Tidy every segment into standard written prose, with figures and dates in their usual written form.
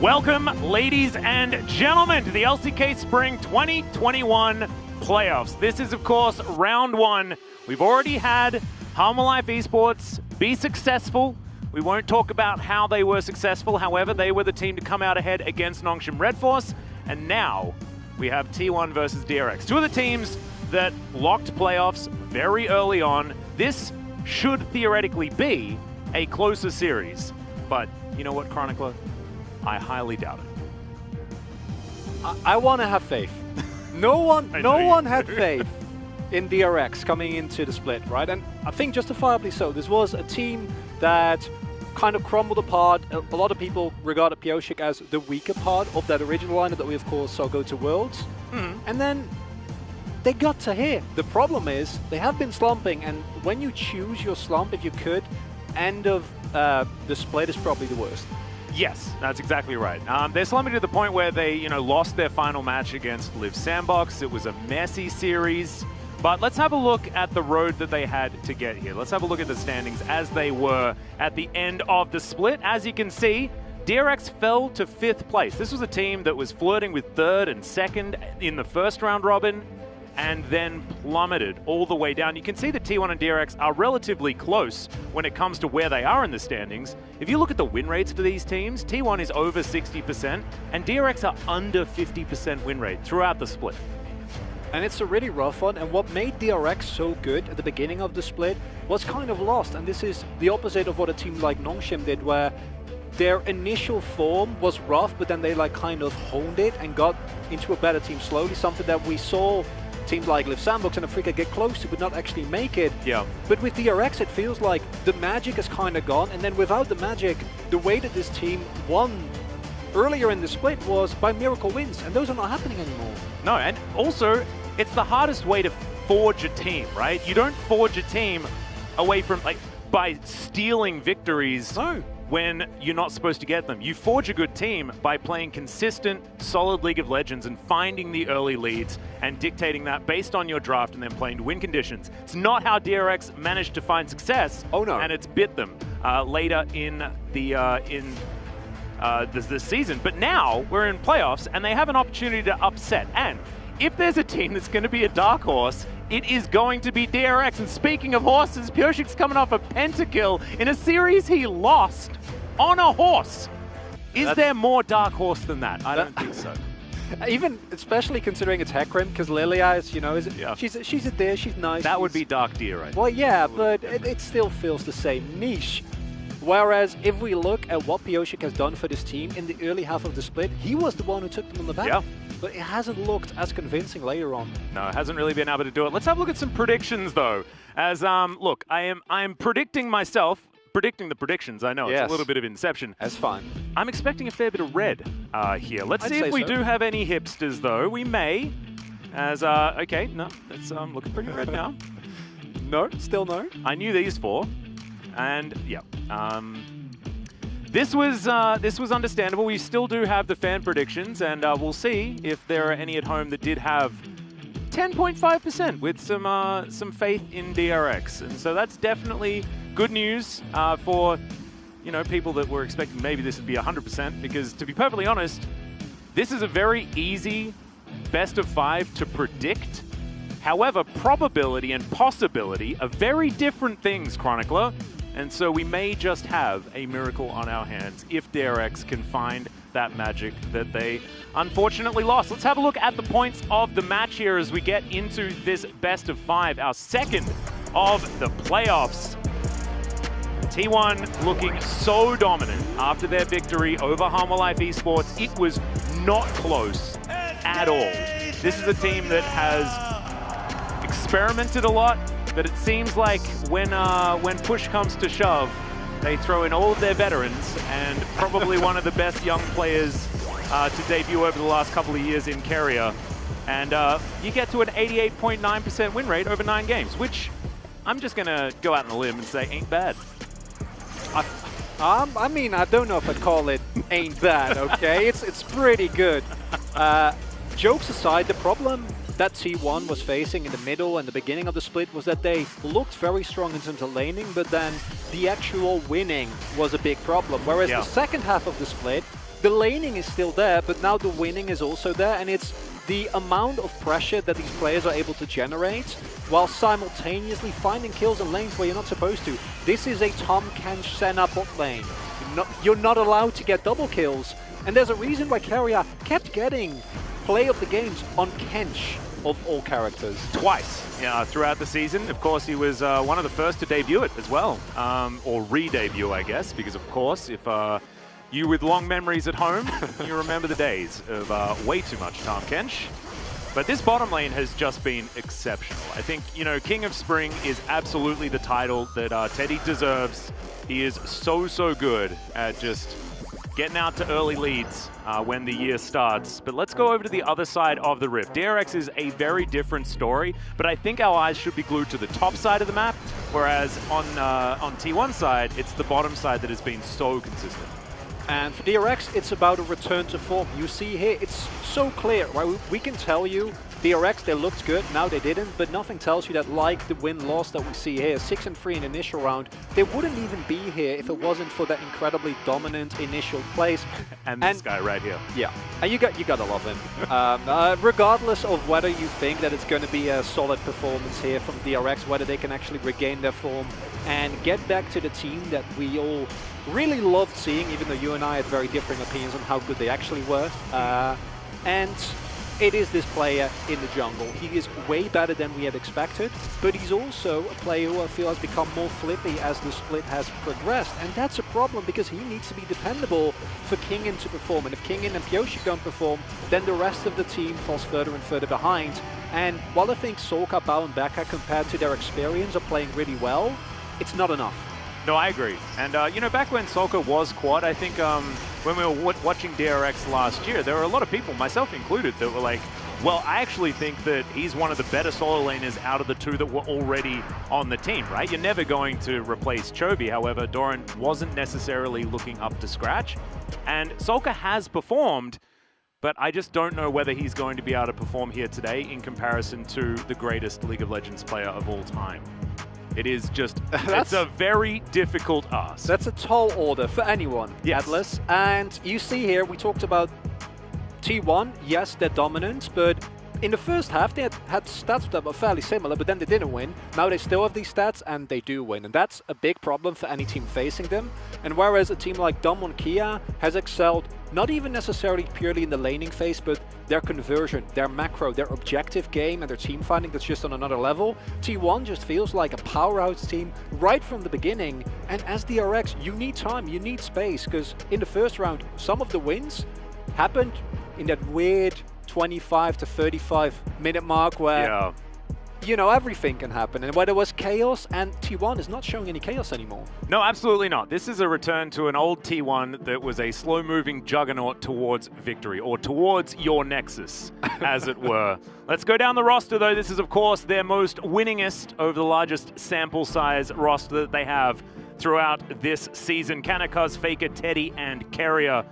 Welcome, ladies and gentlemen, to the LCK Spring 2021 playoffs. This is, of course, round one. We've already had Harmalife Esports be successful. We won't talk about how they were successful. However, they were the team to come out ahead against Nongshim Red Force. And now we have TWon versus DRX. Two of the teams that locked playoffs very early on. This should theoretically be a closer series. But you know what, Chronicler? I highly doubt it. I want to have faith. No one had faith in DRX coming into the split, right? And I think justifiably so. This was a team that kind of crumbled apart. A lot of people regarded Pioshik as the weaker part of that original lineup that we, of course, saw go to Worlds. And then they got to here. The problem is they have been slumping, and when you choose your slump, if you could, end of the split is probably the worst. Yes, that's exactly right. They're slumping to the point where they, lost their final match against Live Sandbox. It was a messy series. But let's have a look at the road that they had to get here. Let's have a look at the standings as they were at the end of the split. As you can see, DRX fell to 5th place. This was a team that was flirting with 3rd and 2nd in the first round robin, and then plummeted all the way down. You can see that TWon and DRX are relatively close when it comes to where they are in the standings. If you look at the win rates for these teams, TWon is over 60%, and DRX are under 50% win rate throughout the split. And it's a really rough one, and what made DRX so good at the beginning of the split was kind of lost, and this is the opposite of what a team like Nongshim did, where their initial form was rough, but then they kind of honed it and got into a better team slowly, something that we saw teams like Live Sandbox and Africa get close to but not actually make it. Yeah. But with DRX, it feels like the magic is kind of gone, and then without the magic, the way that this team won earlier in the split was by miracle wins, and those are not happening anymore. No, and also, it's the hardest way to forge a team, right? You don't forge a team away from, by stealing victories when you're not supposed to get them. You forge a good team by playing consistent, solid League of Legends and finding the early leads and dictating that based on your draft and then playing to win conditions. It's not how DRX managed to find success. Oh no. And it's bit them later in the this season. But now we're in playoffs and they have an opportunity to upset. And if there's a team that's going to be a dark horse, it is going to be DRX. And speaking of horses, Pioshik's coming off a pentakill in a series he lost on a horse. Is there more dark horse than that? I don't think so. Even, especially considering it's Hecarim, because Lilia is, she's a deer, she's nice. That would be dark deer, right? Well, yeah, but it still feels the same niche. Whereas if we look at what Pioshik has done for this team in the early half of the split, he was the one who took them on the back. Yeah. But it hasn't looked as convincing later on. No, it hasn't really been able to do it. Let's have a look at some predictions, though. As, look, I'm predicting myself, predicting the predictions. I know, it's a little bit of Inception. That's fine. I'm expecting a fair bit of red here. Let's see if we do have any hipsters, though. We may. As, okay, no, it's looking pretty red now. No, still no. I knew these four. And, yeah. This was understandable. We still do have the fan predictions, and we'll see if there are any at home that did have 10.5% with some faith in DRX. And so that's definitely good news for people that were expecting maybe this would be 100%, because to be perfectly honest, this is a very easy best of 5 to predict. However, probability and possibility are very different things, Chronicler. And so we may just have a miracle on our hands if DRX can find that magic that they unfortunately lost. Let's have a look at the points of the match here as we get into this best of 5, our second of the playoffs. TWon looking so dominant after their victory over Harmalife Esports. It was not close at all. This is a team that has experimented a lot, but it seems like when push comes to shove, they throw in all of their veterans and probably one of the best young players to debut over the last couple of years in Carrier. And you get to an 88.9% win rate over 9 games, which I'm just going to go out on a limb and say ain't bad. I mean, I don't know if I'd call it ain't bad, okay? It's pretty good. Jokes aside, the problem that TWon was facing in the middle and the beginning of the split was that they looked very strong in terms of laning, but then the actual winning was a big problem. Whereas the second half of the split, the laning is still there, but now the winning is also there, and it's the amount of pressure that these players are able to generate while simultaneously finding kills in lanes where you're not supposed to. This is a Tom Kench Senna bot lane. You're not allowed to get double kills, and there's a reason why Keria kept getting play of the games on Kench of all characters. Twice throughout the season. Of course, he was one of the first to debut it as well, or re-debut, I guess, because of course, if you with long memories at home, you remember the days of way too much Tahm Kench. But this bottom lane has just been exceptional. I think, you know, King of Spring is absolutely the title that Teddy deserves. He is so good at just getting out to early leads when the year starts. But let's go over to the other side of the Rift. DRX is a very different story, but I think our eyes should be glued to the top side of the map, whereas on T1 side, it's the bottom side that has been so consistent. And for DRX, it's about a return to form. You see here, it's so clear, right? We can tell you, DRX, they looked good, now they didn't, but nothing tells you that, like the win-loss that we see here, 6-3 in initial round, they wouldn't even be here if it wasn't for that incredibly dominant initial place. And this guy right here. Yeah, and you gotta love him. Regardless of whether you think that it's going to be a solid performance here from DRX, whether they can actually regain their form and get back to the team that we all really loved seeing, even though you and I had very differing opinions on how good they actually were. And it is this player in the jungle. He is way better than we had expected, but he's also a player who I feel has become more flippy as the split has progressed. And that's a problem because he needs to be dependable for Kingen to perform. And if Kingen and Pyoshi don't perform, then the rest of the team falls further and further behind. And while I think Solka, Bao, and Baka, compared to their experience, are playing really well, it's not enough. No, I agree. And, you know, back when Solka was quad, I think when we were watching DRX last year, there were a lot of people, myself included, that were like, well, I actually think that he's one of the better solo laners out of the two that were already on the team, right? You're never going to replace Chovy. However, Doran wasn't necessarily looking up to scratch. And Solka has performed, but I just don't know whether he's going to be able to perform here today in comparison to the greatest League of Legends player of all time. It is just, it's a very difficult ask. That's a tall order for anyone, yes. Atlas. And you see here, we talked about T1, yes, they're dominant, but in the first half, they had stats that were fairly similar, but then they didn't win. Now they still have these stats, and they do win. And that's a big problem for any team facing them. And whereas a team like DRX Kia has excelled, not even necessarily purely in the laning phase, but their conversion, their macro, their objective game, and their team fighting that's just on another level, T1 just feels like a powerhouse team right from the beginning. And as DRX, you need time, you need space, because in the first round, some of the wins happened in that weird 25 to 35 minute mark where, you know, everything can happen. And where there was chaos, and T1 is not showing any chaos anymore. No, absolutely not. This is a return to an old T1 that was a slow-moving juggernaut towards victory, or towards your Nexus, as it were. Let's go down the roster, though. This is, of course, their most winningest over the largest sample size roster that they have throughout this season. Kanakuz, Faker, Teddy, and Keria.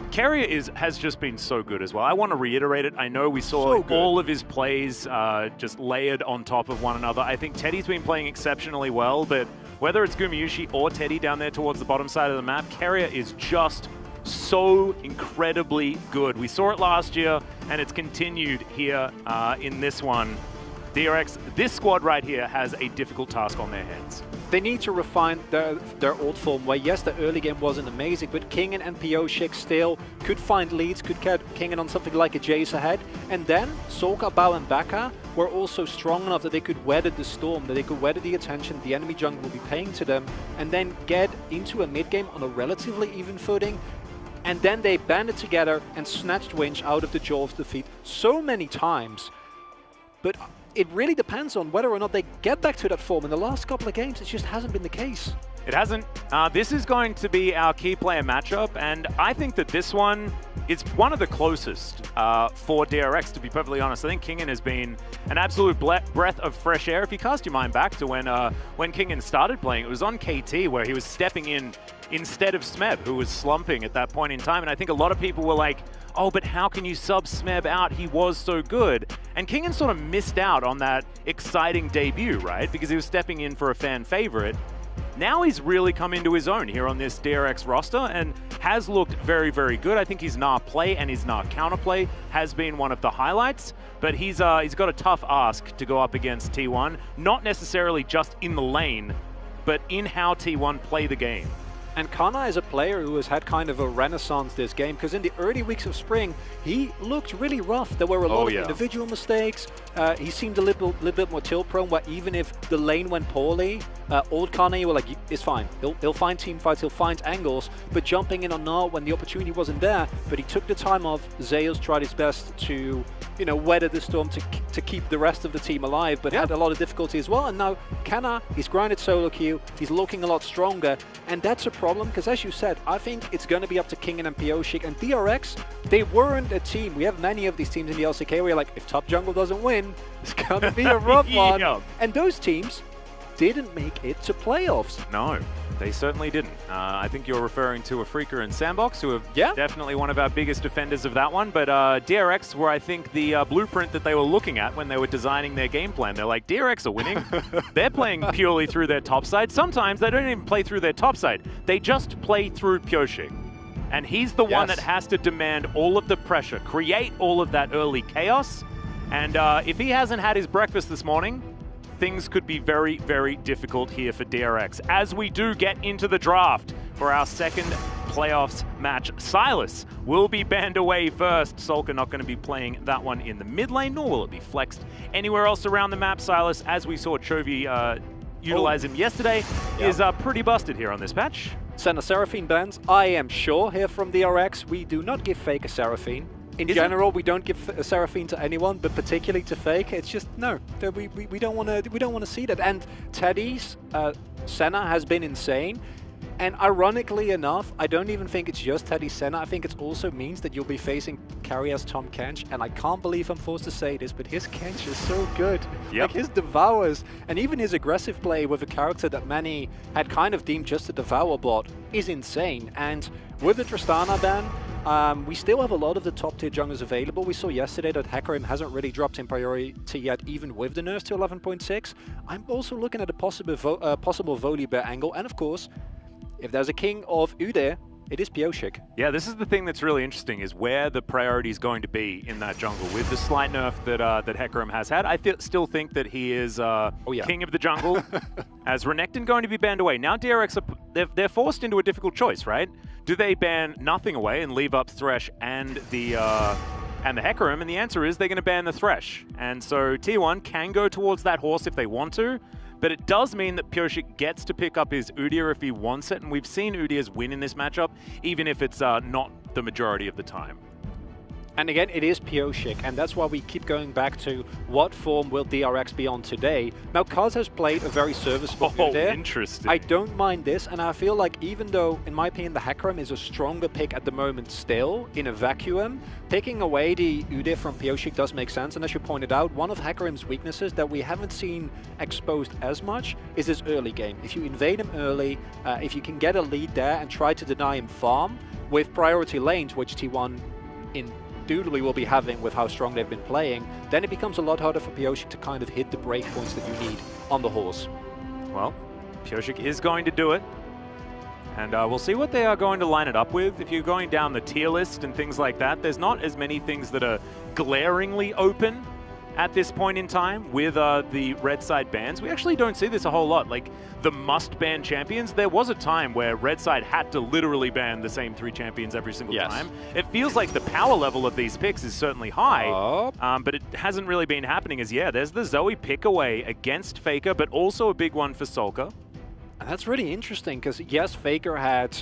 Keria has just been so good as well. I want to reiterate it. I know we saw all of his plays just layered on top of one another. I think Teddy's been playing exceptionally well, but whether it's Gumayusi or Teddy down there towards the bottom side of the map, Keria is just so incredibly good. We saw it last year, and it's continued here in this one. DRX, this squad right here has a difficult task on their hands. They need to refine their old form where, yes, the early game wasn't amazing, but Kingen and Pyoshi still could find leads, could get Kingen on something like a Jace ahead. And then Solka, Bao, and Baka were also strong enough that they could weather the storm, that they could weather the attention the enemy jungle will be paying to them, and then get into a mid-game on a relatively even footing. And then they banded together and snatched Winch out of the jaw of defeat so many times. But it really depends on whether or not they get back to that form. In the last couple of games, it just hasn't been the case. It hasn't. This is going to be our key player matchup, and I think that this one is one of the closest for DRX, to be perfectly honest. I think Kingen has been an absolute breath of fresh air. If you cast your mind back to when Kingen started playing, it was on KT where he was stepping in instead of Smeb, who was slumping at that point in time. And I think a lot of people were like, oh, but how can you sub Smeb out? He was so good. And Kingen sort of missed out on that exciting debut, right? Because he was stepping in for a fan favorite. now he's really come into his own here on this DRX roster and has looked very, very good. I think his Gnar play and his Gnar counterplay has been one of the highlights, but he's got a tough ask to go up against TWon, not necessarily just in the lane, but in how TWon play the game. And Kana is a player who has had kind of a renaissance this game, because in the early weeks of spring, he looked really rough. There were a lot of individual mistakes. He seemed a little bit more tilt prone, where even if the lane went poorly, old Kana, you were like, it's fine. He'll find team fights, he'll find angles, but jumping in on Gnar when the opportunity wasn't there, but he took the time off. Zeus tried his best to, you know, weather the storm to keep the rest of the team alive, but had a lot of difficulty as well. And now Kana, he's grinded solo queue, he's looking a lot stronger, and that's a problem, because as you said, I think it's going to be up to Kingen and Pyosik, and DRX, they weren't a team. We have many of these teams in the LCK where you're like, if top jungle doesn't win, it's going to be a rough one. And those teams didn't make it to playoffs. No, they certainly didn't. I think you're referring to Afrika and Sandbox, who are definitely one of our biggest defenders of that one. But DRX were, I think, the blueprint that they were looking at when they were designing their game plan. They're like, DRX are winning. They're playing purely through their top side. Sometimes they don't even play through their top side. They just play through Pyosik. And he's the one that has to demand all of the pressure, create all of that early chaos. And if he hasn't had his breakfast this morning, things could be very, very difficult here for DRX. As we do get into the draft for our second playoffs match, Sylas will be banned away first. Solka not going to be playing that one in the mid lane, nor will it be flexed anywhere else around the map. Sylas, as we saw Chovy utilize him yesterday, is pretty busted here on this patch. Send a Seraphine bans. I am sure here from DRX, we do not give Fake a Seraphine. In general, we don't give a Seraphine to anyone, but particularly to Fake, it's just no. We don't want to see that. And Teddy's Senna has been insane. And ironically enough, I don't even think it's just Teddy Senna. I think it also means that you'll be facing carry as Tom Kench. And I can't believe I'm forced to say this, but his Kench is so good. Like his Devours and even his aggressive play with a character that many had kind of deemed just a Devour bot is insane. And with the Tristana ban, we still have a lot of the top tier junglers available. We saw yesterday that Hecarim hasn't really dropped in priority yet, even with the nerfs to 11.6. I'm also looking at a possible Volibear angle, and of course, if there's a king of Udyr, it is Pyosik. Yeah, this is the thing that's really interesting, is where the priority is going to be in that jungle. With the slight nerf that Hecarim has had, I still think that he is king of the jungle. As Renekton going to be banned away. Now DRX, they're forced into a difficult choice, right? Do they ban nothing away and leave up Thresh and the Hecarim? And the answer is they're going to ban the Thresh. And so TWon can go towards that horse if they want to, but it does mean that Pyosik gets to pick up his Udyr if he wants it, and we've seen Udyr's win in this matchup, even if it's not the majority of the time. And again, it is Pyosik, and that's why we keep going back to what form will DRX be on today. Now, Kaz has played a very serviceable Udyr. Interesting. I don't mind this, and I feel like even though, in my opinion, the Hecarim is a stronger pick at the moment still, in a vacuum, taking away the Udyr from Pyosik does make sense. And as you pointed out, one of Hecarim's weaknesses that we haven't seen exposed as much is his early game. If you invade him early, if you can get a lead there and try to deny him farm with priority lanes, which TWon indubitably will be having with how strong they've been playing, then it becomes a lot harder for Pyosik to kind of hit the break points that you need on the horse. Well, Pyosik is going to do it. And we'll see what they are going to line it up with. If you're going down the tier list and things like that, there's not as many things that are glaringly open at this point in time with the red side bans. We actually don't see this a whole lot. Like the must-ban champions, there was a time where red side had to literally ban the same 3 champions every single time. It feels like the power level of these picks is certainly high, but it hasn't really been happening as, there's the Zoe pick away against Faker, but also a big one for Solka. And that's really interesting, because yes, Faker had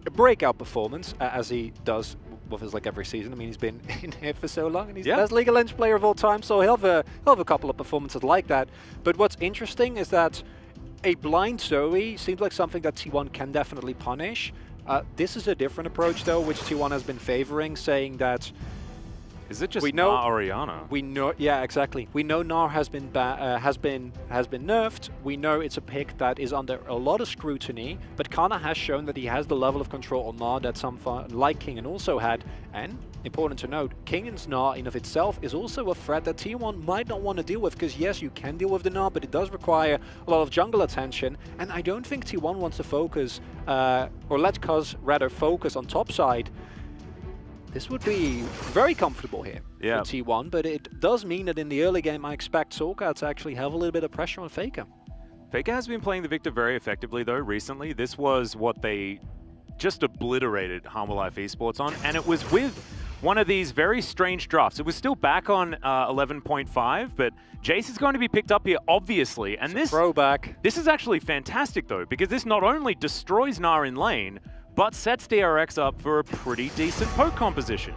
a breakout performance, as he does with his every season. I mean, he's been in here for so long, and he's the best League of Legends player of all time, so he'll have a couple of performances like that. But what's interesting is that a blind Zoe seems like something that TWon can definitely punish. This is a different approach, though, which TWon has been favoring, saying that Is it just we know Oriana? We know, yeah, exactly. We know Gnar has been nerfed. We know it's a pick that is under a lot of scrutiny, but Kana has shown that he has the level of control on Gnar that some like Kingen also had. And important to note, Kingen's Gnar in of itself is also a threat that TWon might not want to deal with, because yes, you can deal with the Gnar, but it does require a lot of jungle attention, and I don't think TWon wants to focus, or let Cuz rather focus on top side. This would be very comfortable here for TWon, but it does mean that in the early game I expect Solskjaer to actually have a little bit of pressure on Faker. Faker has been playing the Victor very effectively though recently. This was what they just obliterated Humble Life Esports on, and it was with one of these very strange drafts. It was still back on 11.5, but Jace is going to be picked up here, obviously. And this throwback. This is actually fantastic though, because this not only destroys Gnar in lane, but sets DRX up for a pretty decent poke composition.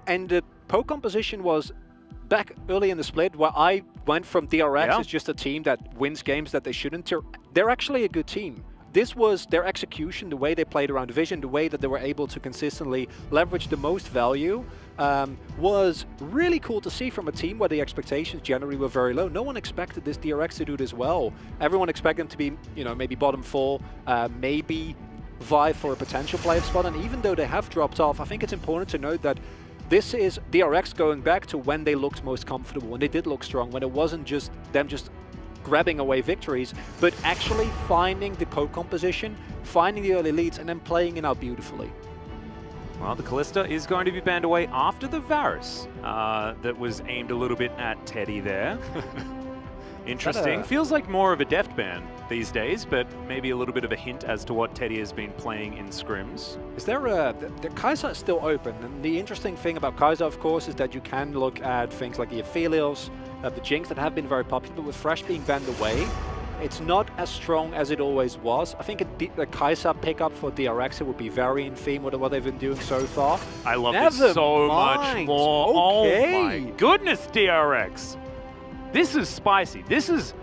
And the poke composition was back early in the split, where I went from DRX as just a team that wins games that they shouldn't. They're actually a good team. This was their execution, the way they played around Division, the way that they were able to consistently leverage the most value, was really cool to see from a team where the expectations generally were very low. No one expected this DRX to do this well. Everyone expected them to be, you know, maybe bottom 4, maybe vie for a potential playoff spot, and even though they have dropped off, I think it's important to note that this is DRX going back to when they looked most comfortable, when they did look strong, when it wasn't just them just grabbing away victories, but actually finding the poke composition, finding the early leads, and then playing it out beautifully. Well, the Kalista is going to be banned away after the Varus that was aimed a little bit at Teddy there. Interesting. Feels like more of a deft ban these days, but maybe a little bit of a hint as to what Teddy has been playing in scrims. Is there the Kai'Sa is still open, and the interesting thing about Kai'Sa, of course, is that you can look at things like the Aphelios, the Jinx that have been very popular, but with Thresh being banned away, it's not as strong as it always was. I think a Kai'Sa pickup for DRX, it would be very in theme with what they've been doing so far. I love this so much more. Okay. Oh my goodness, DRX! This is spicy. This is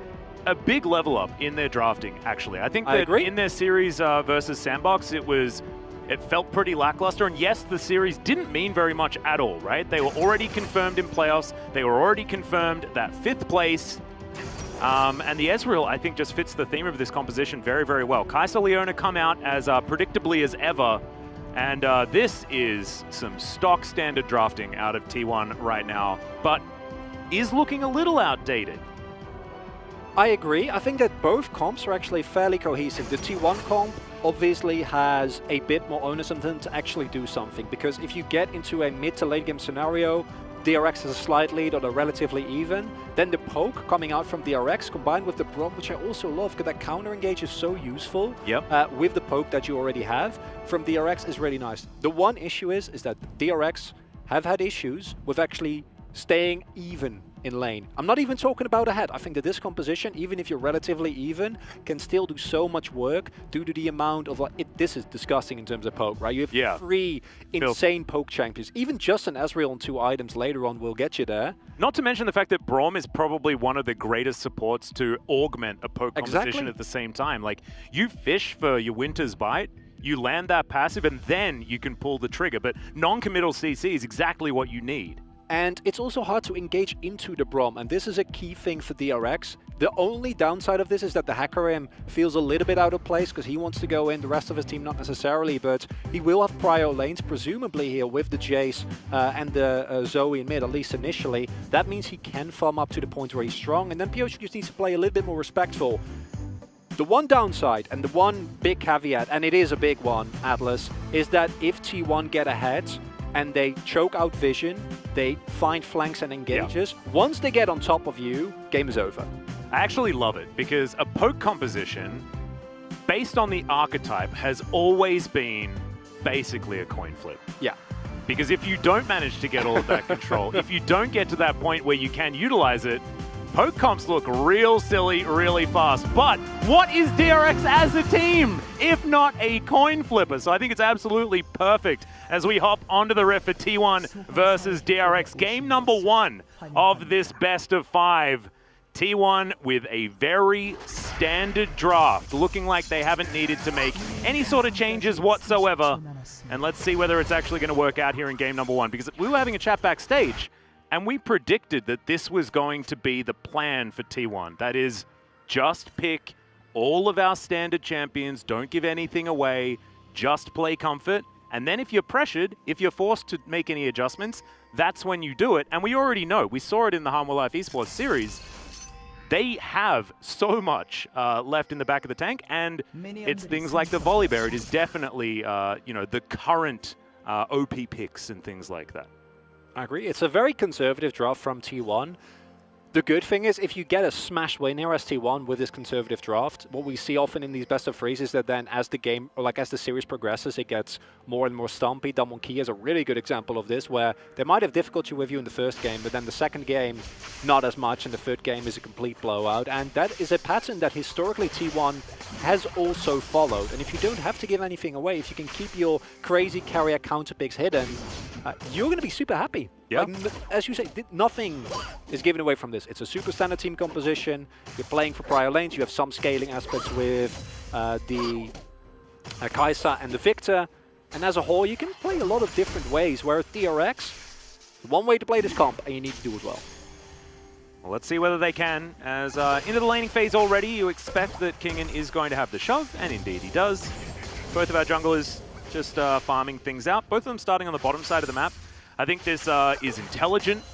a big level up in their drafting, actually. I think that in their series versus Sandbox, it felt pretty lackluster. And yes, the series didn't mean very much at all, right? They were already confirmed in playoffs. They were already confirmed that 5th place. And the Ezreal, I think, just fits the theme of this composition very, very well. Kai'Sa Leona come out as predictably as ever. And this is some stock standard drafting out of T1 right now, but is looking a little outdated. I agree. I think that both comps are actually fairly cohesive. The T1 comp obviously has a bit more onus on them to actually do something, because if you get into a mid to late game scenario, DRX has a slight lead or they're relatively even, then the poke coming out from DRX combined with the Braum, which I also love because that counter engage is so useful with the poke that you already have from DRX is really nice. The one issue is that DRX have had issues with actually staying even in lane. I'm not even talking about ahead. I think that this composition, even if you're relatively even, can still do so much work due to the amount of this is disgusting in terms of poke, right? You have 3 insane poke champions. Even just an Ezreal and 2 items later on will get you there. Not to mention the fact that Braum is probably one of the greatest supports to augment a poke composition at the same time. Like, you fish for your Winter's Bite, you land that passive, and then you can pull the trigger. But non-committal CC is exactly what you need. And it's also hard to engage into the Braum, and this is a key thing for DRX. The only downside of this is that the Hecarim feels a little bit out of place because he wants to go in, the rest of his team not necessarily, but he will have prio lanes, presumably here with the Jace and the Zoe in mid, at least initially. That means he can farm up to the point where he's strong, and then Pioche just needs to play a little bit more respectful. The one downside, and the one big caveat, and it is a big one, Atlas, is that if T1 get ahead, and they choke out vision, they find flanks and engages. Once they get on top of you, game is over. I actually love it, because a poke composition, based on the archetype, has always been basically a coin flip. Yeah. Because if you don't manage to get all of that control, if you don't get to that point where you can utilize it, poke comps look real silly really fast. But what is DRX as a team, if not a coin flipper? So I think it's absolutely perfect as we hop onto the ref for T1 versus DRX. Game number 1 of this best of 5. T1 with a very standard draft, looking like they haven't needed to make any sort of changes whatsoever. And let's see whether it's actually going to work out here in game number 1, because we were having a chat backstage, and we predicted that this was going to be the plan for T1. That is, just pick all of our standard champions, don't give anything away, just play comfort. And then if you're pressured, if you're forced to make any adjustments, that's when you do it. And we already know, we saw it in the Harmwell Life Esports series, they have so much left in the back of the tank, and it's things like the Volley Bear. It is definitely, you know, the current OP picks and things like that. I agree. It's a very conservative draft from T1. The good thing is, if you get a smash win here as T1 with this conservative draft, what we see often in these best of threes is that then as the game, or like as the series progresses, it gets more and more stumpy. Damwon Key is a really good example of this, where they might have difficulty with you in the first game, but then the second game, not as much, and the third game is a complete blowout. And that is a pattern that historically T1 has also followed. And if you don't have to give anything away, if you can keep your crazy carrier counter picks hidden, you're going to be super happy. Yeah. Like, as you say, nothing is given away from this. It's a super standard team composition. You're playing for prior lanes. You have some scaling aspects with the Kai'Sa and the Victor. And as a whole, you can play a lot of different ways. Whereas DRX, one way to play this comp, and you need to do it well. Well, let's see whether they can. As into the laning phase already, you expect that Kingen is going to have the shove, and indeed he does. Both of our junglers just farming things out. Both of them starting on the bottom side of the map. I think this is intelligent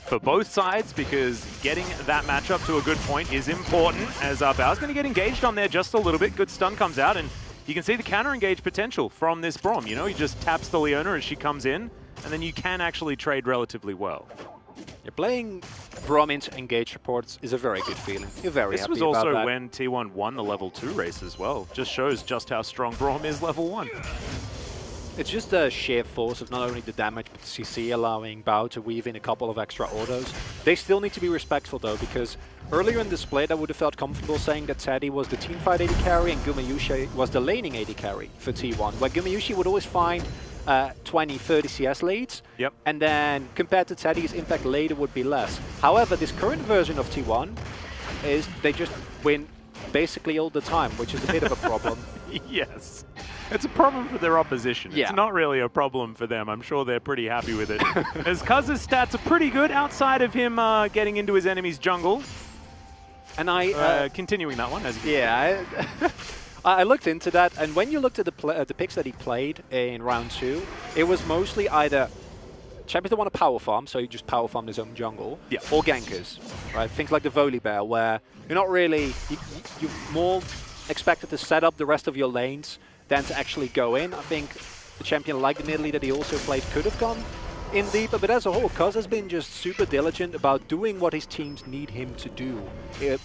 for both sides, because getting that matchup to a good point is important, as Bao's going to get engaged on there just a little bit. Good stun comes out, and you can see the counter-engage potential from this Braum. You know, he just taps the Leona as she comes in, and then you can actually trade relatively well. You're playing Braum into engage reports is a very good feeling. You're very happy about that. This was also when T1 won the level 2 race as well. Just shows just how strong Braum is level 1. It's just the sheer force of not only the damage, but the CC allowing Bao to weave in a couple of extra autos. They still need to be respectful though, because earlier in the split I would have felt comfortable saying that Teddy was the teamfight AD carry and Gumayushi was the laning AD carry for T1, where Gumayushi would always find 20, 30 CS leads, and then compared to Teddy, his impact later would be less. However, this current version of T1 is they just win basically all the time, which is a bit of a problem. Yes. It's a problem for their opposition. Yeah. It's not really a problem for them. I'm sure they're pretty happy with it. As Cuz's stats are pretty good outside of him getting into his enemy's jungle. And I... continuing that one. As you yeah, I looked into that, and when you looked at the picks that he played in round 2, it was mostly either champions that want to power farm, so he just power farmed his own jungle, or gankers, right? Things like the Volley Bear, where you're not really... You're more expected to set up the rest of your lanes than to actually go in. I think the champion like the Nidalee that he also played could have gone in deeper, but as a whole, Cuz has been just super diligent about doing what his teams need him to do.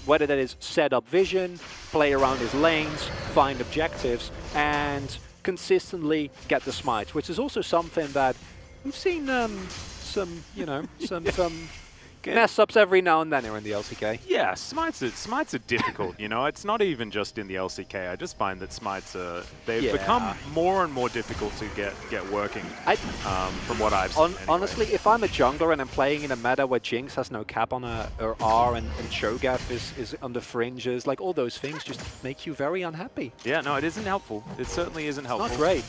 Whether that is set up vision, play around his lanes, find objectives, and consistently get the smites, which is also something that we've seen some mess-ups every now and then here in the LCK. Yeah, smites are difficult, you know. It's not even just in the LCK. I just find that smites they've become more and more difficult to get working from what I've seen. Anyway. Honestly, if I'm a jungler and I'm playing in a meta where Jinx has no cap on her R and Cho'Gath is on the fringes, like all those things just make you very unhappy. Yeah, no, it isn't helpful. It certainly isn't helpful. Not great.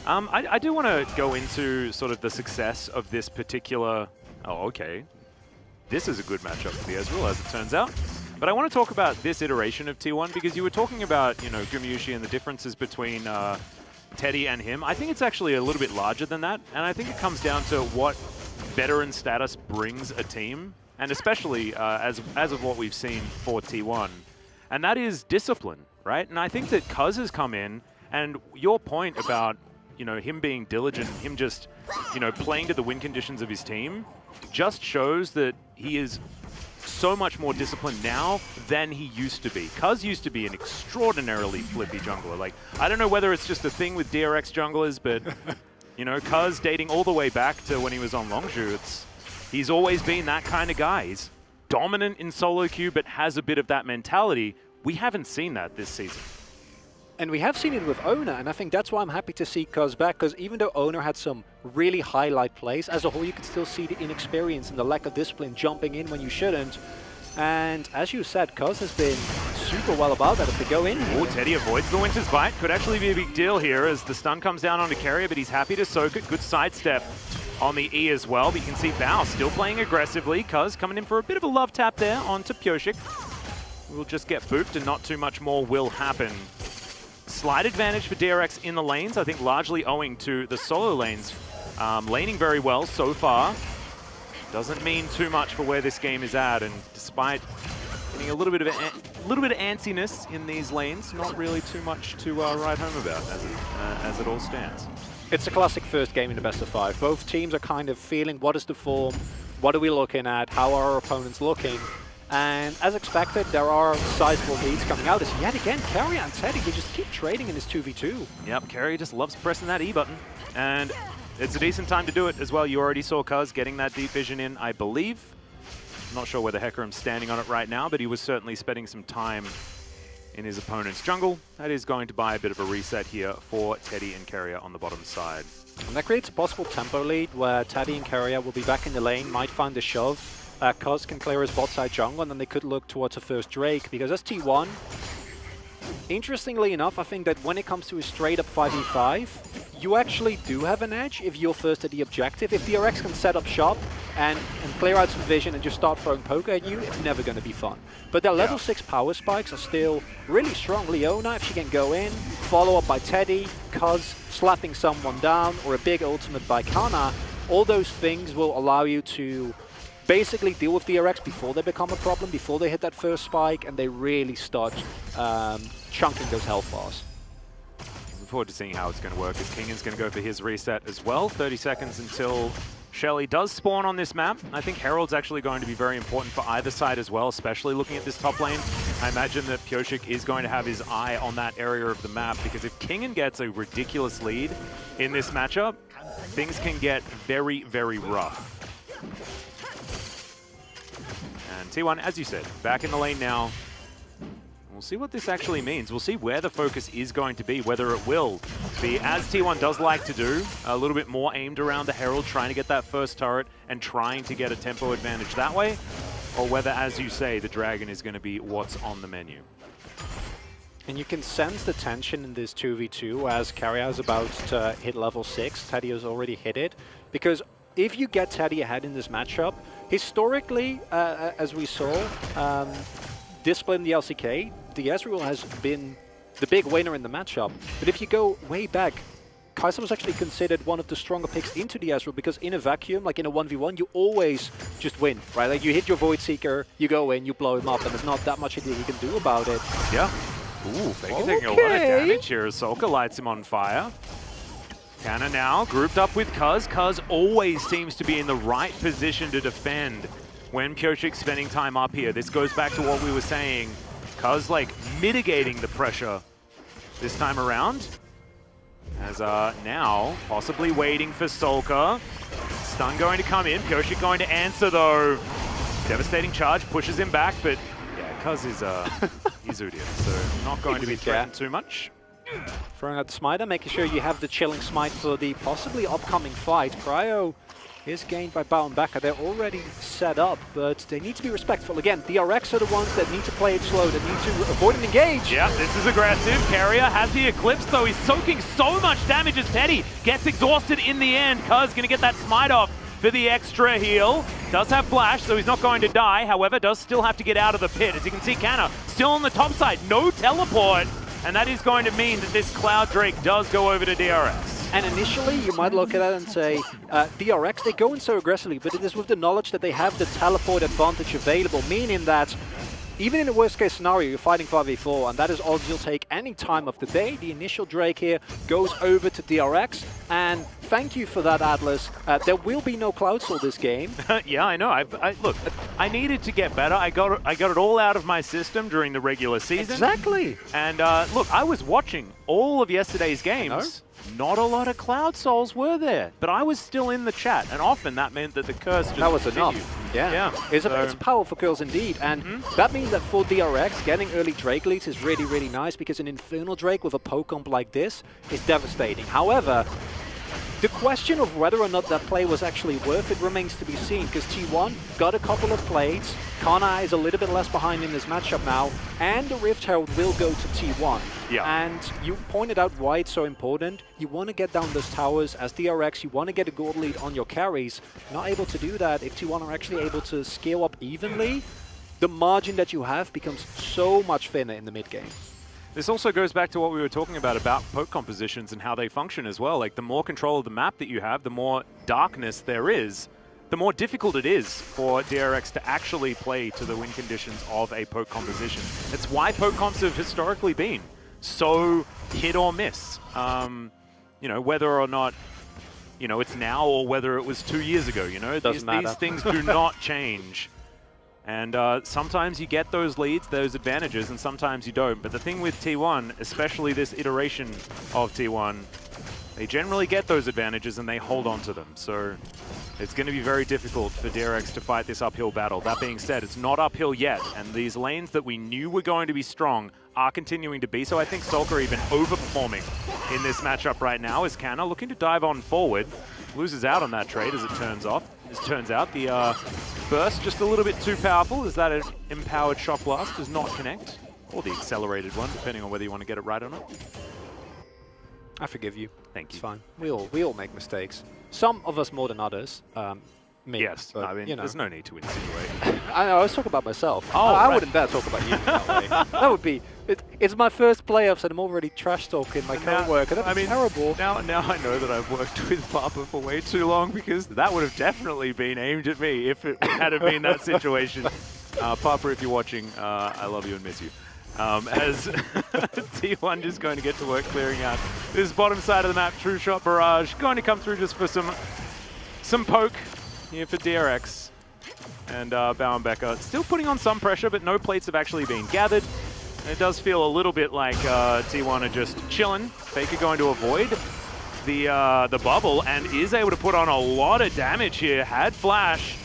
I do want to go into sort of the success of this particular... Oh, okay. This is a good matchup for the Ezreal, as it turns out. But I want to talk about this iteration of T1, because you were talking about, you know, Gumayushi and the differences between Teddy and him. I think it's actually a little bit larger than that, and I think it comes down to what veteran status brings a team, and especially as of what we've seen for T1. And that is discipline, right? And I think that Cuz has come in, and your point about, you know, him being diligent, him just, you know, playing to the win conditions of his team, just shows that he is so much more disciplined now than he used to be. Cuz used to be an extraordinarily flippy jungler. Like, I don't know whether it's just a thing with DRX junglers, but, you know, Cuz dating all the way back to when he was on Longzhu, he's always been that kind of guy. He's dominant in solo queue, but has a bit of that mentality. We haven't seen that this season. And we have seen it with Owner, and I think that's why I'm happy to see Cuz back, because even though Owner had some really highlight plays, as a whole you can still see the inexperience and the lack of discipline jumping in when you shouldn't. And as you said, Cuz has been super well about that if they go in. Oh, Teddy avoids the Winter's Bite. Could actually be a big deal here as the stun comes down onto Carrier, but he's happy to soak it. Good sidestep on the E as well. But you can see Bao still playing aggressively. Cuz coming in for a bit of a love tap there onto Pyosik. We'll just get booped and not too much more will happen. Slight advantage for DRX in the lanes, I think largely owing to the solo lanes laning very well so far. Doesn't mean too much for where this game is at, and despite getting a little bit of antsiness in these lanes, not really too much to write home about as it all stands. It's a classic first game in the best of 5. Both teams are kind of feeling what is the form, what are we looking at, how are our opponents looking. And as expected, there are sizable leads coming out. As yet again, Carrier and Teddy, they just keep trading in this 2v2. Yep, Carrier just loves pressing that E button. And it's a decent time to do it as well. You already saw Cuz getting that deep vision in, I believe. Not sure whether Hecarim's standing on it right now, but he was certainly spending some time in his opponent's jungle. That is going to buy a bit of a reset here for Teddy and Carrier on the bottom side. And that creates a possible tempo lead where Teddy and Carrier will be back in the lane, might find a shove. Cuz can clear his bot side jungle, and then they could look towards a first Drake, because as T1, interestingly enough, I think that when it comes to a straight up 5v5, you actually do have an edge if you're first at the objective. If DRX can set up shop and clear out some vision and just start throwing poke at you, it's never going to be fun. But their level 6 power spikes are still really strong. Leona, if she can go in, follow up by Teddy, Cuz slapping someone down, or a big ultimate by Kana, all those things will allow you to basically deal with DRX before they become a problem, before they hit that first spike, and they really start chunking those health bars. Looking forward to seeing how it's going to work, as Kingan's going to go for his reset as well. 30 seconds until Shelly does spawn on this map. I think Herald's actually going to be very important for either side as well, especially looking at this top lane. I imagine that Pyosik is going to have his eye on that area of the map, because if Kingan gets a ridiculous lead in this matchup, things can get very, very rough. And T1, as you said, back in the lane now. We'll see what this actually means. We'll see where the focus is going to be, whether it will be, as T1 does like to do, a little bit more aimed around the Herald, trying to get that first turret and trying to get a tempo advantage that way, or whether, as you say, the Dragon is going to be what's on the menu. And you can sense the tension in this 2v2 as Carrier is about to hit level 6. Teddy has already hit it, because if you get Teddy ahead in this matchup, historically, as we saw, this split in the LCK, the Ezreal has been the big winner in the matchup. But if you go way back, Kai'Sa was actually considered one of the stronger picks into the Ezreal, because in a vacuum, like in a 1v1, you always just win, right? Like you hit your Void Seeker, you go in, you blow him up, and there's not that much you can do about it. Yeah. Ooh, Faker taking a lot of damage here as Solka lights him on fire. Kana now grouped up with Cuz. Cuz always seems to be in the right position to defend when Pyosik's spending time up here. This goes back to what we were saying. Cuz like mitigating the pressure this time around. As now possibly waiting for Solka. Stun going to come in. Pyosik going to answer though. Devastating charge pushes him back, but yeah, Cuz is he's Udyr, so not going to be threatened too much. Throwing out the Smiter, making sure you have the chilling smite for the possibly upcoming fight. Cryo is gained by Bao and Becca. They're already set up, but they need to be respectful. Again, DRX are the ones that need to play it slow, that need to avoid an engage. Yeah, this is aggressive. Carrier has the Eclipse, though. He's soaking so much damage as Teddy gets exhausted in the end. Cuz gonna get that smite off for the extra heal. Does have flash, so he's not going to die. However, does still have to get out of the pit. As you can see, Kana still on the top side. No teleport. And that is going to mean that this Cloud Drake does go over to DRX. And initially, you might look at it and say, DRX, they go in so aggressively, but it is with the knowledge that they have the teleport advantage available, meaning that even in a worst-case scenario, you're fighting 5v4, and that is all you'll take any time of the day. The initial Drake here goes over to DRX, and thank you for that, Atlas. There will be no Cloud Soul this game. Yeah, I know. Look, I needed to get better. I got it all out of my system during the regular season. Exactly. And look, I was watching all of yesterday's games. Not a lot of Cloud Souls were there, but I was still in the chat, and often that meant that the curse just that was continued. enough. Yeah. It's a powerful kills indeed, and that means that for DRX, getting early Drake leads is really, really nice, because an Infernal Drake with a poke comp like this is devastating. However, The question of whether or not that play was actually worth it remains to be seen, because TWon got a couple of plays, Kana is a little bit less behind in this matchup now, and the Rift Herald will go to TWon. Yeah. And you pointed out why it's so important. You want to get down those towers as DRX, you want to get a gold lead on your carries. Not able to do that. If TWon are actually able to scale up evenly, the margin that you have becomes so much thinner in the mid game. This also goes back to what we were talking about poke compositions and how they function as well. Like, the more control of the map that you have, the more darkness there is, the more difficult it is for DRX to actually play to the win conditions of a poke composition. It's why poke comps have historically been so hit or miss. You know, whether or not, you know, it's now or whether it was 2 years ago, you know, these things do not change. And sometimes you get those leads, those advantages, and sometimes you don't. But the thing with T1, especially this iteration of T1, they generally get those advantages and they hold on to them. So it's going to be very difficult for DRX to fight this uphill battle. That being said, it's not uphill yet, and these lanes that we knew were going to be strong are continuing to be. So I think Sulker even overperforming in this matchup right now as Kana looking to dive on forward. Loses out on that trade as it turns out. The burst just a little bit too powerful as that empowered shock blast does not connect. Or the accelerated one, depending on whether you want to get it right or not. I forgive you. Thank you. It's fine. We all make mistakes. Some of us more than others. Me. Yes, but, I mean, you know. there's no need to insinuate. I know, I was talking about myself. Oh, I right. wouldn't dare talk about you in that way. That would be... It's my first playoffs and I'm already trash-talking my co-worker. That'd be terrible. Now I know that I've worked with Papa for way too long, because that would have definitely been aimed at me if it had been that situation. Papa, if you're watching, I love you and miss you. As T1 just going to get to work clearing out this bottom side of the map. True Shot Barrage going to come through just for some poke here for DRX. And Bauernbecker still putting on some pressure, but no plates have actually been gathered. And it does feel a little bit like T1 are just chilling. Faker going to avoid the bubble and is able to put on a lot of damage here. Had flash,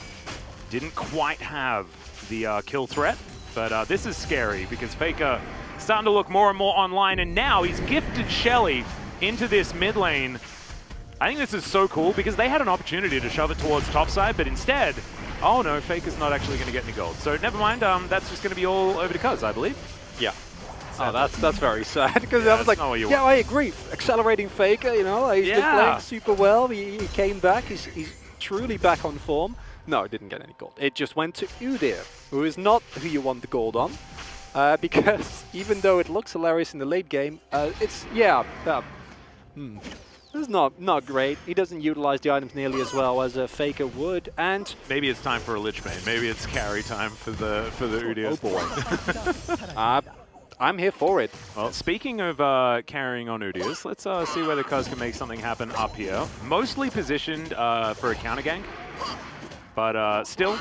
didn't quite have the kill threat. But this is scary because Faker starting to look more and more online, and now he's gifted Shelly into this mid lane. I think this is so cool because they had an opportunity to shove it towards topside, but instead, oh no, Faker's not actually going to get any gold. So never mind, that's just going to be all over to Cuz, I believe. Yeah. Oh, that's very sad because I was like, yeah, I agree. Accelerating Faker, you know, he's been playing super well. He came back. He's truly back on form. No, it didn't get any gold. It just went to Udyr, who is not who you want the gold on, because even though it looks hilarious in the late game, it's not great. He doesn't utilize the items nearly as well as a Faker would, and maybe it's time for a Lich Bane. Maybe it's carry time for the Udyr. Oh boy. I'm here for it. Well, speaking of carrying on Udyrs, let's see whether Cuz can make something happen up here. Mostly positioned for a counter gank. But still,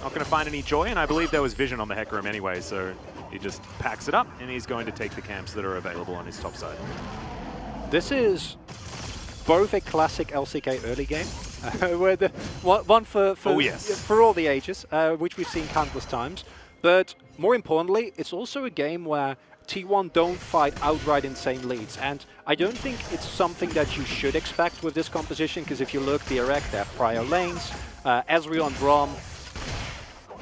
not going to find any joy, and I believe there was vision on the Hecarim anyway, so he just packs it up, and he's going to take the camps that are available on his top side. This is both a classic LCK early game, where the one for all the ages, which we've seen countless times, but more importantly, it's also a game where T1 don't fight outright insane leads, and I don't think it's something that you should expect with this composition, because if you look, DRX, they have prior lanes, Ezreal and Braum,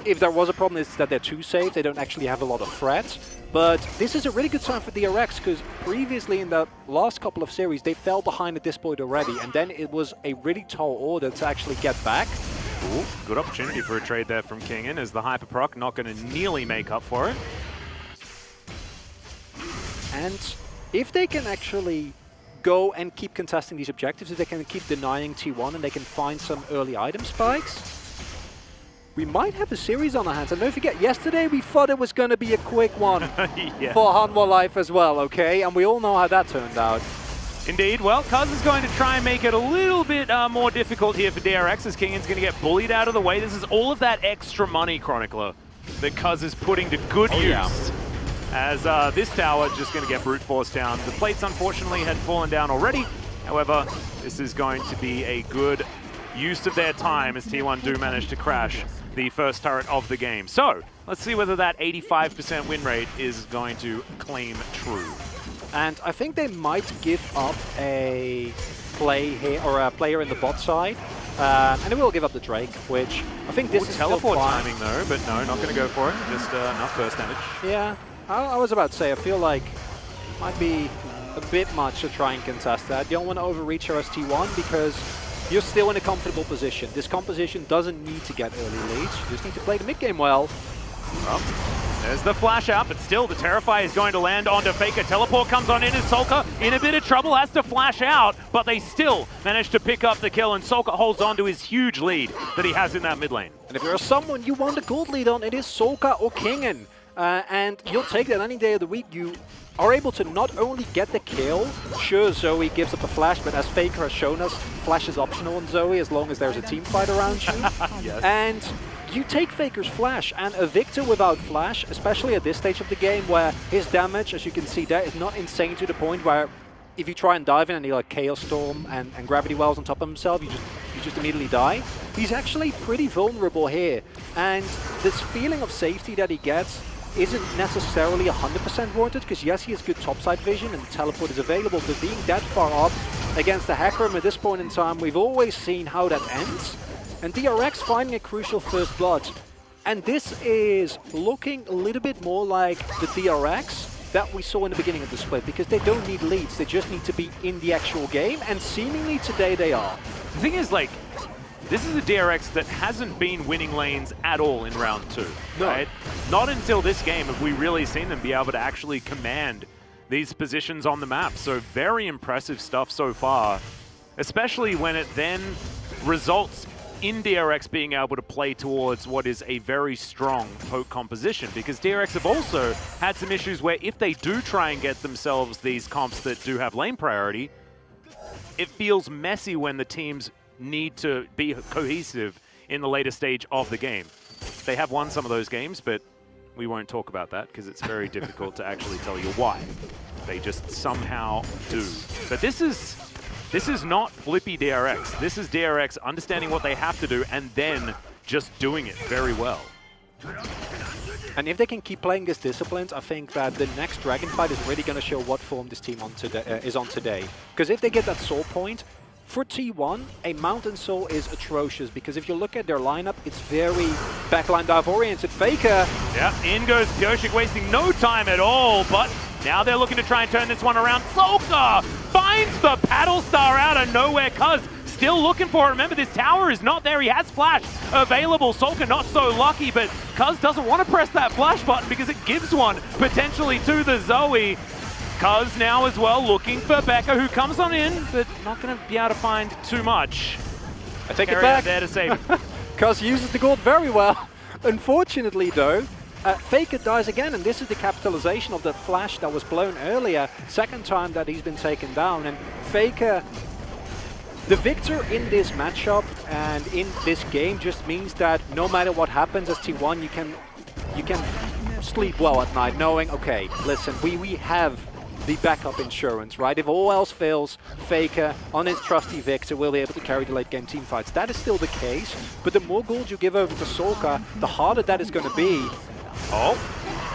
if there was a problem, it's that they're too safe, they don't actually have a lot of threats. But this is a really good sign for DRX, because previously in the last couple of series, they fell behind at this point already, and then it was a really tall order to actually get back. Ooh, good opportunity for a trade there from Kingin, as the Hyperproc not going to nearly make up for it. And if they can actually go and keep contesting these objectives, if they can keep denying T1 and they can find some early item spikes, we might have a series on our hands. And don't forget, yesterday we thought it was going to be a quick one for Hanwha Life as well, okay? And we all know how that turned out. Indeed. Well, Cuz is going to try and make it a little bit more difficult here for DRX, as Kingin's going to get bullied out of the way. This is all of that extra money, Chronicler, that Cuz is putting to good use. As this tower just going to get brute force down. The plates, unfortunately, had fallen down already. However, this is going to be a good use of their time as T1 do manage to crash the first turret of the game. So, let's see whether that 85% win rate is going to claim true. And I think they might give up a play here, or a player in the bot side. And it will give up the Drake, which I think this is teleport still fine. timing though, but no, not going to go for it. Just enough burst damage. Yeah, I was about to say, I feel like it might be a bit much to try and contest that. You don't want to overreach her as TWon because you're still in a comfortable position. This composition doesn't need to get early leads. You just need to play the mid game well. Well, there's the flash out, but still the Terrify is going to land onto Faker. Teleport comes on in, and Solka in a bit of trouble, has to flash out, but they still manage to pick up the kill, and Solka holds on to his huge lead that he has in that mid lane. And if you're someone you want a gold lead on, it is Solka or Kingen. And you'll take that any day of the week. You are able to not only get the kill, sure, Zoe gives up a flash, but as Faker has shown us, flash is optional on Zoe as long as there's a team fight around you. Yes. And you take Faker's flash, and a Victor without flash, especially at this stage of the game where his damage, as you can see there, is not insane to the point where if you try and dive in and he like Chaos Storm and Gravity Wells on top of himself, you just immediately die. He's actually pretty vulnerable here, and this feeling of safety that he gets isn't necessarily 100% warranted, because yes, he has good topside vision and the teleport is available, but being that far up against the Hecarim at this point in time, we've always seen how that ends. And DRX finding a crucial first blood. And this is looking a little bit more like the DRX that we saw in the beginning of the split, because they don't need leads, they just need to be in the actual game, and seemingly today they are. The thing is, like, this is a DRX that hasn't been winning lanes at all in round 2, right? Not until this game have we really seen them be able to actually command these positions on the map. So very impressive stuff so far, especially when it then results in DRX being able to play towards what is a very strong poke composition, because DRX have also had some issues where if they do try and get themselves these comps that do have lane priority, it feels messy when the teams need to be cohesive in the later stage of the game. They have won some of those games, but we won't talk about that because it's very difficult to actually tell you why. They just somehow do. But this is not flippy DRX. This is DRX understanding what they have to do and then just doing it very well. And if they can keep playing this disciplined, I think that the next Dragon fight is really going to show what form this team is on today. Because if they get that soul point, for TWon, a Mountain Soul is atrocious, because if you look at their lineup, it's very backline dive oriented. Faker! Yeah, in goes Pyoshik, wasting no time at all, but now they're looking to try and turn this one around. Solka finds the paddle star out of nowhere. Cuz still looking for it. Remember, this tower is not there. He has flash available. Solka not so lucky, but Cuz doesn't want to press that flash button because it gives one potentially to the Zoe. Cuz now as well looking for Becca, who comes on in, but not going to be able to find too much. I take it back. There to save him. Cuz uses the gold very well. Unfortunately though, Faker dies again, and this is the capitalization of that flash that was blown earlier. Second time that he's been taken down, and Faker, the victor in this matchup and in this game, just means that no matter what happens as TWon, you can sleep well at night knowing, okay, listen, we have the backup insurance, right? If all else fails, Faker on his trusty Victor will be able to carry the late game team fights. That is still the case, but the more gold you give over to Solka, the harder that is going to be. Oh,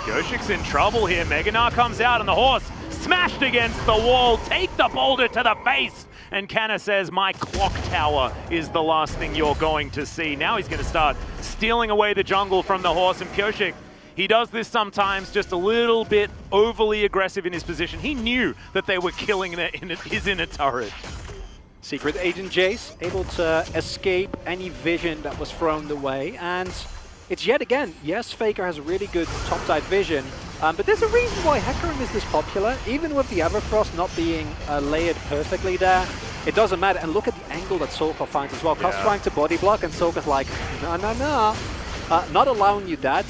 Pyoshik's in trouble here. Meganar comes out and the horse smashed against the wall. Take the boulder to the face. And Kanna says, my clock tower is the last thing you're going to see. Now he's going to start stealing away the jungle from the horse. And Pyoshik, he does this sometimes just a little bit overly aggressive in his position. He knew that they were killing his inner turret. Secret Agent Jace able to escape any vision that was thrown away, and it's yet again, yes, Faker has a really good topside vision, but there's a reason why Hecarim is this popular, even with the Everfrost not being layered perfectly there. It doesn't matter, and look at the angle that Solka finds as well. Cuz trying to body block, and Solka's like, no, no, no. Not allowing you that.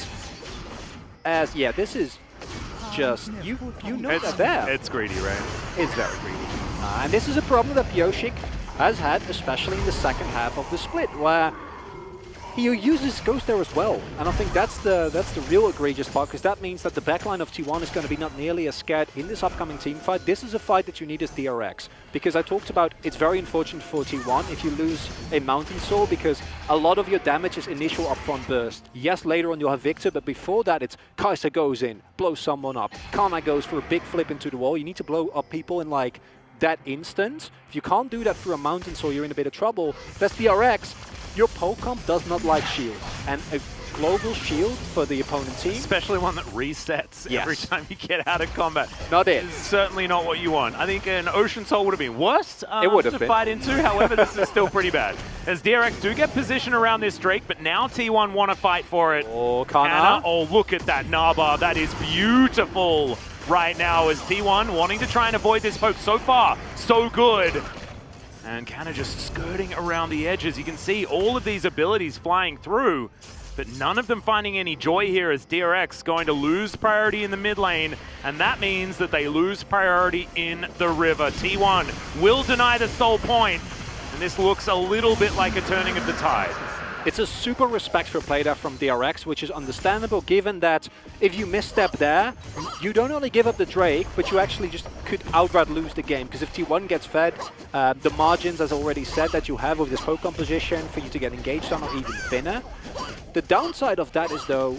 As, yeah, this is just, you know that there. It's greedy, right? It's very greedy. And this is a problem that Pyoshik has had, especially in the second half of the split, where he uses Ghost there as well. And I think that's the real egregious part, because that means that the backline of TWon is going to be not nearly as scared in this upcoming team fight. This is a fight that you need as DRX, because I talked about it's very unfortunate for TWon if you lose a Mountain Soul, because a lot of your damage is initial upfront burst. Yes, later on you'll have Victor, but before that it's Kai'Sa goes in, blows someone up. Kana goes for a big flip into the wall. You need to blow up people in like that instant. If you can't do that through a mountain, so you're in a bit of trouble. That's DRX. Your poke comp does not like shields, and a global shield for the opponent team, especially one that resets every time you get out of combat. Not it. Is certainly not what you want. I think an Ocean Soul would have been worse to fight into. However, this is still pretty bad. As DRX do get position around this Drake, but now TWon want to fight for it. Oh, Kana. Oh, look at that Naba. That is beautiful right now as TWon wanting to try and avoid this poke. So far, so good. And Kana just skirting around the edges. You can see all of these abilities flying through, but none of them finding any joy here as DRX going to lose priority in the mid lane, and that means that they lose priority in the river. TWon will deny the soul point, and this looks a little bit like a turning of the tide. It's a super respectful play there from DRX, which is understandable given that if you misstep there, you don't only give up the Drake, but you actually just could outright lose the game. Because if TWon gets fed, the margins, as already said, that you have with this poke composition for you to get engaged on are even thinner. The downside of that is, though,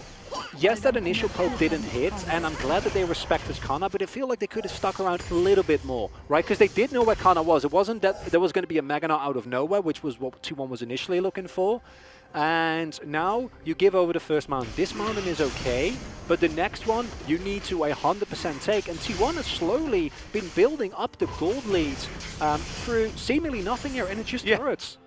yes, that initial poke didn't hit, and I'm glad that they respected Kana, but I feel like they could have stuck around a little bit more, right? Because they did know where Kana was. It wasn't that there was going to be a Magana out of nowhere, which was what TWon was initially looking for. And now you give over the first mountain. This mountain is okay, but the next one you need to 100% take. And TWon has slowly been building up the gold lead through seemingly nothing here, and it's just turrets.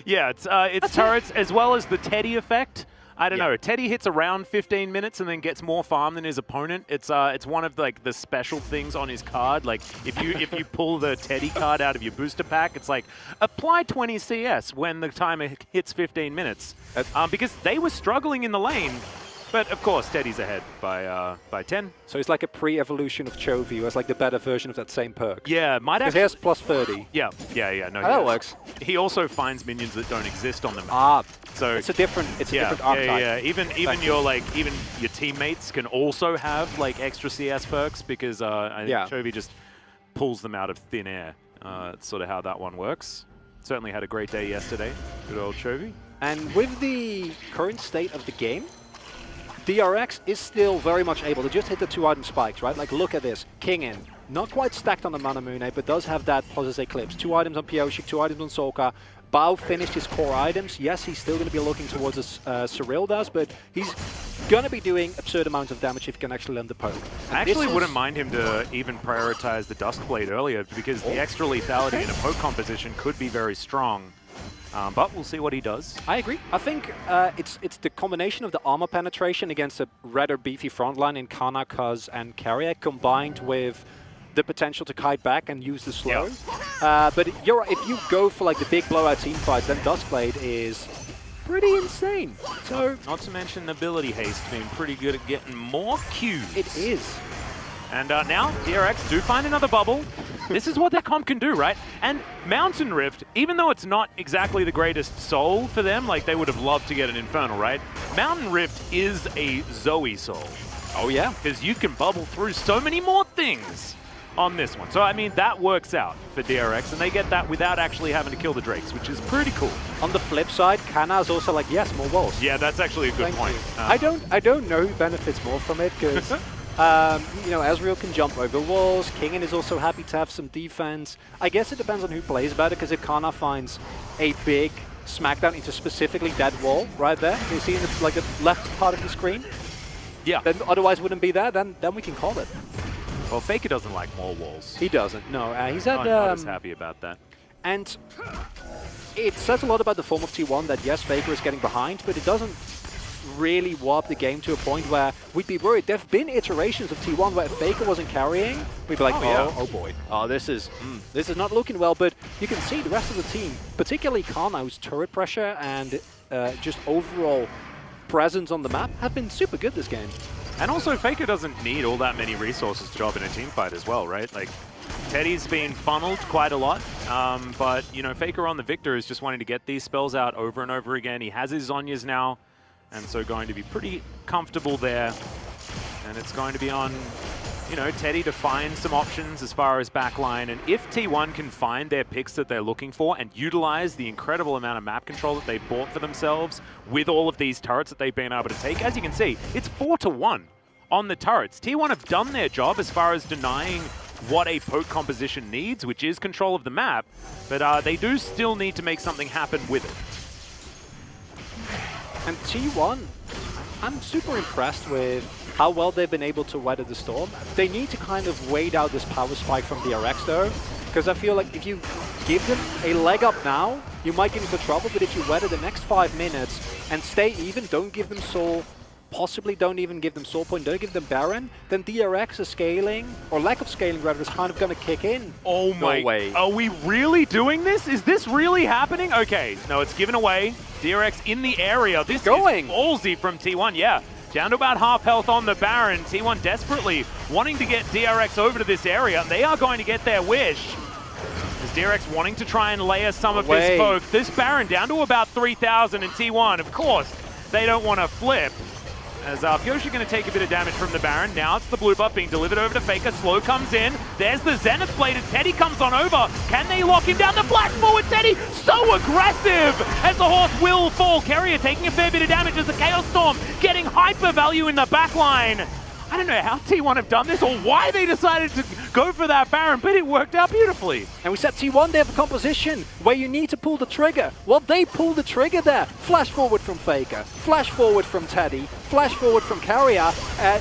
Yeah, it's turrets as well as the Teddy effect. I don't know. Teddy hits around 15 minutes and then gets more farm than his opponent. It's one of like the special things on his card. Like if you pull the Teddy card out of your booster pack, it's like apply 20 CS when the timer hits 15 minutes. Because they were struggling in the lane. But of course, Teddy's ahead by 10. So it's like a pre-evolution of Chovy, who has like the better version of that same perk. Yeah, might actually. Because he has plus 30. Yeah. No, that works. He also finds minions that don't exist on the map. Ah, so it's a different archetype. Yeah. Even your teammates can also have like extra CS perks because I think Chovy just pulls them out of thin air. It's sort of how that one works. Certainly had a great day yesterday. Good old Chovy. And with the current state of the game, DRX is still very much able to just hit the 2-item spikes, right? Like, look at this. King in. Not quite stacked on the Manamune, but does have that Pulses Eclipse. 2 items on Pioshik, 2 items on Soka. Bao finished his core items. Yes, he's still going to be looking towards Cyril does, but he's going to be doing absurd amounts of damage if he can actually land the poke. And I actually wouldn't mind him to even prioritize the Duskblade earlier because the extra lethality in a poke composition could be very strong. But we'll see what he does. I agree. I think it's the combination of the armor penetration against a rather beefy frontline in Kana, Kuz, and Carrier combined with the potential to kite back and use the slow. But you're right, if you go for like the big blowout team fights, then Duskblade is pretty insane. So not to mention ability haste being pretty good at getting more Qs. It is. And now DRX do find another bubble. This is what their comp can do, right? And Mountain Rift, even though it's not exactly the greatest soul for them, like they would have loved to get an Infernal, right? Mountain Rift is a Zoe soul. Oh yeah. Because you can bubble through so many more things on this one. So I mean, that works out for DRX, and they get that without actually having to kill the Drakes, which is pretty cool. On the flip side, Kana is also like, yes, more walls. Yeah, that's actually a good point. I don't know who benefits more from it, because you know, Ezreal can jump over walls. Kingen is also happy to have some defense. I guess it depends on who plays better, because if Kana finds a big smackdown into specifically that wall right there, you see in the, like the left part of the screen? Yeah. Then otherwise wouldn't be there, then we can call it. Well, Faker doesn't like more walls. He doesn't, no. He's had... not as happy about that. And it says a lot about the form of TWon that, yes, Faker is getting behind, but it doesn't really warp the game to a point where we'd be worried. There have been iterations of TWon where if Faker wasn't carrying, we'd be like, oh boy, this is not looking well. But you can see the rest of the team, particularly Kana, whose turret pressure and just overall presence on the map have been super good this game. And also, Faker doesn't need all that many resources to job in a team fight as well, right? Like, Teddy's been funneled quite a lot, but, you know, Faker on the Victor is just wanting to get these spells out over and over again. He has his Zhonyas now, and so going to be pretty comfortable there. And it's going to be on, you know, Teddy to find some options as far as backline. And if TWon can find their picks that they're looking for and utilize the incredible amount of map control that they've bought for themselves with all of these turrets that they've been able to take, as you can see, it's 4-1 on the turrets. TWon have done their job as far as denying what a poke composition needs, which is control of the map, but they do still need to make something happen with it. And T1, I'm super impressed with how well they've been able to weather the storm. They need to kind of wait out this power spike from DRX though, because I feel like if you give them a leg up now, you might get into trouble, but if you weather the next 5 minutes and stay even, don't give them Soul, possibly don't even give them Soul Point, don't give them Baron, then DRX's scaling, or lack of scaling rather, is kind of going to kick in. Oh my, no way. Are we really doing this? Is this really happening? Okay, no, it's given away. DRX in the area. This is ballsy from T1, yeah. Down to about half health on the Baron. T1 desperately wanting to get DRX over to this area. They are going to get their wish. As DRX wanting to try and layer some of this poke. This Baron down to about 3,000 and T1. Of course, they don't want to flip. As Pyoshi going to take a bit of damage from the Baron. Now it's the blue buff being delivered over to Faker. Slow comes in. There's the Zenith Blade as Teddy comes on over. Can they lock him down? The flash forward Teddy, so aggressive as the horse will fall. Carrier taking a fair bit of damage as the Chaos Storm getting hyper value in the backline. I don't know how T1 have done this or why they decided to go for that Baron, but it worked out beautifully. And we said T1, they have a composition where you need to pull the trigger. Well, they pulled the trigger there. Flash forward from Faker, flash forward from Teddy, flash forward from Carrier.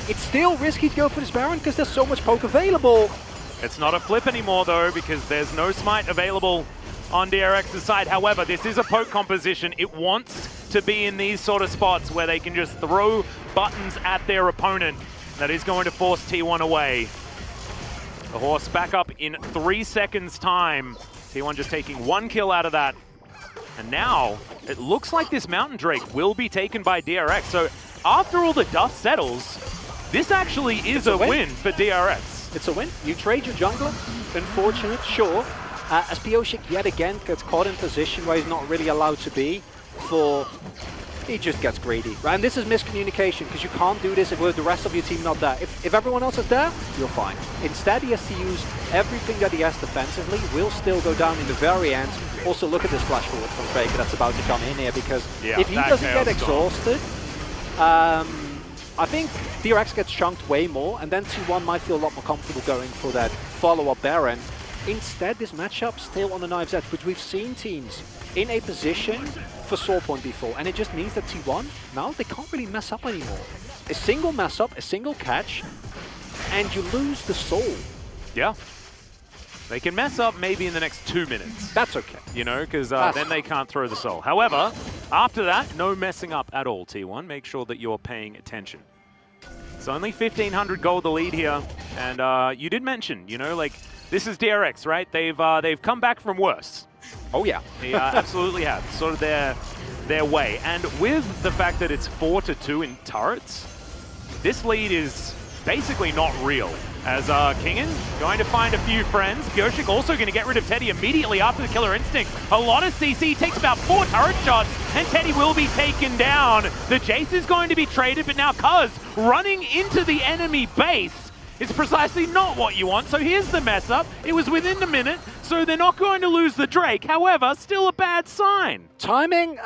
It's still risky to go for this Baron because there's so much poke available. It's not a flip anymore though because there's no smite available on DRX's side. However, this is a poke composition. It wants to be in these sort of spots where they can just throw buttons at their opponent. That is going to force T1 away. The horse back up in 3 seconds time. T1 just taking 1 kill out of that. And now it looks like this Mountain Drake will be taken by DRX. So after all the dust settles, this actually is a win for DRX. It's a win. You trade your jungler. Unfortunate, sure. As Pyoshik yet again gets caught in position where he's not really allowed to be for... He just gets greedy, right? And this is miscommunication because you can't do this if the rest of your team not there. If everyone else is there, you're fine. Instead, he has to use everything that he has defensively. Will still go down in the very end. Also, look at this flash forward from Faker that's about to come in here because if he doesn't get exhausted, I think DRX gets chunked way more, and then T1 might feel a lot more comfortable going for that follow-up Baron. Instead, this matchup still on the knife's edge, but we've seen teams in a position for Soul Point before, and it just means that T1, now they can't really mess up anymore. A single mess up, a single catch, and you lose the soul. Yeah. They can mess up maybe in the next 2 minutes. That's okay. You know, because then they can't throw the soul. However, after that, no messing up at all, T1. Make sure that you're paying attention. It's only 1,500 gold the lead here, and you did mention, you know, like, this is DRX, right? They've come back from worse. Oh yeah, they absolutely have. Sort of their way. And with the fact that it's 4-2 in turrets, this lead is basically not real. As Kingen going to find a few friends. Pyoshik also going to get rid of Teddy immediately after the Killer Instinct. A lot of CC, takes about 4 turret shots, and Teddy will be taken down. The Jace is going to be traded, but now Cuz running into the enemy base is precisely not what you want. So here's the mess up. It was within a minute, so they're not going to lose the Drake. However, still a bad sign. Timing,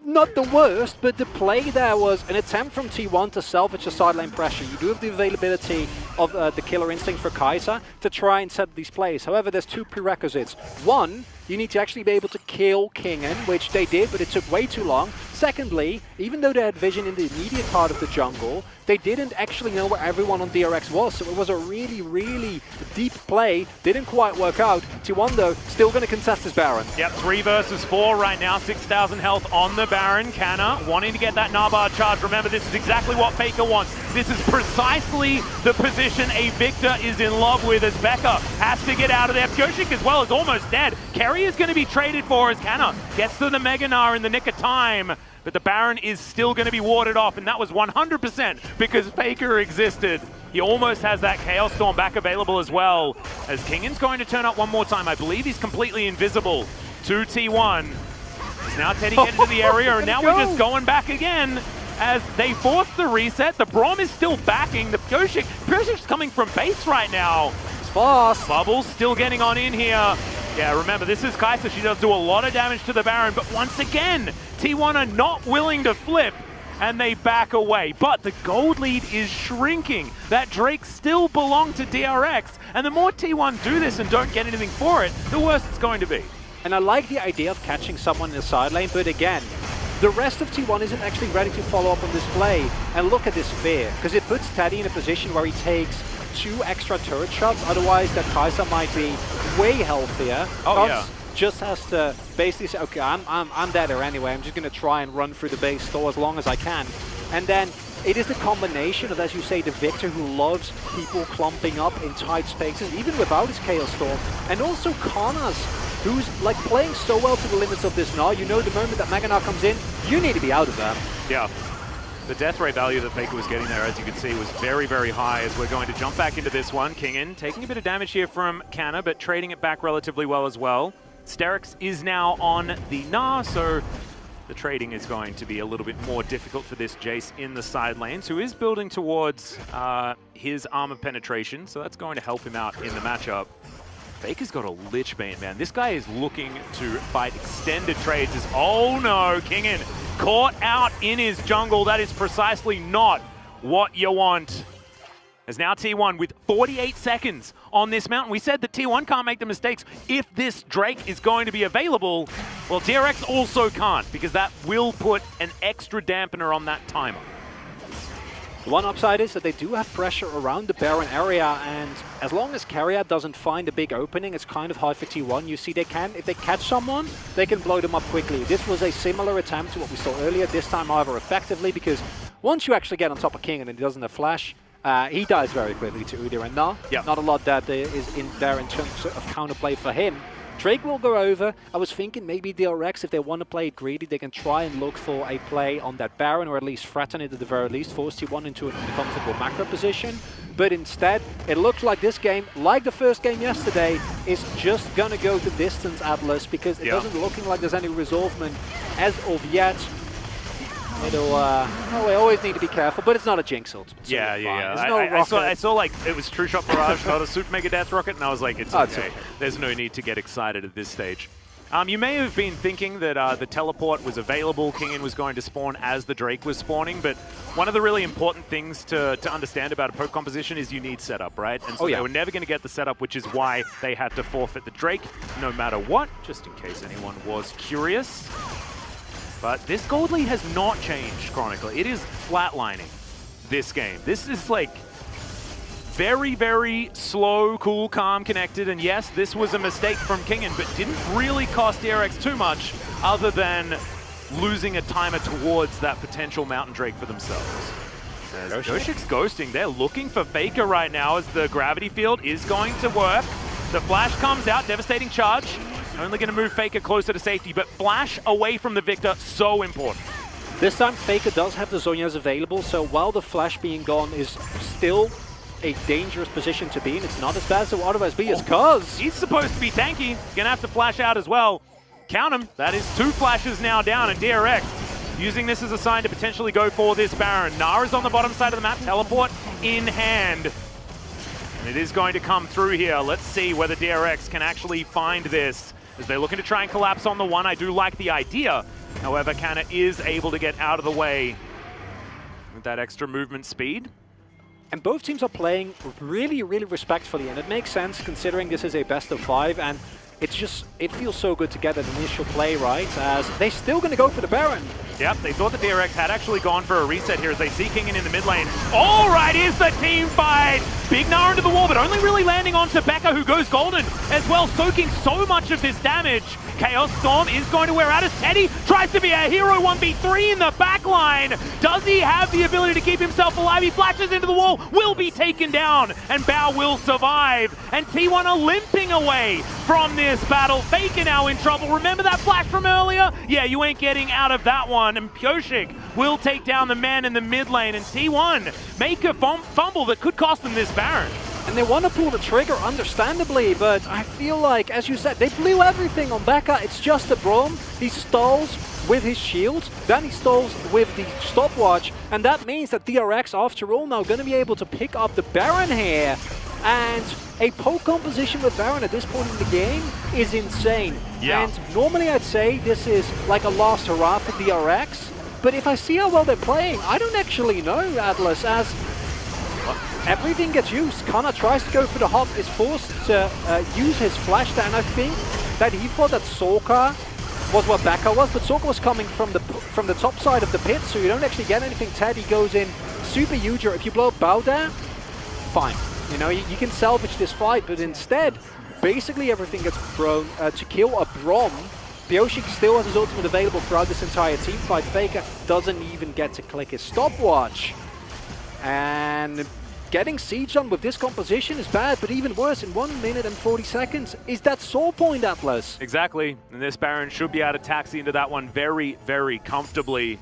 not the worst, but the play there was an attempt from T1 to salvage the side lane pressure. You do have the availability of the Killer Instinct for Kai'Sa to try and set these plays. However, there's 2 prerequisites. One, you need to actually be able to kill Kingen, which they did, but it took way too long. Secondly, even though they had vision in the immediate part of the jungle, they didn't actually know where everyone on DRX was, so it was a really, really deep play. Didn't quite work out. T1, though, still going to contest this Baron. Yep, 3 versus 4 right now, 6,000 health on the Baron. Canna wanting to get that Narbard charge. Remember, this is exactly what Faker wants. This is precisely the position a Victor is in love with, as Becca has to get out of there. Pyoshik as well is almost dead. Kerry is going to be traded for as Canna gets to the Mega Gnar in the nick of time. But the Baron is still going to be warded off, and that was 100% because Faker existed. He almost has that Chaos Storm back available as well, as Kingen's going to turn up one more time. I believe he's completely invisible to T1. As now Teddy get into the area, and now we're just going back again as they force the reset. The Braum is still backing. The Pyoshik's coming from base right now. It's fast. Bubbles still getting on in here. Yeah, remember, this is Kai'Sa. She does do a lot of damage to the Baron, but once again, T1 are not willing to flip. and they back away. But the gold lead is shrinking. That Drake still belonged to DRX, and the more T1 do this and don't get anything for it, the worse it's going to be. And I like the idea of catching someone in the side lane, but again, the rest of T1 isn't actually ready to follow up on this play. And look at this fear, because it puts Teddy in a position where he takes 2 extra turret shots, otherwise that Kai'Sa might be way healthier. Oh, yeah. Just has to basically say, okay, I'm dead here anyway, I'm just going to try and run through the base store as long as I can. And then it is the combination of, as you say, the Victor who loves people clumping up in tight spaces, even without his Chaos Storm, and also Karnas, who's like playing so well to the limits of this Gnar. You know, the moment that Mega Gnar comes in, you need to be out of that. Yeah. The death rate value that Faker was getting there, as you can see, was very, very high as we're going to jump back into this one. Kingin taking a bit of damage here from Canna, but trading it back relatively well as well. Sterix is now on the Gnar, so the trading is going to be a little bit more difficult for this Jace in the side lanes, who is building towards his armor penetration, so that's going to help him out in the matchup. Faker's got a Lich Bane, man. This guy is looking to fight extended trades. Oh no, Kingin caught out in his jungle. That is precisely not what you want. As now T1 with 48 seconds on this mountain. We said that T1 can't make the mistakes if this Drake is going to be available. Well, DRX also can't, because that will put an extra dampener on that timer. One upside is that they do have pressure around the Baron area, and as long as Carrier doesn't find a big opening, it's kind of hard for T1. You see, they can, if they catch someone, they can blow them up quickly. This was a similar attempt to what we saw earlier, this time, however, effectively, because once you actually get on top of King and he doesn't have flash, he dies very quickly to Udyr and Gnar. Yep. Not a lot that is in there in terms of counterplay for him. Drake will go over. I was thinking maybe DRX, if they want to play it greedy, they can try and look for a play on that Baron, or at least threaten it at the very least, force T1 into a comfortable macro position. But instead, it looks like this game, like the first game yesterday, is just going to go to distance Atlas, because it doesn't looking like there's any resolvement as of yet. It'll, we always need to be careful, but it's not a Jinx ult. Yeah. No I saw like it was True Shot Barrage, not a Super Mega Death Rocket, and I was like, it's okay. There's no need to get excited at this stage. You may have been thinking that the teleport was available, Kingin was going to spawn as the Drake was spawning, but one of the really important things to understand about a poke composition is you need setup, right? And so they were never going to get the setup, which is why they had to forfeit the Drake, no matter what, just in case anyone was curious. But this gold lead has not changed, Chronicle. It is flatlining this game. This is like very, very slow, cool, calm, connected. And yes, this was a mistake from Kingin, but didn't really cost DRX too much other than losing a timer towards that potential Mountain Drake for themselves. Goshik's ghosting. They're looking for Faker right now as the gravity field is going to work. The flash comes out, devastating charge. Only going to move Faker closer to safety, but flash away from the Victor, so important. This time Faker does have the Zhonya's available, so while the flash being gone is still a dangerous position to be in, it's not as bad as it would otherwise be, because he's supposed to be tanky. Gonna have to flash out as well. Count him. That is 2 flashes now down, and DRX using this as a sign to potentially go for this Baron. Gnar is on the bottom side of the map, teleport in hand. And it is going to come through here. Let's see whether DRX can actually find this, as they're looking to try and collapse on the one. I do like the idea. However, Canna is able to get out of the way with that extra movement speed. And both teams are playing really, really respectfully, and it makes sense considering this is a best of 5, and it's just, it feels so good to get that initial play right, as they're still going to go for the Baron. Yep, they thought the DRX had actually gone for a reset here as they see Kingin in the mid lane. All right, is the team fight. Big Gnar into the wall, but only really landing onto Becca, who goes golden as well, soaking so much of this damage. Chaos Storm is going to wear out as Teddy tries to be a hero 1v3 in the back line. Does he have the ability to keep himself alive? He flashes into the wall, will be taken down, and Bao will survive. And T1 are limping away from this battle. Faker now in trouble. Remember that flash from earlier? Yeah, you ain't getting out of that one. And Pioshik will take down the man in the mid lane, and T1 make a fumble that could cost them this Baron. And they want to pull the trigger, understandably, but I feel like, as you said, they blew everything on Becca. It's just a Braum. He stalls with his shield, then he stalls with the stopwatch, and that means that DRX, after all, now going to be able to pick up the Baron here. And a poke composition with Baron at this point in the game is insane. Yeah. And normally I'd say this is like a last hurrah for DRX, But if I see how well they're playing, I don't actually know, Atlas, as everything gets used. Kana tries to go for the hop, is forced to use his flash there, and I think that he thought that Sorka was what Baka was, but Sorka was coming from the top side of the pit, so you don't actually get anything. Teddy goes in super huge, or if you blow up Bao there, fine. You know, you can salvage this fight, but instead, basically everything gets thrown to kill a Brom. Bioshi still has his ultimate available throughout this entire team fight. Faker doesn't even get to click his stopwatch. And getting siege on with this composition is bad, but even worse, in 1 minute and 40 seconds, is that soul point, Atlas? Exactly, and this Baron should be able to taxi into that one very, very comfortably.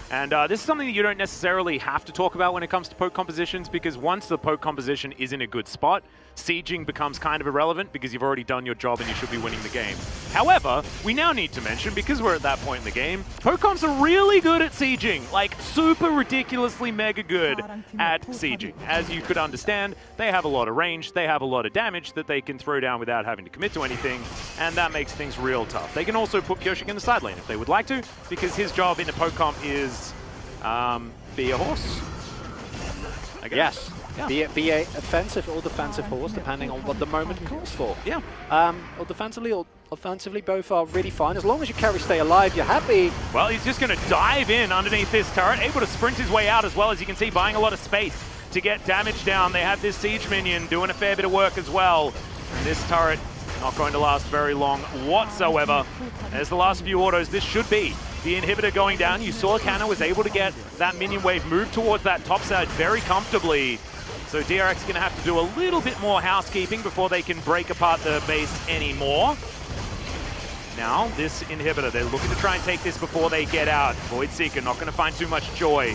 And this is something that you don't necessarily have to talk about when it comes to poke compositions, because once the poke composition is in a good spot, sieging becomes kind of irrelevant because you've already done your job and you should be winning the game. However, we now need to mention, because we're at that point in the game, poke comps are really good at sieging, like super ridiculously mega good at sieging. As you could understand, they have a lot of range, they have a lot of damage that they can throw down without having to commit to anything, and that makes things real tough. They can also put Pyoshik in the side lane if they would like to, because his job in a poke comp is be a horse, I guess. Yes. Yeah. Be a offensive or defensive horse, depending on what the moment calls for. Yeah. Or defensively or offensively, both are really fine. As long as you carry stay alive, you're happy. Well, he's just going to dive in underneath this turret, able to sprint his way out as well, as you can see, buying a lot of space to get damage down. They have this siege minion doing a fair bit of work as well. And this turret not going to last very long whatsoever. As the last few autos, this should be the inhibitor going down. You saw Kana was able to get that minion wave move towards that top side very comfortably. So DRX is going to have to do a little bit more housekeeping before they can break apart the base anymore. Now, this inhibitor, they're looking to try and take this before they get out. Void Seeker not going to find too much joy.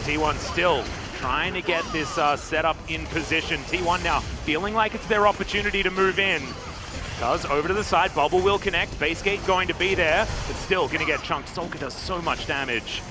T1 still trying to get this setup in position. T1 now feeling like it's their opportunity to move in. Does over to the side, Bubble will connect, base gate going to be there, but still gonna get chunked. Solka does so much damage.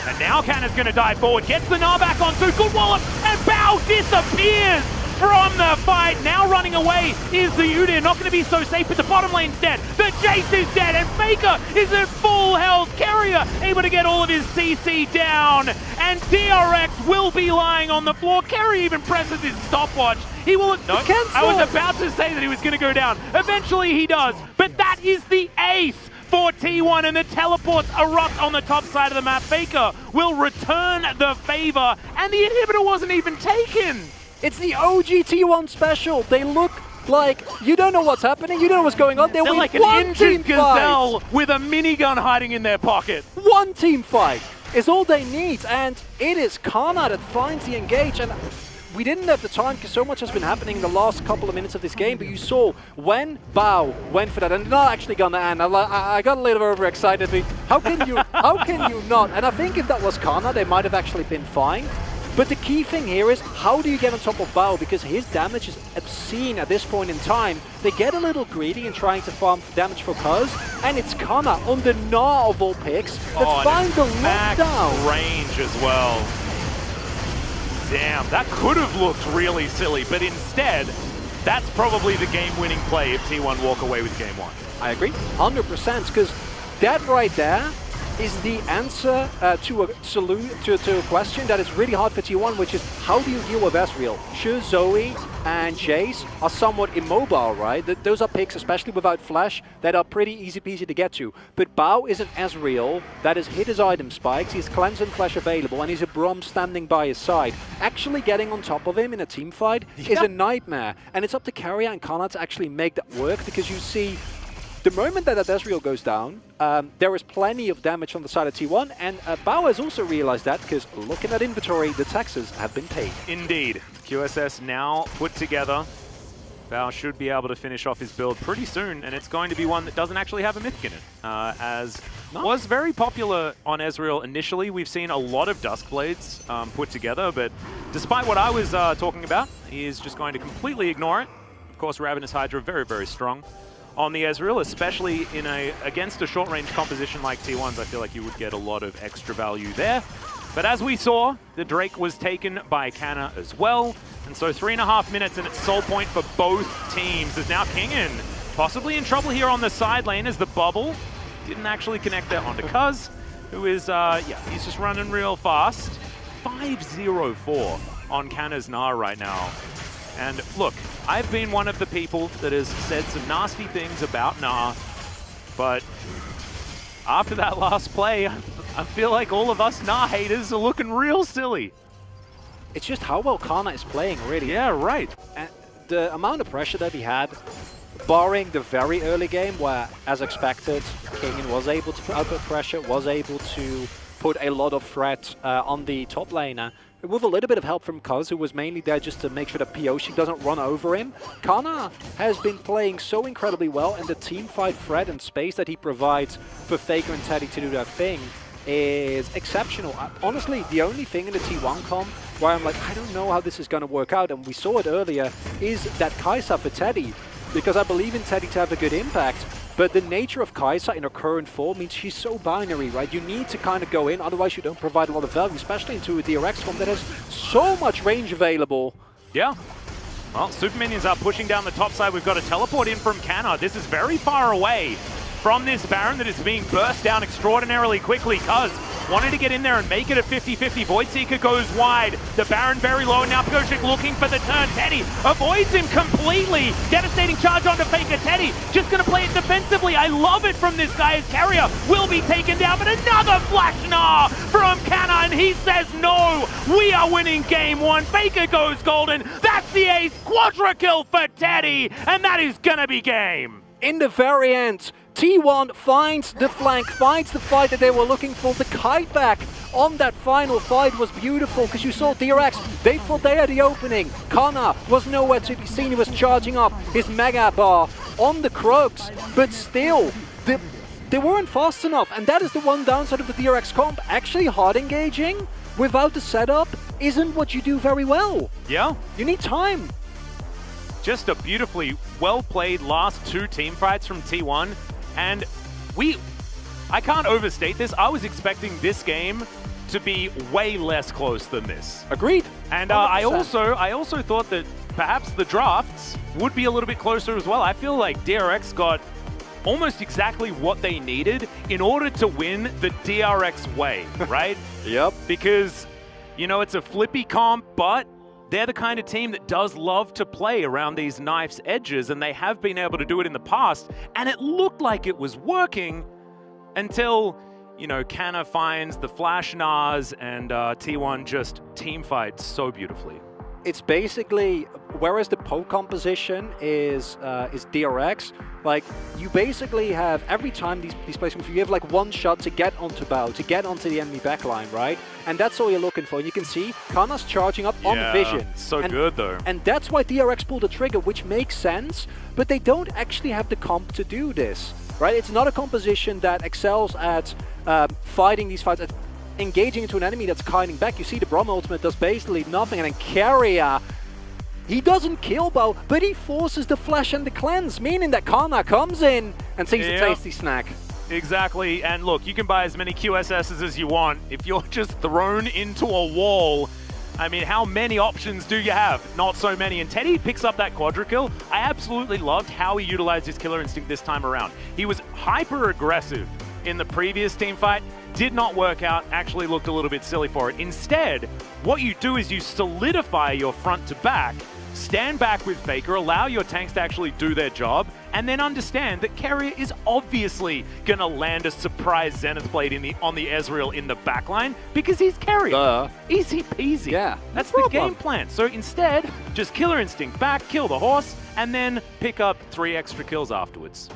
And now Kana's gonna dive forward, gets the Gnar back onto, good wallop, and Bao disappears from the fight. Now running away is the Udyr, not gonna be so safe, but the bottom lane's dead. The Jace is dead, and Faker is at full health. Carrier able to get all of his CC down, and DRX will be lying on the floor. Carrier even presses his stopwatch. He will, no, I was about to say that he was going to go down. Eventually he does, but that is the ace for T1, and the teleports erupt on the top side of the map. Faker will return the favor, and the inhibitor wasn't even taken. It's the OG T1 special. They look like you don't know what's happening, you don't know what's going on. They're like an injured gazelle with a minigun hiding in their pocket. One team fight is all they need, and it is Kana that finds the engage. And we didn't have the time because so much has been happening in the last couple of minutes of this game, but you saw when Bao went for that, and not actually gonna end. I got a little overexcited. How can you not? And I think if that was Kana, they might have actually been fine. But the key thing here is, how do you get on top of Bao? Because his damage is obscene at this point in time. They get a little greedy in trying to farm damage for Cuz, and it's Kana on the Gnar of all picks that finds the lockdown. Range as well. Damn, that could have looked really silly, but instead, that's probably the game-winning play if T1 walk away with game one. I agree, 100%, because that right there is the answer to a question that is really hard for T1, which is how do you deal with Ezreal? Sure, Zoe and Jace are somewhat immobile, right? Those are picks, especially without flash, that are pretty easy peasy to get to. But Bao is an Ezreal that has hit his item spikes, he's cleanse and flash available, and he's a Brom standing by his side. Actually getting on top of him in a team fight is a nightmare, and it's up to Carrier and Kana to actually make that work, because you see the moment that Ezreal goes down, there is plenty of damage on the side of T1, and Bao has also realized that, because looking at inventory, the taxes have been paid. Indeed. QSS now put together. Bao should be able to finish off his build pretty soon, and it's going to be one that doesn't actually have a Mythic in it. As was very popular on Ezreal initially, we've seen a lot of Duskblades put together, but despite what I was talking about, he is just going to completely ignore it. Of course, Ravenous Hydra very, very strong on the Ezreal, especially in against a short-range composition like T1's. I feel like you would get a lot of extra value there. But as we saw, the Drake was taken by Kana as well. And so 3.5 minutes, and it's soul point for both teams. As now Kingen possibly in trouble here on the side lane as the bubble didn't actually connect there onto Cuz. who is, yeah, he's just running real fast. 5-0-4 on Canna's Na right now. And look, I've been one of the people that has said some nasty things about Na, but after that last play, I feel like all of us Na haters are looking real silly. It's just how well Kana is playing, really. Yeah, right. And the amount of pressure that he had, barring the very early game where, as expected, Kingen was able to output pressure, was able to put a lot of threat on the top laner, with a little bit of help from Cuz, who was mainly there just to make sure that Pioshi doesn't run over him. Kana has been playing so incredibly well, and the team fight threat and space that he provides for Faker and Teddy to do their thing is exceptional. Honestly, the only thing in the TWon comp where I'm like, I don't know how this is going to work out, and we saw it earlier, is that Kai'Sa for Teddy, because I believe in Teddy to have a good impact. But the nature of Kai'Sa in her current form means she's so binary, right? You need to kind of go in, otherwise you don't provide a lot of value, especially into a DRX comp that has so much range available. Yeah. Well, Super Minions are pushing down the top side. We've got a teleport in from Canna. This is very far away from this Baron that is being burst down extraordinarily quickly. Cuz wanted to get in there and make it a 50-50. Voidseeker goes wide. The Baron very low. Now Pioshik looking for the turn. Teddy avoids him completely. Devastating charge onto Faker. Teddy just going to play it defensively. I love it from this guy. His carrier will be taken down, but another flash Gnar from Canna, and he says no. We are winning game one. Faker goes golden. That's the ace. Quadra kill for Teddy, and that is going to be game. In the very end, TWon finds the flank, finds the fight that they were looking for. The kite back on that final fight was beautiful, because you saw DRX, they thought they had the opening. Kana was nowhere to be seen. He was charging up his Mega Bar on the Krugs, but still, they weren't fast enough. And that is the one downside of the DRX comp. Actually hard engaging without the setup isn't what you do very well. Yeah. You need time. Just a beautifully well-played last two team fights from T1. And I can't overstate this, I was expecting this game to be way less close than this. Agreed. And I also thought that perhaps the drafts would be a little bit closer as well. I feel like DRX got almost exactly what they needed in order to win the DRX way, right? Yep. Because, you know, it's a flippy comp, but they're the kind of team that does love to play around these knife's edges, and they have been able to do it in the past, and it looked like it was working until, you know, Canna finds the flash Nars, and T1 just team fights so beautifully. It's basically, whereas the poke composition is DRX, like, you basically have, every time these placements, you have like one shot to get onto bow, to get onto the enemy backline, right? And that's all you're looking for. And you can see Kana's charging up on vision. So good though. And that's why DRX pulled the trigger, which makes sense, but they don't actually have the comp to do this, right? It's not a composition that excels at fighting these fights, at engaging into an enemy that's kiting back. You see the Braum ultimate does basically nothing, and then Carrier, he doesn't kill Bow, but he forces the flash and the cleanse, meaning that Kana comes in and sees a tasty snack. Exactly, and look, you can buy as many QSSs as you want. If you're just thrown into a wall, I mean, how many options do you have? Not so many, and Teddy picks up that quadra kill. I absolutely loved how he utilized his killer instinct this time around. He was hyper aggressive in the previous team fight, did not work out, actually looked a little bit silly for it. Instead, what you do is you solidify your front to back, stand back with Faker, allow your tanks to actually do their job, and then understand that Carrier is obviously going to land a surprise Zenith Blade on the Ezreal in the backline, because he's Carrier. Easy peasy. Yeah, that's the game plan. So instead, just killer instinct back, kill the horse, and then pick up 3 extra kills afterwards.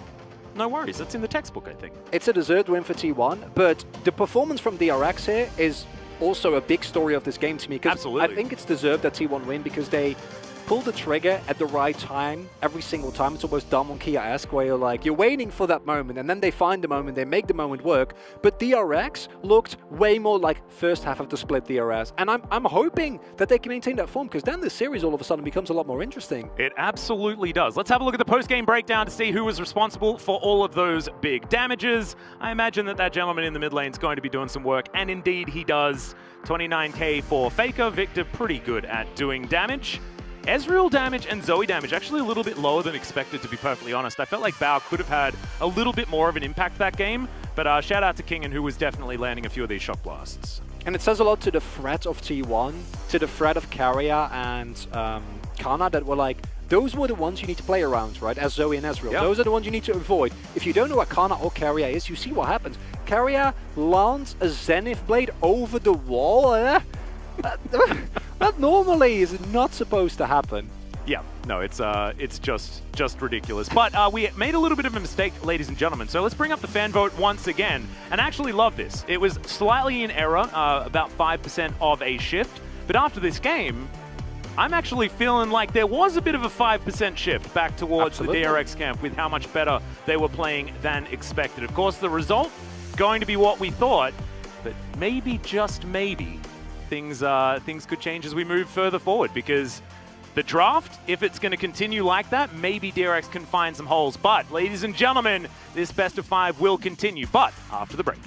No worries, that's in the textbook, I think. It's a deserved win for T1, but the performance from DRX here is also a big story of this game to me. Absolutely. I think it's deserved that T1 win, because they pull the trigger at the right time every single time. It's almost Dumb on Kia-esque, where you're like, you're waiting for that moment, and then they find the moment, they make the moment work. But DRX looked way more like first half of the split DRS, and I'm hoping that they can maintain that form, because then the series all of a sudden becomes a lot more interesting. It absolutely does. Let's have a look at the post-game breakdown to see who was responsible for all of those big damages. I imagine that gentleman in the mid lane is going to be doing some work, and indeed he does. 29k for Faker. Victor pretty good at doing damage. Ezreal damage and Zoe damage actually a little bit lower than expected, to be perfectly honest. I felt like Bao could have had a little bit more of an impact that game, But shout out to Kingen, who was definitely landing a few of these shock blasts. And it says a lot to the threat of TWon, to the threat of Carrier and Kana, that were like, those were the ones you need to play around, right? As Zoe and Ezreal. Yep. Those are the ones you need to avoid. If you don't know what Kana or Carrier is, you see what happens. Carrier lands a Zenith Blade over the wall. That normally is not supposed to happen. Yeah, no, it's just ridiculous. But we made a little bit of a mistake, ladies and gentlemen. So let's bring up the fan vote once again, and actually love this. It was slightly in error, about 5% of a shift. But after this game, I'm actually feeling like there was a bit of a 5% shift back towards Absolutely. the DRX camp with how much better they were playing than expected. Of course, the result going to be what we thought, but maybe, just maybe, things could change as we move further forward, because the draft, if it's going to continue like that, maybe DRX can find some holes. But, ladies and gentlemen, this best of 5 will continue, but after the break.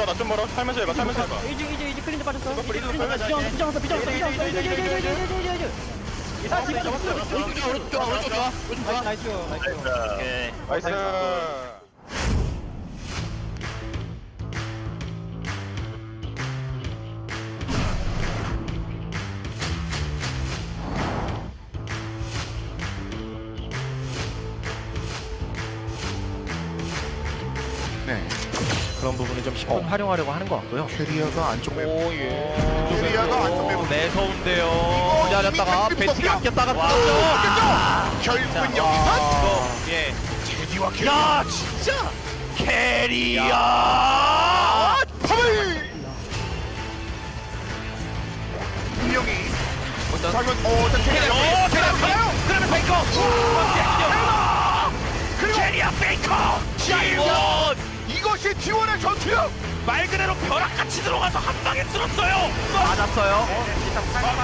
나 좀 멀어. 살면서 해봐. 이제 클린즈 빠졌어. 리드 살면서 비정왔어. 나이스. 나이스. 네. 그런 부분을 좀 10분 활용하려고 하는 것 같고요. 캐리어가 안쪽 맵. 캐리어가 안쪽 맵. 매서운데요. 기다렸다가 배팅이 아꼈다가 결국은 여기서 예. 제디와 캐리어. 야 진짜 캐리어. 팝을. 분명히. 과연 캐리어 가요. 그러면 베이커. 그리고 캐리어 베이커. TWon. 이것이 T1의 전투력. 말 그대로 벼락같이 들어가서 한 방에 쓸었어요. 맞았어요.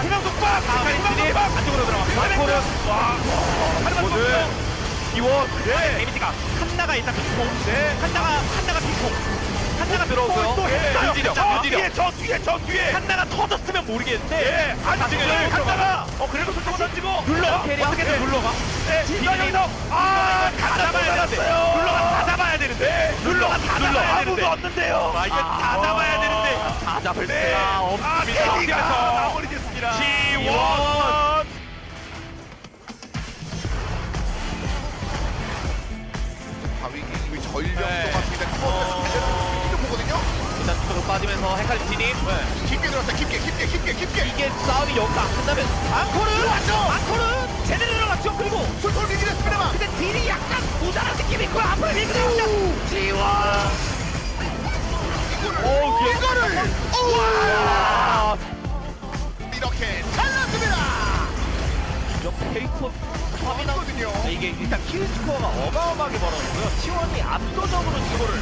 그냥 속박. 카리스님 안쪽으로 들어갑니다. 모두 TWon. 데미지가 한나가 일단 핑퐁. 한나가 핑퐁. 한나가 들어오고요. 또 했어요. 유지력. 저 뒤에. 한나가 터졌으면 모르겠는데. 한나가. 그래도 속도가 던지고. 눌러. 어떻게든 눌러가. 뒷방에서 다 잡아야 되는데. 눌러가 다 잡아야 되는데. 눌러가 다 잡아야 되는데. 아무도 없는데요. 이게 다 잡아야 되는데. 다 잡을 수가 없습니다. 캐리가 마무리됐습니다. TWon. 바위기 전력도 같습니다. 이거 보거든요. 일단 뒤로 빠지면서 헷갈린 진입. 깊게 들어갔다. 깊게. 이게 싸움이 여기서 안 끝나면 앙코르 제대로 들어갔죠. 그리고 술톨 비기 됐습니다만. 근데 딜이 약간 모자란 느낌이 있고요. 앞으로 밀고 나오죠. TWon. 이거를 와! 이렇게 잘랐습니다. 페이커 거든요. 이게 일단 킬 스코어가 어마어마하게 벌어졌고요. T1이 압도적으로 스코어를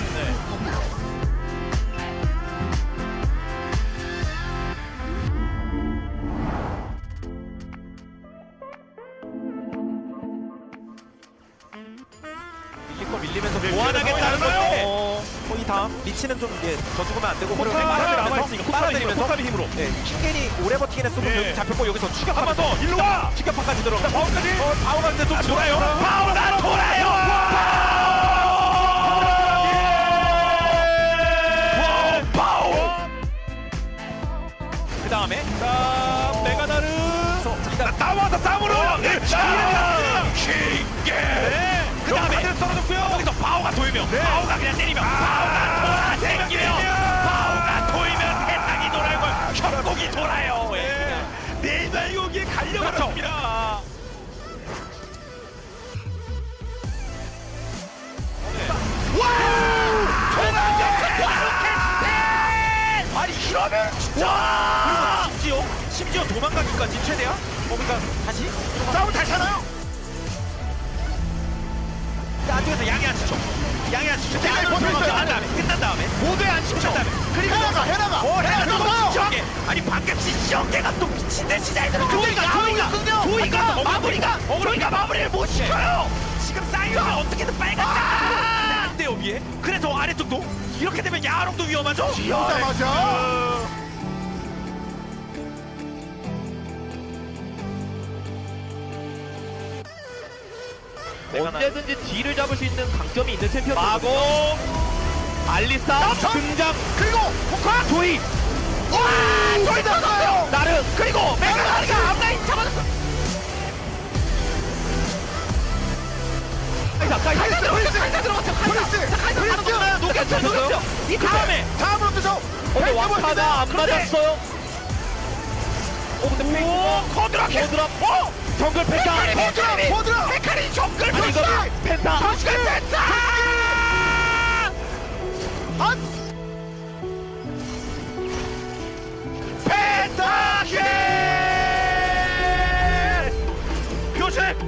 밀리면서 보완하겠다는 건데 이 다음 리치는 좀 이제 더 죽으면 안 되고 포탑이 남아있으니까 빨아들이면서 포탑의 힘으로 킹겐이 오래 버티긴 했으면 예. 여기 잡혔고 여기서 추격 한 번 더 일로 와! 추격파까지 들어가 바울까지 바우가 근데 좀 돌아요 바울아 돌아요 바울 그 다음에 메가나르 나와서 싸움으로 그 다음에 떨어졌고요 여기서 바우가 도이면 바우가 그냥 때리면 바우가 돌아다니면 바우가 도이면 세상이 돌아요 협곡이 돌아요 내날 여기에 갈려버렸습니다 아니 이러면 진짜 심지어 도망가기까지 최대한 그러니까 다시 싸움 잘 차나요? 안쪽에서 양해 안 치죠 양해 안 치죠 네, 버텨 있어요. 끝난 다음에 모두에 안 치죠. 그리고 해나가. 지정계 아니 방금 지정계가 또 미친 듯이 잘 들어 조이가 마무리를 못 시켜요 지금 사이언을 어떻게든 빨간다 안 돼요 위에 그래서 아래쪽도 이렇게 되면 야롱도 위험하죠 오자마자 언제든지 뒤를 잡을 수 있는 강점이 있는 챔피언 마공 알리사 등장 그리고 포카 조이 와! 저희 들어가요. 나르 그리고 메가나르가 앞라인 잡아줬어 프리스. 녹였죠 이 다음에 다음으로 뜨죠. 와카가 안 맞았어요 근데 코드랍 정글 펜타 포드라. 헤카리 정글 아니, 이거 펜타 정글 펜타 펜타킬 교식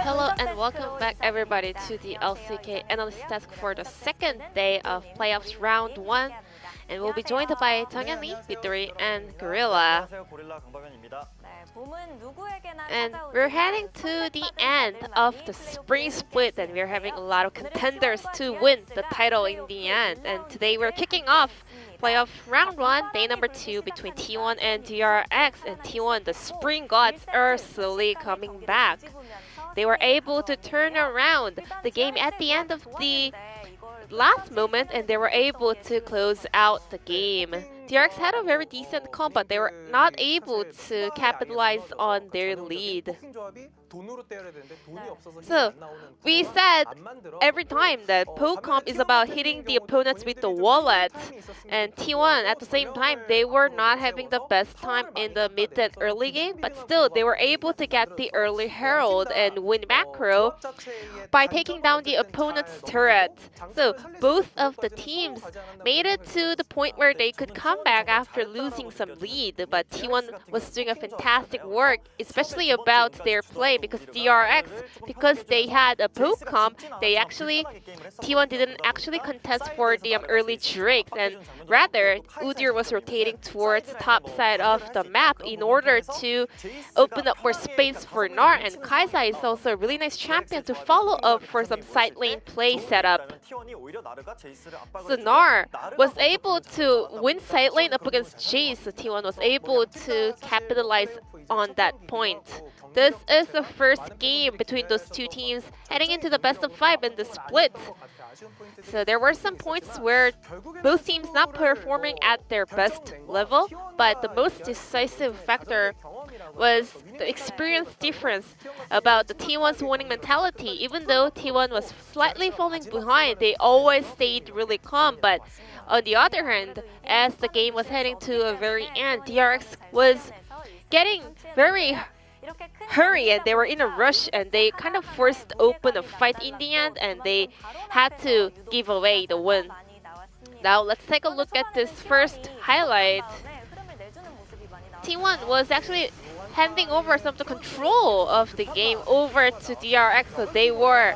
Hello and welcome back everybody to the LCK Analyst Task for the second day of playoffs round 1, and we'll be joined by 정현이, V3 and Gorilla. And we're heading to the end of the spring split, and we're having a lot of contenders to win the title in the end. And today we're kicking off playoff round 1, day number 2 between T1 and DRX. And T1, the spring gods, are slowly coming back. They were able to turn around the game at the end of the last moment, and they were able to close out the game. DRX had a very decent comp, but they were not able to capitalize on their lead. So, we said every time that poke comp is about hitting the opponents with the wallet, and T1 at the same time, they were not having the best time in the mid and early game, but still they were able to get the early herald and win macro by taking down the opponent's turret. So both of the teams made it to the point where they could come back after losing some lead, but T1 was doing a fantastic work, especially about their play, because DRX, because they had a poke comp, T1 didn't actually contest for the early Drakes, and rather Udyr was rotating towards the top side of the map in order to open up more space for Gnar, and Kai'Sa is also a really nice champion to follow up for some side lane play setup. So Gnar was able to win side lane up against Jace, so T1 was able to capitalize on that point. This is the first game between those two teams heading into the best of 5 in the split. So there were some points where both teams not performing at their best level, but the most decisive factor was the experience difference about the T1's winning mentality. Even though T1 was slightly falling behind, they always stayed really calm. But on the other hand, as the game was heading to a very end, DRX was getting very hurry and they were in a rush and they kind of forced open a fight in the end and they had to give away the win. Now let's take a look at this first highlight. T1 was actually handing over some of the control of the game over to DRX, so they were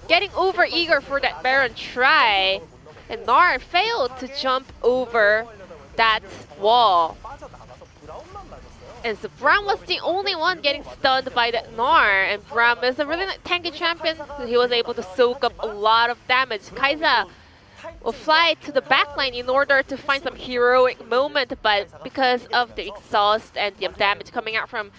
getting over eager for that Baron try, and Gnar failed to jump over that wall. And so Braum was the only one getting stunned by that Gnar, and Braum is a really tanky champion, so he was able to soak up a lot of damage. Kai'Sa will fly to the backline in order to find some heroic moment, but because of the exhaust and the damage coming out from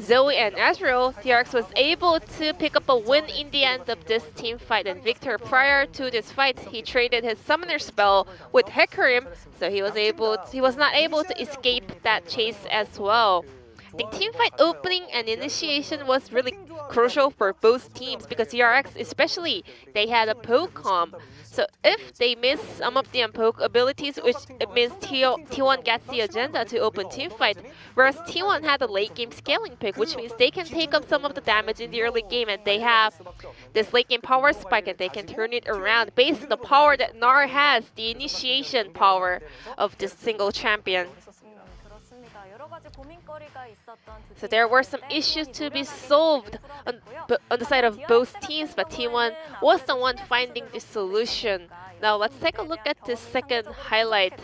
Zoe and Ezreal, DRX was able to pick up a win in the end of this team fight. And Victor, prior to this fight, he traded his summoner spell with Hecarim, so he was not able to escape that chase as well. I think team fight opening and initiation was really crucial for both teams because DRX especially, they had a poke comp. So if they miss some of the poke abilities, which it means T1 gets the agenda to open team fight, whereas T1 had a late game scaling pick, which means they can take up some of the damage in the early game and they have this late game power spike and they can turn it around based on the power that Gnar has, the initiation power of this single champion. So there were some issues to be solved on the side of both teams, but T1 was the one finding the solution. Now let's take a look at this second highlight.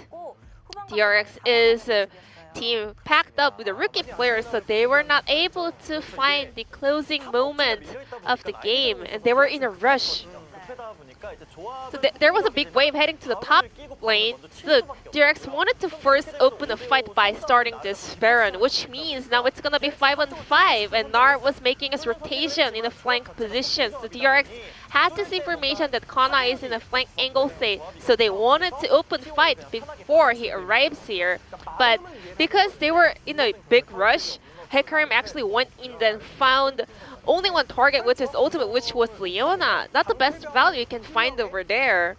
DRX is a team packed up with the rookie players, so they were not able to find the closing moment of the game, and they were in a rush. So there was a big wave heading to the top lane, so DRX wanted to first open a fight by starting this Baron, which means now it's gonna be 5-on-5, and Gnar was making his rotation in a flank position. So DRX had this information that Kana is in a flank angle state, so they wanted to open fight before he arrives here. But because they were in a big rush, Hecarim actually went in and found only one target with his ultimate, which was Leona. Not the best value you can find over there.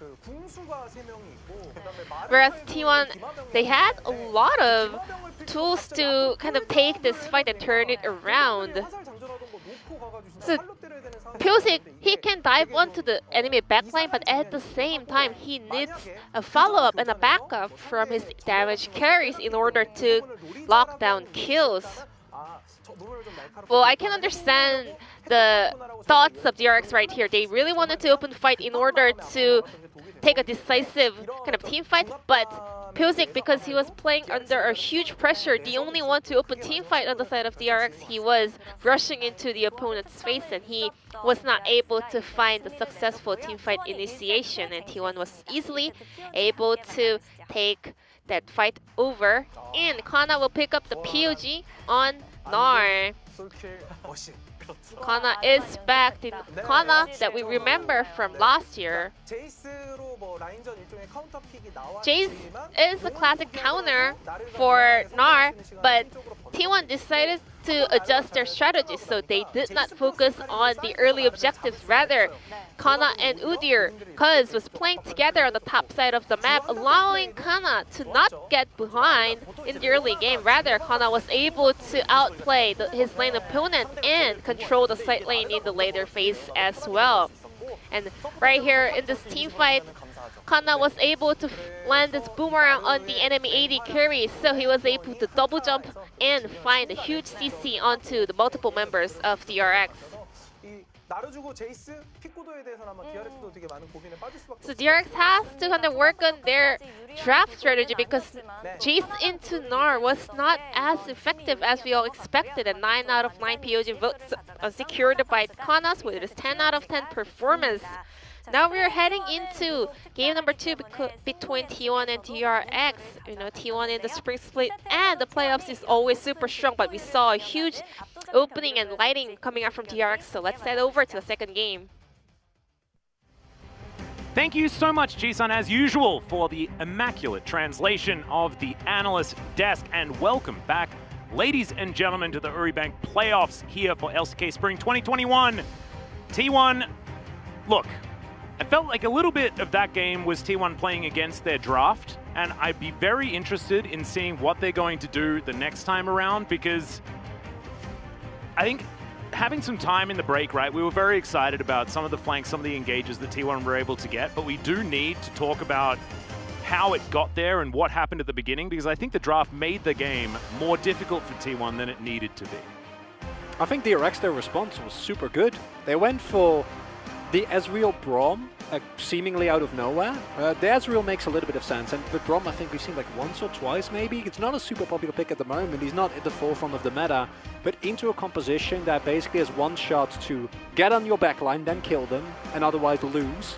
Whereas T1, they had a lot of tools to kind of take this fight and turn it around. So Pyosik, he can dive onto the enemy backline, but at the same time, he needs a follow-up and a backup from his damage carries in order to lock down kills. Well, I can understand the thoughts of DRX right here. They really wanted to open fight in order to take a decisive kind of team fight, but Pyosik, because he was playing under a huge pressure, the only one to open team fight on the side of DRX, he was rushing into the opponent's face and he was not able to find a successful team fight initiation, and T1 was easily able to take that fight over, and Kana will pick up the POG on Gnar. Kana is back, the Kana that we remember from last year. Jace is a classic counter for Gnar, but T1 decided to adjust their strategy, so they did not focus on the early objectives. Rather, Kana and Udyr, Cuz, was playing together on the top side of the map, allowing Kana to not get behind in the early game. Rather, Kana was able to outplay his lane opponent and control the side lane in the later phase as well. And right here in this team fight, Kana was able to land this boomerang on the enemy AD carry, so he was able to double jump and find a huge CC onto the multiple members of DRX. So DRX has to kind of work on their draft strategy because Jace into Gnar was not as effective as we all expected, and 9 out of 9 POG votes secured by Kanas with his 10 out of 10 performance. Now we're heading into game number 2 between TWon and DRX. You know, TWon in the spring split and the playoffs is always super strong, but we saw a huge opening and lighting coming out from DRX. So let's head over to the second game. Thank you so much, Jisun, as usual, for the immaculate translation of the analyst desk, and welcome back, ladies and gentlemen, to the Uribank playoffs here for LCK Spring 2021. T1, look, I felt like a little bit of that game was T1 playing against their draft, and I'd be very interested in seeing what they're going to do the next time around, because I think having some time in the break, right, we were very excited about some of the flanks, some of the engages that T1 were able to get, but we do need to talk about how it got there and what happened at the beginning, because I think the draft made the game more difficult for T1 than it needed to be. I think DRX, their response was super good. They went for the Ezreal Braum, seemingly out of nowhere. The Ezreal makes a little bit of sense, and with Braum I think we've seen like once or twice maybe. It's not a super popular pick at the moment, he's not at the forefront of the meta, but into a composition that basically has one shot to get on your backline, then kill them, and otherwise lose.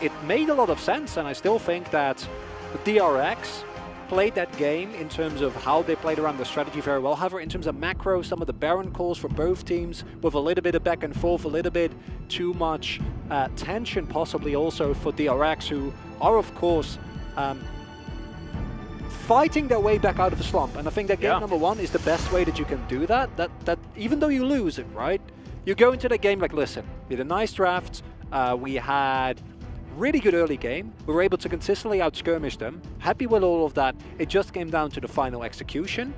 It made a lot of sense, and I still think that the DRX played that game in terms of how they played around the strategy very well. However, in terms of macro, some of the Baron calls for both teams with a little bit of back and forth, a little bit too much tension possibly also for DRX, who are of course fighting their way back out of the slump. And I think that game number 1 is the best way that you can do that. That even though you lose it, right? You go into the game like, listen, we had a nice draft, we had really good early game. We were able to consistently out-skirmish them. Happy with all of that. It just came down to the final execution.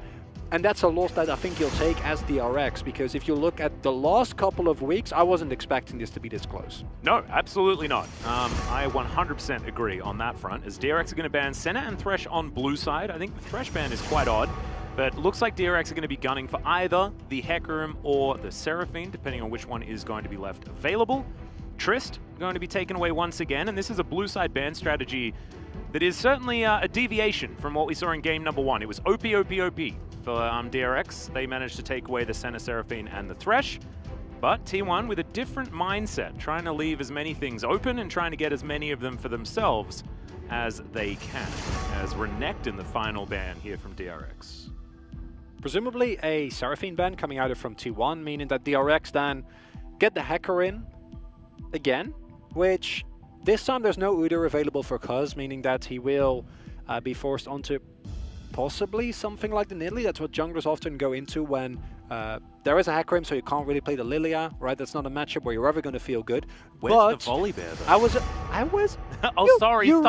And that's a loss that I think you'll take as DRX, because if you look at the last couple of weeks, I wasn't expecting this to be this close. No, absolutely not. I 100% agree on that front, as DRX are going to ban Senna and Thresh on blue side. I think the Thresh ban is quite odd, but looks like DRX are going to be gunning for either the Hecarim or the Seraphine, depending on which one is going to be left available. Trist going to be taken away once again, and this is a blue side ban strategy that is certainly a deviation from what we saw in game number 1. It was OP, OP, OP for DRX. They managed to take away the Senna, Seraphine, and the Thresh, but T1 with a different mindset, trying to leave as many things open and trying to get as many of them for themselves as they can, as Renekton the final ban here from DRX. Presumably a Seraphine ban coming out from T1, meaning that DRX then get the Hecarim again, which this time there's no Udyr available for Cuz, meaning that he will be forced onto possibly something like the Nidalee. That's what junglers often go into when there is a Hecarim, so you can't really play the Lilia, right? That's not a matchup where you're ever going to feel good. Where's but the Volibear, though? I was. Oh, sorry. You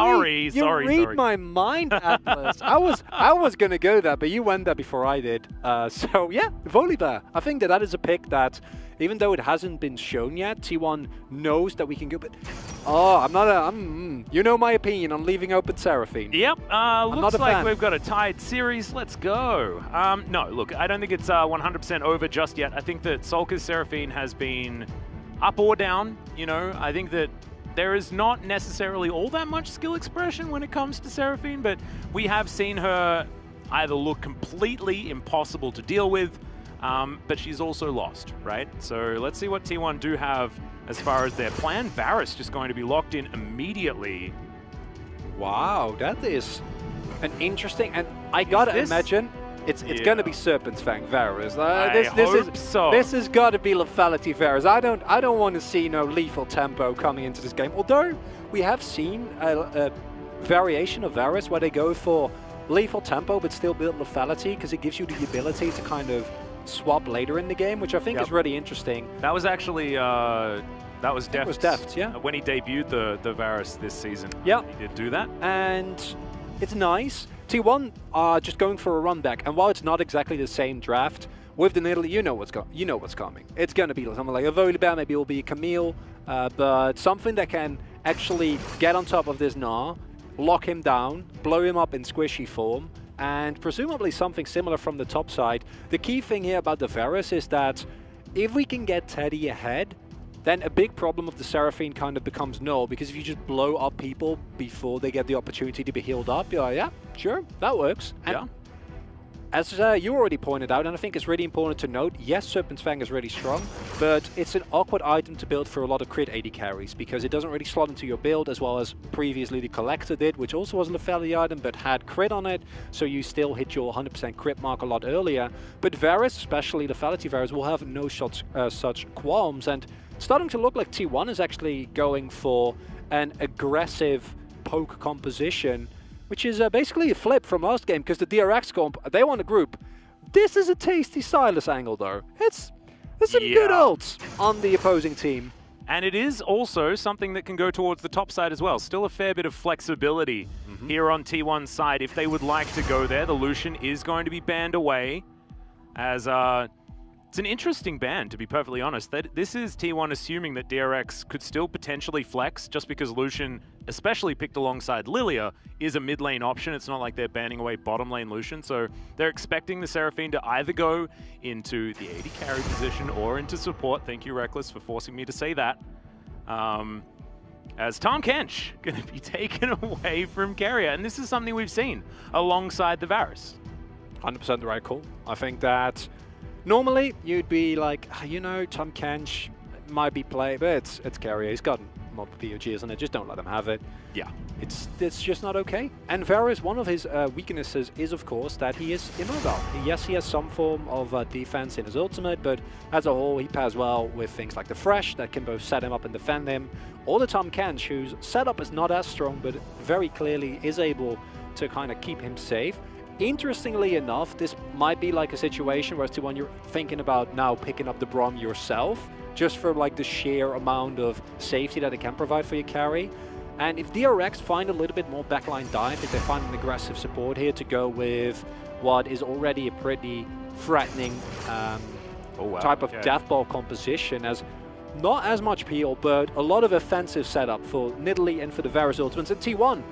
read my mind, Atlas. I was going to go there, but you went there before I did. So yeah, Volibear. I think that is a pick that, even though it hasn't been shown yet, T1 knows that we can go. But you know my opinion on leaving open Seraphine. Yep. Looks like we've got a tied series. Let's go. No, look, I don't think it's 100% over just yet. I think that Sulka's Seraphine has been up or down. You know, I think that there is not necessarily all that much skill expression when it comes to Seraphine, but we have seen her either look completely impossible to deal with, but she's also lost, right? So let's see what T1 do have as far as their plan. Varus just going to be locked in immediately. Wow, that is an interesting, and I gotta imagine it's gonna be Serpent's Fang Varus. This has got to be lethality Varus. I don't want to see no lethal tempo coming into this game. Although we have seen a variation of Varus where they go for lethal tempo but still build lethality, because it gives you the ability to kind of swap later in the game, which I think is really interesting. That was actually that was Deft. It was Deft, yeah. When he debuted the Varus this season. Yeah, he did do that, and it's nice. T1 are just going for a run back, and while it's not exactly the same draft, with the Nidalee, you know what's coming. It's going to be something like a Volibear, maybe it will be a Camille, but something that can actually get on top of this Gnar, lock him down, blow him up in squishy form, and presumably something similar from the top side. The key thing here about the Varus is that if we can get Teddy ahead, then a big problem of the Seraphine kind of becomes null, because if you just blow up people before they get the opportunity to be healed up, you're like, yeah, sure, that works. And Yeah. as you already pointed out, and I think it's really important to note, yes, Serpent's Fang is really strong, but it's an awkward item to build for a lot of crit AD carries, because it doesn't really slot into your build, as well as previously the Collector did, which also was a Lethality item, but had crit on it, so you still hit your 100% crit mark a lot earlier. But Varus, especially Lethality Varus, will have no such qualms, and starting to look like TWon is actually going for an aggressive poke composition, which is basically a flip from last game, because the DRX comp, they won a group. This is a tasty Sylas angle, though. There's some good ults on the opposing team. And it is also something that can go towards the top side as well. Still a fair bit of flexibility here on T1's side. If they would like to go there, the Lucian is going to be banned away, as it's an interesting ban, to be perfectly honest. This is T1 assuming that DRX could still potentially flex, just because Lucian, especially picked alongside Lilia, is a mid lane option. It's not like they're banning away bottom lane Lucian, so they're expecting the Seraphine to either go into the AD carry position or into support. Thank you, Reckless, for forcing me to say that. As Tahm Kench going to be taken away from carrier, and this is something we've seen alongside the Varus. 100% the right call. I think that normally you'd be like, you know, Tahm Kench might be play, but it's carrier. He's got mob POGs on it. Just don't let him have it. Yeah. It's just not okay. And Varus, one of his weaknesses is, of course, that he is immobile. Yes, he has some form of defense in his ultimate, but as a whole, he pairs well with things like the Fresh that can both set him up and defend him, or the Tahm Kench, whose setup is not as strong, but very clearly is able to kind of keep him safe. Interestingly enough, this might be like a situation where T1 you're thinking about now picking up the Braum yourself, just for like the sheer amount of safety that it can provide for your carry. And if DRX find a little bit more backline dive, if they find an aggressive support here to go with what is already a pretty threatening type of death ball composition, as not as much peel, but a lot of offensive setup for Nidalee and for the Varus ultimates. And T1,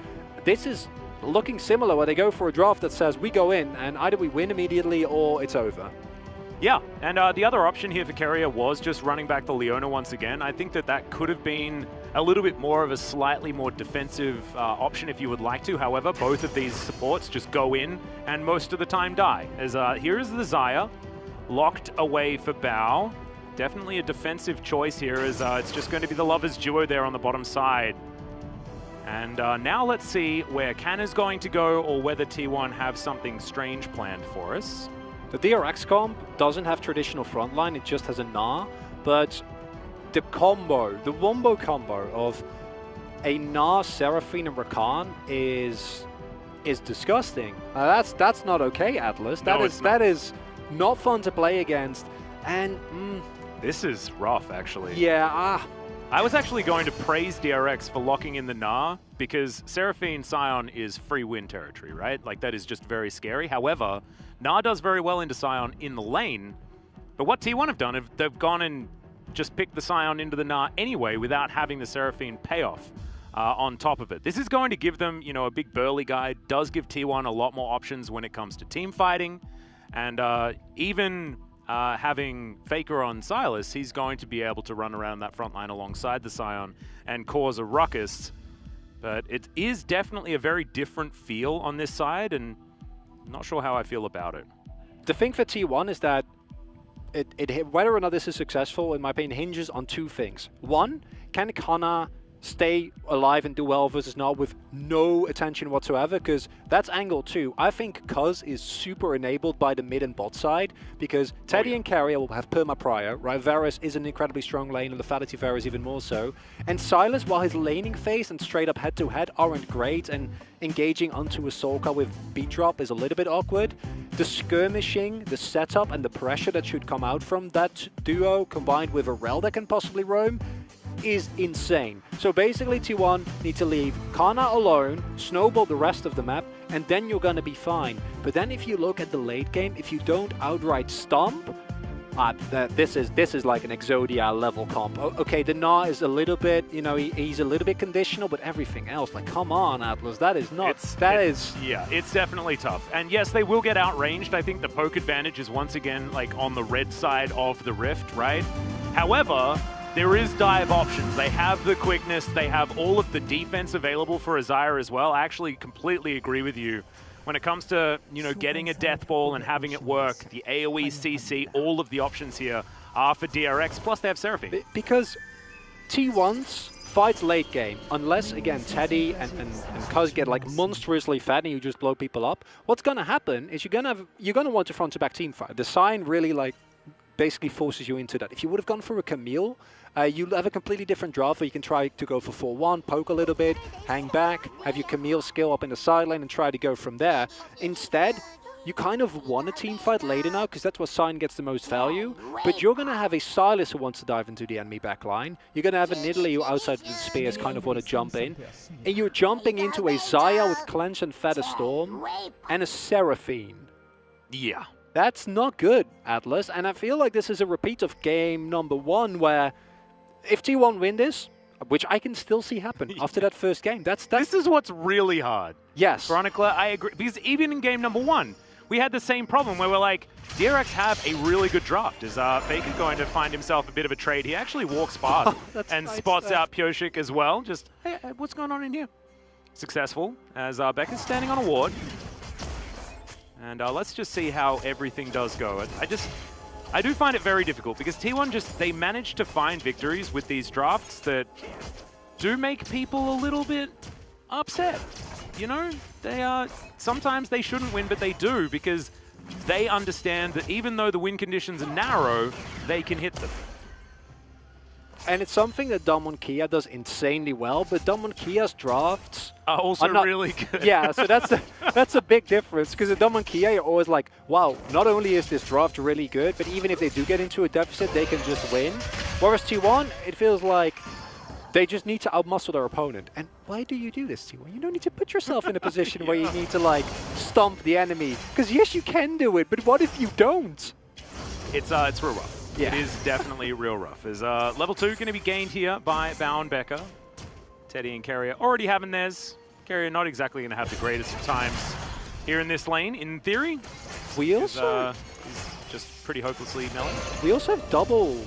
this is looking similar, where they go for a draft that says we go in and either we win immediately or it's over. Yeah, and the other option here for carrier was just running back the Leona once again. I think that could have been a little bit more of a slightly more defensive option if you would like to. However, both of these supports just go in and most of the time die. As here is the Xayah, locked away for Bao. Definitely a defensive choice here, as it's just going to be the Lovers duo there on the bottom side. And now let's see where Can is going to go, or whether T1 have something strange planned for us. The DRX comp doesn't have traditional frontline, it just has a Gnar, but the combo, the wombo combo of a Gnar, Seraphine, and Rakan is disgusting. That's not okay, Atlas. That is not fun to play against. And this is rough, actually. Yeah. I was actually going to praise DRX for locking in the Gnar, because Seraphine Scion is free win territory, right? Like, that is just very scary. However, Gnar does very well into Scion in the lane, but what T1 have done, they've gone and just picked the Scion into the Gnar anyway without having the Seraphine payoff on top of it. This is going to give them, you know, a big burly guy. Does give T1 a lot more options when it comes to team fighting, and even having Faker on Sylas, he's going to be able to run around that front line alongside the Scion and cause a ruckus. But it is definitely a very different feel on this side, and I'm not sure how I feel about it. The thing for T1 is that whether or not this is successful, in my opinion, hinges on two things. One, can Kana stay alive and do well versus Gnar with no attention whatsoever? Because that's angle two. I think Cuz is super enabled by the mid and bot side, because Teddy and Carrier will have perma prior, right? Varus is an incredibly strong lane, and Lethality Varus even more so. And Sylas, while his laning phase and straight up head-to-head aren't great, and engaging onto a Solka with beat drop is a little bit awkward, the skirmishing, the setup, and the pressure that should come out from that duo, combined with a Rel that can possibly roam, is insane. So basically T1 need to leave Kana alone, snowball the rest of the map, and then you're gonna be fine. But then if you look at the late game, if you don't outright stomp, this is like an Exodia level comp. Okay, the Gnar is a little bit, you know, he's a little bit conditional, but everything else, like, come on, Atlas, that is not. Yeah, it's definitely tough. And yes, they will get outranged. I think the poke advantage is once again like on the red side of the rift, right? However, there is dive options. They have the quickness. They have all of the defense available for Azire as well. I actually completely agree with you. When it comes to, you know, getting a death ball and having it work, the AoE, CC, all of the options here are for DRX, plus they have Seraphine. Because T1's fights late game, unless, again, Teddy and Cuz get, like, monstrously fat and you just blow people up, what's going to happen is you're going to want a front-to-back team fight. The sign really, like, basically forces you into that. If you would have gone for a Camille, you'll have a completely different draft where you can try to go for 4-1, poke a little bit, hang back, have your Camille skill up in the side lane and try to go from there. Instead, you kind of want a team fight later now because that's where Sign gets the most value, but you're going to have a Silas who wants to dive into the enemy backline. You're going to have a Nidalee who outside of the spears kind of want to jump in, and you're jumping into a Xayah with Clench and Feather Storm and a Seraphine. Yeah. That's not good, Atlas, and I feel like this is a repeat of game number 1 where if T1 win this, which I can still see happen after that first game, This is what's really hard. Yes. Veronica, I agree. Because even in game number 1, we had the same problem where we're like, DRX have a really good draft. Is Faker going to find himself a bit of a trade? He actually walks past and nice spots out Pioshik as well. Just, hey, what's going on in here? Successful as Becca's standing on a ward. And let's just see how everything does go. I do find it very difficult because T1 they manage to find victories with these drafts that do make people a little bit upset. You know, sometimes they shouldn't win, but they do because they understand that even though the win conditions are narrow, they can hit them. And it's something that TWon Kia does insanely well, but TWon Kia's drafts are also not really good. Yeah, so that's a big difference, because at TWon Kia you're always like, wow, not only is this draft really good, but even if they do get into a deficit, they can just win. Whereas T1, it feels like they just need to outmuscle their opponent. And why do you do this, T1? You don't need to put yourself in a position where you need to, like, stomp the enemy. Because yes, you can do it, but what if you don't? It's real rough. Yeah. It is definitely real rough. Is level 2 going to be gained here by Bao and Becca. Teddy and Carrier already having theirs. Carrier not exactly going to have the greatest of times here in this lane, in theory. We also... he's just pretty hopelessly melon. We also have double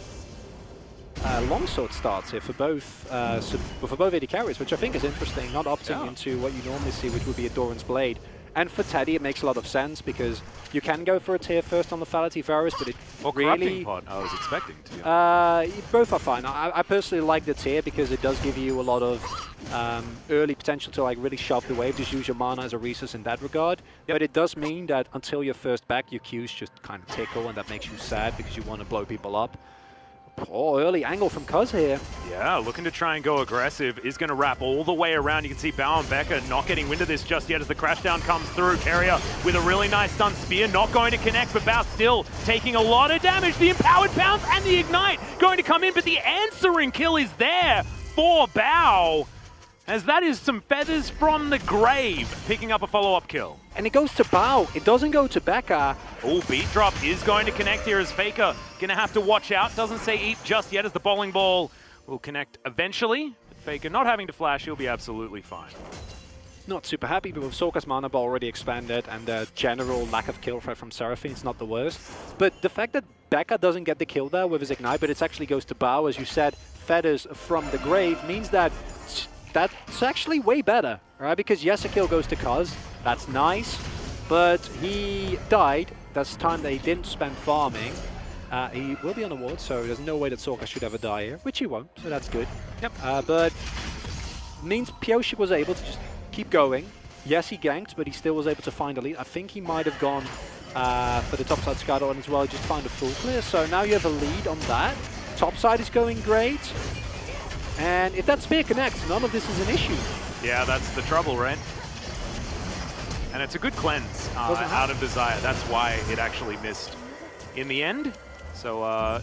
longsword starts here for both AD carries, which I think is interesting, not opting into what you normally see, which would be a Doran's Blade. And for Teddy, it makes a lot of sense because you can go for a tier first on the Fallacy Varus, but it really... Pod, I was expecting to. Both are fine. I personally like the tier because it does give you a lot of early potential to like really shove the wave, just use your mana as a resource in that regard. Yep. But it does mean that until you're first back, your Qs just kind of tickle, and that makes you sad because you want to blow people up. Oh, early angle from Cuz here. Yeah, looking to try and go aggressive. Is going to wrap all the way around. You can see Bao and Becca not getting wind of this just yet as the crashdown comes through. Carrier with a really nice stun spear. Not going to connect, but Bao still taking a lot of damage. The empowered bounce and the ignite going to come in, but the answering kill is there for Bao. As that is some feathers from the grave, picking up a follow-up kill. And it goes to Bao, it doesn't go to Becca. Oh, beat drop is going to connect here as Faker gonna have to watch out. Doesn't say eat just yet as the bowling ball will connect eventually. But Faker not having to flash, he'll be absolutely fine. Not super happy, but with Soka's mana bar already expanded and the general lack of kill threat from Seraphine, it's not the worst. But the fact that Becca doesn't get the kill there with his ignite, but it actually goes to Bao, as you said, feathers from the grave, means that that's actually way better, right? Because yes, a kill goes to Cuz, that's nice, but he died. That's time that he didn't spend farming. He will be on the ward, so there's no way that Soka should ever die here, which he won't, so that's good. Yep. But means Pioshik was able to just keep going. Yes, he ganked, but he still was able to find a lead. I think he might have gone for the topside Skydon as well, just find a full clear. So now you have a lead on that. Topside is going great. And if that spear connects, none of this is an issue. Yeah, that's the trouble, right? And it's a good cleanse out of Desire. That's why it actually missed in the end. So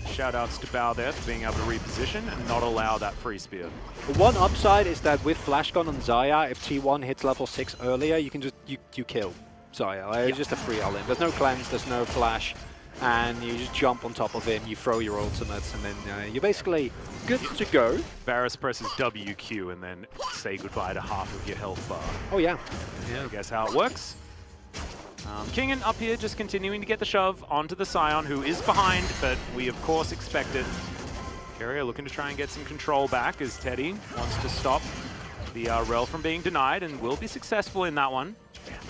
shout-outs to Bao there for being able to reposition and not allow that free spear. The one upside is that with Flash Gun on Xayah, if T1 hits level 6 earlier, you can just you kill Xayah. It's just a free all-in. There's no cleanse, there's no flash. and you just jump on top of him, you throw your ultimates, and then you're basically good to go. Varus presses WQ and then say goodbye to half of your health bar. Oh yeah. I guess how it works. Kingen up here just continuing to get the shove onto the Scion, who is behind, but we of course expect it. Keria looking to try and get some control back as Teddy wants to stop the Rel from being denied and will be successful in that one.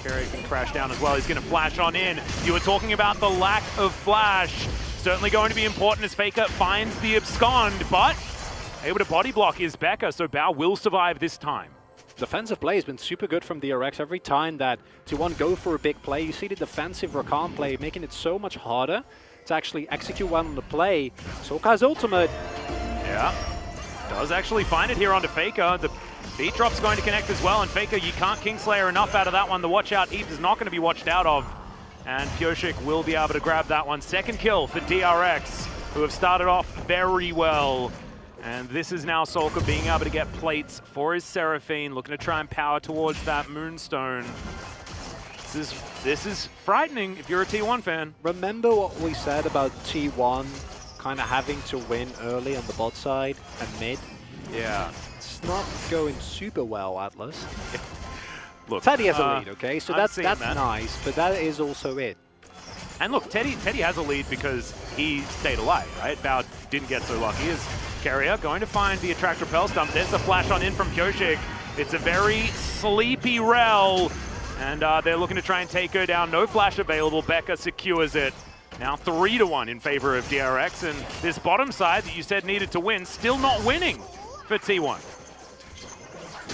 Keria can crash down as well. He's going to flash on in. You were talking about the lack of flash. Certainly going to be important as Faker finds the abscond, but able to body block is Becca, so Bao will survive this time. Defensive play has been super good from DRX. Every time that T1 go for a big play, you see the defensive Rakan play, making it so much harder to actually execute well on the play. Soka's ultimate. Yeah, does actually find it here onto Faker. The beat drop's going to connect as well, and Faker, you can't Kingslayer enough out of that one. The watch out Eve is not going to be watched out of, and Pioshik will be able to grab that one. Second kill for DRX, who have started off very well. And this is now Solka being able to get plates for his Seraphine, looking to try and power towards that Moonstone. This is frightening if you're a T1 fan. Remember what we said about T1 kind of having to win early on the bot side and mid? Yeah. It's not going super well, Atlas. Look, Teddy has a lead, okay? So that's that. nice, but that is also it. And look, Teddy has a lead because he stayed alive, right? Bao didn't get so lucky as Keria going to find the Attract Repel stump. There's the flash on in from Pioshik. It's a very sleepy Rel, and they're looking to try and take her down. No flash available. Becca secures it. Now 3-1 in favor of DRX, and this bottom side that you said needed to win, still not winning for T1.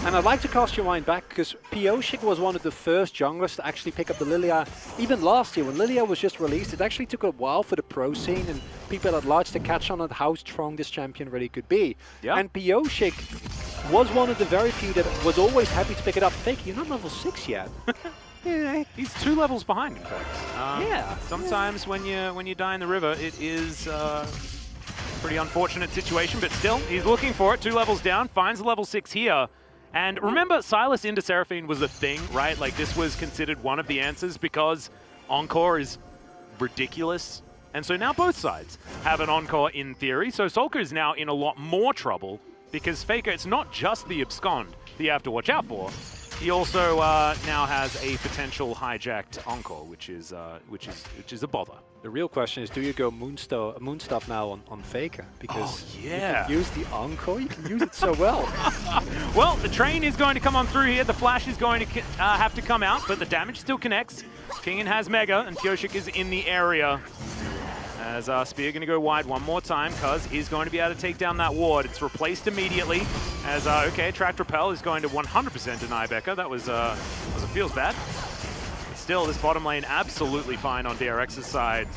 And I'd like to cast your mind back, because Pioshik was one of the first junglers to actually pick up the Lilia. Even last year, when Lilia was just released, it actually took a while for the pro scene and people at large to catch on at how strong this champion really could be. Yeah. And Pioshik was one of the very few that was always happy to pick it up. Fake, you're not level 6 yet. Yeah, he's 2 levels behind, in fact. Yeah. Sometimes when you die in the river, it is a pretty unfortunate situation, but still, he's looking for it. 2 levels down, finds the level 6 here. And remember, Sylas into Seraphine was a thing, right? Like, this was considered one of the answers because Encore is ridiculous. And so now both sides have an Encore in theory. So Solka is now in a lot more trouble because Faker, it's not just the abscond that you have to watch out for. He also now has a potential hijacked Encore, which is a bother. The real question is, do you go Moonstuff now on Faker? Because you can use the Encore, you can use it so well. Well, the train is going to come on through here. The flash is going to have to come out, but the damage still connects. Kingen has Mega, and Pioshik is in the area. As Spear going to go wide one more time, Cuz is going to be able to take down that ward. It's replaced immediately as, okay, Attract Repel is going to 100% deny Becca. That was feels bad. But still, this bottom lane absolutely fine on DRX's side.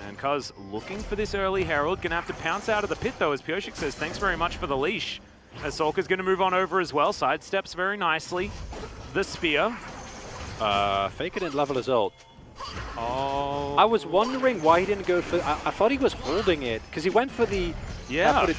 And Cuz looking for this early Herald, going to have to pounce out of the pit though, as Pioshik says, thanks very much for the leash. As Solka's going to move on over as well, sidesteps very nicely. The Spear. Faker didn't level his ult. Oh. I was wondering why he didn't go for... I thought he was holding it, because he went for the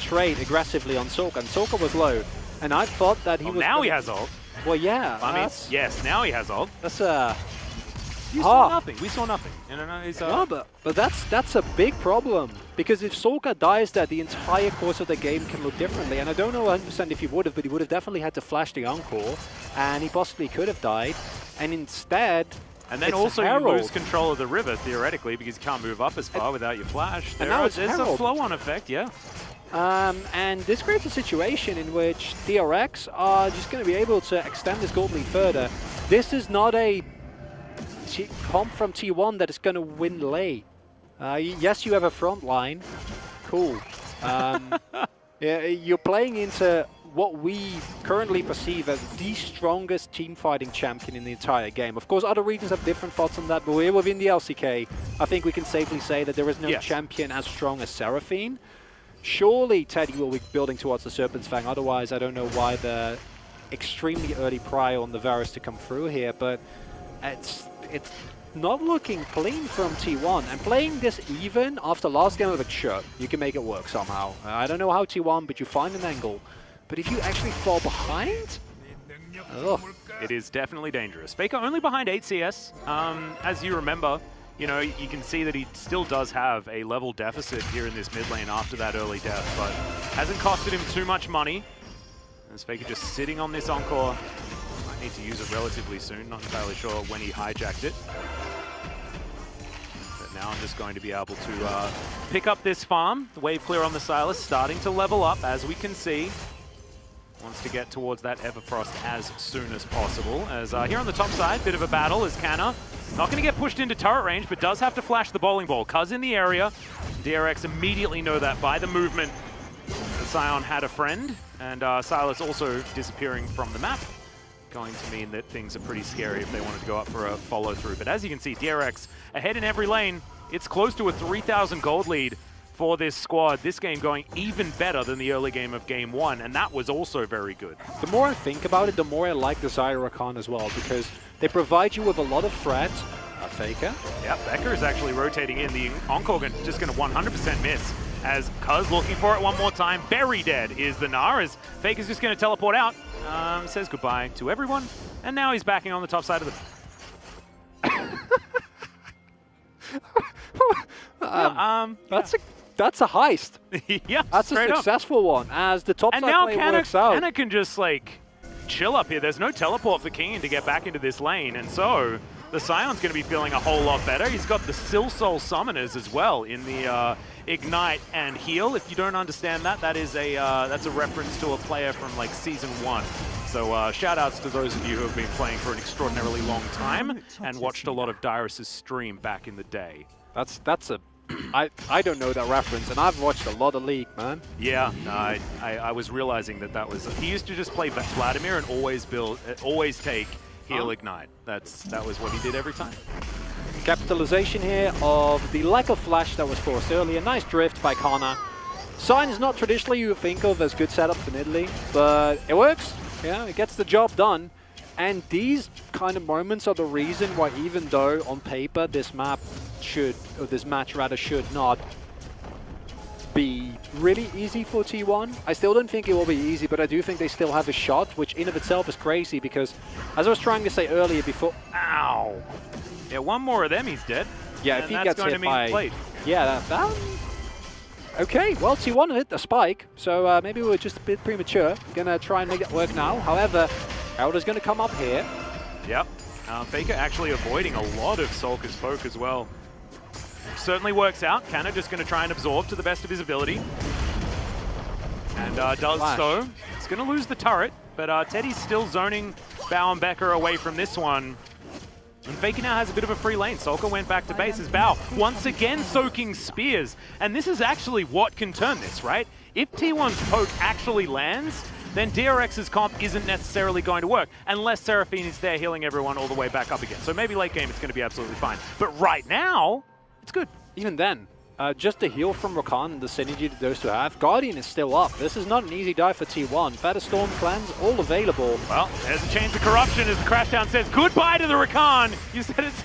trade aggressively on Solka, and Solka was low. And I thought that he was... Now he has ult. Well, yeah. I mean, yes, now he has ult. That's You saw nothing. We saw nothing. No, but that's a big problem. Because if Solka dies there, the entire course of the game can look differently. And I don't know 100% if he would have, but he would have definitely had to flash the Encore. And he possibly could have died. And instead... And then also you lose control of the river, theoretically, because you can't move up as far without your flash. There's a flow-on effect, yeah. And this creates a situation in which DRX are just going to be able to extend this gold lead further. This is not a comp from T1 that is going to win late. Yes, you have a front line. Cool. Yeah, you're playing into what we currently perceive as the strongest team-fighting champion in the entire game. Of course, other regions have different thoughts on that, but we're within the LCK. I think we can safely say that there is no champion as strong as Seraphine. Surely Teddy will be building towards the Serpent's Fang, otherwise I don't know why the extremely early prio on the Varus to come through here, but it's not looking clean from T1. And playing this even after last game of it, sure, you can make it work somehow. I don't know how T1, but you find an angle. But if you actually fall behind, it is definitely dangerous. Faker only behind 8 CS. As you remember, you know, you can see that he still does have a level deficit here in this mid lane after that early death, but hasn't costed him too much money. As Faker just sitting on this Encore. Might need to use it relatively soon, not entirely sure when he hijacked it. But now I'm just going to be able to pick up this farm. The wave clear on the Sylas starting to level up, as we can see. Wants to get towards that Everfrost as soon as possible. As here on the top side, bit of a battle as Canna not going to get pushed into turret range, but does have to flash the bowling ball. Cuz in the area. DRX immediately know that by the movement. The Scion had a friend, and Sylas also disappearing from the map. Going to mean that things are pretty scary if they wanted to go up for a follow-through. But as you can see, DRX ahead in every lane. It's close to a 3,000 gold lead for this squad. This game going even better than the early game of Game 1, and that was also very good. The more I think about it, the more I like the Zyra Khan as well, because they provide you with a lot of threat. Faker. Yeah, Becker is actually rotating in. The Encore just going to 100% miss. As Cuz looking for it one more time. Very dead is the Gnar, as Faker's just going to teleport out. Says goodbye to everyone, and now he's backing on the top side of the... That's a heist. Yeah, that's a successful one, as the top side play works out. Canna can just like chill up here. There's no teleport for King to get back into this lane, and so the Scion's going to be feeling a whole lot better. He's got the Sil Soul Summoners as well in the Ignite and Heal. If you don't understand that, that is that's a reference to a player from like Season 1. So shout outs to those of you who have been playing for an extraordinarily long time and watched a lot of Dyrus' stream back in the day. That's a... I don't know that reference, and I've watched a lot of League, man. Yeah, I was realizing that was... He used to just play Vladimir and always take Heal Ignite. That was what he did every time. Capitalization here of the lack of flash that was forced earlier. Nice drift by Kana. Sign is not traditionally you think of as good setup for mid lane, but it works. Yeah, it gets the job done. And these kind of moments are the reason why, even though on paper this map should, or this match rather should not be really easy for T1. I still don't think it will be easy, but I do think they still have a shot, which in of itself is crazy because, as I was trying to say earlier before... Ow! Yeah, one more of them, he's dead. Yeah, if he gets hit by... Yeah, that... Okay, well, T1 hit the spike, so maybe we were just a bit premature. Gonna try and make it work now. However, Elder's gonna come up here. Yep. Faker actually avoiding a lot of Sulker's poke as well. Certainly works out. Canna just going to try and absorb to the best of his ability. And does so. He's going to lose the turret, but Teddy's still zoning Bao and Becker away from this one. And Faker now has a bit of a free lane. Sulker went back to base as Bao once again soaking spears. And this is actually what can turn this, right? If T1's poke actually lands, then DRX's comp isn't necessarily going to work unless Seraphine is there healing everyone all the way back up again. So maybe late game it's going to be absolutely fine. But right now, it's good. Even then, just the heal from Rakan and the synergy that those two have. Guardian is still up. This is not an easy dive for T1. Featherstorm cleanse, all available. Well, there's a chance of corruption as the Crashdown says goodbye to the Rakan. You said it's...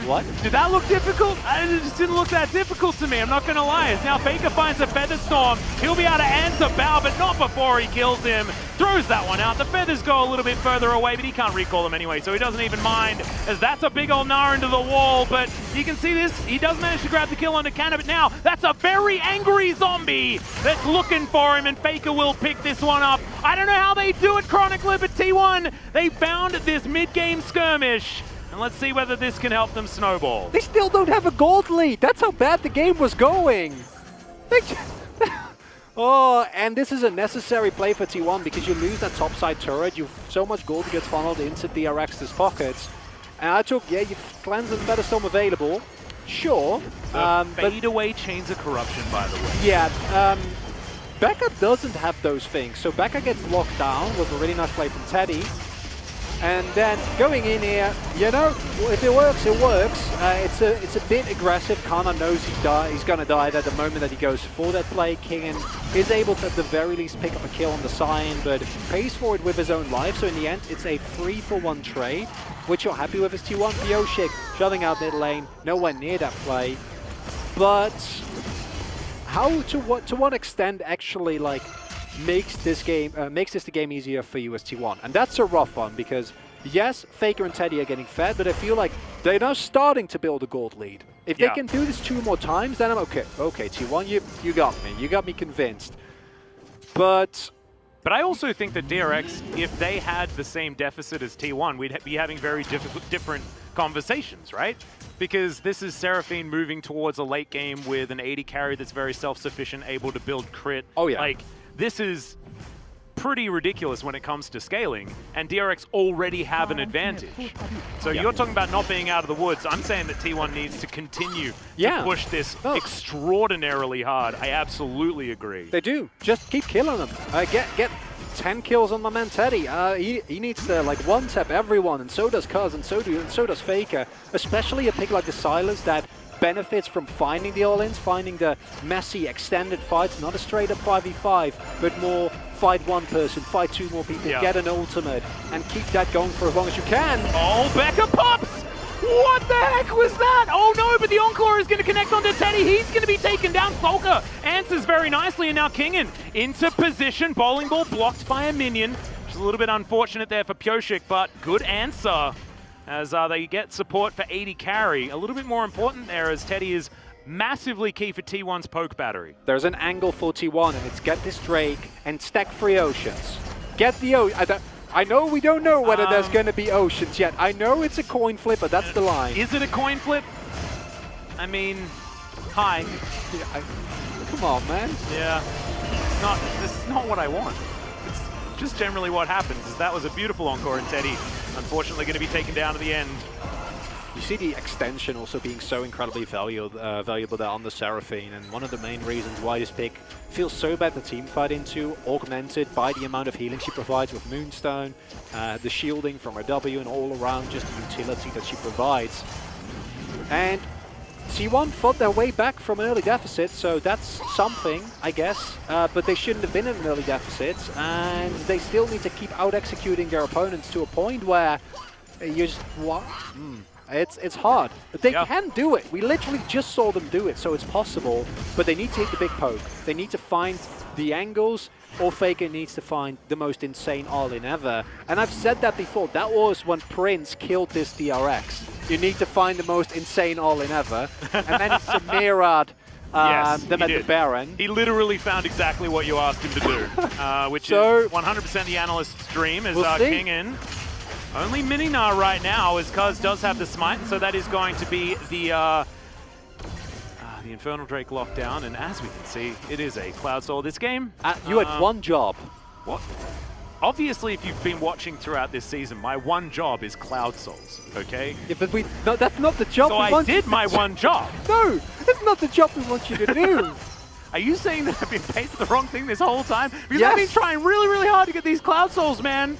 What? Did that look difficult? It just didn't look that difficult to me, I'm not going to lie. As now Faker finds a Featherstorm. He'll be able to answer Bao, but not before he kills him. Throws that one out. The Feathers go a little bit further away, but he can't recall them anyway, so he doesn't even mind, as that's a big old Gnar into the wall. But you can see this. He does manage to grab the kill onto Canna, but now that's a very angry zombie that's looking for him, and Faker will pick this one up. I don't know how they do it, Chronicler, but T1, they found this mid-game skirmish. And let's see whether this can help them snowball. They still don't have a gold lead. That's how bad the game was going. Oh, and this is a necessary play for T1 because you lose that topside turret. You've so much gold gets funneled into DRX's pockets. And I took, yeah, you've cleansed and Featherstorm available. Sure. Fade away chains of corruption, by the way. Yeah. Becca doesn't have those things. So Becca gets locked down with a really nice play from Teddy. And then going in here, you know, if it works, it works. It's a bit aggressive. Kana knows he's going to die at the moment that he goes for that play. King is able to, at the very least, pick up a kill on the sign, but pays for it with his own life. So in the end, it's a 3-for-1 trade, which you're happy with as T1. Yoshik shoving out mid lane, nowhere near that play. But how, to what extent actually, like, makes this the game easier for you as T1, and that's a rough one because yes, Faker and Teddy are getting fed, but I feel like they're now starting to build a gold lead. If they can do this 2 more times, then I'm okay. Okay, TWon, you got me. You got me convinced. But I also think that DRX, if they had the same deficit as T1, we'd be having very different conversations, right? Because this is Seraphine moving towards a late game with an 80 carry that's very self-sufficient, able to build crit. Oh yeah. Like, this is pretty ridiculous when it comes to scaling, and DRX already have an advantage. So you're talking about not being out of the woods. I'm saying that T1 needs to continue to push this extraordinarily hard. I absolutely agree. They do. Just keep killing them. Get 10 kills on my man Teddy. He needs to like one-tap everyone, and so does Cuz, and so does Faker. Especially a pick like the Silas that benefits from finding the all-ins, finding the messy, extended fights, not a straight-up 5v5, but more fight one person, fight 2 more people, get an ultimate, and keep that going for as long as you can. Oh, Becca pops! What the heck was that? Oh no, but the Encore is going to connect onto Teddy. He's going to be taken down. Falker answers very nicely, and now Kingen into position. Bowling ball blocked by a minion, which is a little bit unfortunate there for Pioshik, but good answer as they get support for 80 carry. A little bit more important there as Teddy is massively key for T1's poke battery. There's an angle for T1, and it's get this Drake and stack 3 Oceans. Get the I know we don't know whether there's going to be Oceans yet. I know it's a coin flip, but that's the line. Is it a coin flip? I mean, hi. Yeah, come on, man. Yeah, this is not what I want. It's just generally what happens. Is that was a beautiful Encore, and Teddy, unfortunately, going to be taken down at the end. You see the extension also being so incredibly valuable there on the Seraphine, and one of the main reasons why this pick feels so bad to teamfight into, augmented by the amount of healing she provides with Moonstone, the shielding from her W, and all around just the utility that she provides. And T1 fought their way back from an early deficit, so that's something, I guess, but they shouldn't have been in an early deficit, and they still need to keep out-executing their opponents to a point where you just, what? It's hard, but they can do it. We literally just saw them do it, so it's possible, but they need to hit the big poke. They need to find the angles, or Faker needs to find the most insane all-in ever. And I've said that before. That was when Prince killed this DRX. You need to find the most insane all-in ever, and then it's Samirad them at the Baron. He literally found exactly what you asked him to do, which is 100% the analyst's dream, is King in. Only Mininar right now, as Cuz does have the smite, and so that is going to be the Infernal Drake lockdown, and as we can see, it is a Cloud Soul this game. You had one job. What? Obviously, if you've been watching throughout this season, my one job is Cloud Souls, okay? Yeah, but no, that's not the job so we want. I did my one job. No, that's not the job we want you to do. Are you saying that I've been paid for the wrong thing this whole time? Because I've been trying really, really hard to get these Cloud Souls, man.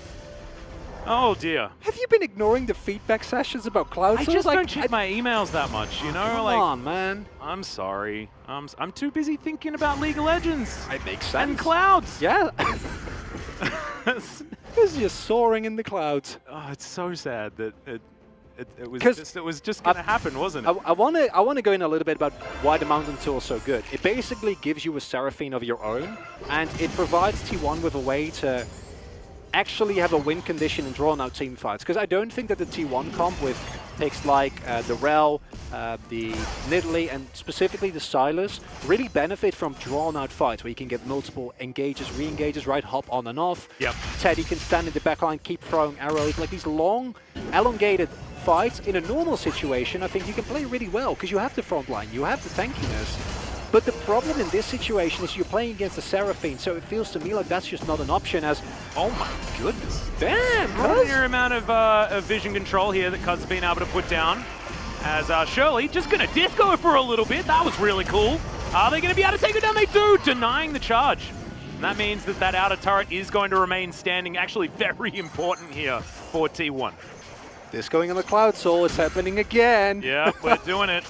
Oh dear. Have you been ignoring the feedback sessions about Cloud Souls? I just don't check my emails that much, you know? Come on, man. I'm sorry. I'm too busy thinking about League of Legends. It makes sense. And clouds. Yeah. Because you're soaring in the clouds. Oh, it's so sad that it was just going to happen, wasn't it? I want to go in a little bit about why the Mountain Tool is so good. It basically gives you a Seraphine of your own, and it provides T1 with a way to actually have a win condition and drawn out team fights. Because I don't think that the T1 comp with picks like the Rel, the Nidalee, and specifically the Silas really benefit from drawn out fights where you can get multiple engages, re-engages, right? Hop on and off. Yep. Teddy can stand in the backline, keep throwing arrows. Like these long, elongated fights in a normal situation, I think you can play really well because you have the front line, you have the tankiness. But the problem in this situation is you're playing against a Seraphine, so it feels to me like that's just not an option as... Oh my goodness. Damn, Extraordinary amount of vision control here that Cuz has been able to put down. As Shirley just going to disco for a little bit. That was really cool. Are they going to be able to take it down? They do, denying the charge. And that means that that outer turret is going to remain standing. Actually very important here for T1. This going on the Cloud Soul, it's happening again. Yeah, we're doing it.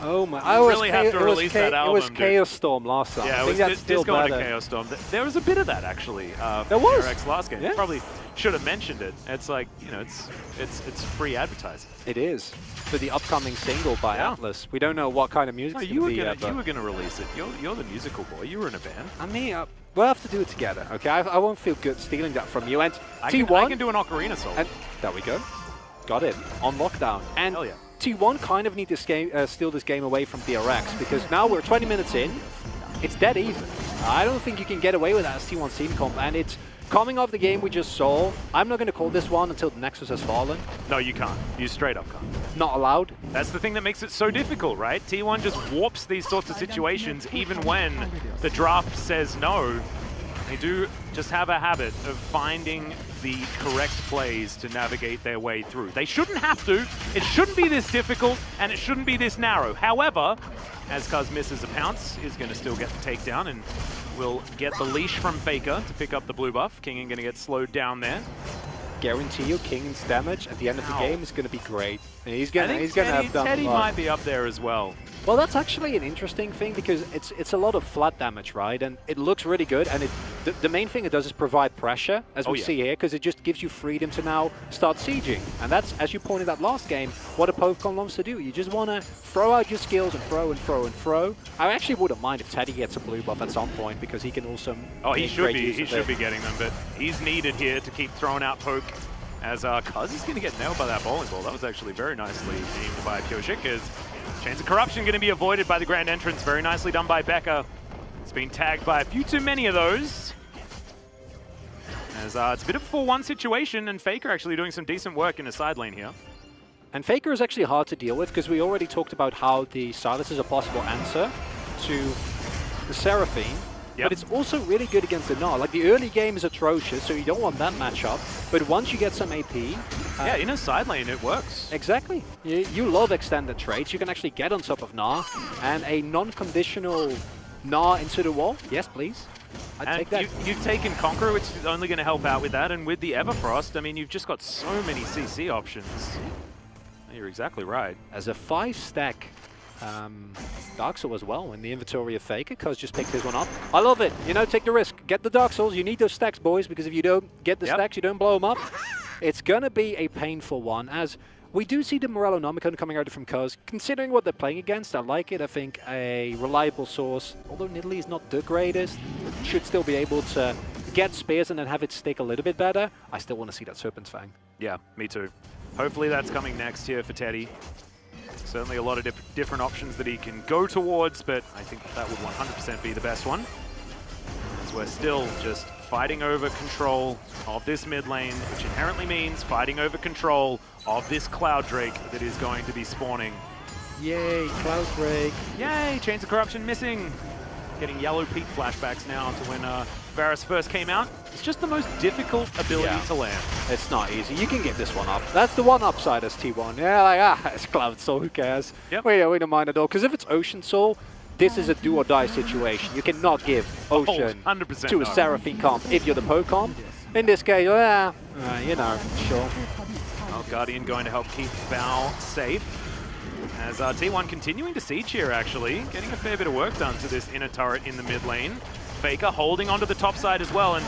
Oh my! I really have to release that album. It was Chaos Storm last time. Yeah, I think that's still going better. to Chaos Storm. There was a bit of that actually. There was DRX last game. Yeah. Probably should have mentioned it. It's like, you know, it's free advertising. It is for the upcoming single by Atlas. We don't know what kind of music. No, you were gonna release it. You're the musical boy. You were in a band. I mean, we'll have to do it together. Okay, I won't feel good stealing that from you. And I T1 can do an ocarina solo. And there we go. Got it on lockdown. And hell yeah. T1 kind of need to steal this game away from DRX, because now we're 20 minutes in, it's dead even. I don't think you can get away with that as T1's team comp, and it's coming off the game we just saw. I'm not going to call this one until the Nexus has fallen. No, you can't. You straight up can't. Not allowed. That's the thing that makes it so difficult, right? T1 just warps these sorts of situations even when the draft says no. They do just have a habit of finding the correct plays to navigate their way through. They shouldn't have to. It shouldn't be this difficult, and it shouldn't be this narrow. However, as Cuz misses a pounce, is going to still get the takedown and will get the leash from Faker to pick up the blue buff. King going to get slowed down there. Guarantee you, King's damage at the end of the game is going to be great. And he's going to have done Teddy a lot. might be up there as well. Well, that's actually an interesting thing, because it's a lot of flat damage, right? And it looks really good, and the main thing it does is provide pressure, as we see here, because it just gives you freedom to now start sieging. And that's, as you pointed out last game, what a Pokemon wants to do. You just want to throw out your skills and throw and throw and throw. I actually wouldn't mind if Teddy gets a blue buff at some point, because he can also... Oh, he should be getting them, but he's needed here to keep throwing out poke. As Cuz is going to get nailed by that bowling ball. That was actually very nicely aimed by Kyoshik, as chance of corruption going to be avoided by the grand entrance. Very nicely done by Becca. It's been tagged by a few too many of those. As it's a bit of a 4-1 situation, and Faker actually doing some decent work in the side lane here. And Faker is actually hard to deal with, because we already talked about how the Silas is a possible answer to the Seraphine. But it's also really good against the Gnar. Like, the early game is atrocious, so you don't want that matchup. But once you get some AP... yeah, in a side lane, it works. Exactly. You love extended trades. You can actually get on top of Gnar. And a non-conditional Gnar into the wall. Yes, please. I'd take that. You've taken Conqueror, which is only going to help out with that. And with the Everfrost, I mean, you've just got so many CC options. You're exactly right. As a 5-stack... Dark Soul as well in the inventory of Faker. Cuz just picked his one up. I love it. You know, take the risk. Get the Dark Souls. You need those stacks, boys, because if you don't get the stacks, you don't blow them up. It's going to be a painful one, as we do see the Morellonomicon coming out from Cuz. Considering what they're playing against, I like it. I think a reliable source, although Nidalee is not the greatest, should still be able to get spears and then have it stick a little bit better. I still want to see that Serpent's Fang. Yeah, me too. Hopefully that's coming next here for Teddy. Certainly a lot of different options that he can go towards, but I think that would 100% be the best one. As we're still just fighting over control of this mid lane, which inherently means fighting over control of this Cloud Drake that is going to be spawning. Yay, Cloud Drake. Yay, Chains of Corruption missing. Getting Yellow Peak flashbacks now to when Varus first came out. It's just the most difficult ability to land. It's not easy. You can get this one up. That's the one upside as T1. Yeah, like, it's Cloud Soul, who cares? Yep. We don't mind at all. Because if it's Ocean Soul, this is a do or die situation. You cannot give Ocean 100% to a Seraphine comp if you're the Poke comp. In this case, you know, sure. Well, Guardian going to help keep Val safe. As T1 continuing to siege here, actually. Getting a fair bit of work done to this inner turret in the mid lane. Faker holding onto the top side as well, and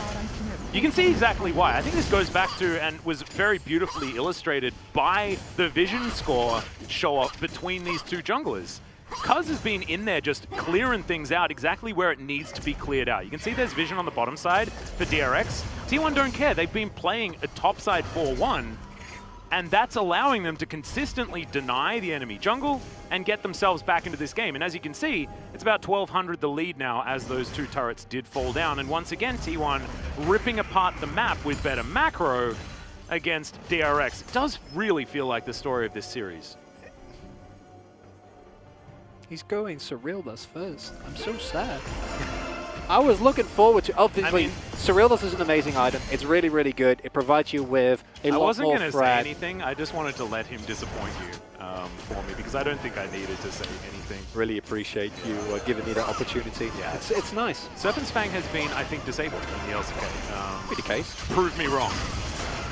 you can see exactly why. I think this goes back to, and was very beautifully illustrated by the vision score show-off between these two junglers. Cuz has been in there just clearing things out exactly where it needs to be cleared out. You can see there's vision on the bottom side for DRX. T1 don't care. They've been playing a top side 4-1, and that's allowing them to consistently deny the enemy jungle and get themselves back into this game. And as you can see, it's about 1,200 the lead now as those two turrets did fall down. And once again, T1 ripping apart the map with better macro against DRX. It does really feel like the story of this series. He's going Surrealness first. I'm so sad. I was looking forward to, obviously, Surrealness is an amazing item. It's really, really good. It provides you with a lot more I wasn't going to say frag. anything. I just wanted to let him disappoint you for me, because I don't think I needed to say anything. Really appreciate you giving me that opportunity. Yeah, it's nice. Serpent's Fang has been, I think, disabled in the LCK. Be the case. Prove me wrong.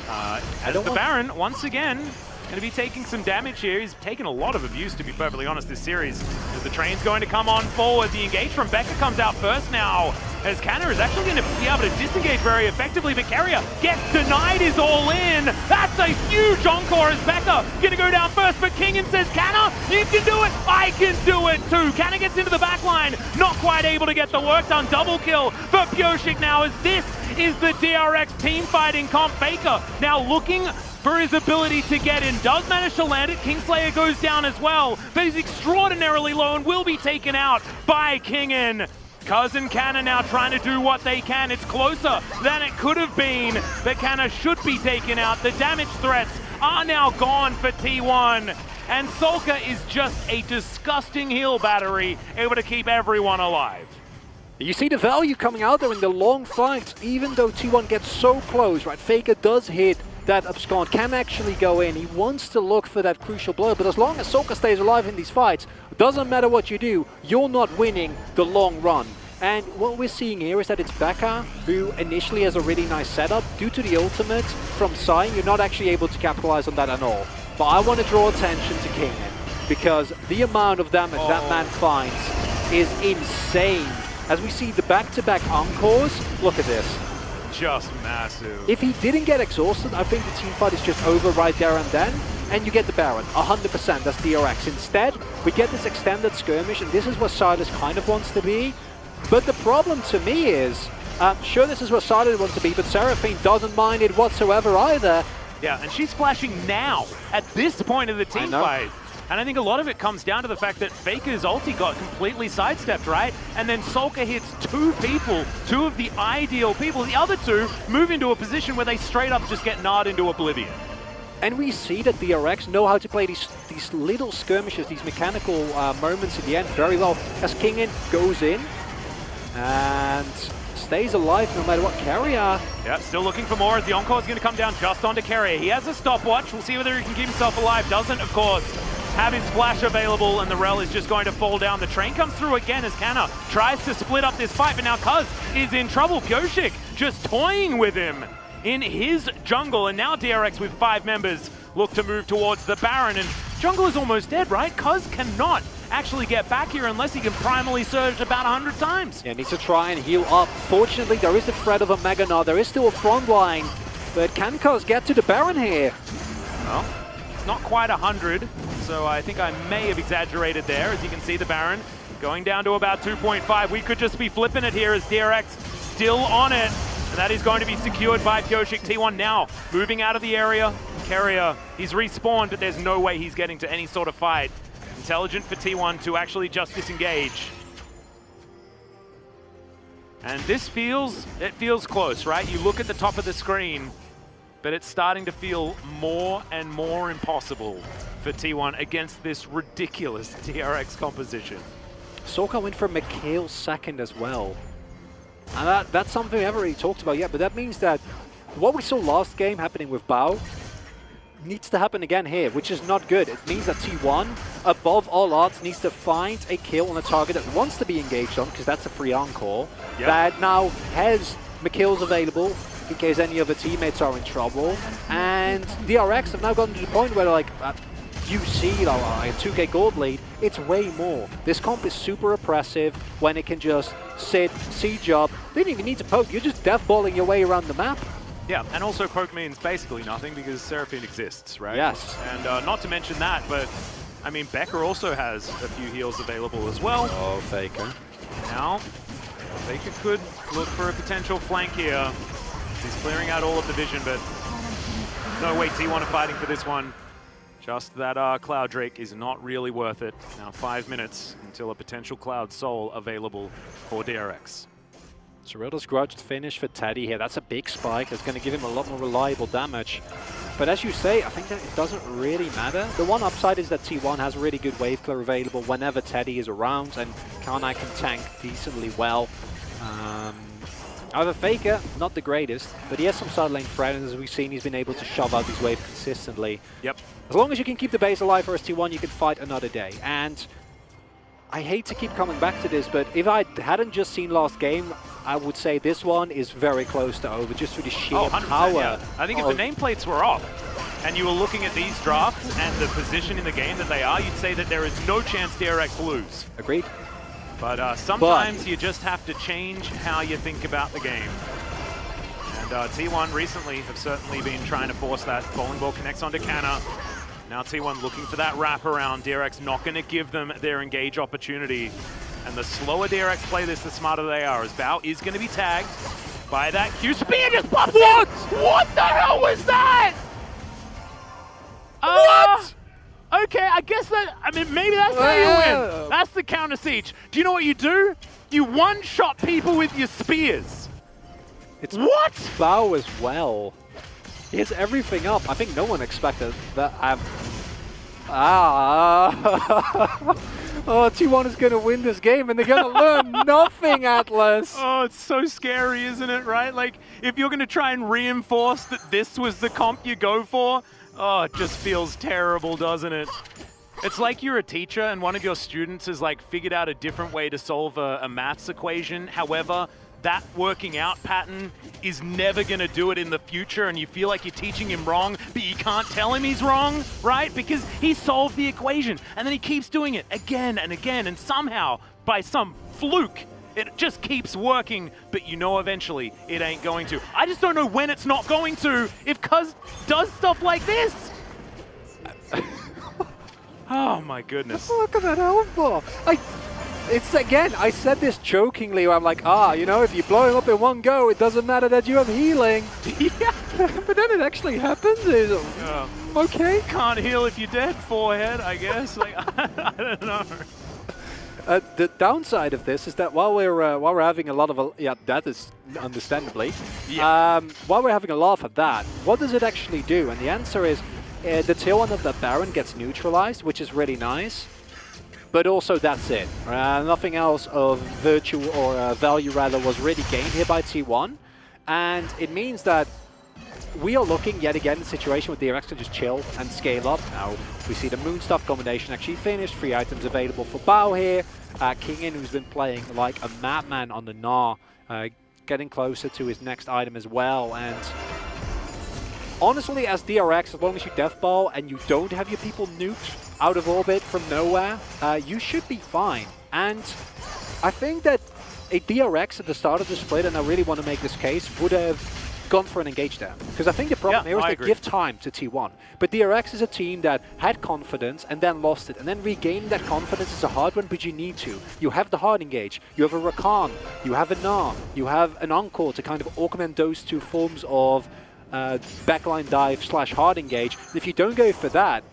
As the Baron, once again, going to be taking some damage here. He's taken a lot of abuse, to be perfectly honest, this series. As the train's going to come on forward. The engage from Becca comes out first now. as Canna is actually going to be able to disengage very effectively, but Carrier gets denied his all-in. That's a huge encore as Becca going to go down first, but Kingen says, Canna, you can do it, I can do it too. Canna gets into the back line, not quite able to get the work done. Double kill for Pyoshik now, as this is the DRX team fighting comp. Faker now looking for his ability to get in. Does manage to land it. Kingslayer goes down as well, but he's extraordinarily low and will be taken out by Kingen. Cousin Canna now trying to do what they can. It's closer than it could have been, but Canna should be taken out. The damage threats are now gone for TWon. And Solka is just a disgusting heal battery, able to keep everyone alive. You see the value coming out there in the long fights, even though T1 gets so close, right? Faker does hit that abscond, can actually go in. He wants to look for that crucial blow, but as long as Solka stays alive in these fights, doesn't matter what you do, you're not winning the long run. And what we're seeing here is that it's Becca, who initially has a really nice setup. Due to the ultimate from Sai, you're not actually able to capitalize on that at all. But I want to draw attention to Kingen, because the amount of damage that man finds is insane. As we see the back-to-back encores, look at this. Just massive. If he didn't get exhausted, I think the team fight is just over right there and then, and you get the Baron, 100%, that's DRX. Instead, we get this extended skirmish, and this is where Silas kind of wants to be. But the problem to me is, sure, this is where Silas wants to be, but Seraphine doesn't mind it whatsoever either. Yeah, and she's flashing now, at this point of the team fight. And I think a lot of it comes down to the fact that Faker's ulti got completely sidestepped, right? And then Solka hits two people, two of the ideal people. The other two move into a position where they straight up just get gnawed into oblivion. And we see that DRX know how to play these little skirmishes, these mechanical moments at the end very well. As Kingen goes in and stays alive no matter what. Carrier. Yeah, still looking for more as the encore is going to come down just onto Carrier. He has a stopwatch. We'll see whether he can keep himself alive. Doesn't, of course, have his flash available, and the Rel is just going to fall down. The train comes through again as Canna tries to split up this fight, but now Cuz is in trouble. Pyoshik just toying with him in his jungle, and now DRX with 5 members look to move towards the Baron, and jungle is almost dead, right? Cuz cannot actually get back here unless he can primally surge about 100 times. Yeah, needs to try and heal up. Fortunately, there is the threat of a Mega Nod. There is still a front line, but can Cuz get to the Baron here? Well, it's not quite 100, so I think I may have exaggerated there. As you can see, the Baron going down to about 2.5. We could just be flipping it here as DRX still on it. And that is going to be secured by Pyoshik. TWon now moving out of the area. Carrier, he's respawned, but there's no way he's getting to any sort of fight. Intelligent for TWon to actually just disengage. And this feels close, right? You look at the top of the screen, but it's starting to feel more and more impossible for TWon against this ridiculous DRX composition. Solka went for Mikhail's second as well. And that's something we haven't really talked about yet, but that means that what we saw last game happening with Bao needs to happen again here, which is not good. It means that T1, above all odds, needs to find a kill on a target that wants to be engaged on, because that's a free encore, that now has Mikhail's available in case any of the teammates are in trouble. And DRX have now gotten to the point where, like, you see like a 2k gold lead, it's way more. This comp is super oppressive when it can just sit, siege up. They don't even need to poke, you're just deathballing your way around the map. Yeah, and also poke means basically nothing because Seraphine exists, right? Yes. And not to mention that, but I mean, Becker also has a few heals available as well. Oh, Faker. Now, Faker could look for a potential flank here. He's clearing out all of the vision, but no way T1 are fighting for this one. Just that Cloud Drake is not really worth it. Now 5 minutes until a potential Cloud Soul available for DRX. Cerilda's grudged finish for Teddy here. That's a big spike. That's going to give him a lot more reliable damage. But as you say, I think that it doesn't really matter. The one upside is that T1 has really good wave clear available whenever Teddy is around, and Kanai can tank decently well. However, Faker, not the greatest, but he has some side lane threat, and as we've seen, he's been able to shove out these waves consistently. Yep. As long as you can keep the base alive for T1, you can fight another day. And I hate to keep coming back to this, but if I hadn't just seen last game, I would say this one is very close to over, just for the sheer power. Yeah. I think if the nameplates were off, and you were looking at these drafts and the position in the game that they are, you'd say that there is no chance DRX lose. Agreed. But sometimes you just have to change how you think about the game. And T1 recently have certainly been trying to force that. Bowling ball connects onto Canna. Now T1 looking for that wraparound. DRX not going to give them their engage opportunity. And the slower DRX play this, the smarter they are, as Bao is going to be tagged by that Q. Spear just pops in! What the hell was that? What? Okay, I guess that, I mean, maybe that's how you win. That's the counter siege. Do you know what you do? You one-shot people with your spears. It's what? Bao as well. He has everything up. I think no one expected that. Oh, T1 is going to win this game and they're going to learn nothing, Atlas. Oh, it's so scary, isn't it, right? Like, if you're going to try and reinforce that this was the comp you go for, oh, it just feels terrible, doesn't it? It's like you're a teacher and one of your students has like figured out a different way to solve a maths equation. However, that working out pattern is never going to do it in the future, and you feel like you're teaching him wrong, but you can't tell him he's wrong, right? Because he solved the equation, and then he keeps doing it again and again, and somehow, by some fluke, it just keeps working, but you know eventually it ain't going to. I just don't know when it's not going to if Cuz does stuff like this. Oh my goodness. Look at that health bar. It's again, I said this jokingly, where I'm like, you know, if you're blowing up in one go, it doesn't matter that you have healing. Yeah. But then it actually happens. Okay. Can't heal if you're dead, forehead, I guess. Like, I don't know. The downside of this is that while we're having a lot of that is understandably, while we're having a laugh at that, what does it actually do? And the answer is the TWon of the Baron gets neutralized, which is really nice. But also that's it. Nothing else of virtue or value rather was really gained here by T1. And it means that we are looking yet again at a situation where DRX can just chill and scale up. Now we see the Moon Stuff combination actually finished. 3 items available for Bao here. Kingin, who's been playing like a madman on the Gnar, getting closer to his next item as well. And honestly, as DRX, as long as you death ball and you don't have your people nuked out of orbit from nowhere, you should be fine. And I think that a DRX at the start of the split, and I really want to make this case, would have gone for an engage there. Because I think the problem here is they give time to T1. But DRX is a team that had confidence and then lost it. And then regaining that confidence is a hard one, but you need to. You have the hard engage, you have a Rakan, you have a Gnar, you have an Encore to kind of augment those two forms of backline dive / hard engage. And if you don't go for that,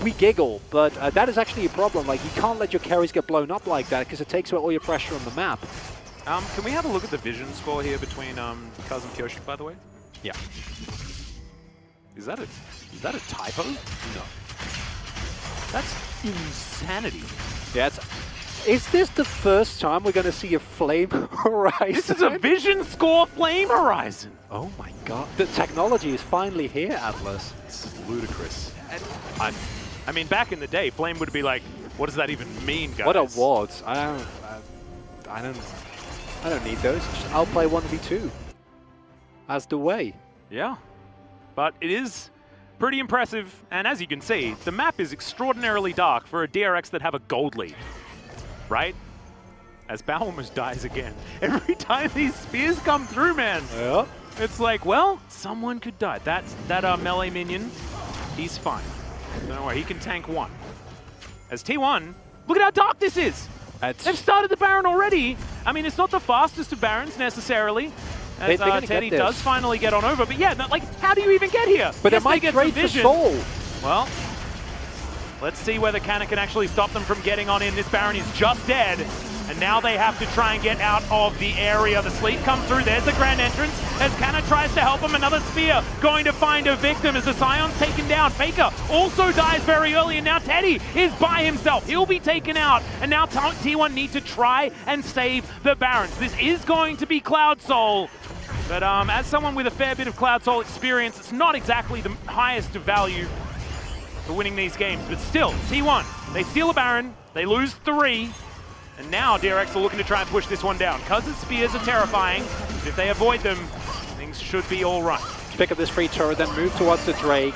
we giggle, but that is actually a problem. Like, you can't let your carries get blown up like that because it takes away all your pressure on the map. Can we have a look at the vision score here between Cuz and Kyoshi, by the way? Yeah. Is that a typo? No. That's insanity. Yeah. Is this the first time we're going to see a Flame Horizon? This is a vision score Flame Horizon. Oh my god. The technology is finally here, Atlas. This is ludicrous. And I mean, back in the day, Flame would be like, what does that even mean, guys? What awards? I don't need those. I'll play 1v2. As the way. Yeah. But it is pretty impressive. And as you can see, the map is extraordinarily dark for a DRX that have a gold lead. Right? As Bao almost dies again. Every time these spears come through, man. Yeah. It's like, well, someone could die. That melee minion, he's fine. Don't worry, he can tank one. As T1, look at how dark this is! They've started the Baron already. I mean, it's not the fastest of Barons necessarily, as Teddy does finally get on over. But yeah, like, how do you even get here? But it might trade for soul. Well, let's see whether Canna can actually stop them from getting on in. This Baron is just dead. And now they have to try and get out of the area. The sleep comes through. There's the grand entrance as Canna tries to help him. Another spear going to find a victim as the Scion's taken down. Faker also dies very early, and now Teddy is by himself. He'll be taken out, and now T1 need to try and save the Barons. This is going to be Cloud Soul, but as someone with a fair bit of Cloud Soul experience, it's not exactly the highest of value for winning these games. But still, T1, they steal a Baron, they lose 3. And now DRX are looking to try and push this one down. Cuz's spears are terrifying. If they avoid them, things should be all right. Pick up this free turret, then move towards the Drake.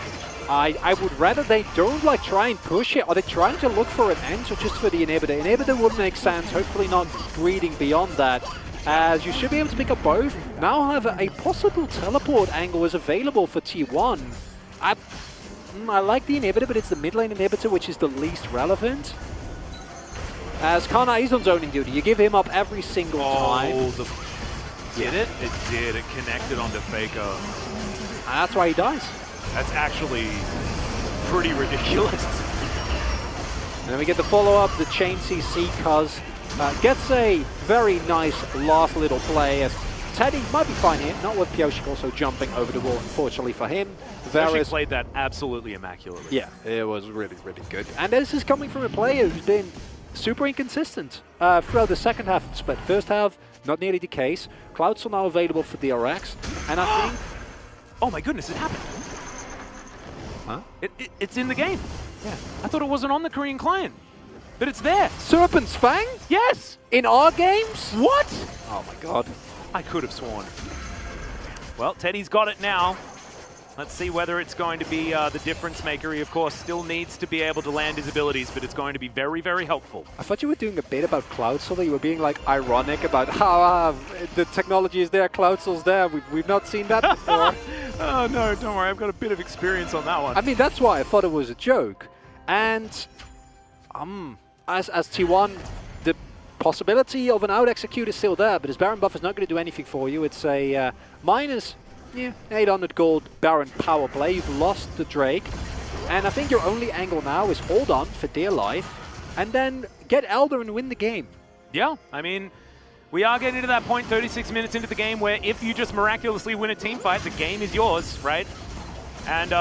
I would rather they don't like try and push it. Are they trying to look for an end or just for the inhibitor? Inhibitor would make sense, hopefully not greeding beyond that. As you should be able to pick up both. Now, however, a possible teleport angle is available for TWon. I like the inhibitor, but it's the mid lane inhibitor which is the least relevant. As Kana is on zoning duty, you give him up every single time. Did it? It did. It connected onto Faker. And that's why he dies. That's actually pretty ridiculous. And then we get the follow-up, the chain CC, Cuz gets a very nice last little play as Teddy might be fine here, not with Pioshik also jumping over the wall, unfortunately for him. Varus played that absolutely immaculately. Yeah, it was really, really good. And this is coming from a player who's been super inconsistent throughout the second half of the split. First half, not nearly the case. Clouds are now available for DRX, and I think... Oh my goodness, it happened. Huh? It's in the game. Yeah. I thought it wasn't on the Korean client, but it's there. Serpent's Fang? Yes! In our games? What? Oh my god. I could have sworn. Well, Teddy's got it now. Let's see whether it's going to be the difference maker. He, of course, still needs to be able to land his abilities, but it's going to be very, very helpful. I thought you were doing a bit about Cloud Soul. You were being like ironic about how the technology is there, Cloud Soul's there. We've not seen that before. Oh no, don't worry. I've got a bit of experience on that one. I mean, that's why I thought it was a joke. And as TWon, the possibility of an out execute is still there, but his Baron buff is not going to do anything for you. It's a minus 800 gold Baron power play. You've lost the Drake. And I think your only angle now is hold on for dear life and then get Elder and win the game. Yeah, I mean, we are getting to that point 36 minutes into the game where if you just miraculously win a team fight, the game is yours, right? And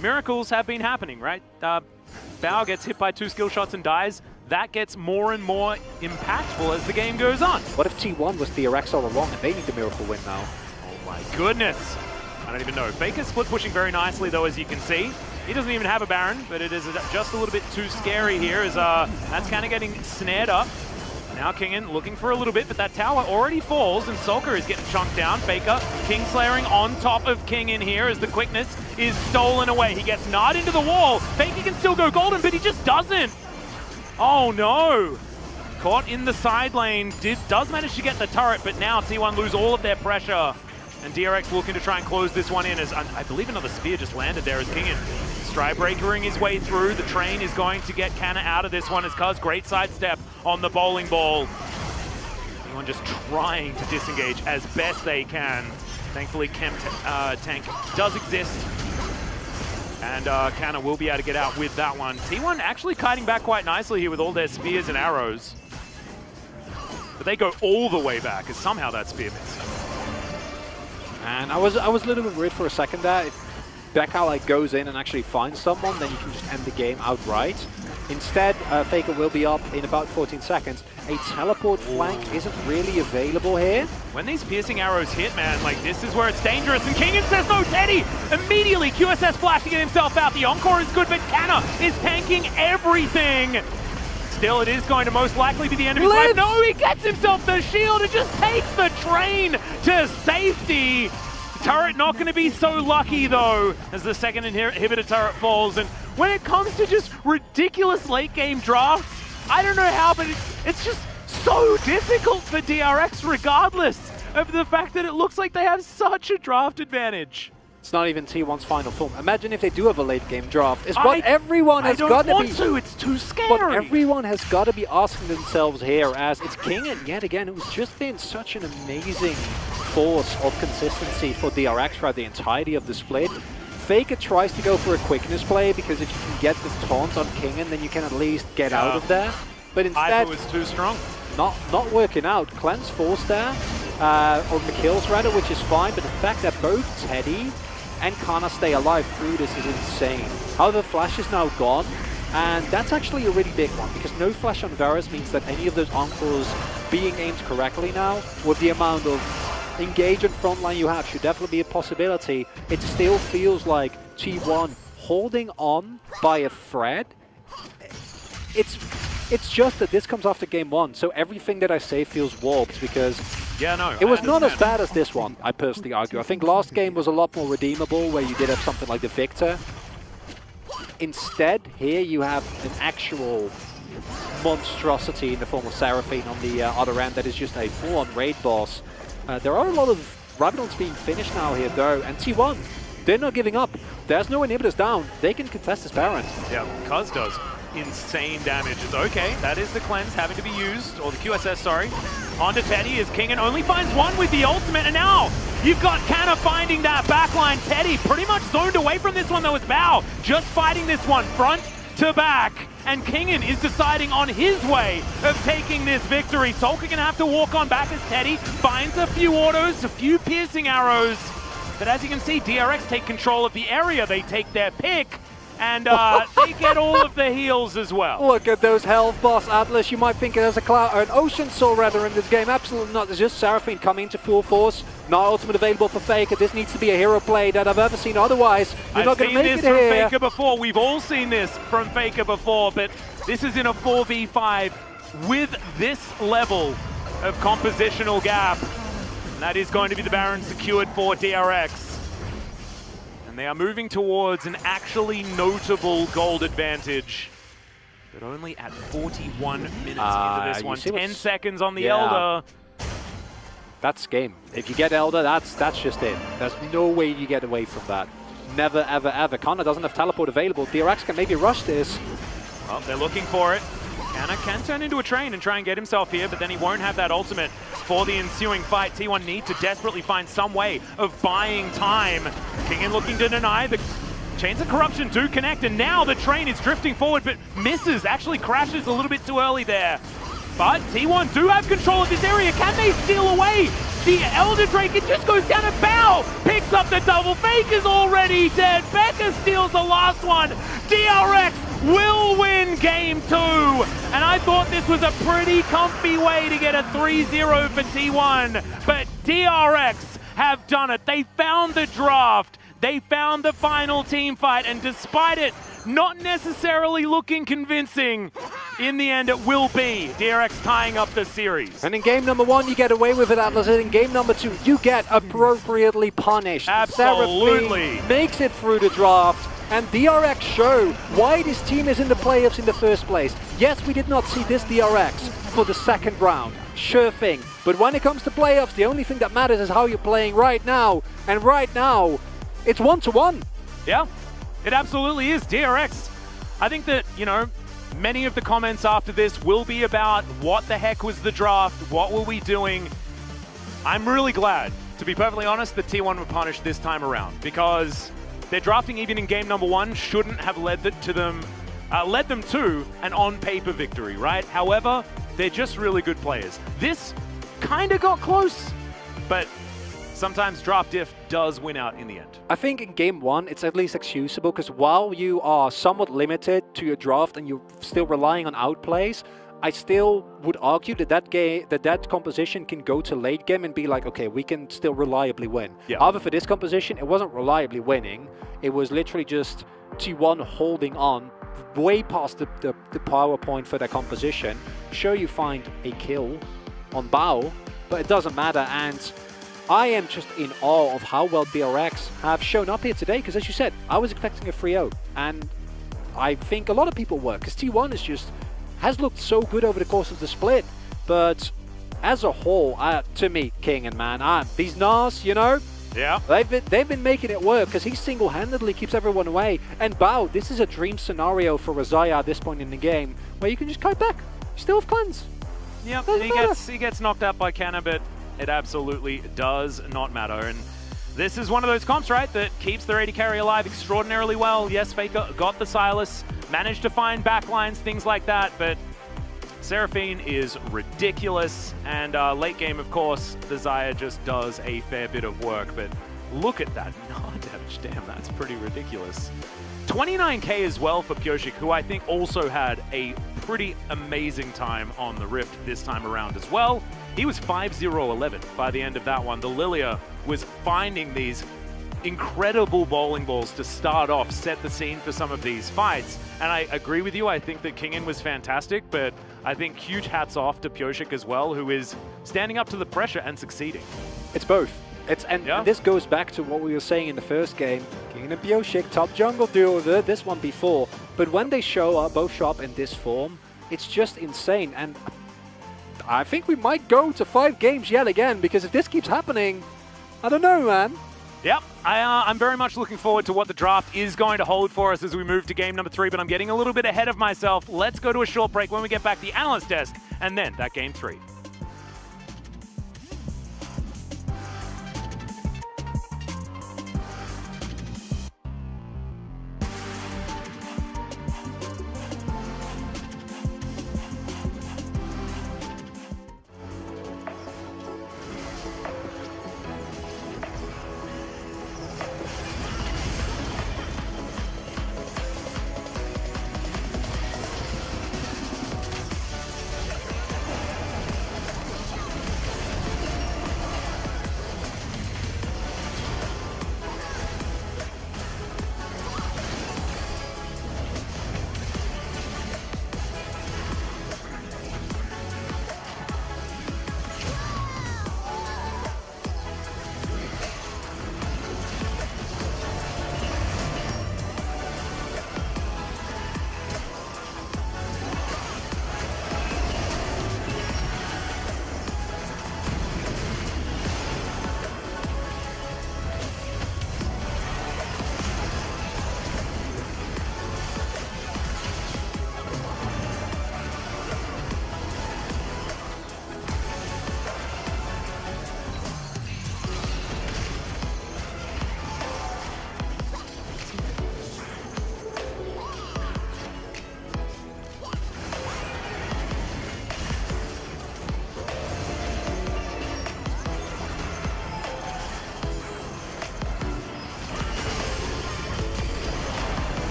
miracles have been happening, right? Bao gets hit by 2 skill shots and dies. That gets more and more impactful as the game goes on. What if T1 was DRX all along and they need the miracle win now? Oh my goodness. I don't even know. Faker's split pushing very nicely though, as you can see. He doesn't even have a Baron, but it is just a little bit too scary here as that's kind of getting snared up. Now Kingen looking for a little bit, but that tower already falls and Sulker is getting chunked down. Faker, Kingslayering on top of Kingen here as the quickness is stolen away. He gets gnawed into the wall. Faker can still go golden, but he just doesn't. Oh no! Caught in the side lane, does manage to get the turret, but now T1 lose all of their pressure. And DRX looking to try and close this one in as I believe another spear just landed there as Kingen stride-breakering his way through. The train is going to get Kana out of this one as Cuz great sidestep on the bowling ball. T1 just trying to disengage as best they can. Thankfully, Chem tank does exist. And Kana will be able to get out with that one. T1 actually kiting back quite nicely here with all their spears and arrows. But they go all the way back as somehow that spear missed. And I was a little bit worried for a second there. If Becca like goes in and actually finds someone, then you can just end the game outright. Instead, Faker will be up in about 14 seconds. A teleport flank isn't really available here. When these piercing arrows hit, man, like this is where it's dangerous. And Kingen says no, Teddy! Immediately, QSS flashing himself out. The encore is good, but Kana is tanking everything. Still, it is going to most likely be the end of his life. No, he gets himself the shield and just takes the train to safety. The turret not going to be so lucky, though, as the second inhibitor turret falls. And when it comes to just ridiculous late-game drafts, I don't know how, but it's just so difficult for DRX, regardless of the fact that it looks like they have such a draft advantage. It's not even T1's final form. Imagine if they do have a late game draft. It's what everyone has got to be. It's too scary. What everyone has got to be asking themselves here, as it's Kingen yet again, who's just been such an amazing force of consistency for DRX throughout the entirety of the split. Faker tries to go for a quickness play because if you can get the taunt on Kingen, then you can at least get out of there. But instead, it was too strong. Not working out. Cleanse force there, on the kills rather, which is fine. But the fact that both Teddy and Kana stay alive through this is insane. However, Flash is now gone, and that's actually a really big one, because no Flash on Varus means that any of those encores being aimed correctly now, with the amount of engage and frontline you have, should definitely be a possibility. It still feels like T1 holding on by a thread. It's just that this comes after game 1, so everything that I say feels warped, because it was not as bad as this one, I personally argue. I think last game was a lot more redeemable, where you did have something like the Victor. Instead, here you have an actual monstrosity in the form of Seraphine on the other end that is just a full-on raid boss. There are a lot of Rabadons being finished now here though, and TWon, they're not giving up. There's no inhibitors down. They can contest this Baron. Yeah, Cuz does insane damage. It's okay. That is the cleanse having to be used, or the QSS, sorry. Onto Teddy as Kingen only finds one with the ultimate, and now you've got Canna finding that backline. Teddy pretty much zoned away from this one though with Bao, just fighting this one front to back. And Kingen is deciding on his way of taking this victory. Solka gonna have to walk on back as Teddy finds a few autos, a few piercing arrows. But as you can see, DRX take control of the area. They take their pick, and they get all of the heals as well. Look at those health, boss Atlas. You might think it as a cloud or an ocean soul rather in this game. Absolutely not. It's just Seraphine coming into full force. Not ultimate available for Faker. This needs to be a hero play that I've ever seen. Otherwise, you're not going to make it here. I've seen this from Faker before. We've all seen this from Faker before, but this is in a 4v5 with this level of compositional gap. And that is going to be the Baron secured for DRX. And they are moving towards an actually notable gold advantage, but only at 41 minutes into this one. 10 seconds on the Elder. That's game. If you get Elder, that's just it. There's no way you get away from that. Never, ever, ever. Kana doesn't have teleport available. DRX can maybe rush this. Well, they're looking for it. Kana can turn into a train and try and get himself here, but then he won't have that ultimate for the ensuing fight. TWon need to desperately find some way of buying time. Kingen looking to deny. The Chains of Corruption do connect, and now the train is drifting forward, but misses, actually crashes a little bit too early there. But TWon do have control of this area. Can they steal away the Elder Drake? It just goes down, and Bao picks up the double. Faker's already dead. Becca steals the last one. DRX will win game 2. And I thought this was a pretty comfy way to get a 3-0 for TWon. But DRX have done it. They found the draft. They found the final team fight. And despite it not necessarily looking convincing, in the end it will be DRX tying up the series. And in game number 1 you get away with it, Atlas. In game number 2 you get appropriately punished. Absolutely. Seraphine makes it through the draft, and DRX show why this team is in the playoffs in the first place. Yes, we did not see this DRX for the second round, sure thing. But when it comes to playoffs, the only thing that matters is how you're playing right now. And right now, it's 1-1. Yeah, it absolutely is. DRX, I think that, you know, many of the comments after this will be about what the heck was the draft, what were we doing. I'm really glad, to be perfectly honest, that TWon were punished this time around, because their drafting even in game number 1 shouldn't have led them to an on-paper victory, right? However, they're just really good players. This kind of got close, but sometimes draft diff does win out in the end. I think in game 1 it's at least excusable, because while you are somewhat limited to your draft and you're still relying on outplays, I still would argue that that composition can go to late game and be like, okay, we can still reliably win. Yeah. However, for this composition, it wasn't reliably winning. It was literally just T1 holding on way past the power point for their composition. Sure, you find a kill on Bao, but it doesn't matter. And I am just in awe of how well DRX have shown up here today, because as you said, I was expecting a 3-0, and I think a lot of people were, because T1 has looked so good over the course of the split. But as a whole, to me, Kingen, man, these Nas, you know, yeah, they've been making it work, because he single-handedly keeps everyone away. And Bao, this is a dream scenario for Razaya at this point in the game, where you can just kite back. You still have cleanse. Yep, he gets knocked out by Canna, but it absolutely does not matter. And this is one of those comps, right, that keeps their AD carry alive extraordinarily well. Yes, Faker got the Silas, managed to find backlines, things like that, but Seraphine is ridiculous. And late game, of course, the Xayah just does a fair bit of work, but look at that Nard damage. Damn, that's pretty ridiculous. 29k as well for Pyosik, who I think also had a pretty amazing time on the Rift this time around as well. He was 5-0-11 by the end of that one. The Lilia was finding these incredible bowling balls to start off, set the scene for some of these fights. And I agree with you, I think that Kingen was fantastic, but I think huge hats off to Pyosik as well, who is standing up to the pressure and succeeding. It's both. And this goes back to what we were saying in the first game. King and Bioshik, top jungle duo, we've heard this one before. But when they both show up in this form, it's just insane. And I think we might go to 5 games yet again, because if this keeps happening, I don't know, man. Yep, I'm very much looking forward to what the draft is going to hold for us as we move to game number 3, but I'm getting a little bit ahead of myself. Let's go to a short break. When we get back, the analyst desk, and then that game 3.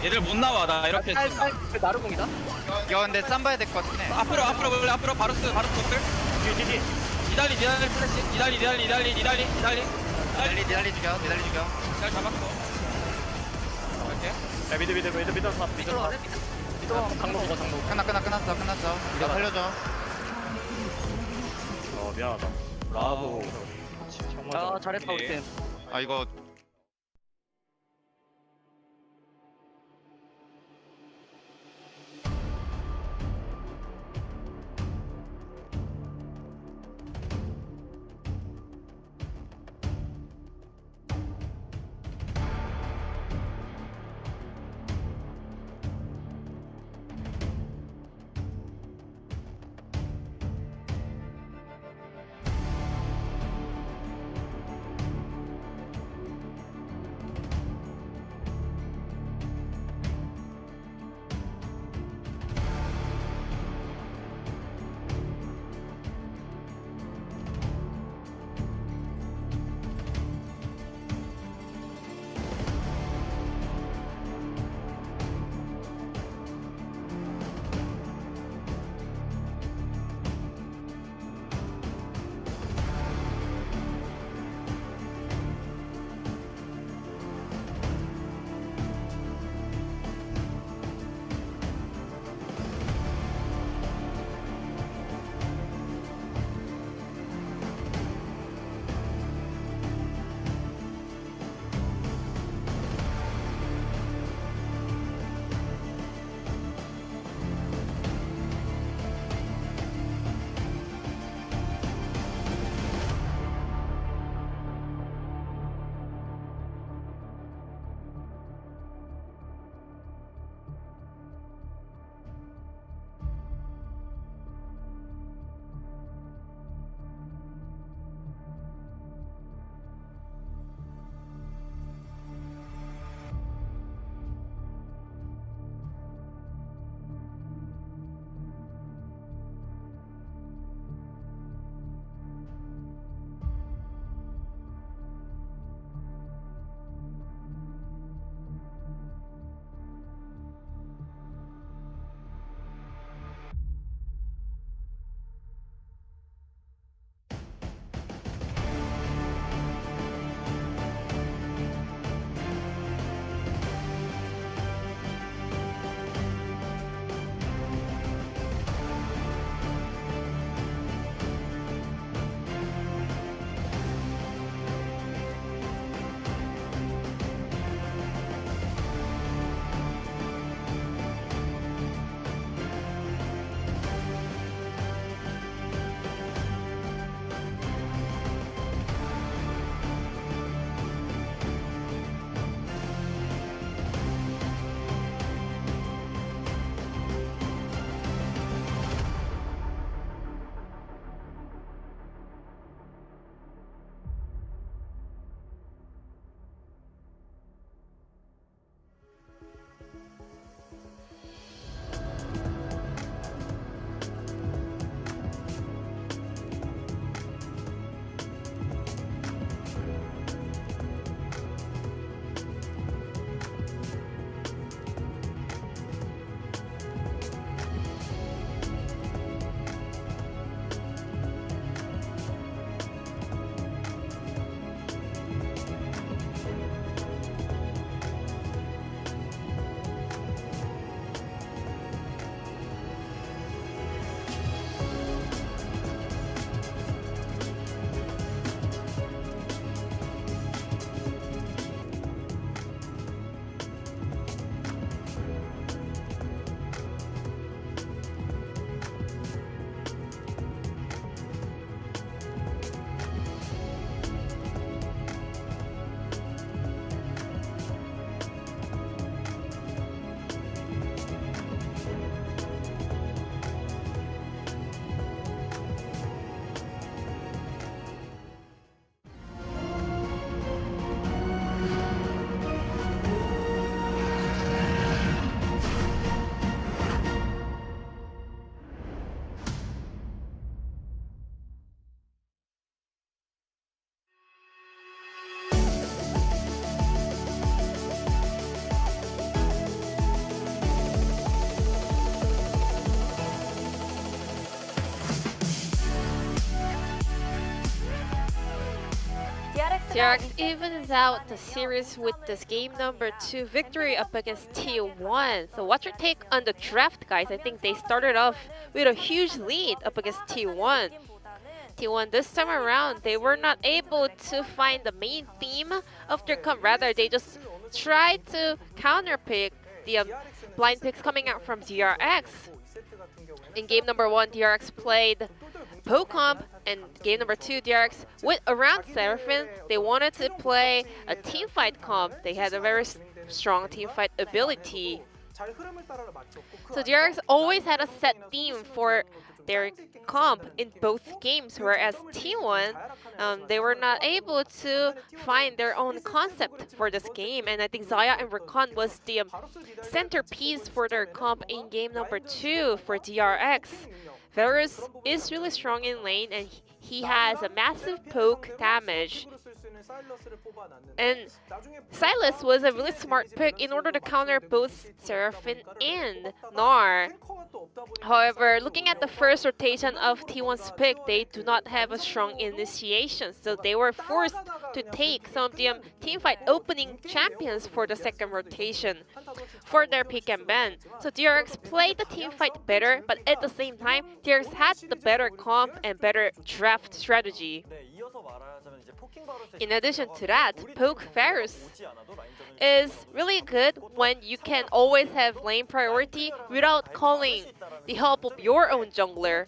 얘들 못 나와. 나 이렇게 나루공이다. 야 근데 쌈 봐야 될 것 같긴 해. 앞으로 볼래? 앞으로 바로 스 바로 스 뒤. 니달리 플래시 니달리 니달리 죽여. 잘 잡았어. 이렇게 야 미드 장로 먹어 장로. 끝났어. 이거 살려줘. 미안하다. 브라보. 야 잘했다 우리 팀. 아 이거 DRX evens out the series with this game number 2 victory up against TWon. So what's your take on the draft, guys? I think they started off with a huge lead up against TWon. TWon this time around, they were not able to find the main theme of their comp. Rather, they just tried to counterpick the blind picks coming out from DRX. In game number 1, DRX played Poke comp, and game number 2, DRX went around Seraphine. They wanted to play a team fight comp. They had a very strong team fight ability. So DRX always had a set theme for their comp in both games, whereas TWon, they were not able to find their own concept for this game, and I think Xayah and Rakan was the centerpiece for their comp in game number 2 for DRX. Varus is really strong in lane, and he has a massive poke damage. And Sylas was a really smart pick in order to counter both Seraphine and Gnar. However, looking at the first rotation of T1's pick, they do not have a strong initiation, so they were forced to take some of the teamfight opening champions for the second rotation for their pick and ban. So DRX played the teamfight better, but at the same time, DRX had the better comp and better draft strategy. In addition to that, Poke Varus is really good when you can always have lane priority without calling the help of your own jungler.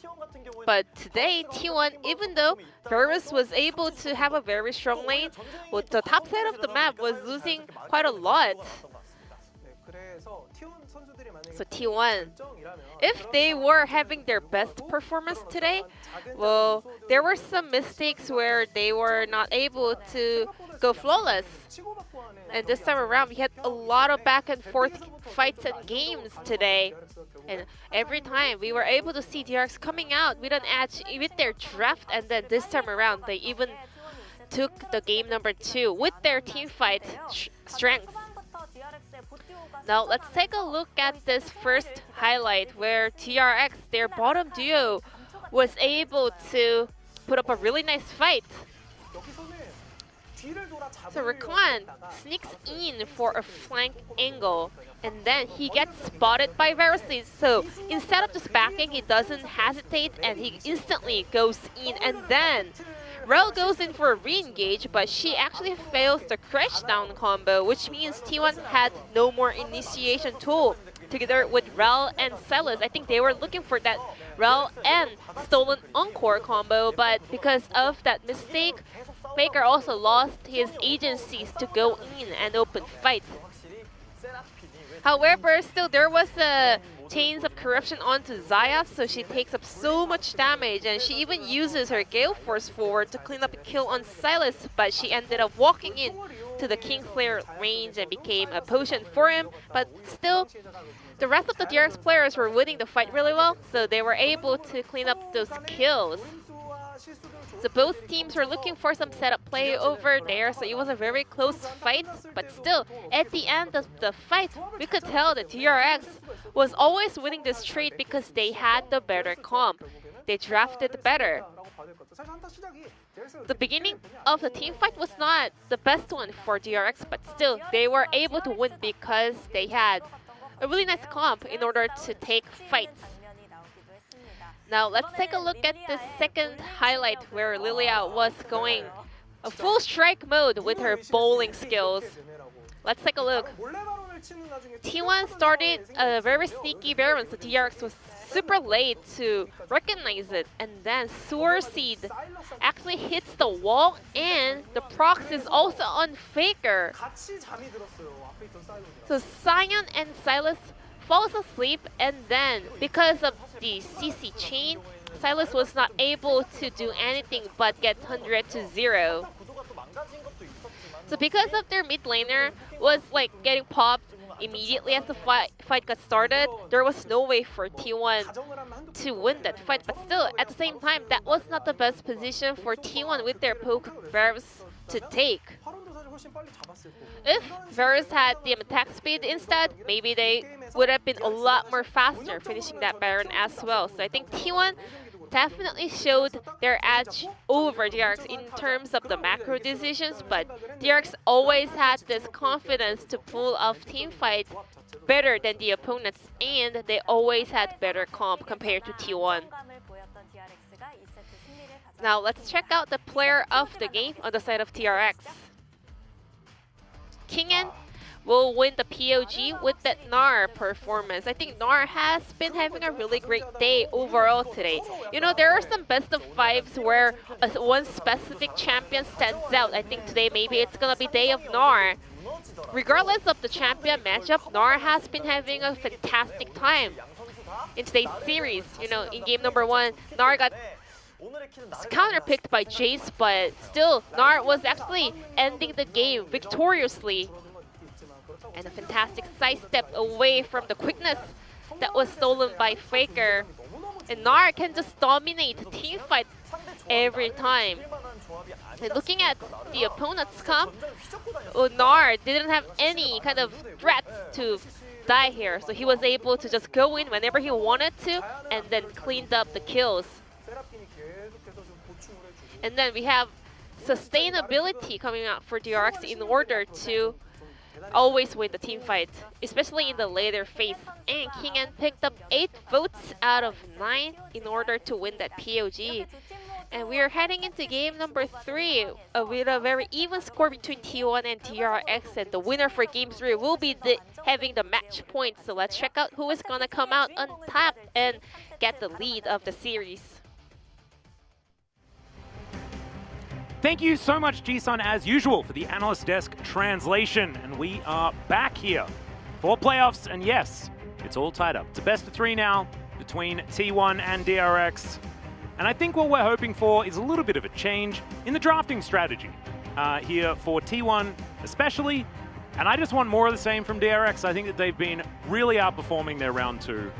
But today, T1, even though Varus was able to have a very strong lane, well, the top side of the map was losing quite a lot. So T1, if they were having their best performance today, well, there were some mistakes where they were not able to go flawless. And this time around, we had a lot of back and forth fights and games today. And every time we were able to see DRX coming out with an edge with their draft, and then this time around, they even took the game number 2 with their team fight strength. Now let's take a look at this first highlight where TRX, their bottom duo, was able to put up a really nice fight. So Rakan sneaks in for a flank angle, and then he gets spotted by Varus. So instead of just backing, he doesn't hesitate and he instantly goes in, and then Rel goes in for a re-engage, but she actually fails the crash down combo, which means T1 had no more initiation tool. Together with Rel and Sylas, I think they were looking for that Rel and stolen Encore combo, but because of that mistake, Faker also lost his agencies to go in and open fight. However, still there was a chains of corruption onto Xayah, so she takes up so much damage, and she even uses her Gale Force forward to clean up a kill on Sylas, but she ended up walking in to the Kingslayer range and became a potion for him. But still, the rest of the DRX players were winning the fight really well, so they were able to clean up those kills. So both teams were looking for some setup play over there, so it was a very close fight. But still, at the end of the fight, we could tell that DRX was always winning this trade because they had the better comp. They drafted better. The beginning of the team fight was not the best one for DRX, but still, they were able to win because they had a really nice comp in order to take fights. Now let's take a look at the second highlight where Lilia was going a full strike mode with her bowling skills. Let's take a look. T1 started a very sneaky Baron, so DRX was super late to recognize it, and then Sewer Seed actually hits the wall, and the procs is also on Faker. So Sion and Sylas falls asleep, and then because of the CC chain, Sylas was not able to do anything but get 100 to 0. So because of their mid laner was like getting popped immediately as the fight got started, there was no way for T1 to win that fight. But still, at the same time, that was not the best position for T1 with their poke Varus to take. If Varus had the attack speed instead, maybe they would have been a lot more faster finishing that Baron as well. So I think T1 definitely showed their edge over DRX in terms of the macro decisions, but DRX always had this confidence to pull off team fight better than the opponents, and they always had better comp compared to TWon. Now let's check out the player of the game on the side of TRX. Kingen will win the POG with that Gnar performance. I think Gnar has been having a really great day overall today. You know, there are some best of fives where one specific champion stands out. I think today maybe it's gonna be day of Gnar. Regardless of the champion matchup, Gnar has been having a fantastic time in today's series. You know, in game number 1, Gnar got counterpicked by Jace, but still, Gnar was actually ending the game victoriously. And a fantastic sidestep away from the quickness that was stolen by Faker. And Gnar can just dominate the team fight every time. And looking at the opponent's comp, Gnar didn't have any kind of threats to die here, so he was able to just go in whenever he wanted to and then cleaned up the kills. And then we have sustainability coming out for DRX in order to always win the team fight, especially in the later phase. And Kingen picked up 8 votes out of 9 in order to win that POG. And we are heading into game number 3 with a very even score between TWon and DRX, and the winner for game 3 will be having the match points. So let's check out who is gonna come out on top and get the lead of the series. Thank you so much, Jisun, as usual, for the Analyst Desk translation. And we are back here for playoffs, and yes, it's all tied up. It's a best of 3 now between T1 and DRX. And I think what we're hoping for is a little bit of a change in the drafting strategy here for T1 especially. And I just want more of the same from DRX. I think that they've been really outperforming their round 2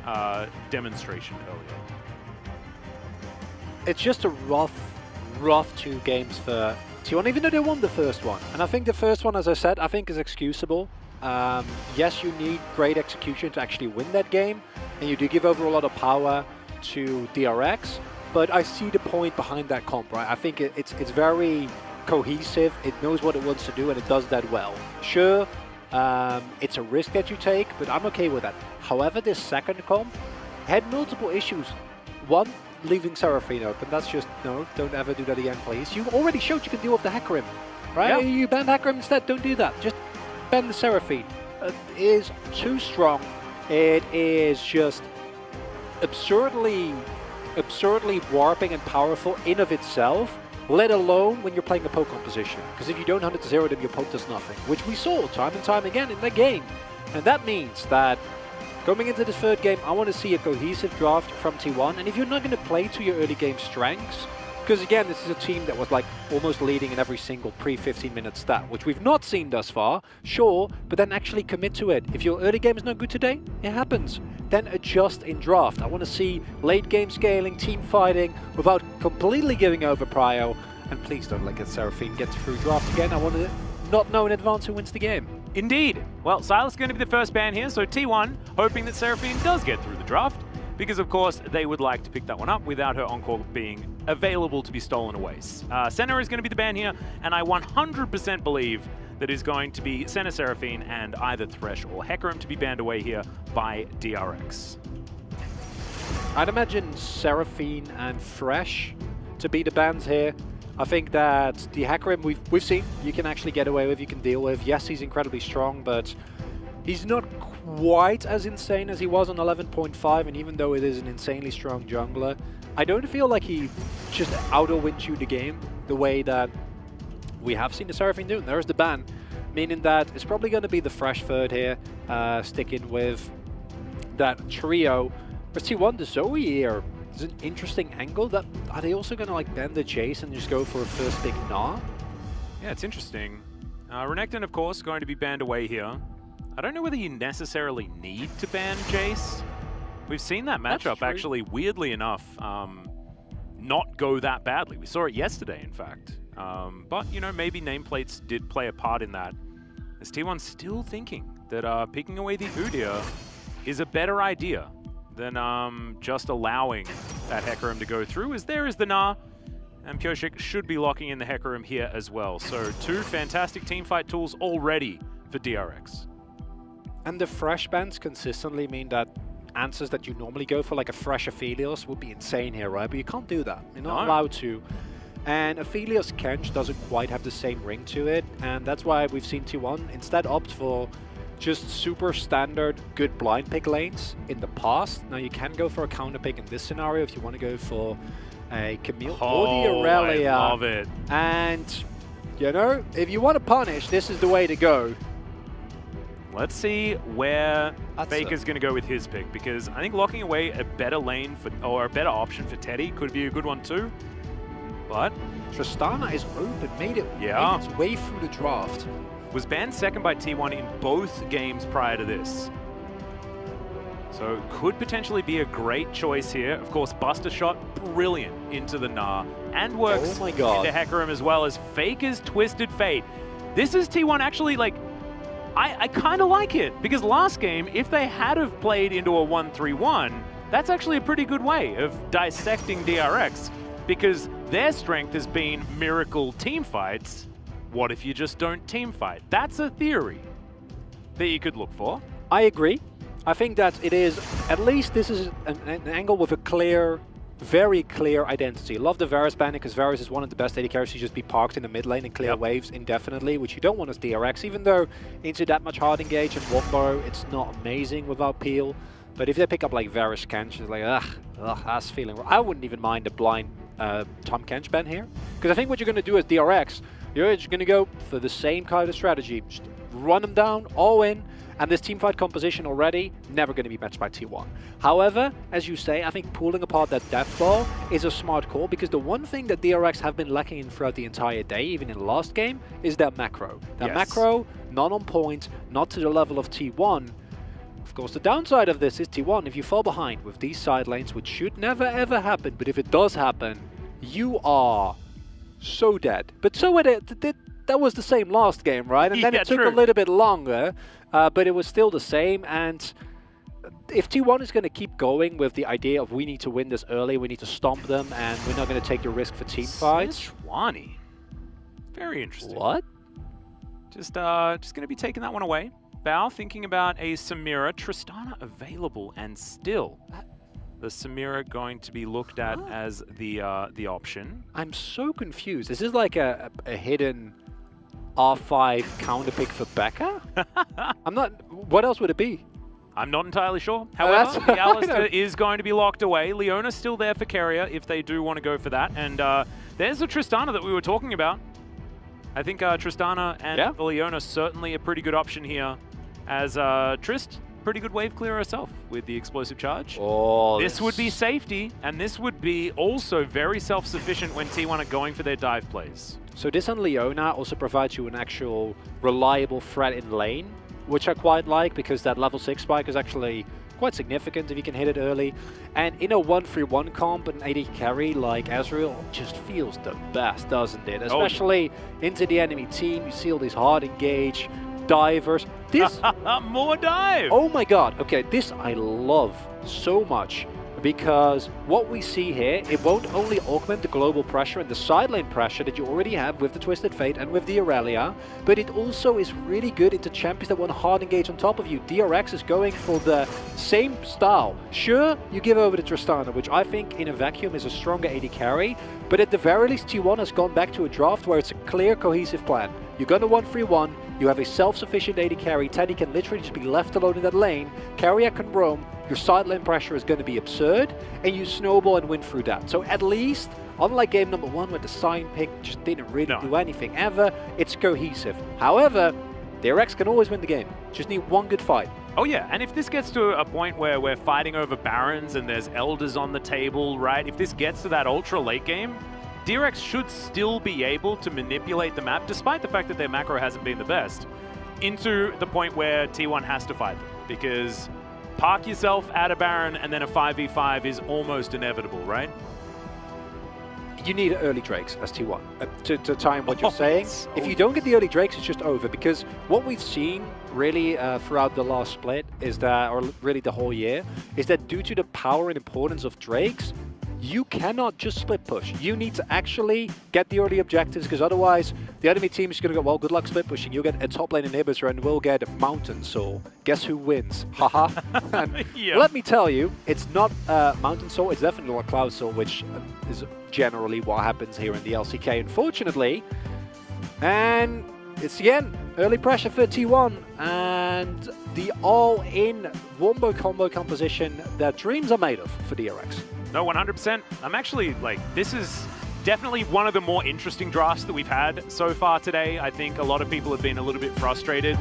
demonstration earlier. It's just a rough 2 games for T1, even though they won the first one. And I think the first one, as I said, I think is excusable. Yes, you need great execution to actually win that game, and you do give over a lot of power to DRX, but I see the point behind that comp, right? I think it's very cohesive, it knows what it wants to do, and it does that well. Sure, it's a risk that you take, but I'm okay with that. However, this second comp had multiple issues. One, leaving Seraphine open, that's just, no, don't ever do that again, please. You already showed you can deal with the Hecarim, right? Yeah. You ban Hecarim instead, don't do that. Just ban the Seraphine. It is too strong. It is just absurdly warping and powerful in of itself, let alone when you're playing a poke composition. Because if you don't 100-0 them, your poke does nothing, which we saw time and time again in the game. And that means that going into the third game, I want to see a cohesive draft from T1, and if you're not going to play to your early game strengths, because again, this is a team that was like almost leading in every single pre-15-minute stat, which we've not seen thus far, sure, but then actually commit to it. If your early game is not good today, it happens. Then adjust in draft. I want to see late game scaling, team fighting, without completely giving over prio, and please don't let Seraphine get through draft again. I want to not know in advance who wins the game. Indeed. Well, Silas is going to be the first ban here, so T1 hoping that Seraphine does get through the draft, because of course they would like to pick that one up without her encore being available to be stolen away. Senna is going to be the ban here, and I 100% believe that is going to be Senna Seraphine and either Thresh or Hecarim to be banned away here by DRX. I'd imagine Seraphine and Thresh to be the bans here. I think that the Hecarim we've seen you can actually get away with, you can deal with. Yes, he's incredibly strong, but he's not quite as insane as he was on 11.5, and even though it is an insanely strong jungler, I don't feel like he just auto-wins you the game the way that we have seen the Seraphine do. And there's the ban, meaning that it's probably going to be the Thresh third here, sticking with that trio. For T1, the Zoe here is an interesting angle. That are they also going to like bend the Jace and just go for a first pick Gnar? Yeah, it's interesting. Renekton, of course, going to be banned away here. I don't know whether you necessarily need to ban Jace. We've seen that matchup actually, weirdly enough, not go that badly. We saw it yesterday, in fact. But, you know, maybe nameplates did play a part in that. As T1's still thinking that picking away the Udyr is a better idea than just allowing that Hecarim to go through, as there is the Gnar, and Pyosik should be locking in the Hecarim here as well. So 2 fantastic teamfight tools already for DRX. And the fresh bans consistently mean that answers that you normally go for, like a fresh Aphelios, would be insane here, right? But you can't do that. You're not allowed to. And Aphelios Kench doesn't quite have the same ring to it, and that's why we've seen TWon instead opt for just super standard good blind pick lanes in the past. Now you can go for a counter pick in this scenario if you want to go for a Camille or the Aurelia. I love it. And, you know, if you want to punish, this is the way to go. Let's see where That's Faker's going to go with his pick, because I think locking away a better lane for, or a better option for Teddy could be a good one too. But Tristana is open, made its way through the draft. Was banned second by T1 in both games prior to this. So could potentially be a great choice here. Of course, Buster Shot, brilliant into the Gnar, and works into Hecarim as well as Faker's Twisted Fate. This is T1 actually, like, I kind of like it, because last game, if they had have played into a 1-3-1, that's actually a pretty good way of dissecting DRX, because their strength has been miracle team fights. What if you just don't team fight? That's a theory that you could look for. I agree. I think that it is, at least this is an angle with a clear, very clear identity. Love the Varus banning, because Varus is one of the best AD carries to just be parked in the mid lane and clear waves indefinitely, which you don't want as DRX, even though into that much hard engage and Walkborough, it's not amazing without peel. But if they pick up like Varus Kench, it's like, ugh, that's feeling. I wouldn't even mind a blind Tom Kench ban here, because I think what you're going to do as DRX, you're just going to go for the same kind of strategy. Just run them down, all in, and this teamfight composition already never going to be matched by T1. However, as you say, I think pulling apart that death ball is a smart call, because the one thing that DRX have been lacking in throughout the entire day, even in the last game, is that macro. That macro, not on point, not to the level of T1. Of course, the downside of this is T1, if you fall behind with these side lanes, which should never ever happen, but if it does happen, you are so dead. But so that was the same last game, right? And then it took a little bit longer, but it was still the same. And if T1 is going to keep going with the idea of we need to win this early, we need to stomp them, and we're not going to take the risk for team fights. Sejuani. Very interesting. What? Just going to be taking that one away. Bao thinking about a Samira. Tristana available, and still the Samira going to be looked at as the option. I'm so confused. Is this like a hidden R5 counter pick for Becca? I'm not. What else would it be? I'm not entirely sure. However, the Alistair is going to be locked away. Leona's still there for Keria if they do want to go for that. And there's the Tristana that we were talking about. I think Tristana and Leona certainly a pretty good option here, as Trist, pretty good wave clearer herself with the explosive charge. Oh, this would be safety, and this would be also very self-sufficient when T1 are going for their dive plays. So this on Leona also provides you an actual reliable threat in lane, which I quite like, because that level 6 spike is actually quite significant if you can hit it early. And in a 1-3-1 comp, an AD carry like Ezreal just feels the best, doesn't it? Especially into the enemy team, you see all these hard engage, divers. This more dive! Oh my god, okay, this I love so much, because what we see here, it won't only augment the global pressure and the side lane pressure that you already have with the Twisted Fate and with the Aurelia, but it also is really good into champions that want to hard engage on top of you. DRX is going for the same style. Sure, you give over to Tristana, which I think in a vacuum is a stronger AD carry, but at the very least T1 has gone back to a draft where it's a clear, cohesive plan. You're going to 1-3-1, you have a self-sufficient AD carry, Teddy can literally just be left alone in that lane, Carrier can roam, your side lane pressure is going to be absurd, and you snowball and win through that. So at least, unlike game number 1 where the sign pick just didn't really do anything ever, it's cohesive. However, DRX can always win the game, just need one good fight. Oh yeah, and if this gets to a point where we're fighting over Barons and there's Elders on the table, right, if this gets to that ultra late game, DRX should still be able to manipulate the map, despite the fact that their macro hasn't been the best, into the point where T1 has to fight them. Because park yourself at a Baron and then a 5v5 is almost inevitable, right? You need early Drakes as T1 to time what you're saying. If you don't get the early Drakes, it's just over, because what we've seen really throughout the last split is that, or really the whole year, is that due to the power and importance of Drakes, you cannot just split push. You need to actually get the early objectives, because otherwise the enemy team is going to go, well, good luck split pushing. You'll get a top lane inhibitor and we'll get Mountain Soul. Guess who wins? Haha. Yeah. Let me tell you, it's not Mountain Soul, it's definitely not Cloud Soul, which is generally what happens here in the LCK, unfortunately. And it's again early pressure for TWon and the all-in wombo combo composition that dreams are made of for DRX. No, 100%. I'm actually, like, this is definitely one of the more interesting drafts that we've had so far today. I think a lot of people have been a little bit frustrated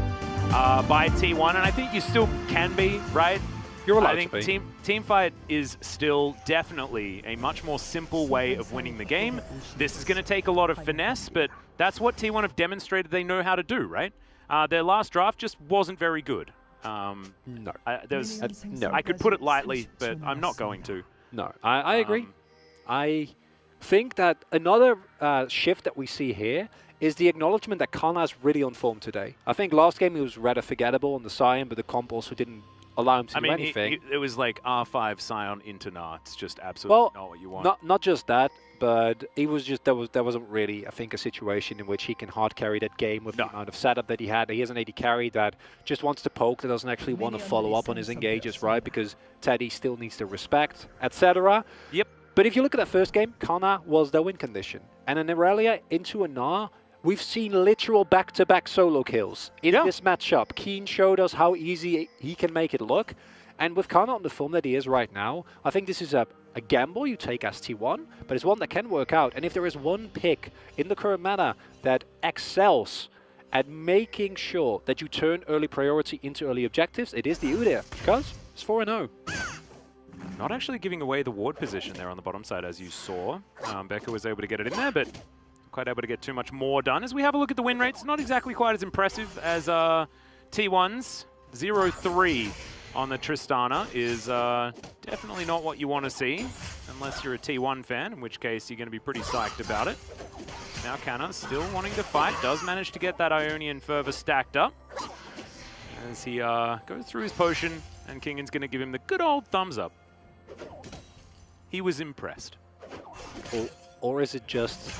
by T1, and I think you still can be, right? You're allowed I think teamfight is still definitely a much more simple way of winning the game. This is going to take a lot of finesse, but that's what T1 have demonstrated they know how to do, right? Their last draft just wasn't very good. No. I could put it lightly, but I'm not going to. No, I agree. I think that another shift that we see here is the acknowledgement that Kana's really on form today. I think last game he was rather forgettable on the Sion, but the comp also didn't allow him to do anything. It was like R5 Sion into Nah. It's just absolutely not what you want. Not just that, but it was just there wasn't really, I think, a situation in which he can hard carry that game with the amount of setup that he had. He has an AD carry that just wants to poke, that doesn't actually want to follow up on his engages, right? Because Teddy still needs to respect, etc. Yep. But if you look at that first game, Kana was the win condition. And in Irelia into a Nah, we've seen literal back-to-back solo kills in this matchup. Keen showed us how easy he can make it look. And with Kana on the form that he is right now, I think this is a gamble you take as T1, but it's one that can work out. And if there is one pick in the current meta that excels at making sure that you turn early priority into early objectives, it is the Udyr, because it's 4-0. Not actually giving away the ward position there on the bottom side, as you saw. Becca was able to get it in there, but quite able to get too much more done. As we have a look at the win rates, not exactly quite as impressive as T1's. 0-3 on the Tristana is definitely not what you want to see, unless you're a T1 fan, in which case you're going to be pretty psyched about it. Now Kana still wanting to fight, does manage to get that Ionian further stacked up as he goes through his potion, and Kingan's going to give him the good old thumbs up. He was impressed. Or is it just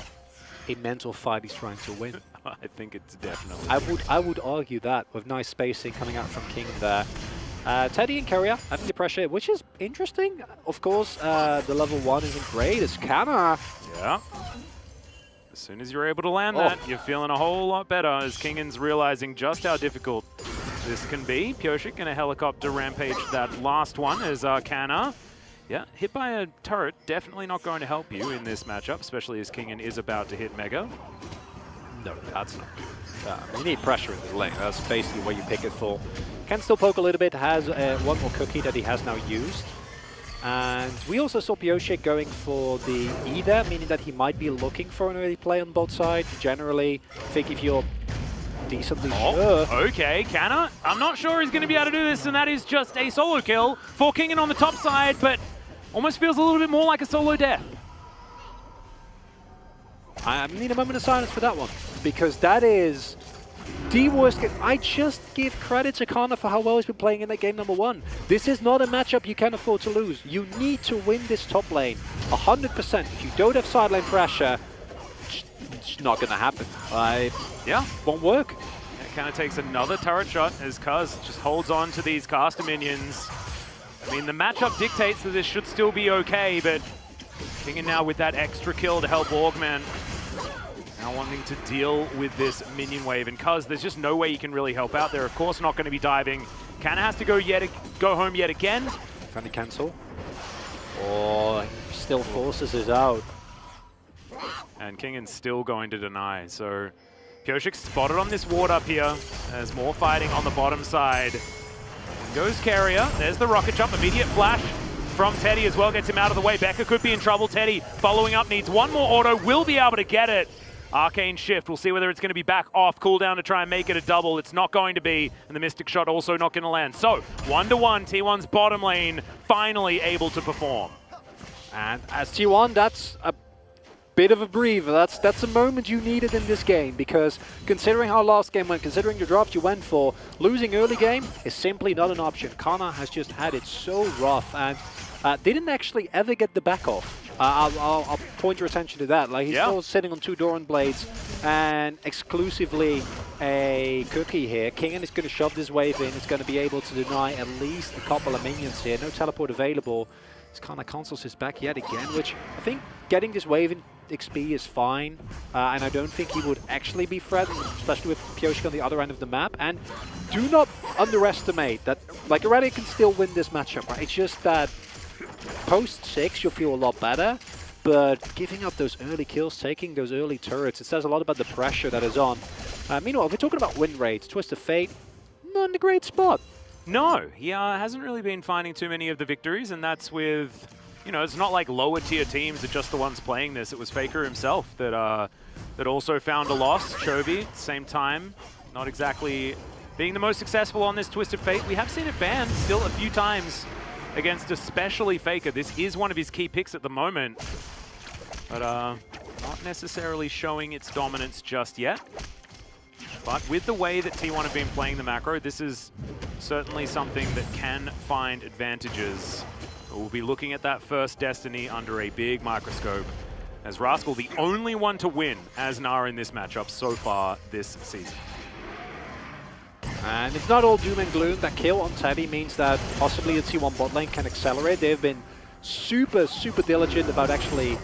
a mental fight he's trying to win? I think it's definitely. I would argue that with nice spacing coming out from King there. Teddy and Carrier having the pressure, which is interesting. Of course, the level 1 isn't great. It's Kana. Yeah. As soon as you're able to land that, you're feeling a whole lot better as Kingan's realizing just how difficult this can be. Pioshik going to helicopter rampage that last one as Kana. Yeah, hit by a turret, definitely not going to help you in this matchup, especially as Kingan is about to hit Mega. No, that's not good. You need pressure in this lane. That's basically what you pick it for. Can still poke a little bit, has one more cookie that he has now used. And we also saw Pioshik going for the E there, meaning that he might be looking for an early play on both sides. Generally, I think if you're decently sure. Okay, Kana. I'm not sure he's going to be able to do this, and that is just a solo kill for Kingan on the top side, but almost feels a little bit more like a solo death. I need a moment of silence for that one, because that is the worst game. I just give credit to Kana for how well he's been playing in that game number 1. This is not a matchup you can afford to lose. You need to win this top lane 100%. If you don't have side lane pressure, it's not going to happen. Yeah, won't work. It kind of takes another turret shot as Kuz just holds on to these caster minions. I mean, the matchup dictates that this should still be okay, but Kingan now with that extra kill to help augment. Now wanting to deal with this minion wave, and Kuz, there's just no way you can really help out there. Of course not going to be diving. Kana has to go home yet again. Trying to cancel. Oh, still forces us out. And Kingan's still going to deny. So Pioshik spotted on this ward up here. There's more fighting on the bottom side. And goes Carrier. There's the rocket jump. Immediate flash from Teddy as well. Gets him out of the way. Becca could be in trouble. Teddy following up, needs one more auto. Will be able to get it. Arcane Shift. We'll see whether it's going to be back off cooldown to try and make it a double. It's not going to be. And the Mystic Shot also not going to land. So 1-1. T1's bottom lane finally able to perform. And as T1, that's a bit of a breather. That's a moment you needed in this game, because considering how last game went, considering the draft you went for, losing early game is simply not an option. Kana has just had it so rough and didn't actually ever get the back off I'll point your attention to that. Like, he's still sitting on 2 Doran blades and exclusively a cookie here. Kingen is going to shove this wave in. It's going to be able to deny at least a couple of minions here. No teleport available. This kind of cancels his back yet again, which I think getting this wave in XP is fine. And I don't think he would actually be threatened, especially with Pioshik on the other end of the map. And do not underestimate that, like, Aurelia can still win this matchup, right? It's just that post 6, you'll feel a lot better. But giving up those early kills, taking those early turrets, it says a lot about the pressure that is on. Meanwhile, if we're talking about win rates, Twisted Fate, not in a great spot. No, he hasn't really been finding too many of the victories, and that's with, you know, it's not like lower tier teams are just the ones playing this. It was Faker himself that that also found a loss. Chovy, at the same time, not exactly being the most successful on this Twisted Fate. We have seen it banned still a few times against especially Faker. This is one of his key picks at the moment, but not necessarily showing its dominance just yet. But with the way that T1 have been playing the macro, this is certainly something that can find advantages. We'll be looking at that first Destiny under a big microscope, as Rascal, the only one to win as Nara in this matchup so far this season. And it's not all doom and gloom. That kill on Teddy means that possibly the T1 bot lane can accelerate. They've been super diligent about actually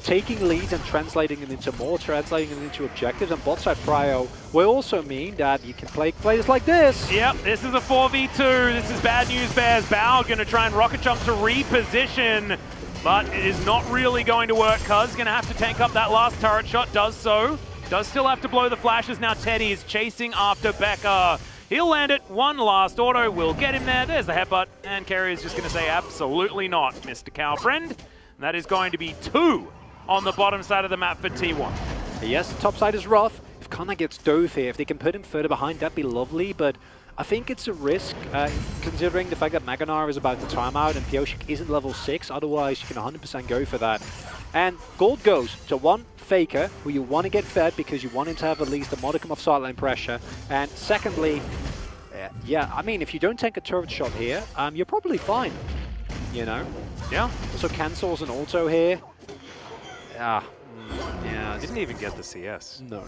taking leads and translating them into more, translating them into objectives. And bot side prio will also mean that you can play players like this. Yep, this is a 4v2. This is bad news bears. Bao going to try and rocket jump to reposition, but it is not really going to work. Cuz going to have to tank up that last turret shot, does so. Does still have to blow the flashes. Now Teddy is chasing after Becca. He'll land it. One last auto will get him there. There's the headbutt. And Kerry is just going to say absolutely not, Mr. Cowfriend. And that is going to be 2 on the bottom side of the map for T1. Yes, the top side is rough. If Kana gets dove here, if they can put him further behind, that'd be lovely. But I think it's a risk, considering the fact that Maganar is about to time out and Pioshik isn't level 6. Otherwise, you can 100% go for that. And gold goes to one Faker, who you want to get fed because you want him to have at least a modicum of sideline pressure. And secondly, yeah, I mean, if you don't take a turret shot here, you're probably fine, you know? Yeah. Also cancels an auto here. Yeah. Didn't even get the CS. No.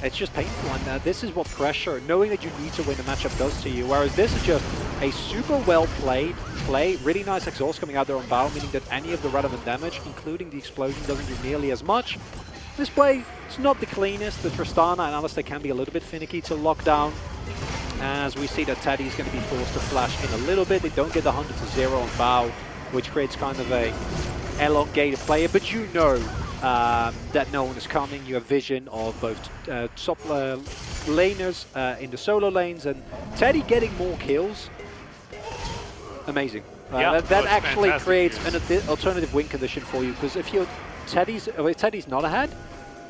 It's just painful, and this is what pressure, knowing that you need to win the matchup, does to you. Whereas this is just a super well played play, really nice exhaust coming out there on Bao, meaning that any of the relevant damage, including the explosion, doesn't do nearly as much. This play, it's not the cleanest. The Tristana and Alistair can be a little bit finicky to lock down, as we see that Teddy is going to be forced to flash in a little bit. They don't get the 100-0 on Bao, which creates kind of a elongated player, but you know that no one is coming. You have vision of both top laners in the solo lanes, and Teddy getting more kills. Amazing. That actually creates an alternative win condition for you, because if you're Teddy's not ahead,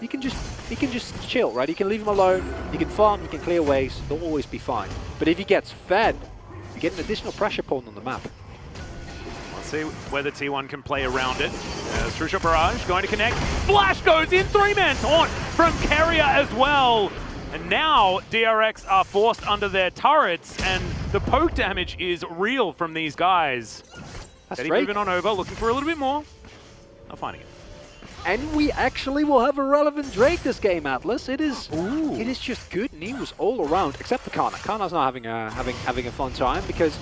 he can just chill, right? You can leave him alone, you can farm, you can clear waves, they'll always be fine. But if he gets fed, you get an additional pressure point on the map. See whether T1 can play around it. As True Shot Barrage going to connect. Flash goes in, 3-man taunt from Carrier as well. And now DRX are forced under their turrets, and the poke damage is real from these guys. That's Teddy moving on over, looking for a little bit more. Not finding it. And we actually will have a relevant Drake this game, Atlas. It is just good news all around, except for Kana. Kana's not having a fun time, because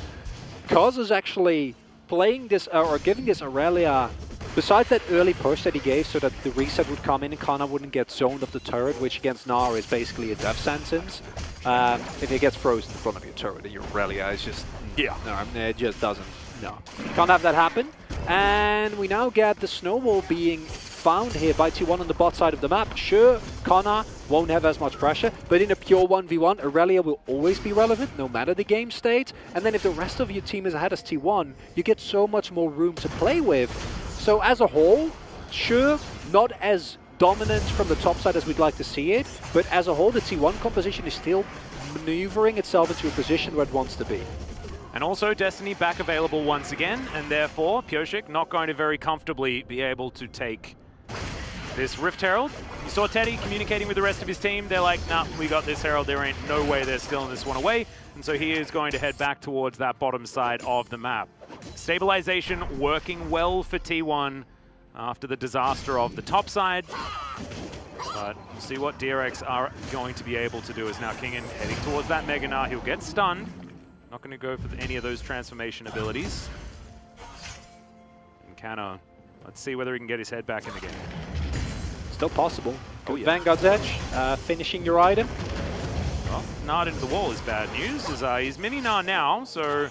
Kaz is actually playing this, or giving this Aurelia, besides that early push that he gave so that the reset would come in and Kana wouldn't get zoned of the turret, which against Nara is basically a death sentence. If it gets frozen in front of your turret, your Aurelia is just, no, it just doesn't, no. Can't have that happen. And we now get the snowball being found here by T1 on the bot side of the map. Sure, Kana won't have as much pressure, but in a pure 1v1, Aurelia will always be relevant, no matter the game state. And then if the rest of your team is ahead as T1, you get so much more room to play with. So as a whole, sure, not as dominant from the top side as we'd like to see it, but as a whole, the T1 composition is still maneuvering itself into a position where it wants to be. And also Destiny back available once again, and therefore Pioshik not going to very comfortably be able to take this Rift Herald. You saw Teddy communicating with the rest of his team. They're like, nah, we got this Herald. There ain't no way they're stealing this one away. And so he is going to head back towards that bottom side of the map. Stabilization working well for T1 after the disaster of the top side. But we'll see what DRX are going to be able to do as now Kingen heading towards that Mega Gnar. He'll get stunned. Not going to go for any of those transformation abilities. And Canna, let's see whether he can get his head back in the game. Still possible. Oh, yeah. Vanguard's Edge, finishing your item. Well, Nard into the wall is bad news, as he's mini Nard now, so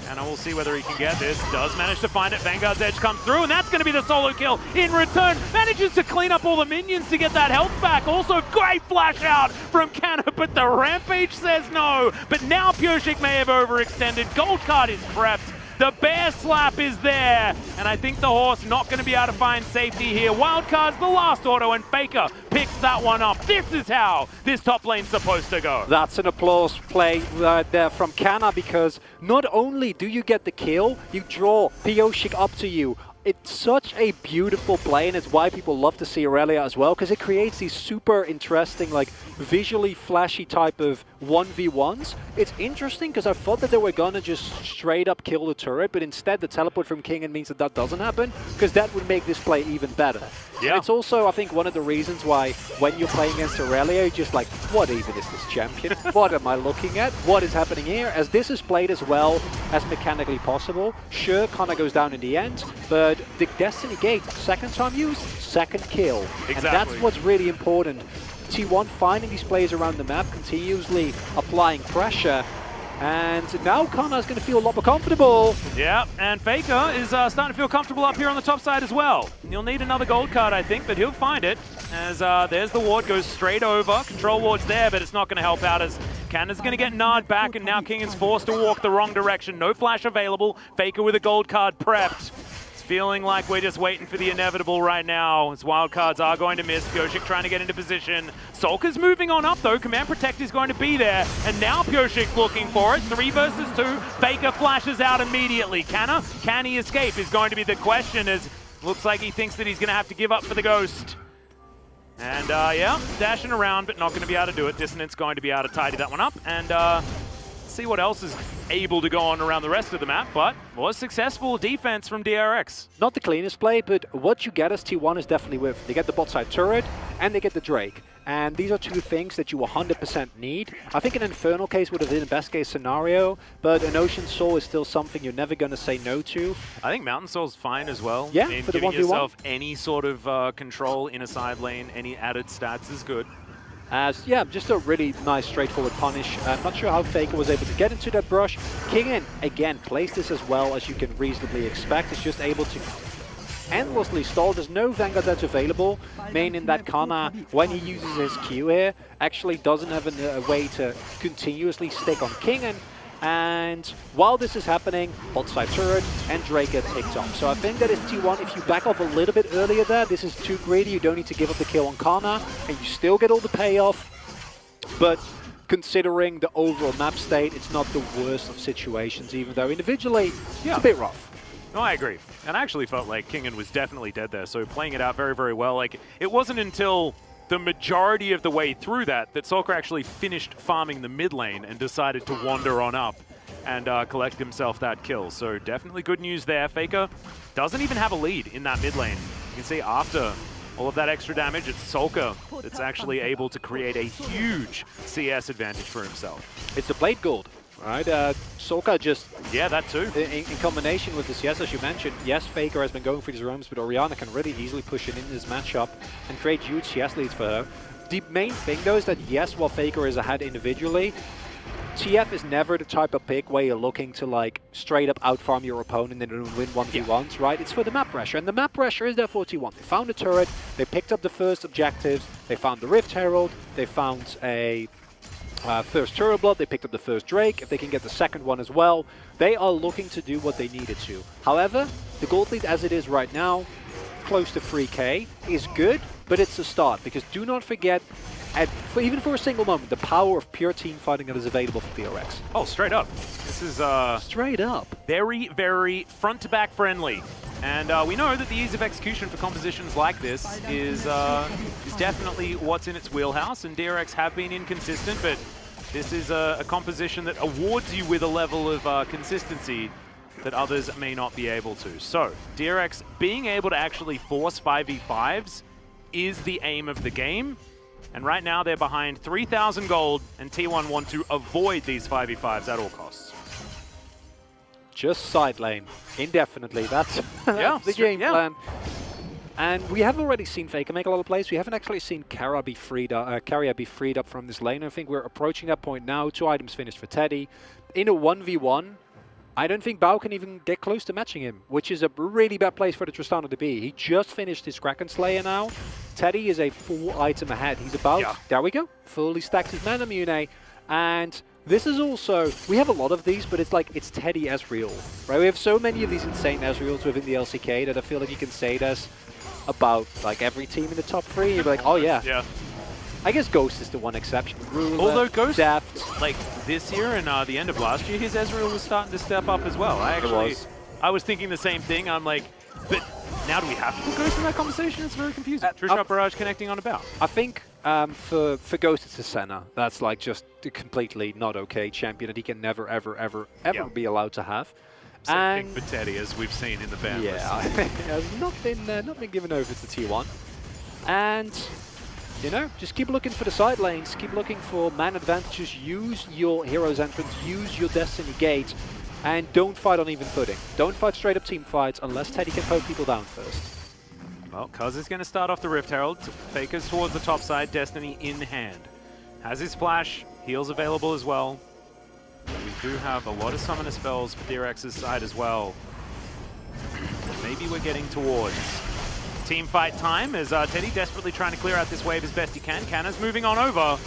Canna will see whether he can get this. Does manage to find it. Vanguard's Edge comes through, and that's going to be the solo kill in return. Manages to clean up all the minions to get that health back. Also, great flash out from Canna, but the Rampage says no. But now Pureshik may have overextended. Gold card is prepped. The bear slap is there, and I think the horse not going to be able to find safety here. Wildcard's the last auto, and Faker picks that one up. This is how this top lane's supposed to go. That's an applause play right there from Canna, because not only do you get the kill, you draw Pureshik up to you. It's such a beautiful play, and it's why people love to see Aurelia as well, because it creates these super interesting, like, visually flashy type of 1v1s. It's interesting because I thought that they were gonna just straight up kill the turret, but instead the teleport from Kingen means that that doesn't happen, because that would make this play even better. Yeah. And it's also, I think, one of the reasons why when you're playing against Aurelia, you're just like, what even is this champion? What am I looking at? What is happening here? As this is played as well as mechanically possible, sure, Connor goes down in the end, but the Destiny Gate, second time used, second kill. Exactly. And that's what's really important. T1 finding these players around the map, continuously applying pressure, and now Connor's going to feel a lot more comfortable. Yeah, and Faker is starting to feel comfortable up here on the top side as well. He'll need another gold card, I think, but he'll find it. As there's the ward, goes straight over. Control ward's there, but it's not going to help out as Canna's going to get Nard back, and now Kingen's forced to walk the wrong direction. No flash available. Faker with a gold card prepped. Feeling like we're just waiting for the inevitable right now, as wildcards are going to miss. Pureshik trying to get into position. Solka's moving on up though. Command Protect is going to be there, and now Pureshik's looking for it. 3 versus 2. Faker flashes out immediately. Can he escape is going to be the question, as looks like he thinks that he's going to have to give up for the Ghost. And yeah, dashing around, but not going to be able to do it. Dissonance going to be able to tidy that one up, and see what else is able to go on around the rest of the map, but was successful defense from DRX. Not the cleanest play, but what you get as T1 is definitely with. They get the bot side turret, and they get the Drake. And these are two things that you 100% need. I think an Infernal case would have been the best case scenario, but an Ocean Soul is still something you're never going to say no to. I think Mountain Soul's fine as well. Yeah, and for the 1v1. Giving yourself any sort of control in a side lane, any added stats is good. As, yeah, just a really nice, straightforward punish. I'm not sure how Faker was able to get into that brush. Kingen, again, plays this as well as you can reasonably expect. Is just able to endlessly stall. There's no Vanguard that's available, meaning that Kana, when he uses his Q here, actually doesn't have a way to continuously stick on Kingen. And while this is happening, bot side turret and Drake get picked up. So I think that is T1. If you back off a little bit earlier there, this is too greedy. You don't need to give up the kill on Kana, and you still get all the payoff. But considering the overall map state, it's not the worst of situations, even though individually, it's a bit rough. No, I agree. And I actually felt like Kingen was definitely dead there, so playing it out very, very well. Like, it wasn't until the majority of the way through that Solka actually finished farming the mid lane and decided to wander on up and collect himself that kill. So definitely good news there. Faker doesn't even have a lead in that mid lane. You can see after all of that extra damage, it's Solka that's actually able to create a huge CS advantage for himself. It's the Blade Gold. Right, Solka just... Yeah, that too. In combination with the CS, as you mentioned, yes, Faker has been going for these roams, but Orianna can really easily push it in this matchup and create huge CS leads for her. The main thing, though, is that yes, while Faker is ahead individually, TF is never the type of pick where you're looking to, like, straight up outfarm your opponent and then win 1v1s, right? It's for the map pressure, and the map pressure is there for T1. They found a turret, they picked up the first objectives, they found the Rift Herald, they found a... first Turtle Blood, they picked up the first Drake. If they can get the second one as well, they are looking to do what they needed to. However, the gold lead as it is right now, close to 3k, is good, but it's a start, because do not forget, even for a single moment, the power of pure team fighting that is available for DRX. Oh, straight up. This is straight up. Very, very front-to-back friendly. And we know that the ease of execution for compositions like this is definitely what's in its wheelhouse, and DRX have been inconsistent, but this is a composition that awards you with a level of consistency that others may not be able to. So, DRX being able to actually force 5v5s is the aim of the game. And right now they're behind 3,000 gold, and T1 want to avoid these 5v5s at all costs. Just side lane, indefinitely. That's, that's the game plan. And we have already seen Faker make a lot of plays. We haven't actually seen Kara be freed up from this lane. I think we're approaching that point now. 2 items finished for Teddy. In a 1v1, I don't think Bao can even get close to matching him, which is a really bad place for the Tristana to be. He just finished his Kraken Slayer now. Teddy is a full item ahead. He's about, there we go, fully stacked his Mana Mune. And this is also, we have a lot of these, but it's like, it's Teddy Ezreal, right? We have so many of these insane Ezreals within the LCK that I feel like you can say this about like every team in the top 3. You'd be like, oh yeah. I guess Ghost is the one exception. Ruler, although Ghost, Daft. like this year and the end of last year, his Ezreal was starting to step up as well. I was thinking the same thing. I'm like, but now do we have to put Ghost in that conversation? It's very confusing. Trishot Barrage connecting on about. I think for Ghost it's a Senna. That's like just a completely not okay champion that he can never, ever be allowed to have. Same thing for Teddy, as we've seen in the ban list. Has not been given over to T1. And you know, just keep looking for the side lanes, keep looking for man advantages, use your Hero's Entrance, use your Destiny Gate, and don't fight on even footing. Don't fight straight up team fights unless Teddy can poke people down first. Well, Cuz is going to start off the Rift Herald. Faker's towards the top side, Destiny in hand. Has his flash, heals available as well. We do have a lot of summoner spells for DRX's side as well. Maybe we're getting towards team fight time as Teddy desperately trying to clear out this wave as best he can. Canna's moving on over.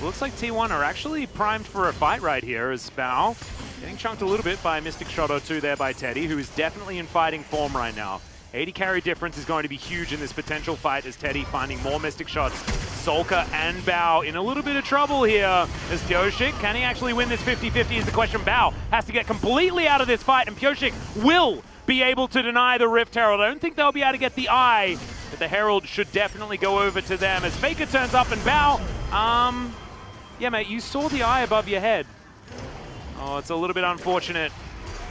Looks like T1 are actually primed for a fight right here as Bao getting chunked a little bit by a Mystic Shot or two there by Teddy, who is definitely in fighting form right now. 80 carry difference is going to be huge in this potential fight as Teddy finding more Mystic Shots. Solka and Bao in a little bit of trouble here as Pyosik. Can he actually win this 50-50 is the question. Bao has to get completely out of this fight, and Pyosik will be able to deny the Rift Herald. I don't think they'll be able to get the Eye, but the Herald should definitely go over to them as Faker turns up and Bao. Yeah, mate, you saw the Eye above your head. Oh, it's a little bit unfortunate.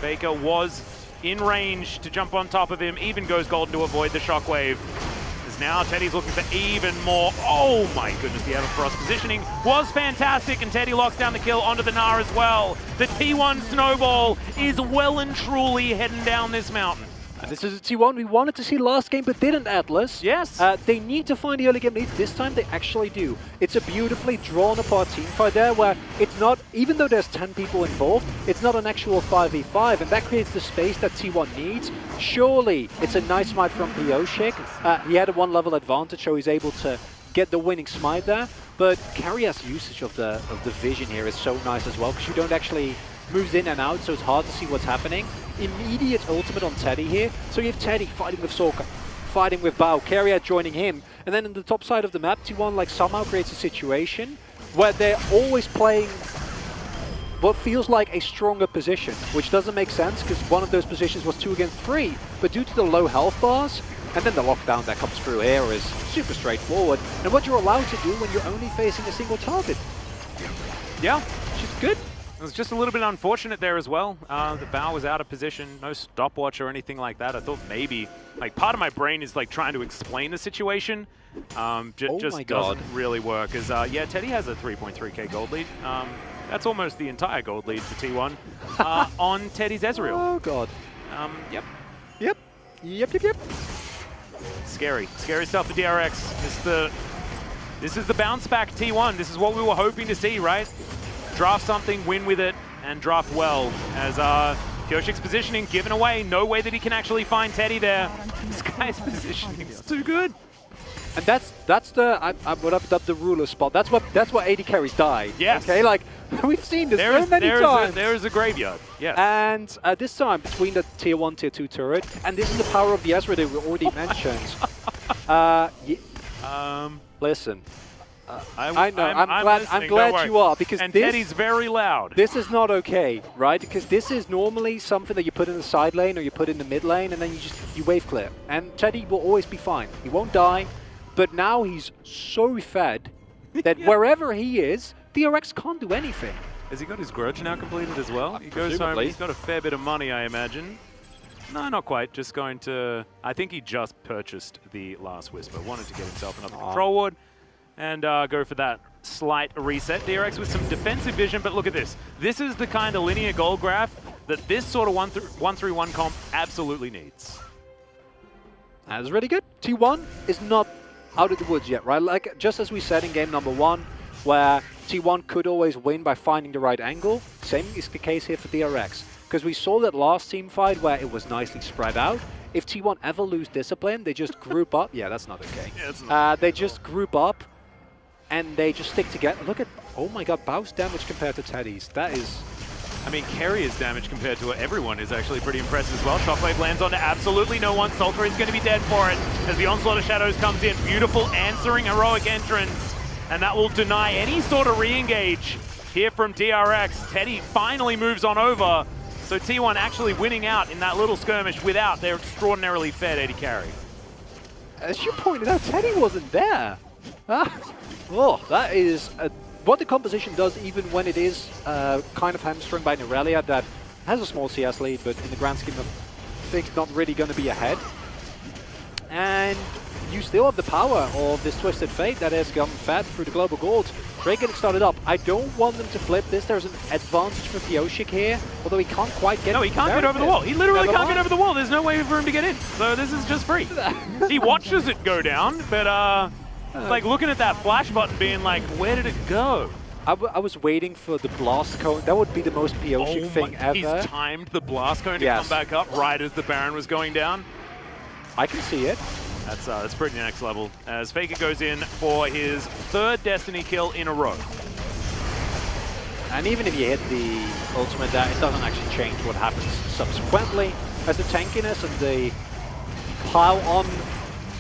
Faker was in range to jump on top of him, even goes golden to avoid the shockwave. As now Teddy's looking for even more. Oh my goodness, the Everfrost positioning was fantastic, and Teddy locks down the kill onto the Gnar as well. The T1 snowball is well and truly heading down this mountain. And this is a T1 we wanted to see last game but didn't, Atlas. Yes. They need to find the early game lead. This time they actually do. It's a beautifully drawn apart team fight there where it's not, even though there's 10 people involved, it's not an actual 5v5, and that creates the space that T1 needs. Surely it's a nice smite from Pyosik. He had a 1 level advantage, so he's able to get the winning smite there. But Carrier's usage of the vision here is so nice as well, because you don't actually moves in and out, so it's hard to see what's happening. Immediate ultimate on Teddy here. So you have Teddy fighting with Solka, fighting with Bao, Carrier joining him. And then on the top side of the map, T1 like somehow creates a situation where they're always playing what feels like a stronger position, which doesn't make sense because one of those positions was 2 against 3. But due to the low health bars, and then the lockdown that comes through here is super straightforward. And what you're allowed to do when you're only facing a single target. Yeah. Which is good. It was just a little bit unfortunate there as well. The Bao was out of position, no stopwatch or anything like that. I thought maybe, like, part of my brain is like trying to explain the situation. Just doesn't really work. As yeah, Teddy has a 3.3k gold lead. That's almost the entire gold lead for T1 on Teddy's Ezreal. Oh god. Yep. Yep. Scary stuff for DRX. This is the bounce back T1. This is what we were hoping to see, right? Draft something, win with it, and draft well. As Pyosik's positioning given away, no way that he can actually find Teddy there. This guy's positioning is too good. And that's the what I've dubbed the ruler spot. That's what 80 carries die. Yes. Okay, like we've seen this so many times. There is a graveyard. Yeah. And this time between the tier 1, tier 2 turret, and this is the power of the Ezra that we already mentioned. Listen. I know. I'm glad you are, because Teddy's very loud. This is not okay, right? Because this is normally something that you put in the side lane or you put in the mid lane, and then you wave clear. And Teddy will always be fine. He won't die. But now he's so fed that wherever he is, DRX can't do anything. Has he got his grudge now completed as well? He goes home, Presumably. he's got a fair bit of money, I imagine. No, not quite. Just going to... I think he just purchased the Last Whisper. Wanted to get himself another control ward and go for that slight reset. DRX with some defensive vision, but look at this. This is the kind of linear goal graph that this sort of 1-3-1 comp absolutely needs. That's really good. T1 is not out of the woods yet, right? Like, just as we said in game number 1, where T1 could always win by finding the right angle, same is the case here for DRX. Because we saw that last team fight where it was nicely spread out. If T1 ever lose discipline, they just group up. Yeah, that's not okay. Yeah, it's not. They just group up and they just stick together. Look at, oh my god, Bao's damage compared to Teddy's. That is... I mean, Carrier's damage compared to everyone is actually pretty impressive as well. Shockwave lands onto absolutely no one. Sulker is going to be dead for it as the Onslaught of Shadows comes in. Beautiful answering heroic entrance. And that will deny any sort of re-engage here from DRX. Teddy finally moves on over. So T1 actually winning out in that little skirmish without their extraordinarily fed AD carry. As you pointed out, Teddy wasn't there. Oh, that is... what the composition does, even when it is kind of hamstrung by Nerelia, that has a small CS lead, but in the grand scheme of things, not really going to be ahead. And you still have the power of this Twisted Fate that has gotten fed through the Global Gold. Drake getting started up. I don't want them to flip this. There's an advantage for Pioshik here, although he can't quite get... No, he can't get over the wall. He literally can't get over the wall. There's no way for him to get in. So this is just free. He watches it go down, but it's like looking at that flash button being like, where did it go? I was waiting for the blast cone. That would be the most Pioshik thing ever. He's timed the blast cone to come back up right as the Baron was going down. I can see it. That's pretty next level. As Faker goes in for his 3rd Destiny kill in a row. And even if you hit the ultimate there, it doesn't actually change what happens subsequently. As the tankiness and the pile-on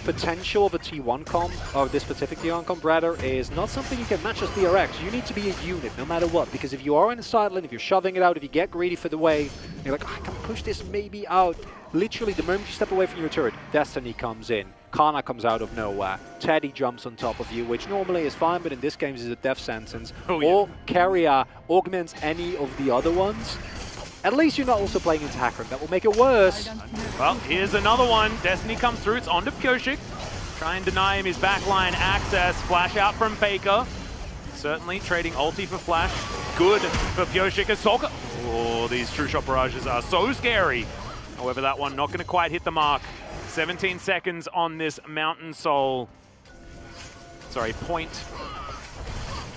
potential of a T1 comp, or this specific T1 comp rather, is not something you can match as DRX. You need to be a unit no matter what, because if you are in a side lane, if you're shoving it out, if you get greedy for the wave, you're like, I can push this maybe out. Literally, the moment you step away from your turret, Destiny comes in. Kana comes out of nowhere. Teddy jumps on top of you, which normally is fine, but in this game is a death sentence. Or Carrier augments any of the other ones. At least you're not also playing into Hackram. That will make it worse. Well, here's another one. Destiny comes through. It's onto Pioshik. Try and deny him his backline access. Flash out from Faker. Certainly trading ulti for flash. Good for Pioshik. Ahsoka. Oh, these true shot barrages are so scary. However, that one not going to quite hit the mark. 17 seconds on this Mountain Soul. Sorry, point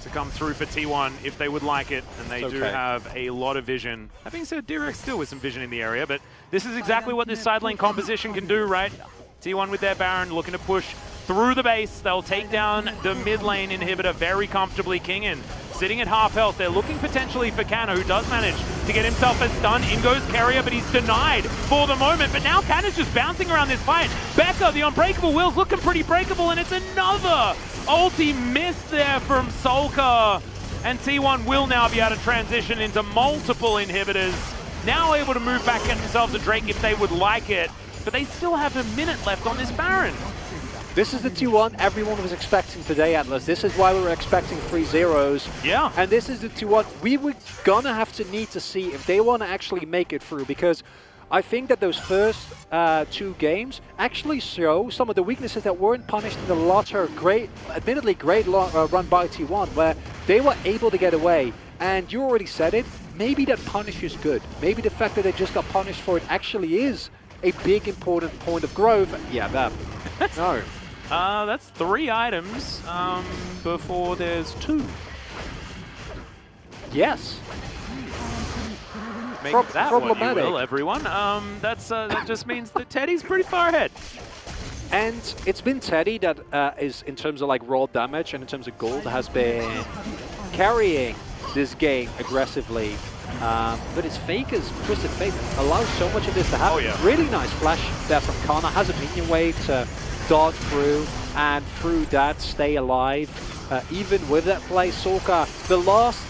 to come through for T1 if they would like it, and they do have a lot of vision. That being said, DRX still with some vision in the area, but this is exactly what this side lane composition can do, right? T1 with their Baron looking to push through the base. They'll take down the mid lane inhibitor very comfortably. Kingin sitting at half health. They're looking potentially for Canna, who does manage to get himself a stun. In goes Carrier, but he's denied for the moment. But now Canna's just bouncing around this fight. Becca, the unbreakable will's looking pretty breakable, and it's another ulti miss there from Sulker. And T1 will now be able to transition into multiple inhibitors. Now able to move back at themselves a Drake if they would like it. But they still have a minute left on this Baron. This is the T1 everyone was expecting today, Atlas. This is why we were expecting 3 zeros. Yeah. And this is the T1 we were gonna have to need to see if they want to actually make it through, because I think that those first 2 games actually show some of the weaknesses that weren't punished in the latter admittedly great run by T1, where they were able to get away. And you already said it, maybe that punish is good. Maybe the fact that they just got punished for it actually is a big important point of growth. Yeah, that. No. That's 3 items before there's 2. Yes. Make that what you will, everyone. That just means that Teddy's pretty far ahead. And it's been Teddy that is, in terms of like raw damage and in terms of gold, has been carrying this game aggressively. But it's Faker's Twisted Fate allows so much of this to happen. Oh, yeah. Really nice flash there from Kana. Has a minion wave to dart through, and through that stay alive. Even with that play, Sulker, the last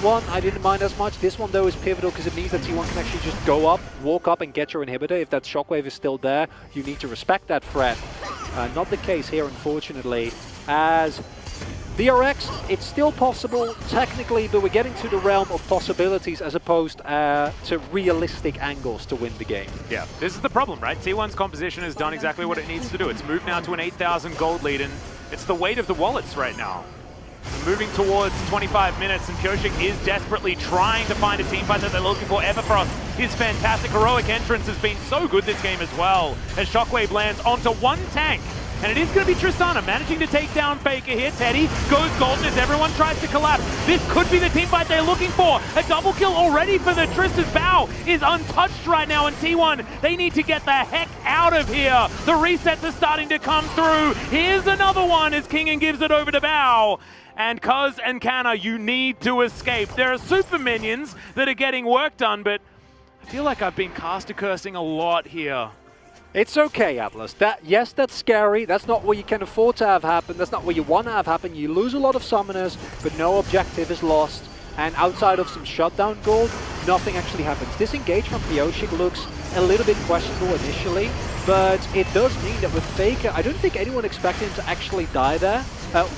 one I didn't mind as much. This one though is pivotal because it means that T1 can actually just go up, walk up and get your inhibitor. If that shockwave is still there, you need to respect that threat. Not the case here, unfortunately, as DRX, it's still possible, technically, but we're getting to the realm of possibilities as opposed to realistic angles to win the game. Yeah, this is the problem, right? T1's composition has done exactly what it needs to do. It's moved now to an 8,000 gold lead, and it's the weight of the wallets right now. Moving towards 25 minutes, and Pyoshik is desperately trying to find a team fight that they're looking for. Everfrost, his fantastic heroic entrance has been so good this game as well, as Shockwave lands onto one tank. And it is going to be Tristana managing to take down Faker here. Teddy goes golden as everyone tries to collapse. This could be the team fight they're looking for. A double kill already for the Trista's Bow is untouched right now, and T1, they need to get the heck out of here. The resets are starting to come through. Here's another one as Kingen gives it over to Bow. And Cuz and Canna, you need to escape. There are super minions that are getting work done, but I feel like I've been caster cursing a lot here. It's okay, Atlas. Yes, that's scary. That's not what you can afford to have happen. That's not what you want to have happen. You lose a lot of summoners, but no objective is lost. And outside of some shutdown gold, nothing actually happens. This engage from Pyoshik looks a little bit questionable initially, but it does mean that with Faker, I don't think anyone expected him to actually die there.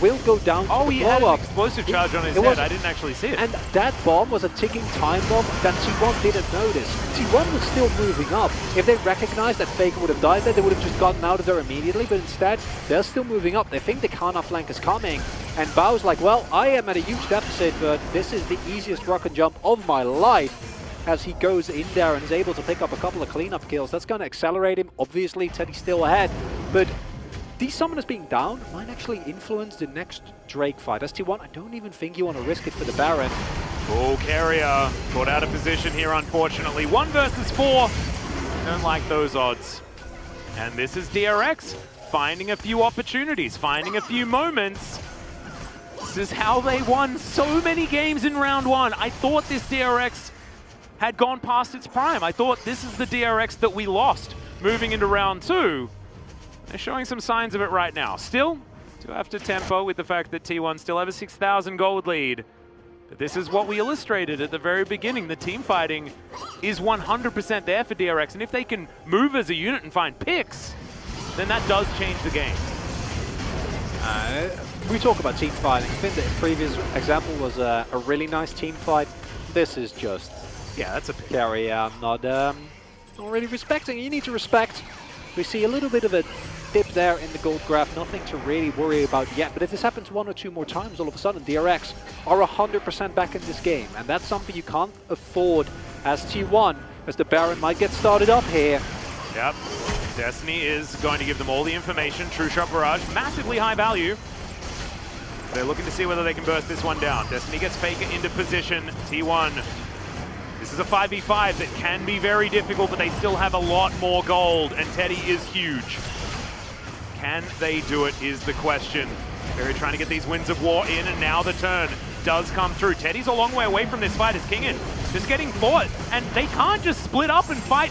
Will go down. Oh, he had an blow-up. explosive charge on his head. I didn't actually see it. And that bomb was a ticking time bomb that T1 didn't notice. T1 was still moving up. If they recognized that Faker would have died there, they would have just gotten out of there immediately, but instead, they're still moving up. They think the Kana flank is coming, and Bao's like, well, I am at a huge deficit, but this is the easiest rock and jump of my life. As he goes in there and is able to pick up a couple of cleanup kills. That's going to accelerate him. Obviously, Teddy's still ahead, but these summoners being down might actually influence the next Drake fight. As T1, I don't even think you want to risk it for the Baron. Full carrier caught out of position here, unfortunately. 1 versus 4. Don't like those odds. And this is DRX finding a few opportunities, finding a few moments. This is how they won so many games in round 1. I thought this DRX had gone past its prime. I thought this is the DRX that we lost moving into round 2. They're showing some signs of it right now. Still, do have to tempo with the fact that T1 still have a 6,000 gold lead. But this is what we illustrated at the very beginning. The team fighting is 100% there for DRX. And if they can move as a unit and find picks, then that does change the game. We talk about team fighting. I think the previous example was a really nice team fight. This is just... yeah, that's a pick. Carry not really respecting. You need to respect. We see a little bit of a dip there in the gold graph, nothing to really worry about yet. But if this happens 1 or 2 more times, all of a sudden DRX are 100% back in this game. And that's something you can't afford as T1, as the Baron might get started up here. Yep. Destiny is going to give them all the information. True Shot Barrage, massively high value. They're looking to see whether they can burst this one down. Destiny gets Faker into position. T1. This is a 5v5 that can be very difficult, but they still have a lot more gold, and Teddy is huge. Can they do it is the question. They're trying to get these Winds of War in, and now the turn does come through. Teddy's a long way away from this fight as Kingen just getting fought, and they can't just split up and fight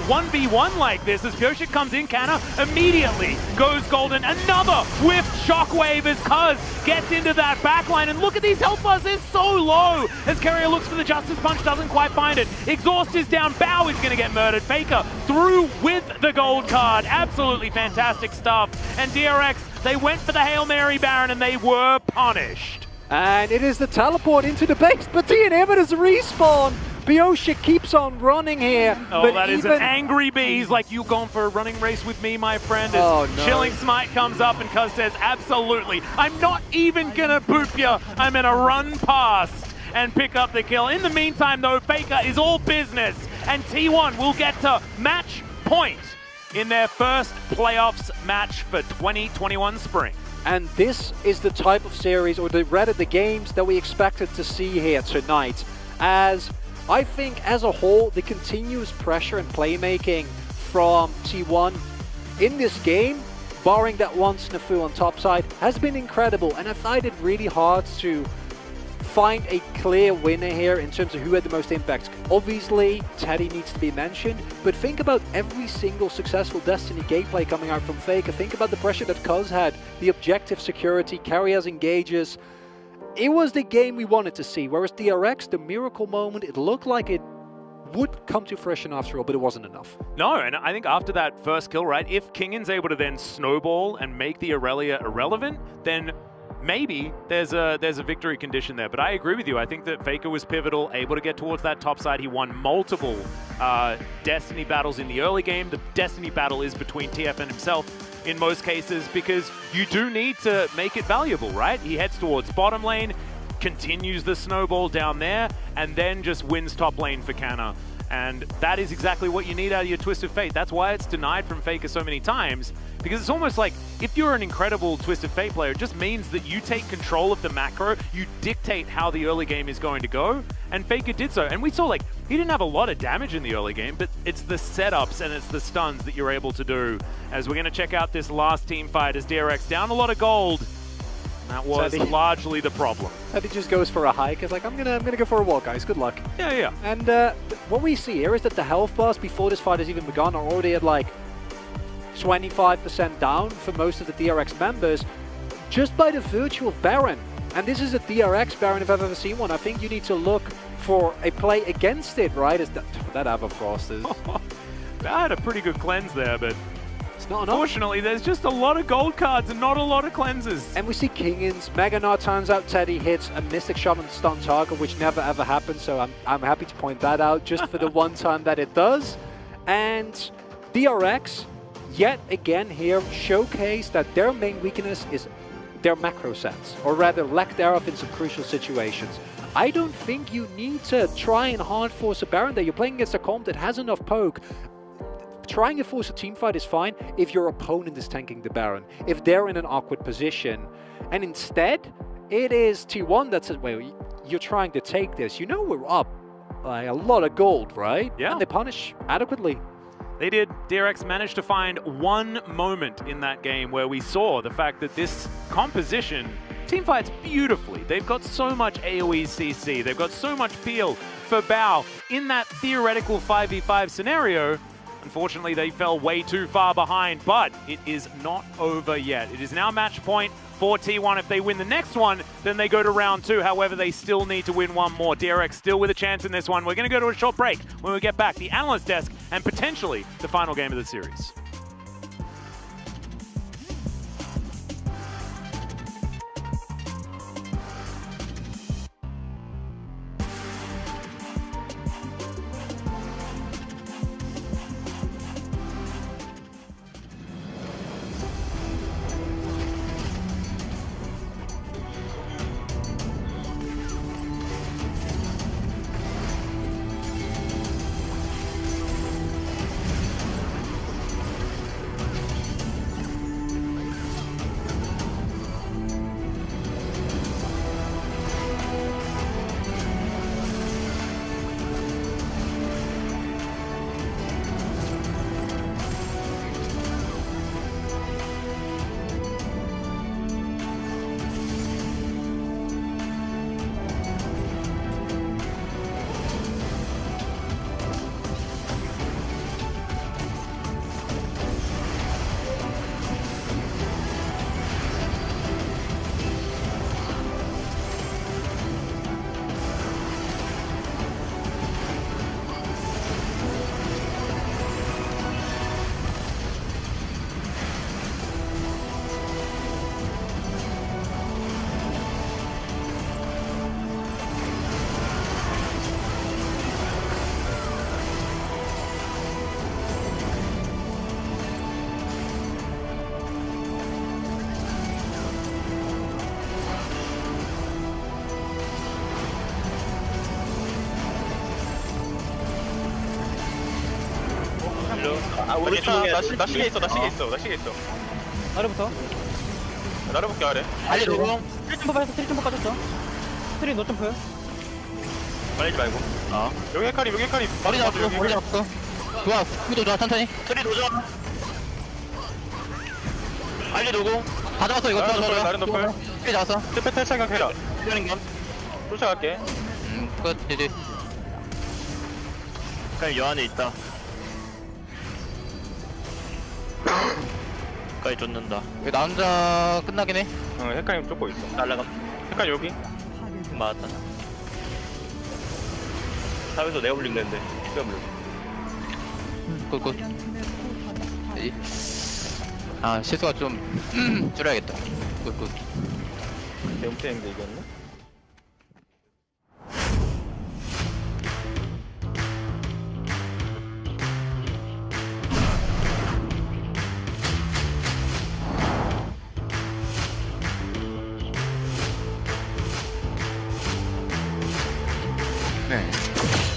1v1 like this. As Pyoshik comes in, Canna immediately goes golden. Another whiffed Shockwave as Cuz gets into that backline. And look at these health bars, they're so low. As Carrier looks for the Justice Punch, doesn't quite find it. Exhaust is down, Bow is going to get murdered. Faker through with the gold card. Absolutely fantastic stuff. And DRX, they went for the Hail Mary Baron and they were punished. And it is the teleport into the base, but the inhibitors respawn. Pyoshik keeps on running here. Oh, but that is an angry bee. He's like, you going for a running race with me, my friend? As oh, no. Chilling Smite comes up and Cuz says, absolutely. I'm not even gonna boop you. I'm gonna run past and pick up the kill. In the meantime, though, Faker is all business. And T1 will get to match point in their first playoffs match for 2021 spring. And this is the type of series, or the games that we expected to see here tonight. As I think, as a whole, the continuous pressure and playmaking from T1 in this game, barring that one snafu on top side, has been incredible. And I find it really hard to find a clear winner here in terms of who had the most impact. Obviously, Teddy needs to be mentioned, but think about every single successful Destiny gameplay coming out from Faker. Think about the pressure that Cuz had, the objective security, carriers engages. It was the game we wanted to see, whereas DRX, the miracle moment, it looked like it would come to fruition after all, but it wasn't enough. No, and I think after that first kill, right, if Kingen's able to then snowball and make the Aurelia irrelevant, then maybe there's a victory condition there. But I agree with you. I think that Faker was pivotal, able to get towards that top side. He won multiple Destiny battles in the early game. The Destiny battle is between TF and himself in most cases, because you do need to make it valuable, right? He heads towards bottom lane, continues the snowball down there, and then just wins top lane for Canna. And that is exactly what you need out of your Twisted Fate. That's why it's denied from Faker so many times, because it's almost like if you're an incredible Twisted Fate player, it just means that you take control of the macro, you dictate how the early game is going to go, and Faker did so. And we saw, like, he didn't have a lot of damage in the early game, but it's the setups and it's the stuns that you're able to do. As we're going to check out this last team fight as DRX down a lot of gold. That was largely the problem. And he just goes for a hike. It's like, I'm gonna go for a walk, guys. Good luck. Yeah. And what we see here is that the health bars before this fight has even begun are already at like 25% down for most of the DRX members, just by the virtue of Baron. And this is a DRX Baron if I've ever seen one. I think you need to look for a play against it, right? Is that Everfrost is. That had a pretty good cleanse there, but it's not enough. Unfortunately, there's just a lot of gold cards and not a lot of cleanses. And we see Kingins. Meganar turns out Teddy hits a Mystic Shot on the stun target, which never ever happens, so I'm happy to point that out just for the one time that it does. And DRX, yet again here, showcase that their main weakness is their macro sense, or rather lack thereof in some crucial situations. I don't think you need to try and hard force a Baron there. You're playing against a comp that has enough poke. Trying to force a team fight is fine if your opponent is tanking the Baron, if they're in an awkward position. And instead, it is TWon that says, well, you're trying to take this. You know we're up by a lot of gold, right? Yeah. And they punish adequately. They did. DRX managed to find one moment in that game where we saw the fact that this composition team fights beautifully. They've got so much AoE CC. They've got so much peel for Bao in that theoretical 5v5 scenario. Unfortunately, they fell way too far behind, but it is not over yet. It is now match point for TWon. If they win the next one, then they go to round 2. However, they still need to win one more. DRX still with a chance in this one. We're going to go to a short break. When we get back, the analyst desk and potentially the final game of the series. 우리 나 시계 있어. 아래부터. 나를 볼게 아래. 알리 노공. 트리점프 빠졌어. 트리점프 빠졌어. 트리 노점프. 말리지 말고. 여기 헤카리. 머리 잡았어. 좋아. 구도 좋아. 천천히. 트리 도전. 알리 노공. 다 잡았어 이거. 좋아. 나른 노플. 꽤 잡았어. 스페 탈착각 해라. 쫓아갈게. 끝. 디디. 그냥 여 안에 있다. 까지 쫓는다. 왜 나 혼자 끝나긴 해? 헤카리 쫓고 있어. 날라가. 헤카리 여기. 맞다. 사회에서 내가 불린다는데. 내가 불려. 굿. 디디. 아 실수가 좀 줄여야겠다. 굿. 대웅태인데 이겼네. 네.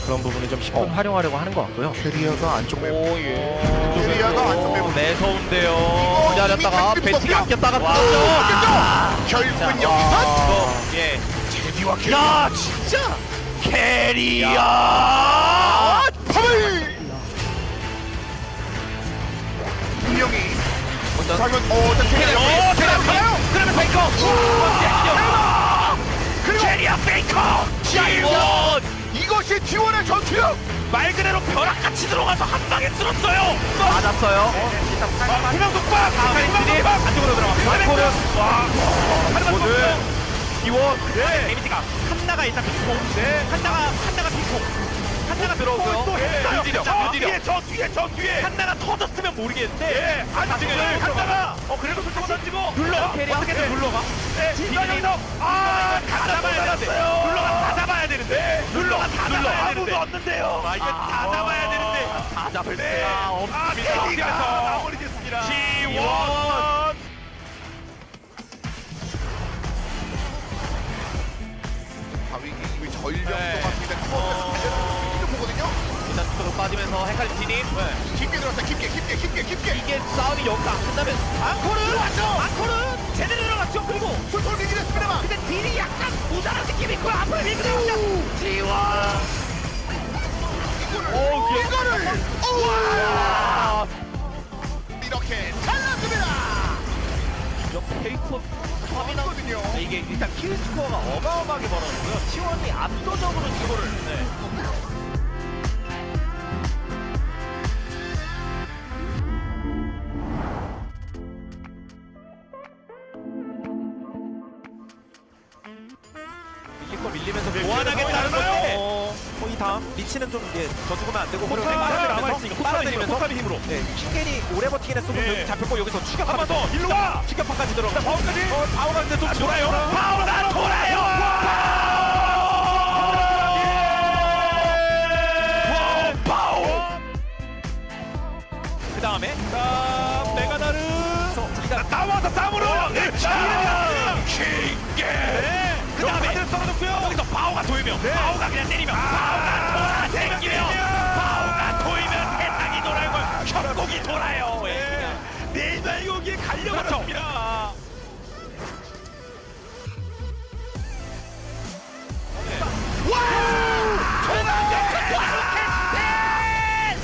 그런 부분을 좀 10분 활용하려고 하는 것 같고요. 캐리어가 안쪽 맵. 오예. 캐리어가 안쪽 맵. 매서운데요. 기다렸다가 배팅이 아꼈다가 결국은 여기서 예. 제디와 캐리어. 야 진짜 캐리어. 펄. 분명히. 과연 캐리어 가요. 그러면 페이커. 그리고 캐리어 페이커. T1. 이것이 T1의 전투력. 말 그대로 벼락같이 들어가서 한 방에 쓸었어요. 맞았어요. 그냥 독박. 안쪽으로 들어가. 모두 T1. 네. 데미지가 한나가 일단 핑퐁. 네. 한나가 핑퐁. 한나가 들어오고요. 또 했어요. 저 뒤에 한나가 터졌으면 모르겠는데. 한나가 그래도 그쪽으로 던지고 불러. 어떻게든 불러가. 네. 진정에서 다 잡아야 되는데. 불러가 다 잡아야 되는데. 불러가 다 잡아야 되는데. 아무도 없는데요. 이거 다 잡아야 되는데. 다 잡을 네. 수가 없습니다. 캐리가 마무리됐습니다. T1. 바위기 전력도가 굉장히 달려는 보거든요. 일단 쪽으로 빠지면서 헷갈린 진입. 깊게 들어갔어요. 깊게. 이게 싸움이 여기서 안 끝나면 앙코르 들어갔죠. 앙코르 제대로 들어갔죠. 그리고 솔솔 밀긴 했습니다만. 근데 딜이 약간 모자란 느낌이 있고 앞으로 밀고 들어갔죠. T1. 이거를 우와! 이렇게 잘랐습니다. 페이커 터미거든요. 이게 일단 킬 스코어가 어마어마하게 벌어졌고요. T1이 압도적으로 이거를 밀리면서 보완하겠다는 건데. 이 다음 리치는 좀 이제 저 죽으면 안 되고 포탑이 남아있으니까 빨아들이면서 포탑의 힘으로. 네, 킹겐이 오래 버티긴 했어도 네. 여기 잡혔고 여기서 추격 한 번 더 일로 와. 추격파까지 들어. 바울까지. 바우가 근데 좀 돌아요. 바울가 돌아요. 그 다음에 메가나르. 나와서 땀으로. 킹게. 그 다음에 떨어졌고요. 여기서 바오가 도이면 바오가 그냥 때리면 바오가 돌아다니면 바오가 도이면 세상이 돌아요. 협곡이 돌아요. 내발곡에 갈려버렸습니다.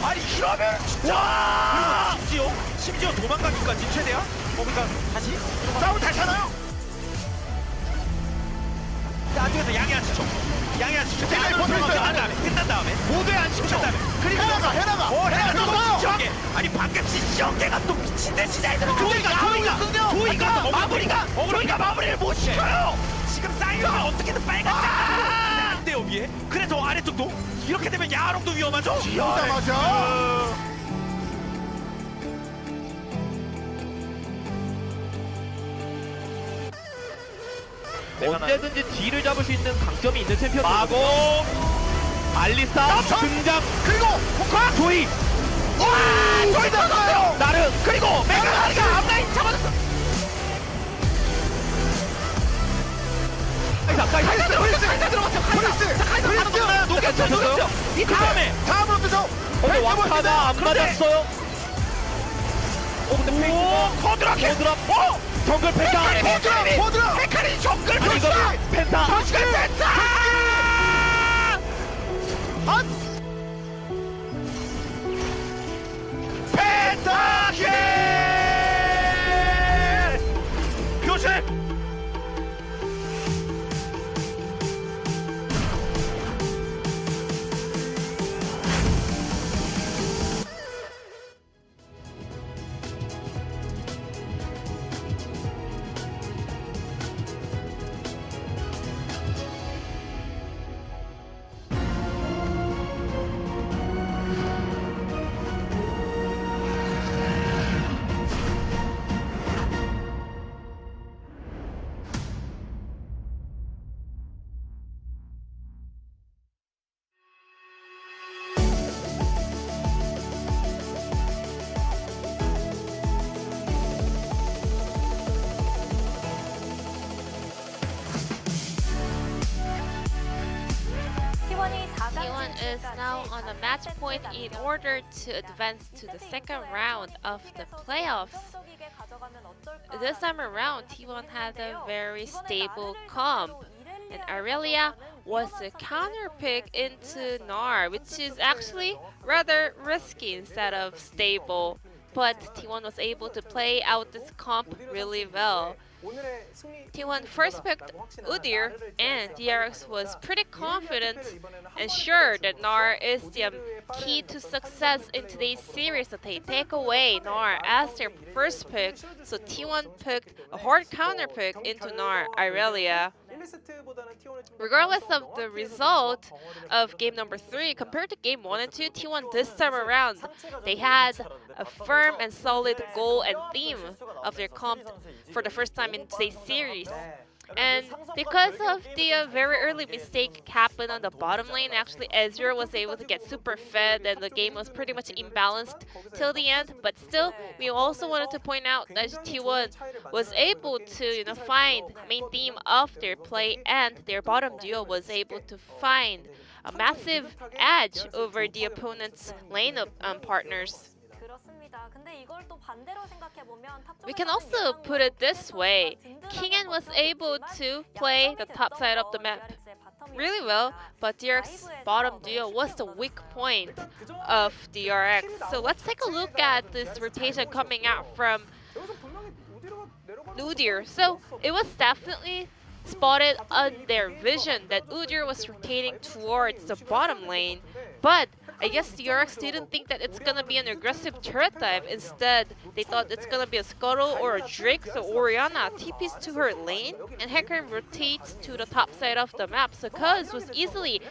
아니 이러면 진짜. 그리고 심지어 도망가기까지 최대한. 그러니까 다시 싸움 다시 하나요? 안쪽에서 양해 안 치죠. 양해 안 치죠. 끝난 다음에 모두에 안 치죠. 그리고 해나가 아니 방금 지시형계가 또 미친듯이 시작해서 조이가 마무리를 못 시켜요. 지금 사이언을 어떻게든 빨간색 안 돼요 위에. 그래서 아래쪽도 이렇게 되면 야롱도 위험하죠. 맞아. 언제든지 뒤를 잡을 수 있는 강점이 있는 챔피언. 마고 알리사 등장. 그리고 포카 조이. 조이 들어갔어요. 나르 그리고 메가나르가 앞라인 잡아줬어. 카이사 들어갔죠. 카이사 녹였죠. 이 다음으로 뜨죠. 와카가 안 맞았어요. 근데 페이스 코드랍 정글 펜타. 포드라. 헤카리 정글 아니 이거 펜타. 정글 펜타. 펜타킬. 교체. T1 is now on a match point in order to advance to the second round of the playoffs. This time around, T1 had a very stable comp, and Aurelia was a counter pick into Gnar, which is actually rather risky instead of stable. But T1 was able to play out this comp really well. T1 first picked Udyr, and DRX was pretty confident and sure that Gnar is the key to success in today's series, that they take away Gnar as their first pick. So T1 picked a hard counter pick into Gnar, Aurelia. Regardless of the result of game number 3, compared to game 1 and 2, T1 this time around, they had a firm and solid goal and theme of their comp for the first time in today's series. And because of the very early mistake happened on the bottom lane, actually Ezreal was able to get super fed and the game was pretty much imbalanced till the end. But still, we also wanted to point out that T1 was able to find main theme of their play, and their bottom duo was able to find a massive edge over the opponent's lane partners. We can also put it this way. Kingen was able to play the top side of the map really well, but DRX bottom duo was the weak point of DRX. So let's take a look at this rotation coming out from Udyr. So it was definitely spotted on their vision that Udyr was rotating towards the bottom lane, but I guess DRX didn't think that it's gonna be an aggressive turret dive. Instead, they thought it's gonna be a Scuttle or a Drake, so Orianna TPs to her lane, and Hecarim rotates to the top side of the map. So Cuz was easily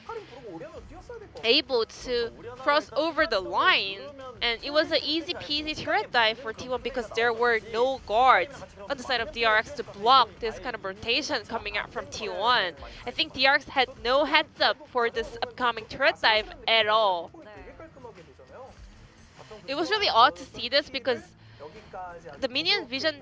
able to cross over the line, and it was an easy peasy turret dive for T1 because there were no guards on the side of DRX to block this kind of rotation coming out from T1. I think DRX had no heads up for this upcoming turret dive at all. It was really odd to see this because the minion vision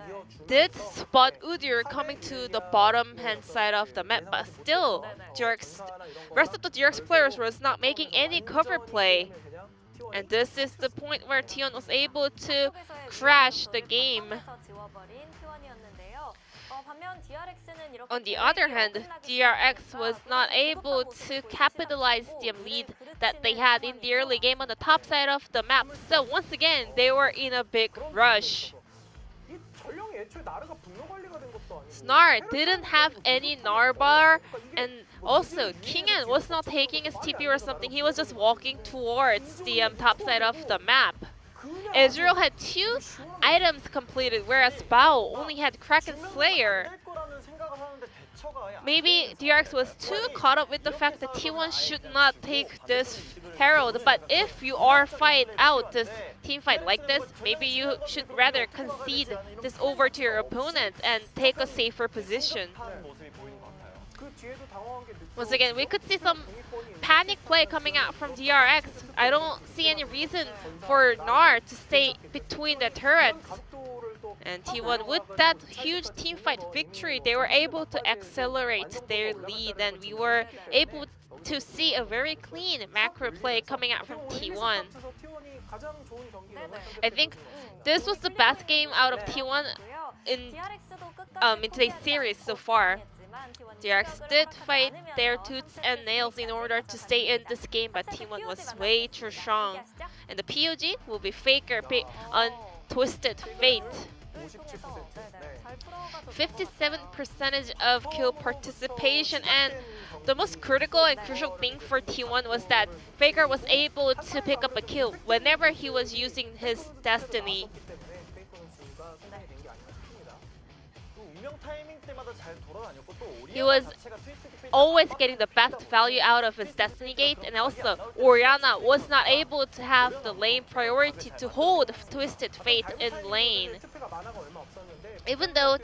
did spot Udyr coming to the bottom hand side of the map, but still, rest of the DRX players was not making any cover play. And this is the point where T1 was able to crash the game. On the other hand, DRX was not able to capitalize the lead that they had in the early game on the top side of the map. So once again, they were in a big rush. Gnar didn't have any Gnar bar, and also Kingen was not taking his TP or something. He was just walking towards the top side of the map. Ezreal had 2 items completed, whereas Bao only had Kraken Slayer. Maybe DRX was too caught up with the fact that T1 should not take this Herald, but if you are fight out this team fight like this, maybe you should rather concede this over to your opponent and take a safer position. Once again, we could see some panic play coming out from DRX. I don't see any reason for Gnar to stay between the turrets. And T1, with that huge teamfight victory, they were able to accelerate their lead, and we were able to see a very clean macro play coming out from T1. I think this was the best game out of T1 in today's series so far. DRX did fight their tooth and nails in order to stay in this game, but T1 was way too strong. And the POG will be Faker on Twisted Fate. 57% of kill participation, and the most critical and crucial thing for T1 was that Faker was able to pick up a kill whenever he was using his Destiny. He was always getting the best value out of his Destiny Gate, and also Orianna was not able to have the lane priority to hold Twisted Fate in lane. Even though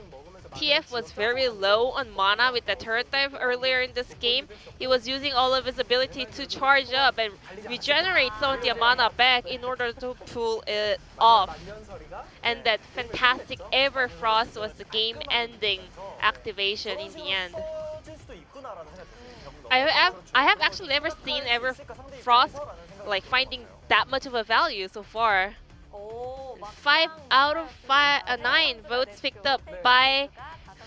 TF was very low on mana with the turret dive earlier in this game, he was using all of his ability to charge up and regenerate some of the mana back in order to pull it off. And that fantastic Everfrost was the game-ending activation in the end. I have actually never seen Frost like finding that much of a value so far. 5 out of 9 votes picked up by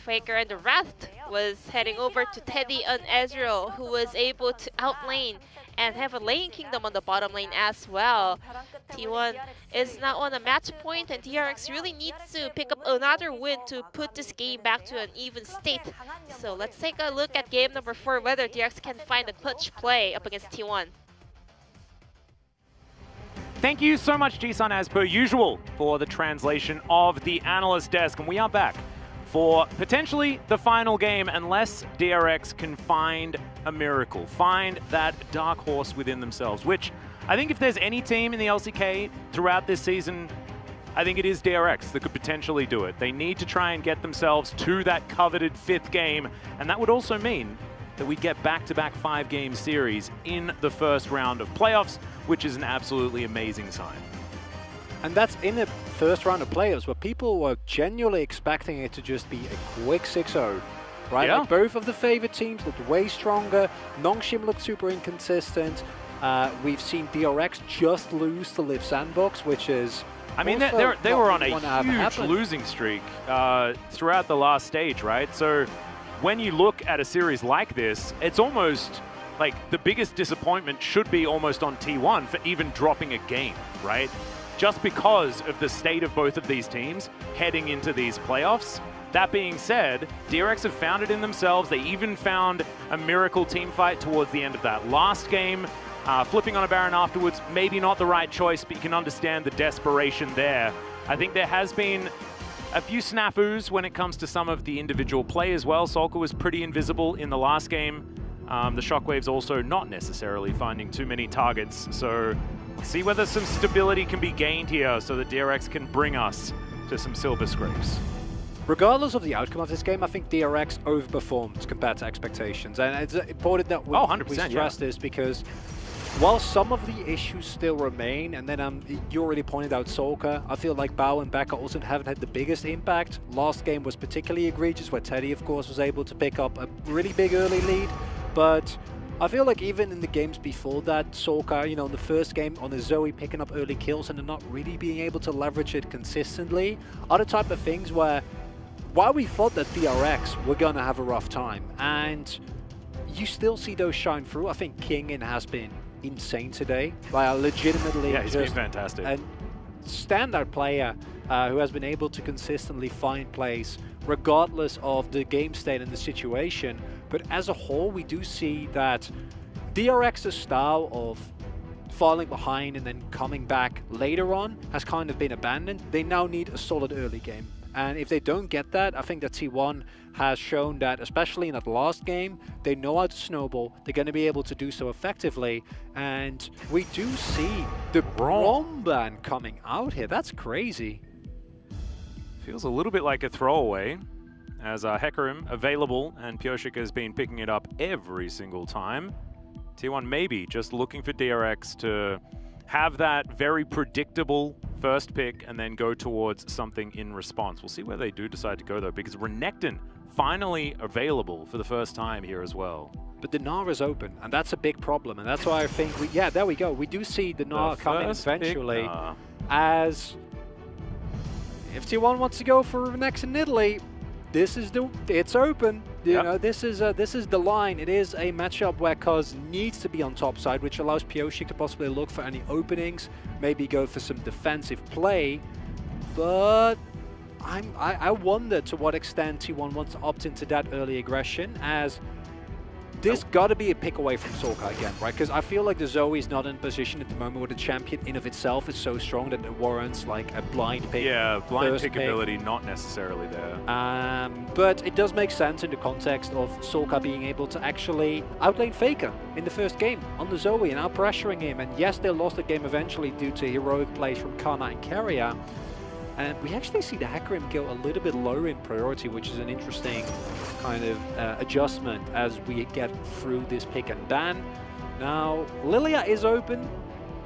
Faker, and the rest was heading over to Teddy and Ezreal, who was able to outlane and have a lane kingdom on the bottom lane as well. T1 is now on a match point, and DRX really needs to pick up another win to put this game back to an even state. So let's take a look at game number 4, whether DRX can find a clutch play up against T1. Thank you so much, Jisun, as per usual, for the translation of the analyst desk. And we are back for potentially the final game, unless DRX can find a miracle, find that dark horse within themselves, which I think if there's any team in the LCK throughout this season, I think it is DRX that could potentially do it. They need to try and get themselves to that coveted 5th game, and that would also mean that we get back-to-back 5-game series in the first round of playoffs, which is an absolutely amazing sign. And that's in the first round of playoffs, where people were genuinely expecting it to just be a quick 6-0, right? Yeah. Like both of the favorite teams looked way stronger. Nongshim looked super inconsistent. We've seen DRX just lose to Live Sandbox, which is... I mean, they were on a huge losing streak throughout the last stage, right? So when you look at a series like this, it's almost like the biggest disappointment should be almost on T1 for even dropping a game, right? Just because of the state of both of these teams heading into these playoffs. That being said, DRX have found it in themselves. They even found a miracle team fight towards the end of that last game. Flipping on a Baron afterwards, maybe not the right choice, but you can understand the desperation there. I think there has been a few snafus when it comes to some of the individual play as well. Solka was pretty invisible in the last game. The Shockwave's also not necessarily finding too many targets. So let's see whether some stability can be gained here so that DRX can bring us to some silver scrapes. Regardless of the outcome of this game, I think DRX overperformed compared to expectations. And it's important that we, 100%, stress this, because while some of the issues still remain, and then you already pointed out Solka, I feel like Bao and Becca also haven't had the biggest impact. Last game was particularly egregious, where Teddy, of course, was able to pick up a really big early lead. But I feel like even in the games before that, Solka, you know, in the first game on the Zoe picking up early kills and then not really being able to leverage it consistently, are the type of things where, while we thought that DRX were going to have a rough time, and you still see those shine through. I think Kingin has been insane today. Like, legitimately, yeah, he's been fantastic. A standout player who has been able to consistently find plays regardless of the game state and the situation. But as a whole, we do see that DRX's style of falling behind and then coming back later on has kind of been abandoned. They now need a solid early game. And if they don't get that, I think that T1 has shown that, especially in that last game, they know how to snowball. They're going to be able to do so effectively. And we do see the Brom ban coming out here. That's crazy. Feels a little bit like a throwaway, as Hecarim available, and Pioshik has been picking it up every single time. T1 maybe just looking for DRX to have that very predictable first pick and then go towards something in response. We'll see where they do decide to go, though, because Renekton finally available for the first time here as well. But the Gnar is open, and that's a big problem, and that's why I think we, yeah, there we go. We do see the Gnar coming eventually, as if T1 wants to go for next in Italy, this is it's open. You know, this is the line. It is a matchup where Cuz needs to be on top side, which allows Pioshik to possibly look for any openings, maybe go for some defensive play. But I wonder to what extent T1 wants to opt into that early aggression, as this got to be a pick away from Solka again, right? Because I feel like the Zoe is not in position at the moment where the champion in of itself is so strong that it warrants like a blind pick. Yeah, blind pick ability not necessarily there. But it does make sense in the context of Solka being able to actually outlane Faker in the first game on the Zoe and out pressuring him. And yes, they lost the game eventually due to heroic plays from Kana and Keria. And we actually see the Hecarim go a little bit lower in priority, which is an interesting kind of adjustment as we get through this pick and ban. Now, Lilia is open,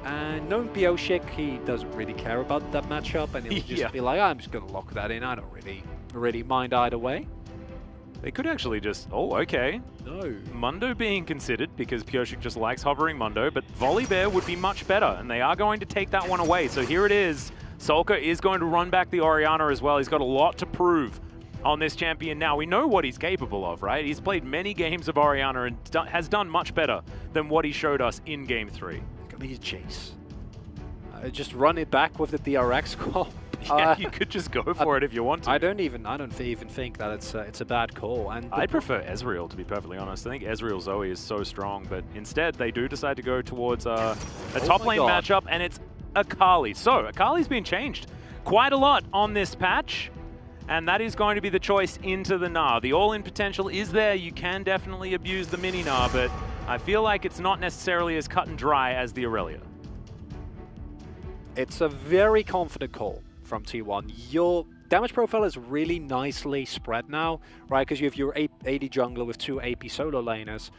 and knowing Pioshik, he doesn't really care about that matchup, and he'll just be like, I'm just going to lock that in. I don't really mind either way. They could actually just... Oh, okay. No. Mundo being considered because Pyosik just likes hovering Mundo, but Volibear would be much better, and they are going to take that one away. So here it is. Solka is going to run back the Orianna as well. He's got a lot to prove on this champion now. We know what he's capable of, right? He's played many games of Orianna and has done much better than what he showed us in Game 3. Look at chase. Just run it back with the DRX call. Yeah, you could just go for it if you want to. I don't even think that it's a bad call. And I'd prefer Ezreal, to be perfectly honest. I think Ezreal Zoe is so strong, but instead they do decide to go towards a top lane matchup, and it's Akali. So Akali's been changed quite a lot on this patch, and that is going to be the choice into the Gnar. The all-in potential is there. You can definitely abuse the mini Gnar, but I feel like it's not necessarily as cut and dry as the Aurelia. It's a very confident call from TWon. Your damage profile is really nicely spread now, right? Because you have your AD jungler with 2 AP solo laners,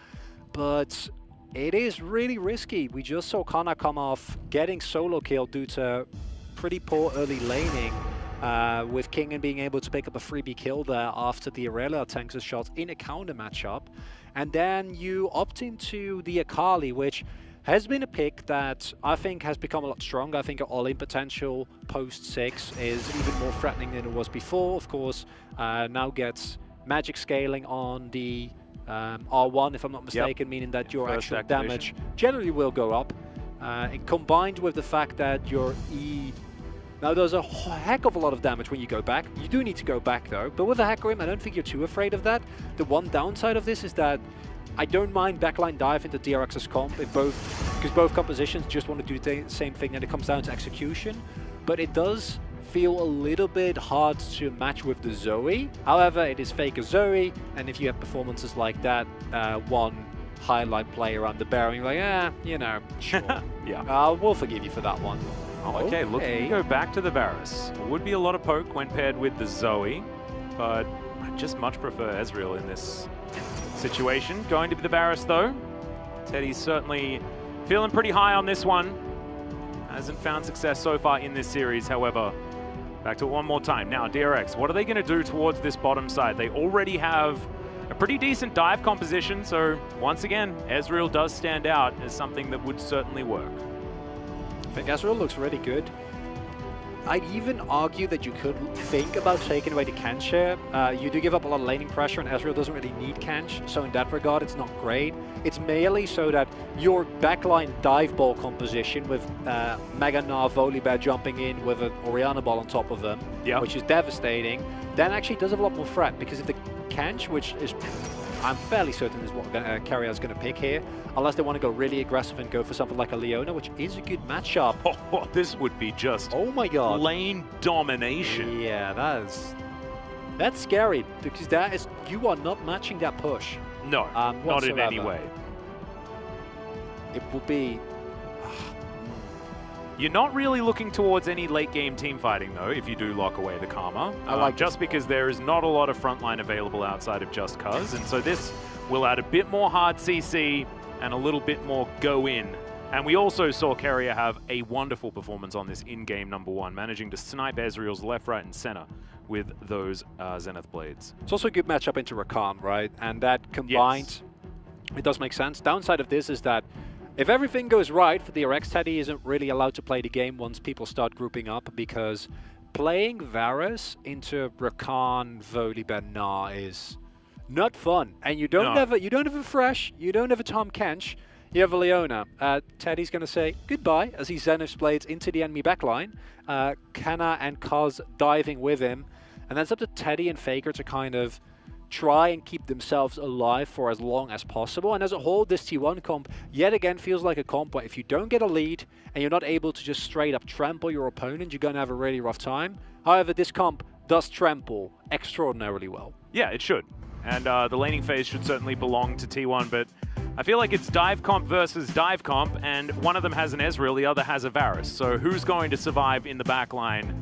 but it is really risky. We just saw Kana come off getting solo kill due to pretty poor early laning, with Kingen being able to pick up a freebie kill there after the Aurelia tanks a shot in a counter matchup. And then you opt into the Akali, which has been a pick that I think has become a lot stronger. I think her all-in potential post-6 is even more threatening than it was before. Of course, now gets magic scaling on the R1, if I'm not mistaken, meaning that your actual damage generally will go up. And combined with the fact that your E... Now, there's a heck of a lot of damage when you go back. You do need to go back, though. But with a Hecarim, I don't think you're too afraid of that. The one downside of this is that I don't mind backline dive into DRX's comp because both compositions just want to do the same thing, and it comes down to execution. But it does feel a little bit hard to match with the Zoe. However, it is fake as Zoe, and if you have performances like that, one highlight play around the bearing, like, you know, sure. Yeah. We'll forgive you for that one. Okay, looking to go back to the Varus. It would be a lot of poke when paired with the Zoe, but I just much prefer Ezreal in this situation. Going to be the Varus, though. Teddy's certainly feeling pretty high on this one. Hasn't found success so far in this series, however. Back to it one more time. Now, DRX, what are they going to do towards this bottom side? They already have a pretty decent dive composition, so once again, Ezreal does stand out as something that would certainly work. I think Ezreal looks really good. I'd even argue that you could think about taking away the Kench here. You do give up a lot of laning pressure, and Ezreal doesn't really need Kench, so in that regard, it's not great. It's merely so that your backline dive ball composition with Mega Gnar, Volibear jumping in with an Orianna ball on top of them, which is devastating, then actually does have a lot more threat, because if the Kench, which is I'm fairly certain is what Carrier's going to pick here, unless they want to go really aggressive and go for something like a Leona, which is a good matchup. Oh, this would be just lane domination. Yeah, that's scary, because you are not matching that push. No, not in any way. It will be... You're not really looking towards any late game team fighting, though, if you do lock away the Karma. Just because there is not a lot of frontline available outside of Just Cuz, and so this will add a bit more hard CC and a little bit more go in. And we also saw Carrier have a wonderful performance on this in-game #1, managing to snipe Ezreal's left, right, and center with those Zenith Blades. It's also a good matchup into Rakan, right? And that combined, it does make sense. Downside of this is that if everything goes right for DRX, Teddy isn't really allowed to play the game once people start grouping up, because playing Varus into Rakan, Volibear, Gnar is not fun. And you don't have a Thresh, you don't have a Tom Kench, you have a Leona. Teddy's going to say goodbye as he Zenith Blades into the enemy backline. Kana and Kaz diving with him. And that's up to Teddy and Faker to kind of try and keep themselves alive for as long as possible. And as a whole, this T1 comp yet again feels like a comp where if you don't get a lead and you're not able to just straight up trample your opponent, you're going to have a really rough time. However, this comp does trample extraordinarily well. Yeah, it should. And the laning phase should certainly belong to T1, but I feel like it's dive comp versus dive comp, and one of them has an Ezreal, the other has a Varus. So who's going to survive in the backline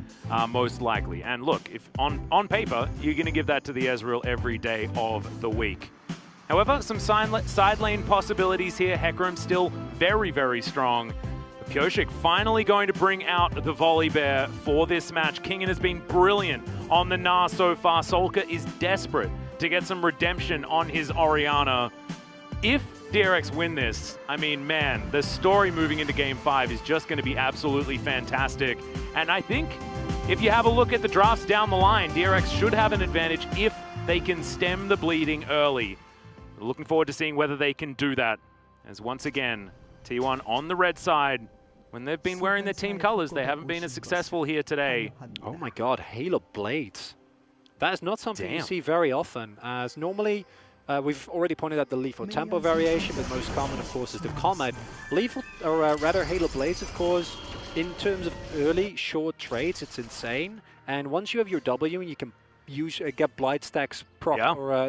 most likely? And look, if on paper, you're going to give that to the Ezreal every day of the week. However, some side lane possibilities here. Hecarim still very, very strong. Pyosik finally going to bring out the Volibear for this match. Kingen has been brilliant on the Gnar so far. Solka is desperate to get some redemption on his Orianna. If DRX win this, I mean, man, the story moving into Game 5 is just going to be absolutely fantastic. And I think if you have a look at the drafts down the line, DRX should have an advantage if they can stem the bleeding early. Looking forward to seeing whether they can do that. As once again, TWon on the red side. When they've been wearing their team colors, they haven't been as successful here today. Oh my god, Halo Blades. That is not something you see very often, as normally we've already pointed out the lethal tempo variation, but most common, of course, is the Comet. Lethal, or rather Halo Blades, of course, in terms of early short trades, it's insane. And once you have your W and you can use get blight stacks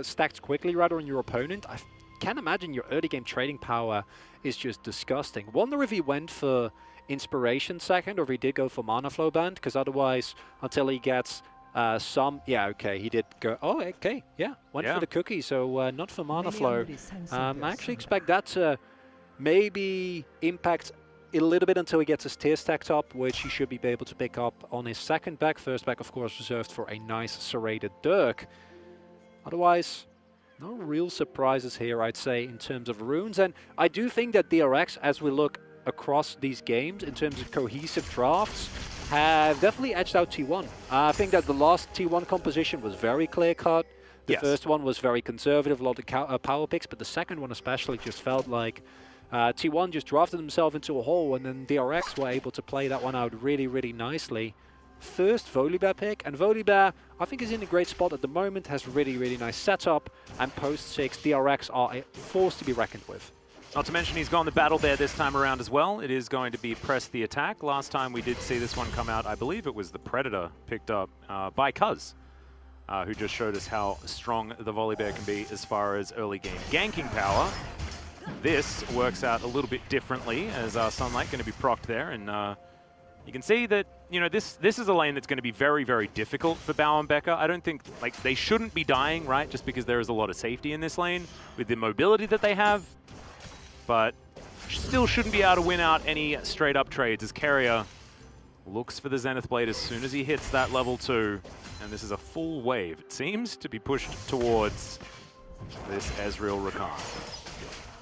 stacked quickly rather on your opponent, I can't imagine your early game trading power is just disgusting. Wonder if he went for Inspiration second, or if he did go for Mana Flow Band, because otherwise, until he gets some... Yeah, okay, he did go... Oh, okay, yeah, went for the cookie, so not for Mana Flow. I actually expect that to maybe impact a little bit until he gets his tier stacked up, which he should be able to pick up on his second back. First back, of course, reserved for a nice serrated Dirk. Otherwise, no real surprises here, I'd say, in terms of runes. And I do think that DRX, as we look across these games, in terms of cohesive drafts, have definitely edged out TWon. I think that the last TWon composition was very clear-cut. The first one was very conservative, a lot of power picks, but the second one especially just felt like TWon just drafted himself into a hole, and then DRX were able to play that one out really, really nicely. First Volibear pick, and Volibear I think is in a great spot at the moment, has really, really nice setup, and post 6 DRX are a force to be reckoned with. Not to mention he's gone the Battle Bear this time around as well. It is going to be Press the Attack. Last time we did see this one come out, I believe it was the Predator picked up by Cuz, who just showed us how strong the Volibear can be as far as early game ganking power. This works out a little bit differently, as Sunlight going to be procced there, and you can see that, you know, this is a lane that's going to be very, very difficult for Bao and Becca. I don't think, like, they shouldn't be dying, right, just because there is a lot of safety in this lane with the mobility that they have, but still shouldn't be able to win out any straight-up trades, as Carrier looks for the Zenith Blade as soon as he hits that level 2, and this is a full wave. It seems to be pushed towards this Ezreal Rakan.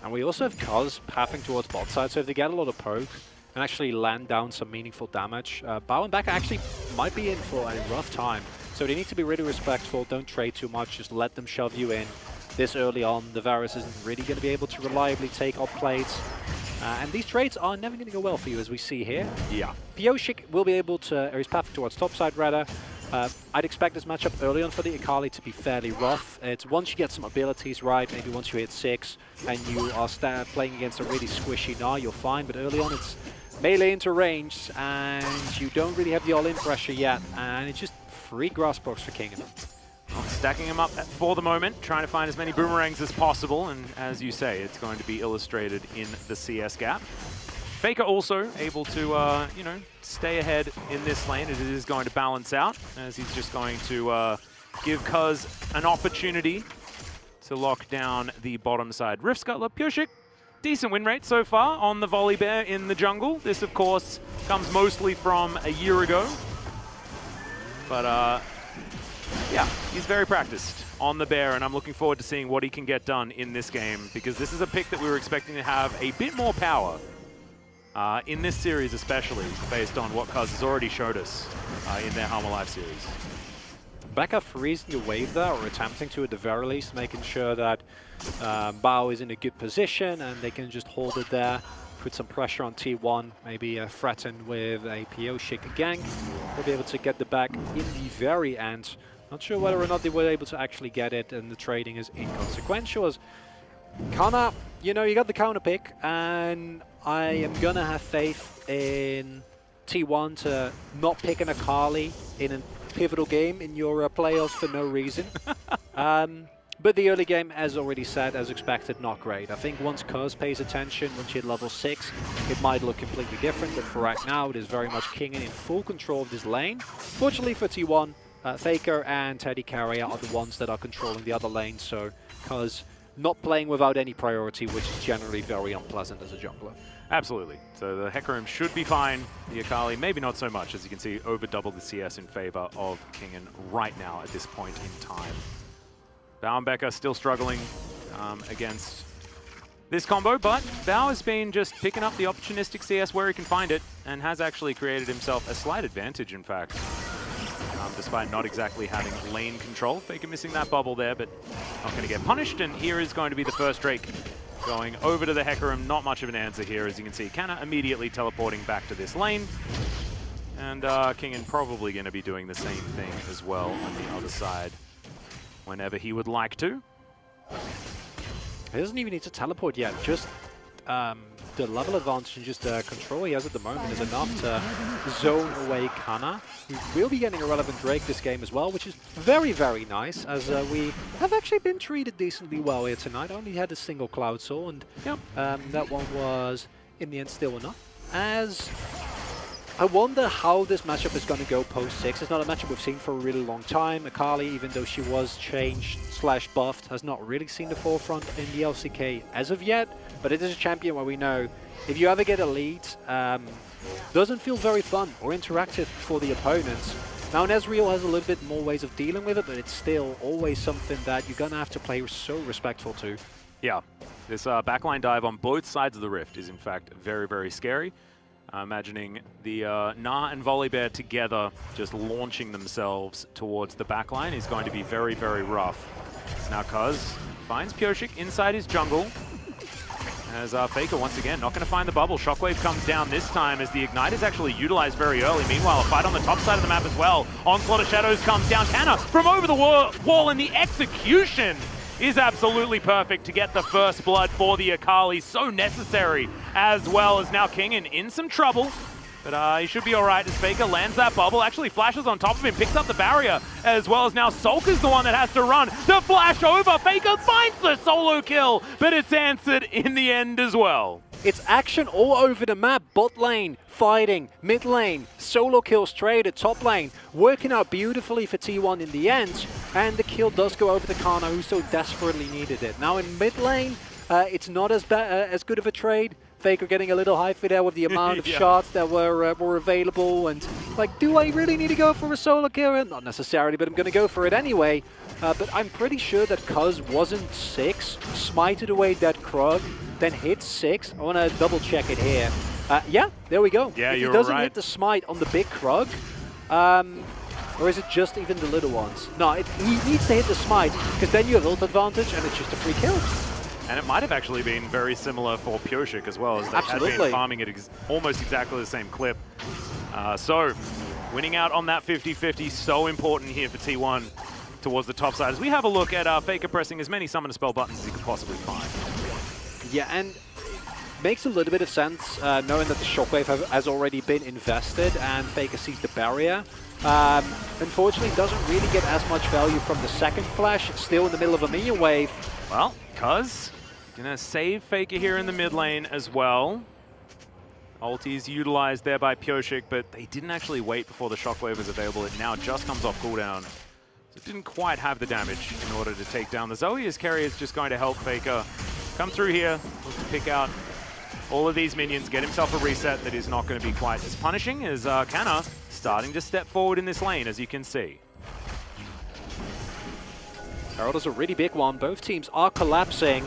And we also have Cuz pathing towards bot side, so if they get a lot of poke and actually land down some meaningful damage, Bao and Becca actually might be in for a rough time. So they need to be really respectful, don't trade too much, just let them shove you in. This early on, the Varus isn't really going to be able to reliably take off plates. And these trades are never going to go well for you, as we see here. Yeah. Pioshik will be able to, or he's pathing towards top side rather. I'd expect this matchup early on for the Akali to be fairly rough. It's once you get some abilities right, maybe once you hit 6 and you are playing against a really squishy Gnar, you're fine, but early on it's melee into range and you don't really have the all-in pressure yet, and it's just free grass box for King. Stacking him up for the moment, trying to find as many boomerangs as possible, and as you say, it's going to be illustrated in the CS gap. Faker also able to, you know, stay ahead in this lane. It is going to balance out, as he's just going to give Cuz an opportunity to lock down the bottom side. Rift Scuttler, Pioshik, decent win rate so far on the Volibear in the jungle. This, of course, comes mostly from a year ago. But, yeah, he's very practiced on the bear, and I'm looking forward to seeing what he can get done in this game, because this is a pick that we were expecting to have a bit more power in this series, especially based on what Cuz has already showed us in their Home Alive series. Becca freezing the wave there, or attempting to at the very least, making sure that Bao is in a good position and they can just hold it there, put some pressure on TWon, maybe threaten with a Pioshik gank. They'll be able to get the back in the very end. Not sure whether or not they were able to actually get it, and the trading is inconsequential. As Kana, you know, you got the counter pick, and I am gonna have faith in TWon to not pick an Akali in a pivotal game in your playoffs for no reason. But the early game, as already said, as expected, not great. I think once Cuz pays attention, once you hit level 6, it might look completely different, but for right now, it is very much King in full control of this lane. Fortunately for TWon, Faker and Teddy Carrier are the ones that are controlling the other lane, so Cuz not playing without any priority, which is generally very unpleasant as a jungler. Absolutely. So the Hecarim should be fine. The Akali, maybe not so much, as you can see, over double the CS in favor of Kingen right now at this point in time. Bao and Becca still struggling against this combo, but Bao has been just picking up the opportunistic CS where he can find it, and has actually created himself a slight advantage, in fact. Despite not exactly having lane control. Faker missing that bubble there, but not going to get punished, and here is going to be the first Drake going over to the Hecarim. Not much of an answer here, as you can see. Canna immediately teleporting back to this lane. And Kingen probably going to be doing the same thing as well on the other side whenever he would like to. He doesn't even need to teleport yet. Just the level advantage and just the control he has at the moment is enough to zone away Canna. We will be getting a relevant Drake this game as well, which is very, very nice, as we have actually been treated decently well here tonight. Only had a single Cloud Soul, and that one was, in the end, still enough. As I wonder how this matchup is going to go post-6. It's not a matchup we've seen for a really long time. Akali, even though she was changed/buffed, has not really seen the forefront in the LCK as of yet. But it is a champion where we know if you ever get a lead, doesn't feel very fun or interactive for the opponents. Now, Nezreal has a little bit more ways of dealing with it, but it's still always something that you're going to have to play so respectful to. Yeah, this backline dive on both sides of the Rift is in fact very, very scary. Imagining the Na and Volibear together just launching themselves towards the backline is going to be very, very rough. Now Cuz finds Pyosik inside his jungle. As Faker once again not going to find the bubble. Shockwave comes down this time as the Ignite is actually utilized very early. Meanwhile, a fight on the top side of the map as well. Onslaught of Shadows comes down. Canna from over the wall, and the execution is absolutely perfect to get the first blood for the Akali. So necessary, as well as now Kingen in some trouble. But he should be all right as Faker lands that bubble, actually flashes on top of him, picks up the barrier, as well as now Sulker's the one that has to run. The flash over, Faker finds the solo kill, but it's answered in the end as well. It's action all over the map. Bot lane, fighting, mid lane, solo kill straight at top lane. Working out beautifully for TWon in the end. And the kill does go over to Kana, who so desperately needed it. Now in mid lane, it's not as good of a trade. Faker getting a little hyphy there with the amount of shots that were available. And like, do I really need to go for a solo kill? Not necessarily, but I'm going to go for it anyway. But I'm pretty sure that Cuz wasn't 6, smited away that Krug, then hit 6. I want to double check it here. Yeah, there we go. Yeah, if you're he doesn't right. hit the smite on the big Krug, or is it just even the little ones? No, he needs to hit the smite, because then you have ult advantage and it's just a free kill. And it might have actually been very similar for Pyosik as well, as they had been farming at almost exactly the same clip. So, winning out on that 50-50, so important here for T1 towards the top side. As we have a look at Faker pressing as many summon a spell buttons as he could possibly find. Yeah, and it makes a little bit of sense knowing that the Shockwave has already been invested and Faker sees the barrier. Unfortunately, doesn't really get as much value from the second flash, still in the middle of a minion wave. Well, Cuz gonna save Faker here in the mid lane as well. Ulti is utilized there by Pyosik, but they didn't actually wait before the Shockwave was available. It now just comes off cooldown. So it didn't quite have the damage in order to take down the Zoe. As carry is just going to help Faker come through here, look to pick out all of these minions, get himself a reset that is not going to be quite as punishing as Canna starting to step forward in this lane, as you can see. Herald is a really big one. Both teams are collapsing.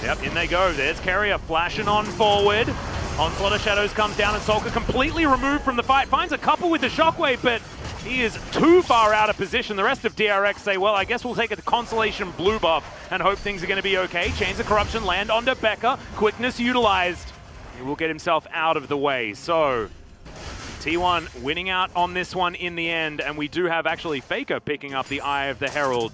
Yep, in they go. There's Carrier flashing on forward. Onslaught of Shadows comes down and Sulker completely removed from the fight. Finds a couple with the Shockwave, but he is too far out of position. The rest of DRX say, well, I guess we'll take a consolation blue buff and hope things are going to be okay. Chains of Corruption land onto Becca. Quickness utilized. He will get himself out of the way. So, T1 winning out on this one in the end, and we do have actually Faker picking up the Eye of the Herald.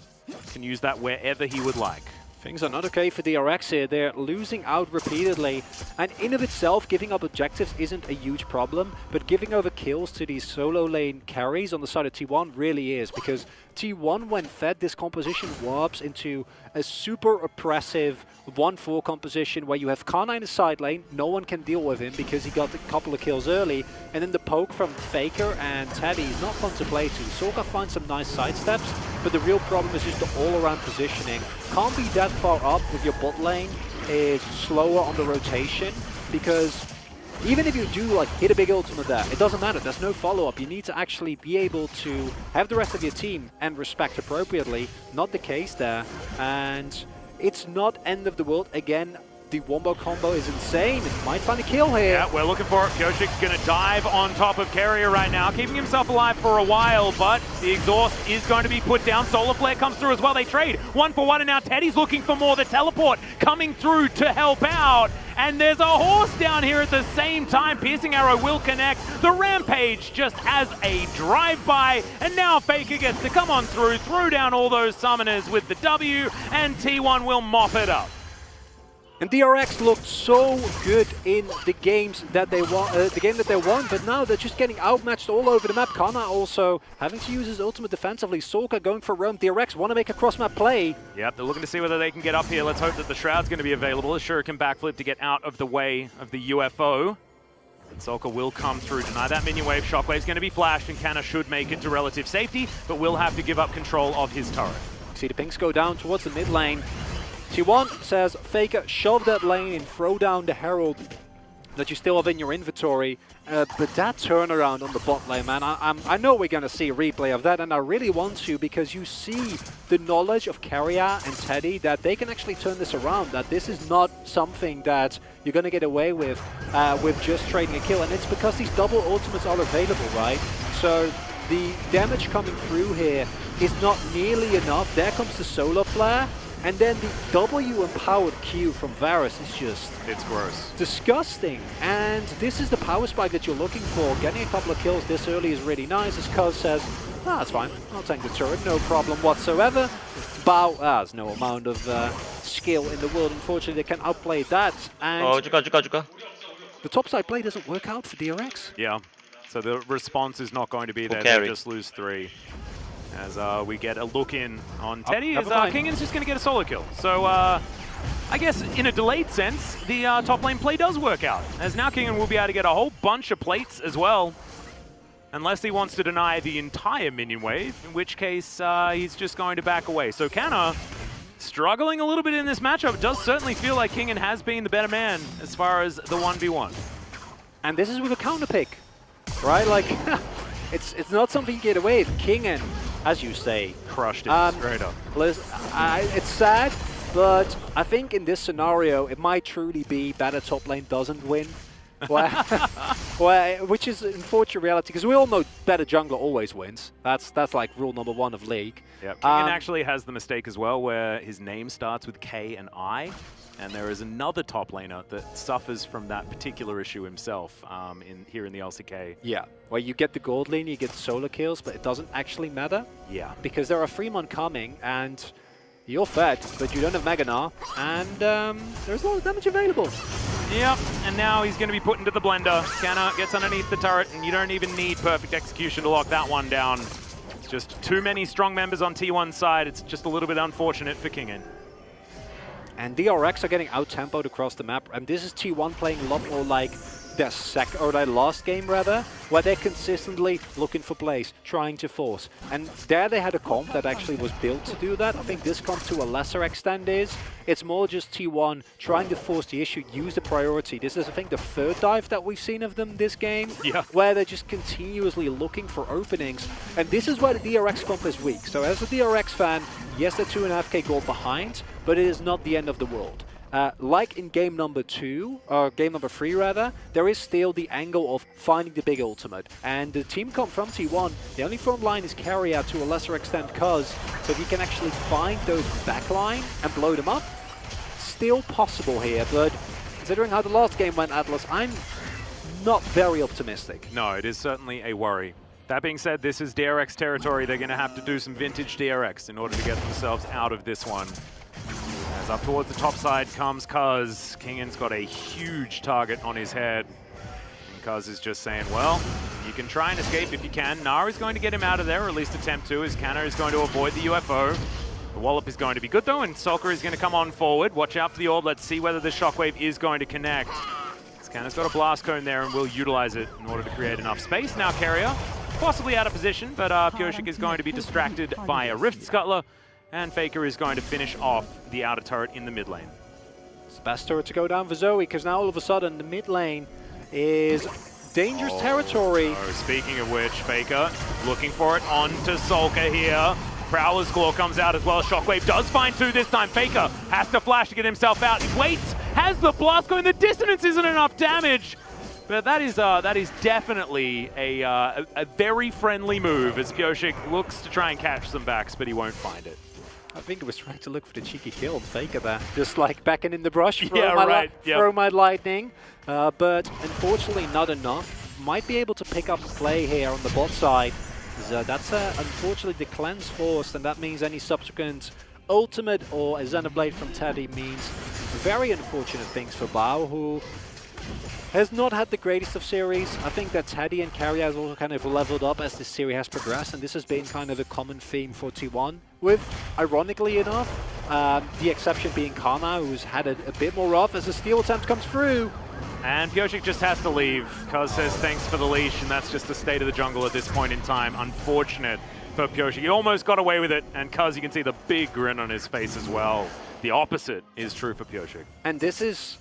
Can use that wherever he would like. Things are not okay for DRX here. They're losing out repeatedly. And in of itself, giving up objectives isn't a huge problem, but giving over kills to these solo lane carries on the side of T1 really is, because T1, when fed this composition, warps into a super oppressive 1-4 composition where you have Kana in the side lane, no one can deal with him because he got a couple of kills early, and then the poke from Faker and Teddy is not fun to play to. Sorka finds some nice sidesteps, but the real problem is just the all-around positioning. Can't be that far up with your bot lane, is slower on the rotation, because even if you do like hit a big ultimate there, it doesn't matter. There's no follow-up. You need to actually be able to have the rest of your team and respect appropriately. Not the case there. And it's not end of the world. Again, the wombo combo is insane. It might find a kill here. Yeah, we're looking for it. Pioshik's going to dive on top of Carrier right now, keeping himself alive for a while, but the exhaust is going to be put down. Solar Flare comes through as well. They trade 1 for 1, and now Teddy's looking for more. The teleport coming through to help out. And there's a horse down here at the same time. Piercing Arrow will connect. The Rampage just has a drive-by, and now Faker gets to come on through down all those summoners with the W, and T1 will mop it up. And DRX looked so good in the games that they won, but now they're just getting outmatched all over the map. Kana also having to use his ultimate defensively. Sorka going for roam. DRX want to make a cross-map play. Yep, they're looking to see whether they can get up here. Let's hope that the Shroud's going to be available. A Shuriken backflip to get out of the way of the UFO. And Sorka will come through, deny that minion wave. Shockwave's going to be flashed, and Kana should make it to relative safety, but will have to give up control of his turret. See the pinks go down towards the mid lane. TWon says, Faker, shove that lane and throw down the Herald that you still have in your inventory. But that turnaround on the bot lane, man, I know we're going to see a replay of that, and I really want to, because you see the knowledge of Carrier and Teddy that they can actually turn this around, that this is not something that you're going to get away with just trading a kill. And it's because these double ultimates are available, right? So the damage coming through here is not nearly enough. There comes the Solar Flare. And then the W-empowered Q from Varus is just... It's gross. Disgusting. And this is the power spike that you're looking for. Getting a couple of kills this early is really nice, as Cuz says, that's fine, I'll tank the turret, no problem whatsoever. Bao has no amount of skill in the world. Unfortunately, they can outplay that. And the topside play doesn't work out for DRX. Yeah, so the response is not going to be there. They just lose 3. As we get a look in on Teddy, as Kingan's just going to get a solo kill. So I guess in a delayed sense, the top lane play does work out, as now Kingan will be able to get a whole bunch of plates as well, unless he wants to deny the entire minion wave, in which case he's just going to back away. So Kana struggling a little bit in this matchup. It does certainly feel like Kingan has been the better man as far as the 1v1. And this is with a counter pick, right? Like, it's not something you get away with. Kingan, as you say, crushed it straight up. It's sad, but I think in this scenario, it might truly be better top lane doesn't win. Which is unfortunate reality, because we all know better jungler always wins. That's like rule number 1 of League. Yeah, Kingan actually has the mistake as well, where his name starts with K and I, and there is another top laner that suffers from that particular issue himself here in the LCK. Yeah, where you get the gold lane, you get solo kills, but it doesn't actually matter. Yeah. Because there are Fremont coming, and you're fed, but you don't have Meganar, and there's a lot of damage available. Yep, and now he's going to be put into the blender. Kana gets underneath the turret, and you don't even need perfect execution to lock that one down. It's just too many strong members on T1's side. It's just a little bit unfortunate for Kingan. And DRX are getting out-tempoed across the map, and this is T1 playing a lot more like their last game rather, where they're consistently looking for plays, trying to force. And there they had a comp that actually was built to do that. I think this comp to a lesser extent it's more just T1 trying to force the issue, use the priority. This is, I think, the 3rd dive that we've seen of them this game, where they're just continuously looking for openings. And this is where the DRX comp is weak. So as a DRX fan, yes, they're 2.5k gold behind, but it is not the end of the world. Like in game number 2, or game number 3 rather, there is still the angle of finding the big ultimate. And the team comp from T1, the only front line is Carrier to a lesser extent Cuz. So if you can actually find those backline and blow them up, still possible here. But considering how the last game went, Atlas, I'm not very optimistic. No, it is certainly a worry. That being said, this is DRX territory. They're going to have to do some vintage DRX in order to get themselves out of this one. As up towards the top side comes Cuz. Kingan's got a huge target on his head. And Cuz is just saying, well, you can try and escape if you can. Nara's going to get him out of there, or at least attempt to, as Kana is going to avoid the UFO. The wallop is going to be good though, and Sorka is going to come on forward. Watch out for the orb. Let's see whether the shockwave is going to connect. Kana's got a blast cone there and will utilize it in order to create enough space. Now Carrier, possibly out of position, but Pioshik is going to be distracted by a Rift Scuttler. And Faker is going to finish off the outer turret in the mid lane. It's the best turret to go down for Zoe, because now all of a sudden the mid lane is dangerous territory. Oh, speaking of which, Faker looking for it onto Solka here. Prowler's Claw comes out as well. Shockwave does find 2 this time. Faker has to flash to get himself out. He waits, has the blast going. The dissonance isn't enough damage. But that is definitely a very friendly move as Pyosik looks to try and catch some backs, but he won't find it. I think he was trying to look for the cheeky kill on Faker there. Just like backing in the brush, throw my lightning. But unfortunately not enough. Might be able to pick up a play here on the bot side. That's unfortunately the cleanse forced, and that means any subsequent ultimate or a Xenoblade from Teddy means very unfortunate things for Bao, who has not had the greatest of series. I think that Teddy and Carry has also kind of leveled up as this series has progressed, and this has been kind of a common theme for TWon, with, ironically enough, the exception being Kana, who's had a bit more rough as the steal attempt comes through. And Pyosik just has to leave. Kuz says thanks for the leash, and that's just the state of the jungle at this point in time. Unfortunate for Pyosik. He almost got away with it, and Kuz, you can see the big grin on his face as well. The opposite is true for Pyosik. And this is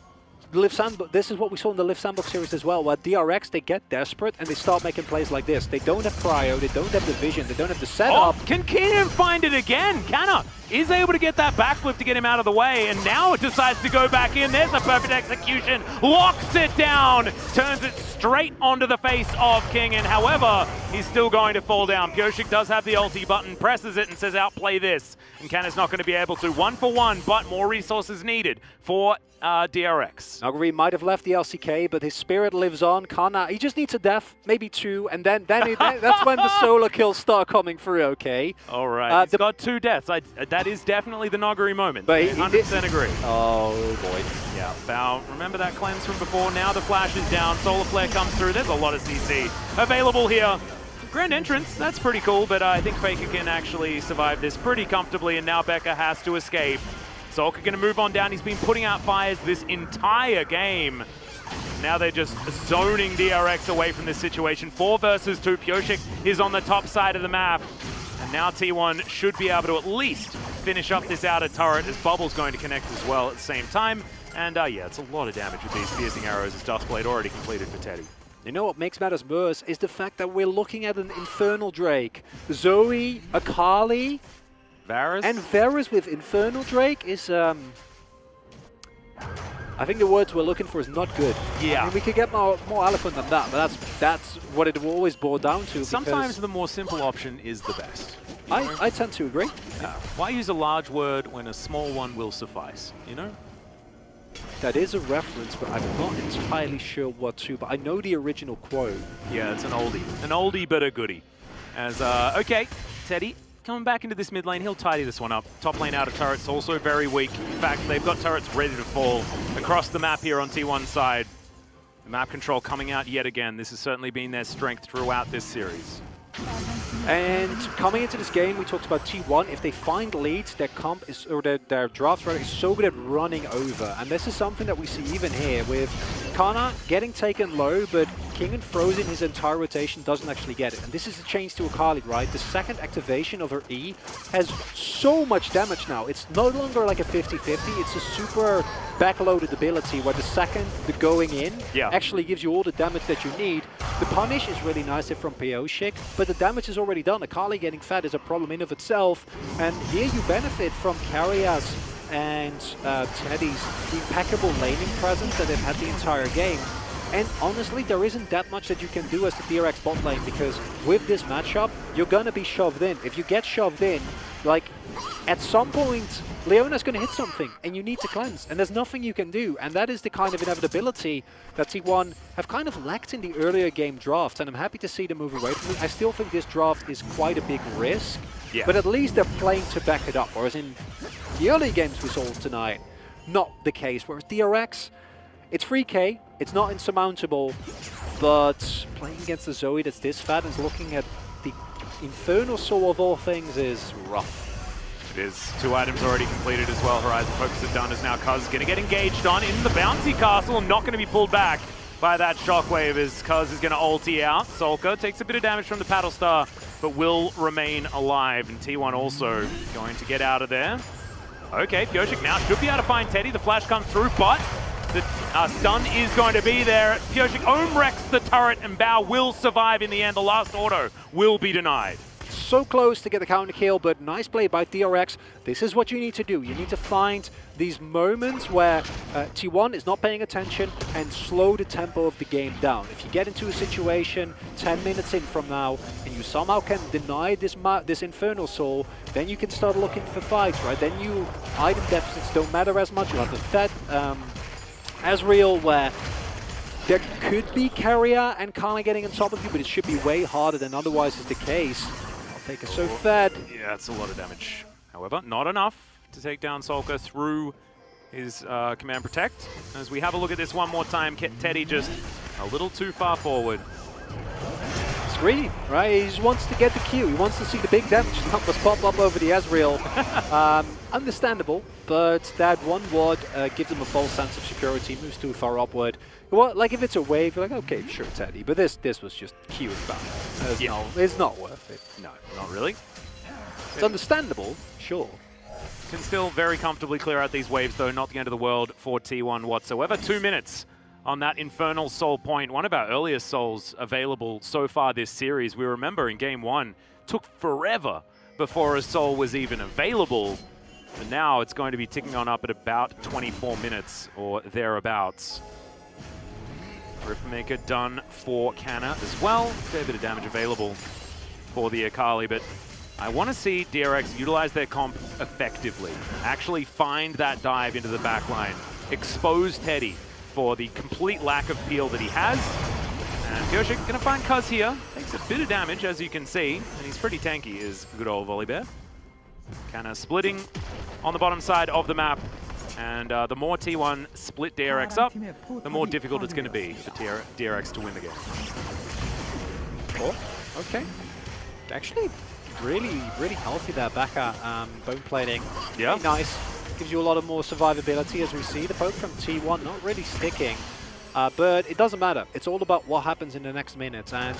this is what we saw in the Live Sandbox series as well, where DRX, they get desperate and they start making plays like this. They don't have cryo, they don't have the vision, they don't have the setup. Oh, can Keenan find it again? Kana is able to get that backflip to get him out of the way, and now it decides to go back in. There's a perfect execution, locks it down, turns it straight onto the face of Keenan. However, he's still going to fall down. Pyosik does have the ulti button, presses it and says outplay this, and Kana's not going to be able to. 1 for 1, but more resources needed for DRX. Naguri might have left the LCK, but his spirit lives on. Kana, he just needs a death, maybe 2, and then that's when the solo kills start coming through, okay? All right, he's got 2 deaths. That is definitely the Naguri moment. But 100% agree. Oh, boy. Yeah, Bao, remember that cleanse from before? Now the flash is down, Solar Flare comes through. There's a lot of CC available here. Grand entrance, that's pretty cool, but I think Faker can actually survive this pretty comfortably, and now Becca has to escape. Solka going to move on down. He's been putting out fires this entire game. Now they're just zoning DRX away from this situation. 4 versus 2. Pyosik is on the top side of the map. And now TWon should be able to at least finish up this outer turret, as Bubble's going to connect as well at the same time. And yeah, it's a lot of damage with these piercing arrows as Duskblade already completed for Teddy. You know what makes matters worse is the fact that we're looking at an Infernal Drake. Zoe, Akali, Varus? And Varus with Infernal Drake is, I think the words we're looking for is not good. Yeah. I mean, we could get more eloquent than that, but that's what it will always boil down to. Sometimes the more simple option is the best. I tend to agree. Why use a large word when a small one will suffice, you know? That is a reference, but I'm not entirely sure what to, but I know the original quote. Yeah, it's an oldie. An oldie, but a goodie. As, okay, Teddy coming back into this mid lane, he'll tidy this one up. Top lane out of turrets, also very weak. In fact, they've got turrets ready to fall across the map here on T1's side. The map control coming out yet again. This has certainly been their strength throughout this series. And coming into this game, we talked about T1. If they find leads, their comp is, or their draft rate is so good at running over. And this is something that we see even here with Kana getting taken low, but King and Frozen, his entire rotation, doesn't actually get it. And this is a change to Akali, right? The second activation of her E has so much damage now. It's no longer like a 50-50. It's a super backloaded ability where the second the going in actually gives you all the damage that you need. The punish is really nice from Pyosik, but the damage is already done. Akali getting fat is a problem in of itself. And here you benefit from Carrias and Teddy's impeccable laning presence that they've had the entire game. And honestly, there isn't that much that you can do as the DRX bot lane, because with this matchup, you're gonna be shoved in. If you get shoved in, like, at some point, Leona's gonna hit something, and you need to cleanse, and there's nothing you can do. And that is the kind of inevitability that T1 have kind of lacked in the earlier game draft, and I'm happy to see them move away from it. I still think this draft is quite a big risk, but at least they're playing to back it up, whereas in the early games we saw tonight, not the case. Whereas DRX, it's 3K, it's not insurmountable, but playing against the Zoe that's this fat and looking at the Infernal Soul of all things is rough. It is. 2 items already completed as well. Horizon Focus have done as now Kuz going to get engaged on in the bouncy castle and not going to be pulled back by that shockwave as Kuz is going to ulti out. Solka takes a bit of damage from the Paddle Star, but will remain alive. And T1 also going to get out of there. Okay, Pyosik now should be able to find Teddy. The flash comes through, but The stun is going to be there. Pyosik own wrecks the turret, and Bao will survive in the end. The last auto will be denied. So close to get the counter kill, but nice play by DRX. This is what you need to do. You need to find these moments where TWon is not paying attention and slow the tempo of the game down. If you get into a situation 10 minutes in from now and you somehow can deny this Infernal Soul, then you can start looking for fights, right? Then you item deficits don't matter as much. You have the Fed Ezreal where there could be Carrier and Kana getting on top of you, but it should be way harder than otherwise is the case. Take us so Fed. Yeah, it's a lot of damage. However, not enough to take down Solka through his Command Protect. As we have a look at this one more time, Teddy just a little too far forward. It's greedy, right? He just wants to get the Q. He wants to see the big damage numbers pop up over the Ezreal. Understandable, but that one ward gives him a false sense of security, moves too far upward. Well, like if it's a wave, you're like, okay, sure, Teddy, but this was just Q and bound. Yeah. It's not worth it. No, not really. It's understandable, sure. Can still very comfortably clear out these waves, though. Not the end of the world for TWon whatsoever. 2 minutes on that Infernal Soul point. One of our earliest souls available so far this series. We remember in Game 1, took forever before a soul was even available. And now it's going to be ticking on up at about 24 minutes or thereabouts. Riftmaker done for Canna as well. Fair bit of damage available for the Akali, but I want to see DRX utilize their comp effectively. Actually find that dive into the backline. Expose Teddy for the complete lack of peel that he has. And Pyosik going to find Cuz here. Takes a bit of damage, as you can see. And he's pretty tanky, is good old Volibear. Canna splitting on the bottom side of the map. And the more T1 split DRX up, the more difficult it's going to be for DRX to win the game. Oh, okay. Actually, really healthy there, Becca. Bone plating. Yeah. Really nice. Gives you a lot of more survivability, as we see. The poke from T1 not really sticking. But it doesn't matter. It's all about what happens in the next minutes. And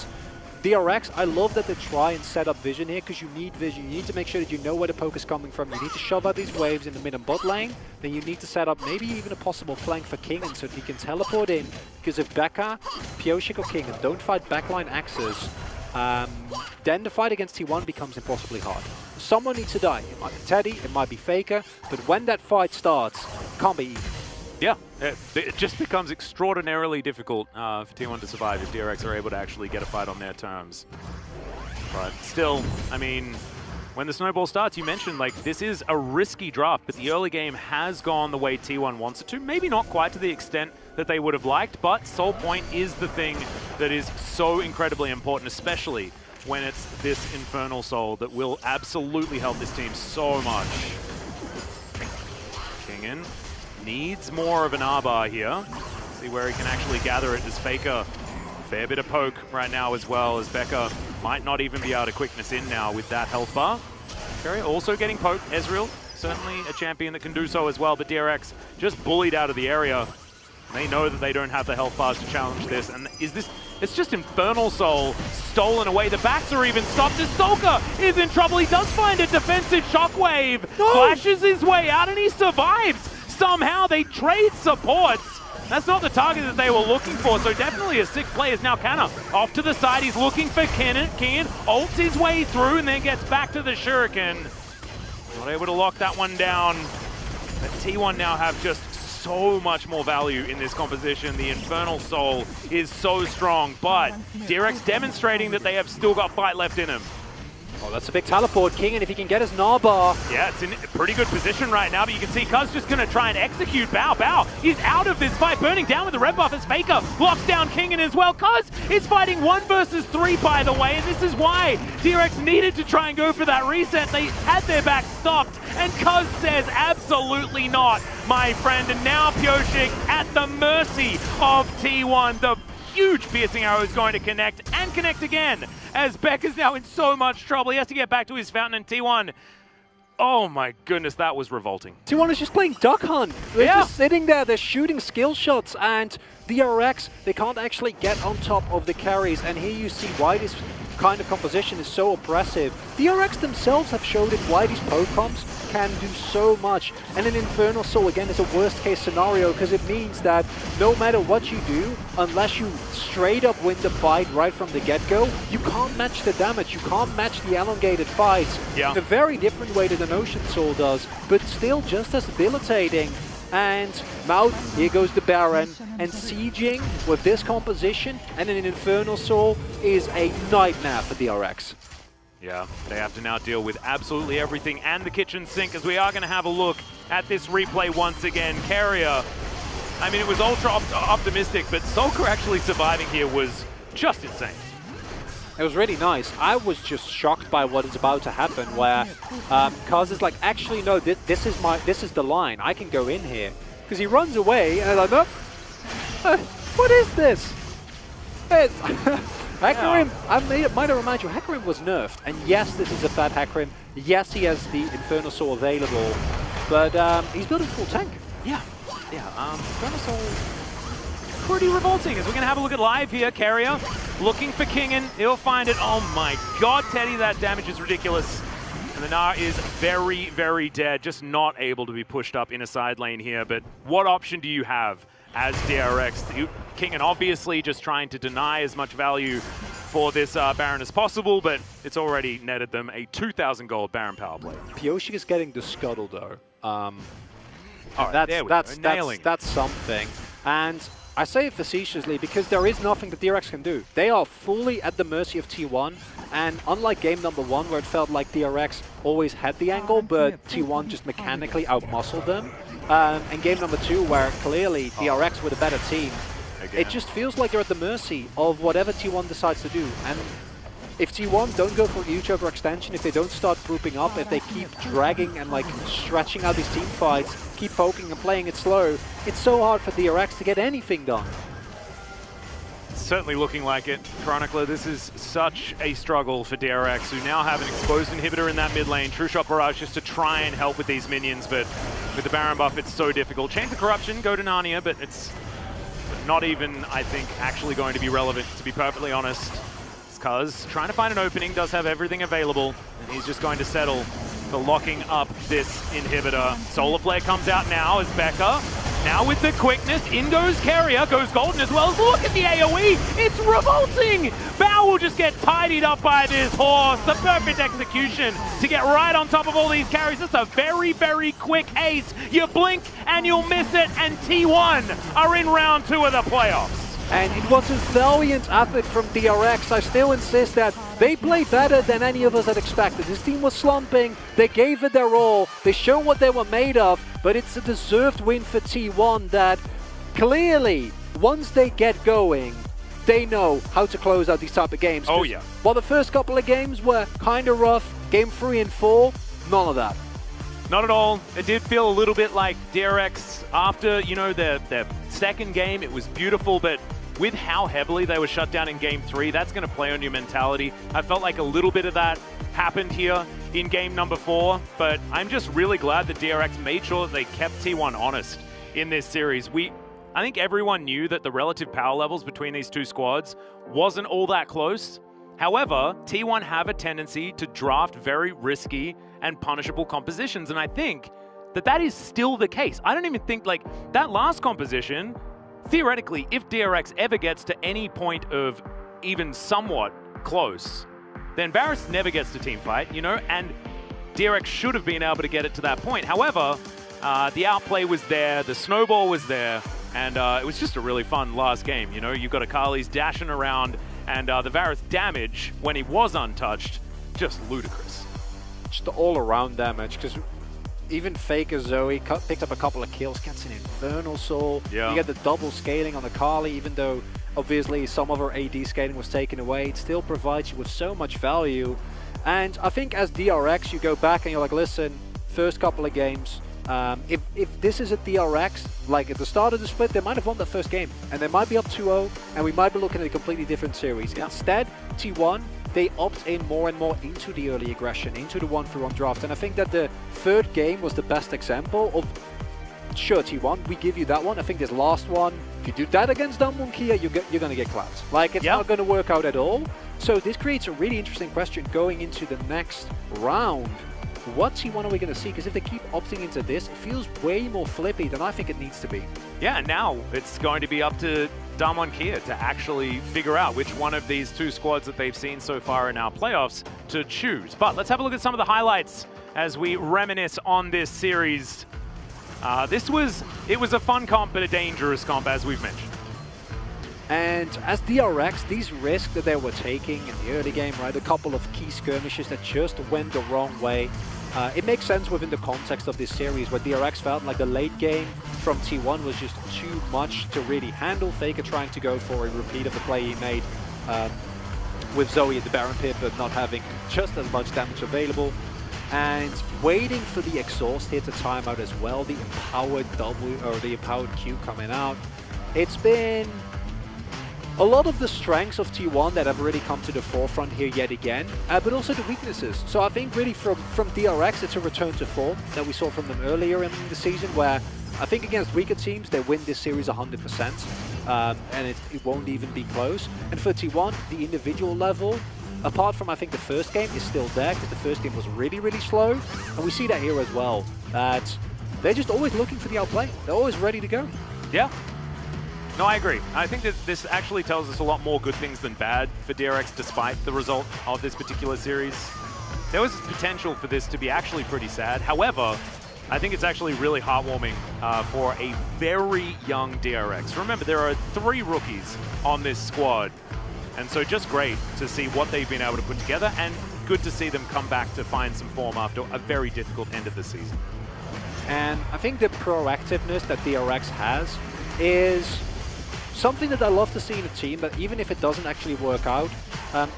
DRX, I love that they try and set up vision here, because you need vision. You need to make sure that you know where the poke is coming from. You need to shove out these waves in the mid and bot lane. Then you need to set up maybe even a possible flank for Kingen so that he can teleport in. Because if Becca, Pyosik or Kingen don't fight backline axes, then the fight against T1 becomes impossibly hard. Someone needs to die. It might be Teddy, it might be Faker, but when that fight starts, it can't be easy. Yeah, it just becomes extraordinarily difficult for T1 to survive if DRX are able to actually get a fight on their terms. But still, I mean, when the snowball starts, you mentioned, like, this is a risky draft, but the early game has gone the way T1 wants it to. Maybe not quite to the extent that they would have liked, but Soul Point is the thing that is so incredibly important, especially when it's this Infernal Soul that will absolutely help this team so much. Kingen needs more of an R-bar here. See where he can actually gather it as Faker. Fair bit of poke right now as well, as Becca might not even be able to quickness in now with that health bar. Carrier also getting poked. Ezreal, certainly a champion that can do so as well, but DRX just bullied out of the area. They know that they don't have the health bars to challenge this, and is this... It's just Infernal Soul stolen away. The backs are even stopped as Solka is in trouble. He does find a defensive shockwave, flashes his way out, and he survives. Somehow they trade supports. That's not the target that they were looking for, so definitely a sick play is now Canna. Off to the side, he's looking for Kingen, ults his way through and then gets back to the Shuriken. Not able to lock that one down. But T1 now have just so much more value in this composition. The Infernal Soul is so strong, but DRX demonstrating that they have still got fight left in him. Oh, that's a big teleport, Kingen, if he can get his Narbar. Yeah, it's in a pretty good position right now, but you can see Cuz just going to try and execute Bao. Bao, he's out of this fight, burning down with the red buff as Faker locks down Kingen as well. Cuz is fighting 1 versus 3, by the way, and this is why DRX needed to try and go for that reset. They had their back stopped, and Cuz says absolutely not, my friend. And now Pyosik at the mercy of T1. The huge piercing arrow is going to connect and connect again, as Beck is now in so much trouble. He has to get back to his fountain, and T1, oh my goodness, that was revolting. T1 is just playing Duck Hunt. They're just sitting there, they're shooting skill shots, and DRX, they can't actually get on top of the carries, and here you see why this kind of composition is so oppressive. DRX themselves have showed it why these poke comps can do so much. And an Infernal Soul, again, is a worst-case scenario because it means that no matter what you do, unless you straight up win the fight right from the get-go, you can't match the damage, you can't match the elongated fights in a very different way than an Ocean Soul does, but still just as debilitating. And Maud, here goes the Baron, and sieging with this composition and an Infernal Soul is a nightmare for DRX. Yeah, they have to now deal with absolutely everything and the kitchen sink, as we are going to have a look at this replay once again. Carrier, I mean, it was ultra optimistic, but Sulker actually surviving here was just insane. It was really nice. I was just shocked by what is about to happen, where Kaz is like, actually no, this is the line. I can go in here, because he runs away, and I'm like, nope. What is this? Hecarim, I might remind you, Hecarim was nerfed, and yes, this is a fat Hecarim. Yes, he has the Infernal Soul available, but he's building full tank. Yeah, Infernal Soul, pretty revolting. As we're going to have a look at live here, Carrier looking for Kingen. He'll find it. Oh my god, Teddy, that damage is ridiculous. And the Gnar is very, very dead, just not able to be pushed up in a side lane here. But what option do you have as DRX? Kingen obviously just trying to deny as much value for this Baron as possible, but it's already netted them a 2,000 gold Baron power play. Pioshi is getting the scuttle though. Right, that's something. And I say it facetiously because there is nothing that DRX can do. They are fully at the mercy of TWon, and unlike game number 1 where it felt like DRX always had the angle, but TWon just mechanically outmuscled them, and game number 2 where clearly DRX were the better team, it just feels like they're at the mercy of whatever TWon decides to do. And if TWon don't go for a huge overextension, if they don't start grouping up, if they keep dragging and like stretching out these team fights, keep poking and playing it slow, it's so hard for DRX to get anything done. Certainly looking like it. Chronicler, this is such a struggle for DRX, who now have an exposed inhibitor in that mid lane. True Shot Barrage just to try and help with these minions, but with the Baron buff, it's so difficult. Chains of Corruption go to Narnia, but it's not even, I think, actually going to be relevant, to be perfectly honest. Because trying to find an opening, does have everything available, and he's just going to settle for locking up this inhibitor. Solar Flare comes out now as Becca. Now with the quickness, in goes Carrier, goes Golden as well. Look at the AoE, it's revolting! Bao will just get tidied up by this horse. The perfect execution to get right on top of all these carries. It's a very, very quick ace. You blink and you'll miss it, and T1 are in round 2 of the playoffs. And it was a valiant effort from DRX. I still insist that they played better than any of us had expected. This team was slumping, they gave it their all, they showed what they were made of, but it's a deserved win for T1 that clearly, once they get going, they know how to close out these type of games. Oh yeah. While the first couple of games were kind of rough, game 3 and 4, none of that. Not at all. It did feel a little bit like DRX after, you know, their second game. It was beautiful, but with how heavily they were shut down in game 3, that's going to play on your mentality. I felt like a little bit of that happened here in game number 4, but I'm just really glad that DRX made sure that they kept T1 honest in this series. I think everyone knew that the relative power levels between these two squads wasn't all that close. However, T1 have a tendency to draft very risky and punishable compositions, and I think that is still the case. I don't even think, like, that last composition, theoretically, if DRX ever gets to any point of even somewhat close, then Varus never gets to team fight, you know, and DRX should have been able to get it to that point. However, the outplay was there, the snowball was there, and it was just a really fun last game, you know. You've got Akali's dashing around, and the Varus damage, when he was untouched, just ludicrous. Just the all-around damage, because even Faker Zoe picked up a couple of kills, gets an Infernal Soul. Yeah. You get the double scaling on the Kali, even though obviously some of her AD scaling was taken away. It still provides you with so much value. And I think as DRX, you go back and you're like, listen, first couple of games, if this is a DRX, like at the start of the split, they might have won that first game, and they might be up 2-0, and we might be looking at a completely different series. Yeah. Instead, T1, they opt in more and more into the early aggression, into the 1-for-1 draft, and I think that the third game was the best example of, sure, T1, we give you that one. I think this last one, if you do that against Damwon Kia, you're going to get clapped. Like, it's not going to work out at all. So this creates a really interesting question going into the next round, what T1 are we going to see? Because if they keep opting into this, it feels way more flippy than I think it needs to be. Yeah, now it's going to be up to TWon Kia to actually figure out which one of these two squads that they've seen so far in our playoffs to choose. But let's have a look at some of the highlights as we reminisce on this series. It was a fun comp, but a dangerous comp, as we've mentioned. And as DRX, these risks that they were taking in the early game, right, a couple of key skirmishes that just went the wrong way, it makes sense within the context of this series where DRX felt like the late game from T1 was just too much to really handle. Faker trying to go for a repeat of the play he made with Zoe at the Baron pit, but not having just as much damage available. And waiting for the exhaust hit to time out as well, the empowered W or the empowered Q coming out. It's been a lot of the strengths of T1 that have really come to the forefront here yet again, but also the weaknesses. So I think really from DRX, it's a return to form that we saw from them earlier in the season, where I think against weaker teams, they win this series 100%, and it won't even be close. And for T1, the individual level, apart from I think the first game, is still there, because the first game was really, really slow. And we see that here as well, that they're just always looking for the outplay. They're always ready to go. Yeah. No, I agree. I think that this actually tells us a lot more good things than bad for DRX, despite the result of this particular series. There was potential for this to be actually pretty sad. However, I think it's actually really heartwarming for a very young DRX. Remember, there are 3 rookies on this squad, and so just great to see what they've been able to put together, and good to see them come back to find some form after a very difficult end of the season. And I think the proactiveness that DRX has is something that I love to see in a team, that even if it doesn't actually work out,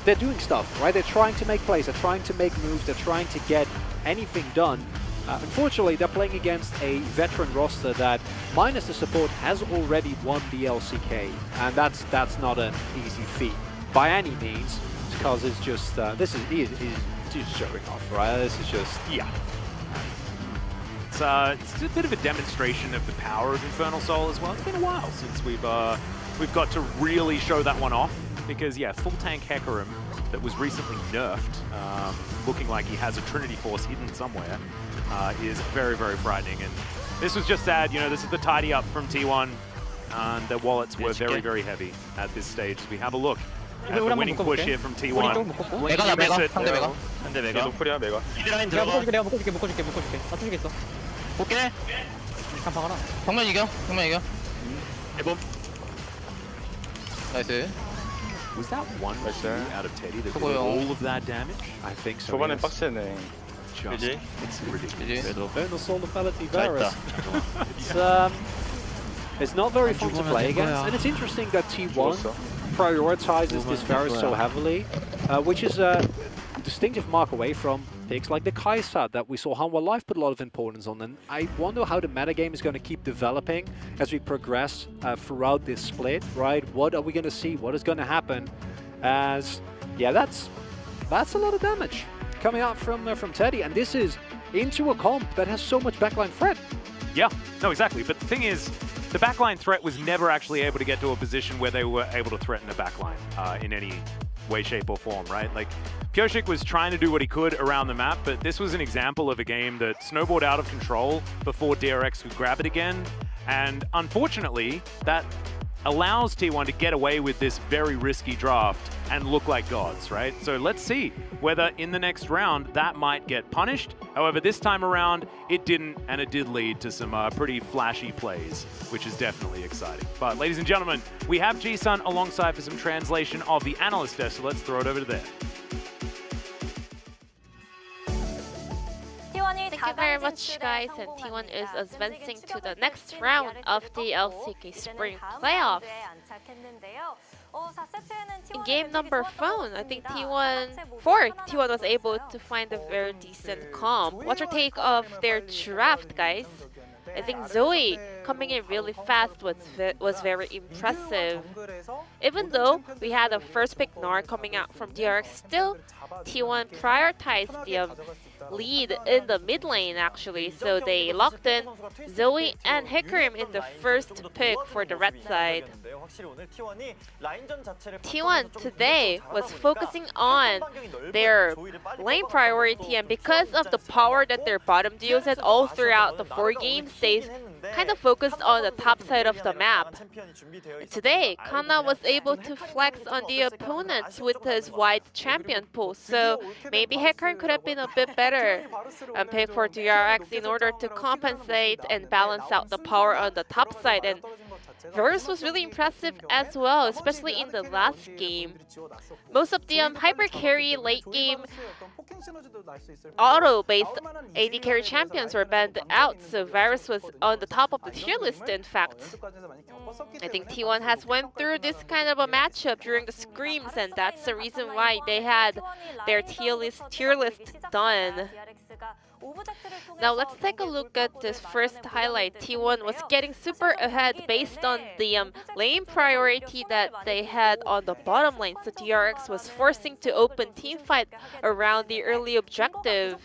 they're doing stuff, right? They're trying to make plays, they're trying to make moves, they're trying to get anything done. Unfortunately, they're playing against a veteran roster that, minus the support, has already won the LCK, and that's not an easy feat by any means, because it's just this is just showing off, right? This is just It's a bit of a demonstration of the power of Infernal Soul as well. It's been a while since we've got to really show that one off, because yeah, full tank Hecarim that was recently nerfed, looking like he has a Trinity Force hidden somewhere, is very, very frightening. And this was just sad, you know, this is the tidy up from T1, and their wallets were very, very heavy at this stage. As we have a look at the winning push here from T1. 메가다 메가 상대 메가 상대 메가. 노플이야 메가. 미드라인 내가 들어가 묶어줄게. 나 터지겠어. 볼게 잠깐 박아라. 정면 이겨 해봄 나이스 Was that one out of Teddy that did 수고요. all of that damage? I think so. 초반에 Yes. 빡세네. Just, 그지? it's ridiculous. 이제 Infernal Soul ability 잘했다 Varus. It's not very fun to play against, and it's interesting that T1 prioritizes this Varus so heavily, which is a distinctive mark away from picks like the Kai'Sa that we saw Hanwha Live put a lot of importance on. And I wonder how the metagame is going to keep developing as we progress throughout this split, right? What are we going to see? What is going to happen? As, yeah, that's a lot of damage coming out from Teddy, and this is into a comp that has so much backline threat. Yeah, no, exactly. But the thing is, the backline threat was never actually able to get to a position where they were able to threaten a backline in any way, shape, or form, right? Like, Pyoshik was trying to do what he could around the map, but this was an example of a game that snowballed out of control before DRX could grab it again. And unfortunately, that allows T1 to get away with this very risky draft and look like gods, right? So let's see whether in the next round that might get punished. However, this time around, it didn't, and it did lead to some pretty flashy plays, which is definitely exciting. But ladies and gentlemen, we have G-Sun alongside for some translation of the analyst desk, so let's throw it over to there. Thank you very much, guys, and T1 is advancing to the next round of the LCK Spring Playoffs. In game number 4, I think T1 was able to find a very decent comp. What's your take of their draft, guys? I think Zoe coming in really fast was very impressive. Even though we had a first pick Gnar coming out from DRX, still T1 prioritized lead in the mid lane actually. So they locked in Zoe and Hikarim in the first pick for the red side. T1 today was focusing on their lane priority, and because of the power that their bottom duos had all throughout the 4 games, they kind of focused on the top side of the map. Today, Kana was able to flex on the opponents with his wide champion pool, so maybe Hikarim could have been a bit better pick for DRX in order to compensate and balance out the power on the top side. And Varus was really impressive as well, especially in the last game. Most of the hyper carry late game auto-based AD carry champions were banned out, so Varus was on the top of the tier list in fact. I think T1 has went through this kind of a matchup during the scrims, and that's the reason why they had their tier list done. Now let's take a look at this first highlight. T1 was getting super ahead based on the lane priority that they had on the bottom lane. So DRX was forcing to open teamfight around the early objective.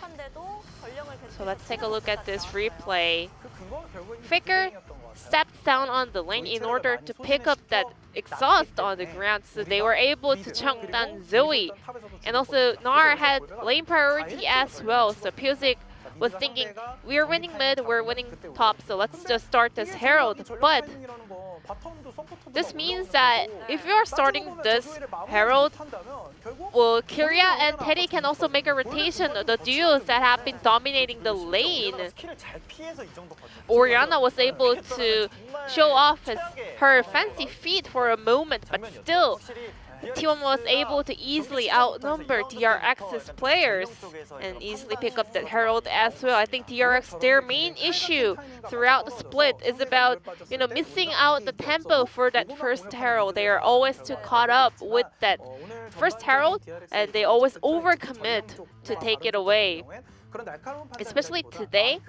So let's take a look at this replay. Faker stepped down on the lane in order to pick up that exhaust on the ground, so they were able to chunk down Zoe. And also Nar had lane priority as well, so Pusic was thinking, we're winning mid, we're winning top, so let's just start this Herald. But this means that if you're starting this Herald, well, Kyria and Teddy can also make a rotation. The duos that have been dominating the lane. Orianna was able to show off her fancy feat for a moment, but still, T1 was able to easily outnumber DRX's players and easily pick up that Herald as well. I think DRX, their main issue throughout the split is about, missing out the tempo for that first Herald. They are always too caught up with that first Herald, and they always overcommit to take it away. Especially today,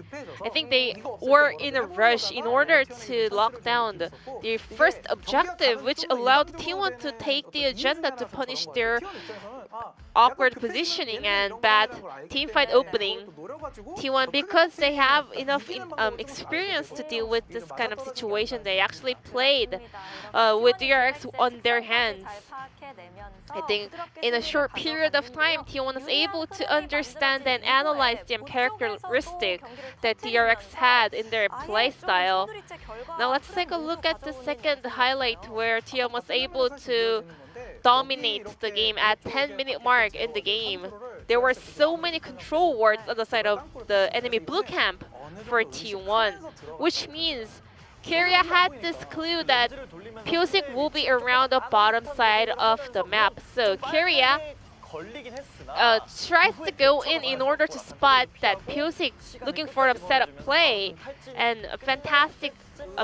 I think they were in a rush in order to lock down the first objective, which allowed T1 to take the agenda to punish their awkward positioning and bad teamfight opening. T1, because they have enough experience to deal with this kind of situation, they actually played with DRX on their hands. I think in a short period of time, T1 was able to understand and analyze the characteristic that DRX had in their playstyle. Now let's take a look at the second highlight where T1 was able to dominate the game at 10-minute mark in the game. There were so many control wards on the side of the enemy blue camp for T1, which means Kyria had this clue that Pusic will be around the bottom side of the map. So Kyria tries to go in order to spot that Pusic looking for a setup play, and a fantastic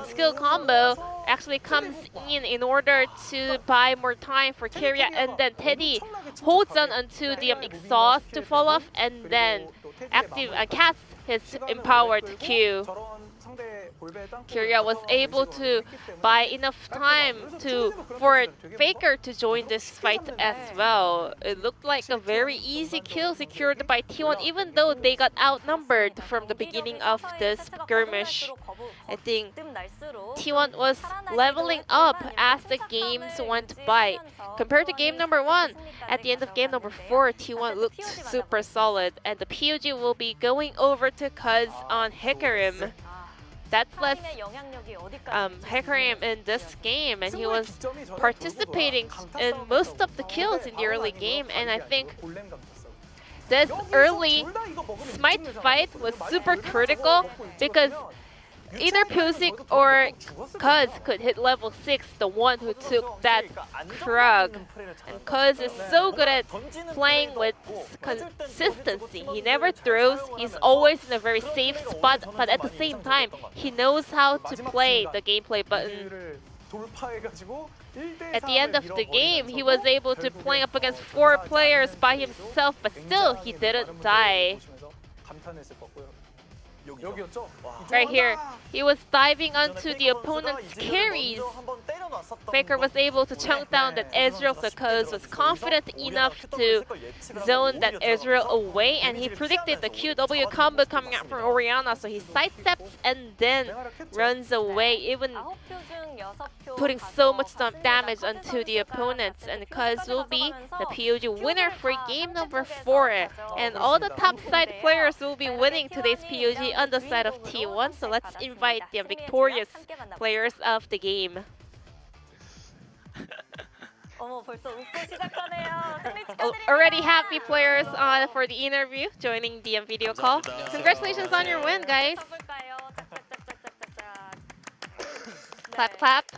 skill combo actually comes in order to buy more time for Kyria, and then Teddy holds on onto the exhaust to fall off and then casts his empowered Q. Kyria was able to buy enough time for Faker to join this fight as well. It looked like a very easy kill secured by T1, even though they got outnumbered from the beginning of the skirmish. I think T1 was leveling up as the games went by. Compared to game number 1, at the end of game number 4, T1 looked super solid, and the POG will be going over to Cuz on Hikarim. That's less Hikarim in this game, and he was participating in most of the kills in the early game, and I think this early smite fight was super critical because either Pusic or Cuz could hit level 6, the one who took that Krug. And Cuz is so good at playing with consistency. He never throws, he's always in a very safe spot, but at the same time, he knows how to play the gameplay button. At the end of the game, he was able to play up against 4 players by himself, but still, he didn't die. Right here, he was diving onto the opponent's carries Faker was able to chunk down that Ezreal, so Cuz was confident enough to zone that Ezreal away, and he predicted the QW combo coming out from Orianna, so he sidesteps and then runs away, even putting so much damage onto the opponents. And Cuz will be the POG winner for game number 4, and all the top side players will be winning today's POG on the side of TWon, so let's invite the victorious players of the game. Already happy players for the interview, joining the video call. Congratulations on your win, guys. Clap, clap.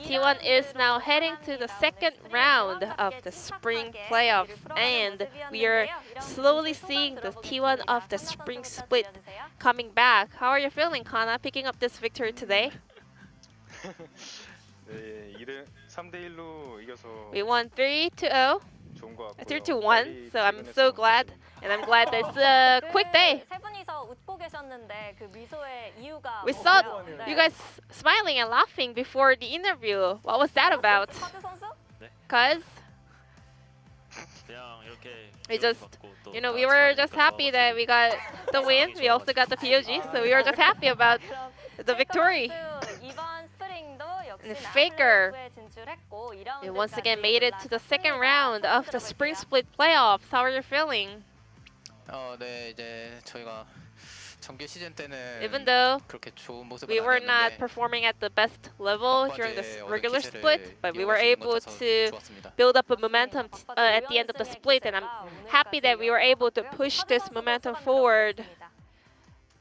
T1 is now heading to the second round of the spring playoffs, and we are slowly seeing the T1 of the spring split coming back. How are you feeling, Kana, picking up this victory today? We won 3-0, 3-1, so I'm so glad, and I'm glad that it's a quick day. We saw you guys smiling and laughing before the interview. What was that about? Cuz we just, we were just happy that we got the win. We also got the POG, so we were just happy about the victory. And Faker once again made it to the second round of the spring split playoffs. How are you feeling? Even though we were not performing at the best level during this regular split, but we were able to build up a momentum at the end of the split, and I'm happy that we were able to push this momentum forward.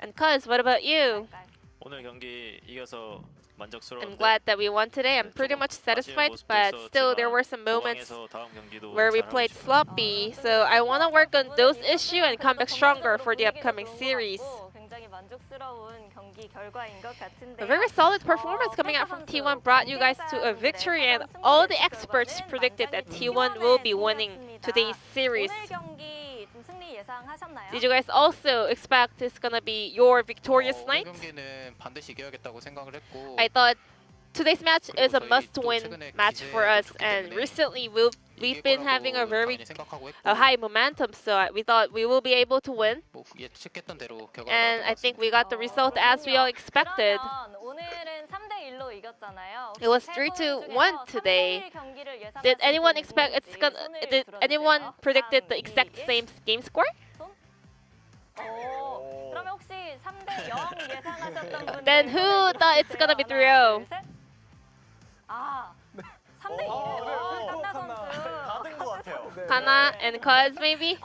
And Cuz, what about you? I'm glad that we won today. I'm pretty much satisfied, but still there were some moments where we played sloppy, so I want to work on those issues and come back stronger for the upcoming series. A very solid performance coming out from T1 brought you guys to a victory, and all the experts predicted that T1 will be winning today's series. Did you guys also expect it's gonna be your victorious night? I thought today's match is a must-win match for us, and recently we've been having a very high momentum, so we thought we will be able to win. And I think we got the result as we all expected. It was 3-1 today. Did anyone expect it's gonna? Did anyone predicted the exact same game score? Then who thought it's gonna be 3-0? Kana and Cuz maybe?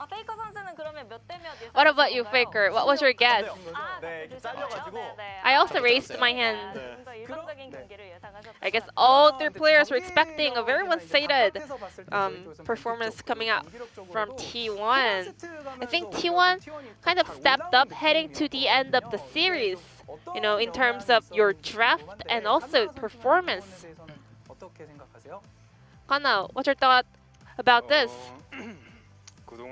What about you, Faker? What was your guess? I also raised my hand. I guess all 3 players were expecting a very one-sided performance coming out from T1. I think T1 kind of stepped up heading to the end of the series, in terms of your draft and also performance. Kana, what's your thought about this? We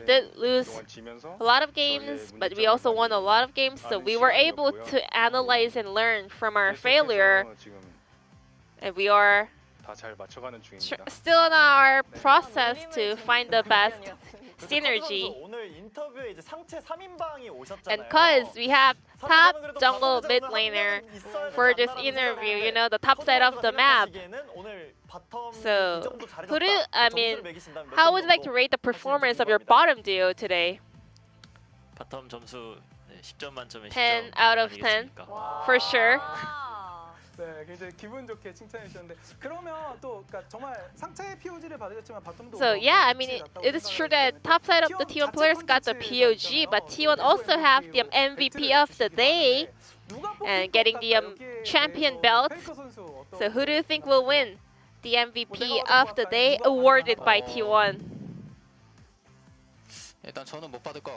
did lose a lot of games, but we also won a lot of games, so we were able to analyze and learn from our failure, and we are still in our process to find the best synergy. And Cuz we have top jungle mid laner for this interview, the top side of the map. So, how would you like to rate the performance of your bottom duo today? 10 out of 10, for sure. So yeah, it is true that top side of the T1 players got the POG, but T1 also have the MVP of the day and getting the champion belt. So who do you think will win the MVP of the day awarded by T1?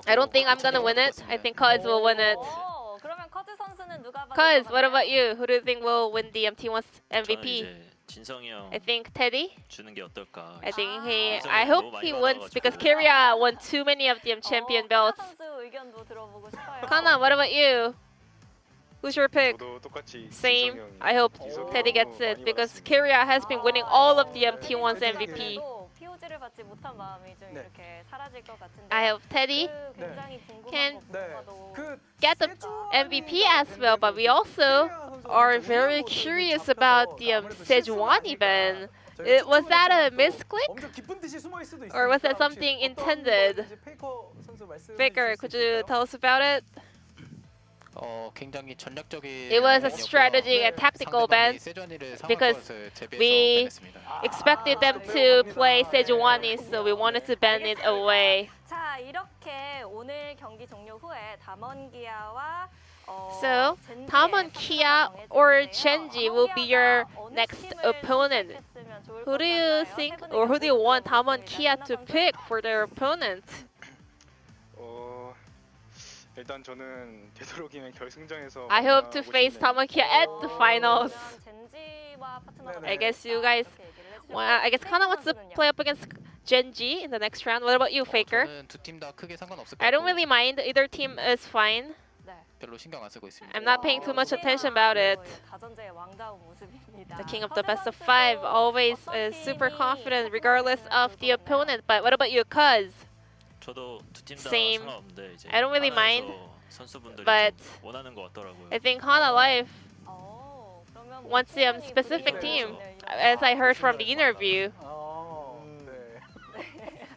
I don't think I'm gonna win it. I think Cuz will win it. Cuz, what about you? Who do you think will win the T1's MVP? I think Teddy. I hope he wins because Kyria won too many of the champion belts. Kana, what about you? Who's your pick? 저도 똑같이 Same. 지성이 형이 I hope 이석이 Teddy 너무 gets it 많이 because 받았습니다. Kyria has been winning all of the T1's MVP. POG를 받지 못한 마음이 좀 이렇게 사라질 것 같은데. I hope Teddy 굉장히 궁금한 can 것보다도 get the MVP as well, but we also are very curious about the TWon event. Was that a misclick? Or was that something intended? Faker, could you tell us about it? 굉장히 전략적인 It was a strategic and tactical ban because we expected them to play Sejuani, so we wanted to ban it away. 자, 이렇게 오늘 경기 종료 후에 담원기아와 So, Tamon Kia or Chenji will be your next opponent. Who do you think, or who do you want Tamon Kia to pick for their opponent? 일단 저는 되도록이면 결승전에서 I hope to face Tamon Kia at the finals. 젠지와 파트너가 I guess you guys, well, I guess Kana wants to play up against Genji in the next round. What about you, Faker? 저는 두 팀 다 크게 상관없을 것 I don't 같고 really mind. Either team is fine. 별로 신경 안 쓰고 있습니다. I'm not paying too much attention about it. 다전제의 왕다운 모습입니다. The king of the best of five always is super confident regardless of the opponent. But what about you, Cuz? 저도 두 팀 다 Same. 상관없는데 이제 I don't really 하나에서 mind, 선수분들이 but 좀 원하는 것 같더라고요. I think Hana Life 그러면 wants a specific team, as I heard from the interview.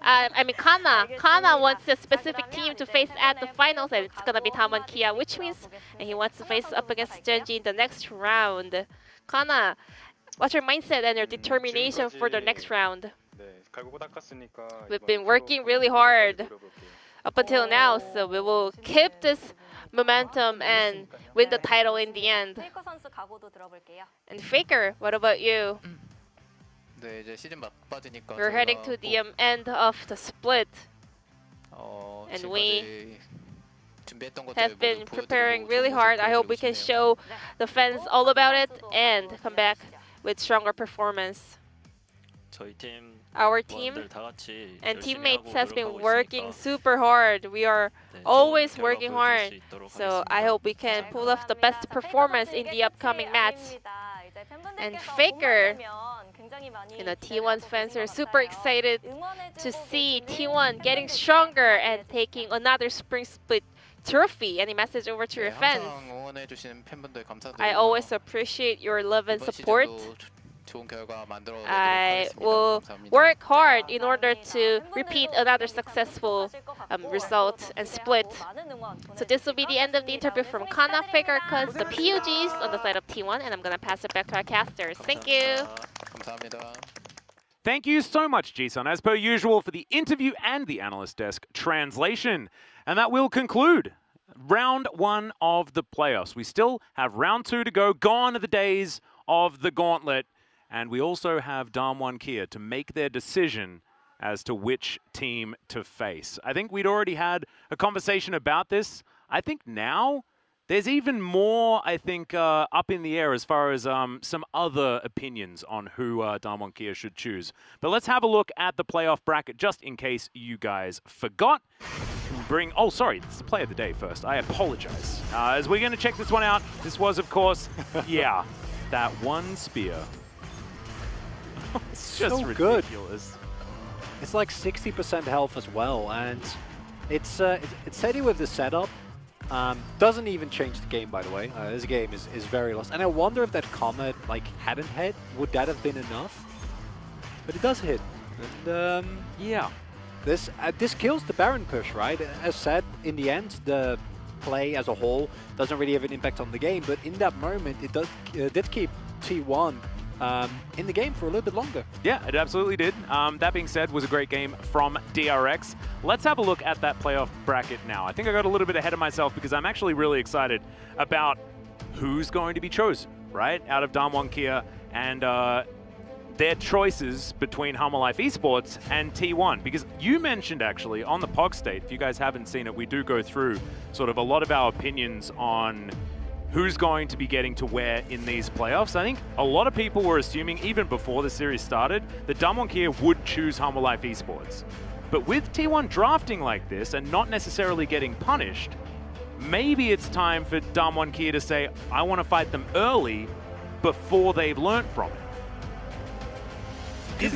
I mean, Kana wants a specific team to face at the finals, and it's gonna be Tamon Kia, which means and he wants to face up against Genji in the next round. Kana, what's your mindset and your determination for the next round? 네, 갈고 닦았으니까 We've been working really hard up until now, so we will keep this momentum and win the title in the end. 페이커 선수 각오도 들어볼게요. And Faker, what about you? 네, 이제 시즌 막바지니까 We're heading to the end of the split. and we have been preparing really hard. I hope we can show the fans all about it and come back with stronger performance. 저희 팀 Our team 원들 다 같이 and 열심히 teammates 하고 has been 노력하고 working 있으니까 super hard. We are 네, always 좋은 결과 working 보여줄 hard. 수 있도록 So I 하겠습니다. hope we can pull off the best performance in the upcoming match. And Faker, you know, T1's fans are super excited to see T1 getting stronger and taking another spring split trophy. Any message over to your fans? 항상 응원해주시는 팬분들 감사드리고요. I always appreciate your love and 이번 support. 시즌도 좋은 결과 만들어내도록 I 하겠습니다. will 감사합니다. work hard in order to repeat another successful result and split. So this will be the end of the interview from Kana, Faker, Cuz, the PUGs on the side of T1, and I'm gonna pass it back to our casters. Thank you. 감사합니다. Thank you so much, Jisun, as per usual, for the interview and the analyst desk translation. And that will conclude round one of the playoffs. We still have round two to go. Gone are the days of the gauntlet. And we also have TWon Kia to make their decision as to which team to face. I think we'd already had a conversation about this. I think now there's even more, I think, up in the air as far as some other opinions on who TWon Kia should choose. But let's have a look at the playoff bracket just in case you guys forgot. Oh, sorry, it's the play of the day first. I apologize. As we're going to check this one out, this was, of course, yeah, that one spear. It's just so good. ridiculous. It's like 60% health as well, and it's steady with the setup. Doesn't even change the game, by the way. This game is very lost, and I wonder if that comet hadn't hit, would that have been enough? But it does hit, and Yeah. this kills the Baron push, right? As said, in the end, the play as a whole doesn't really have an impact on the game, but in that moment, it did keep T1 in the game for a little bit longer. Yeah, it absolutely did. That being said, was a great game from DRX. Let's have a look at that playoff bracket now. I think I got a little bit ahead of myself because I'm actually really excited about who's going to be chosen, right? Out of TWon Kia and their choices between Life Esports and T1. Because you mentioned actually on the POG State, if you guys haven't seen it, we do go through sort of a lot of our opinions on who's going to be getting to where in these playoffs. I think a lot of people were assuming, even before the series started, that TWon Kia would choose Life Esports. But with T1 drafting like this and not necessarily getting punished, maybe it's time for TWon Kia to say, I want to fight them early before they've learned from it. Is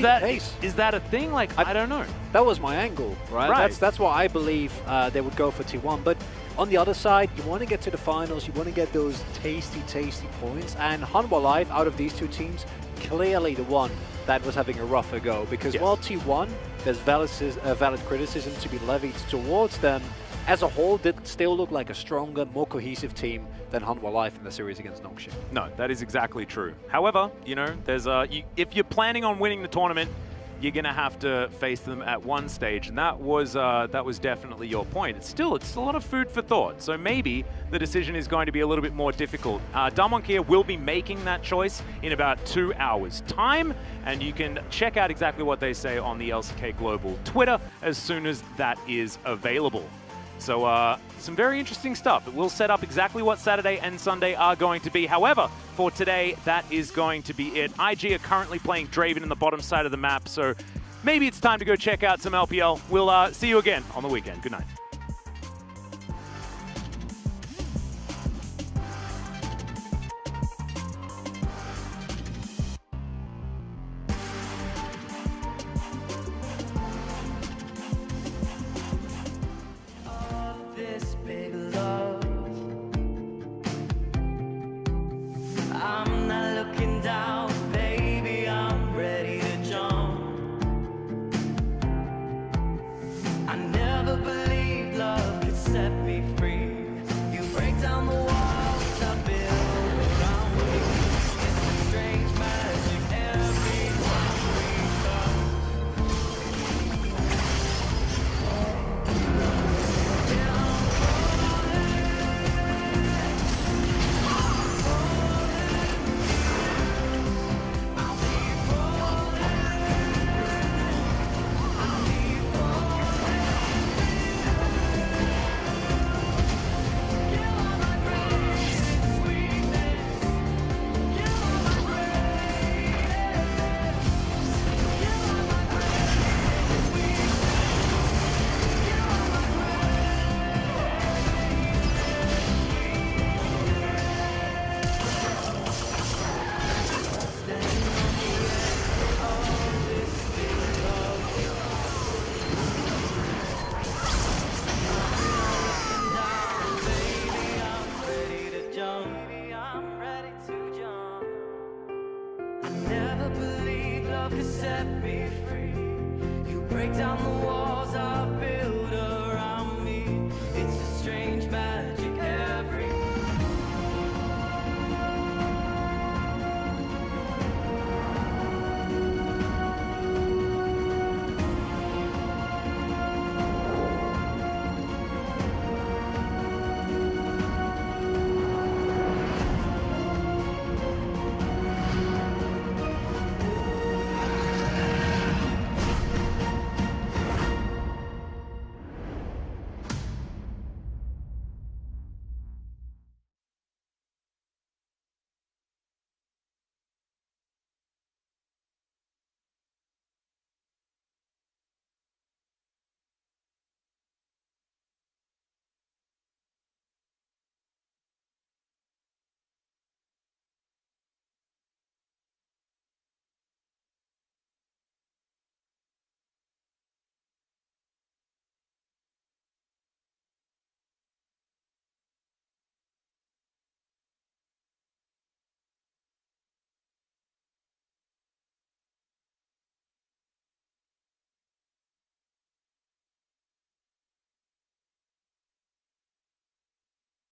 that a thing? Like, I don't know. That was my angle, right? That's why I believe they would go for T1. But on the other side, you want to get to the finals, you want to get those tasty points. And Hanwha Life, out of these two teams, clearly the one that was having a rougher go. Because while T1, there's valid criticism to be levied towards them, as a whole, did still look like a stronger, more cohesive team than Hanwha Life in the series against Nongshim. No, that is exactly true. However, you know, there's if you're planning on winning the tournament, you're gonna have to face them at one stage, and that was definitely your point. It's a lot of food for thought. So maybe the decision is going to be a little bit more difficult. TWon Kia will be making that choice in about 2 hours' time, and you can check out exactly what they say on the LCK Global Twitter as soon as that is available. So some very interesting stuff. It will set up exactly what Saturday and Sunday are going to be. However, for today, that is going to be it. IG are currently playing Draven in the bottom side of the map, so maybe it's time to go check out some LPL. We'll see you again on the weekend. Good night. Set me free. You break down the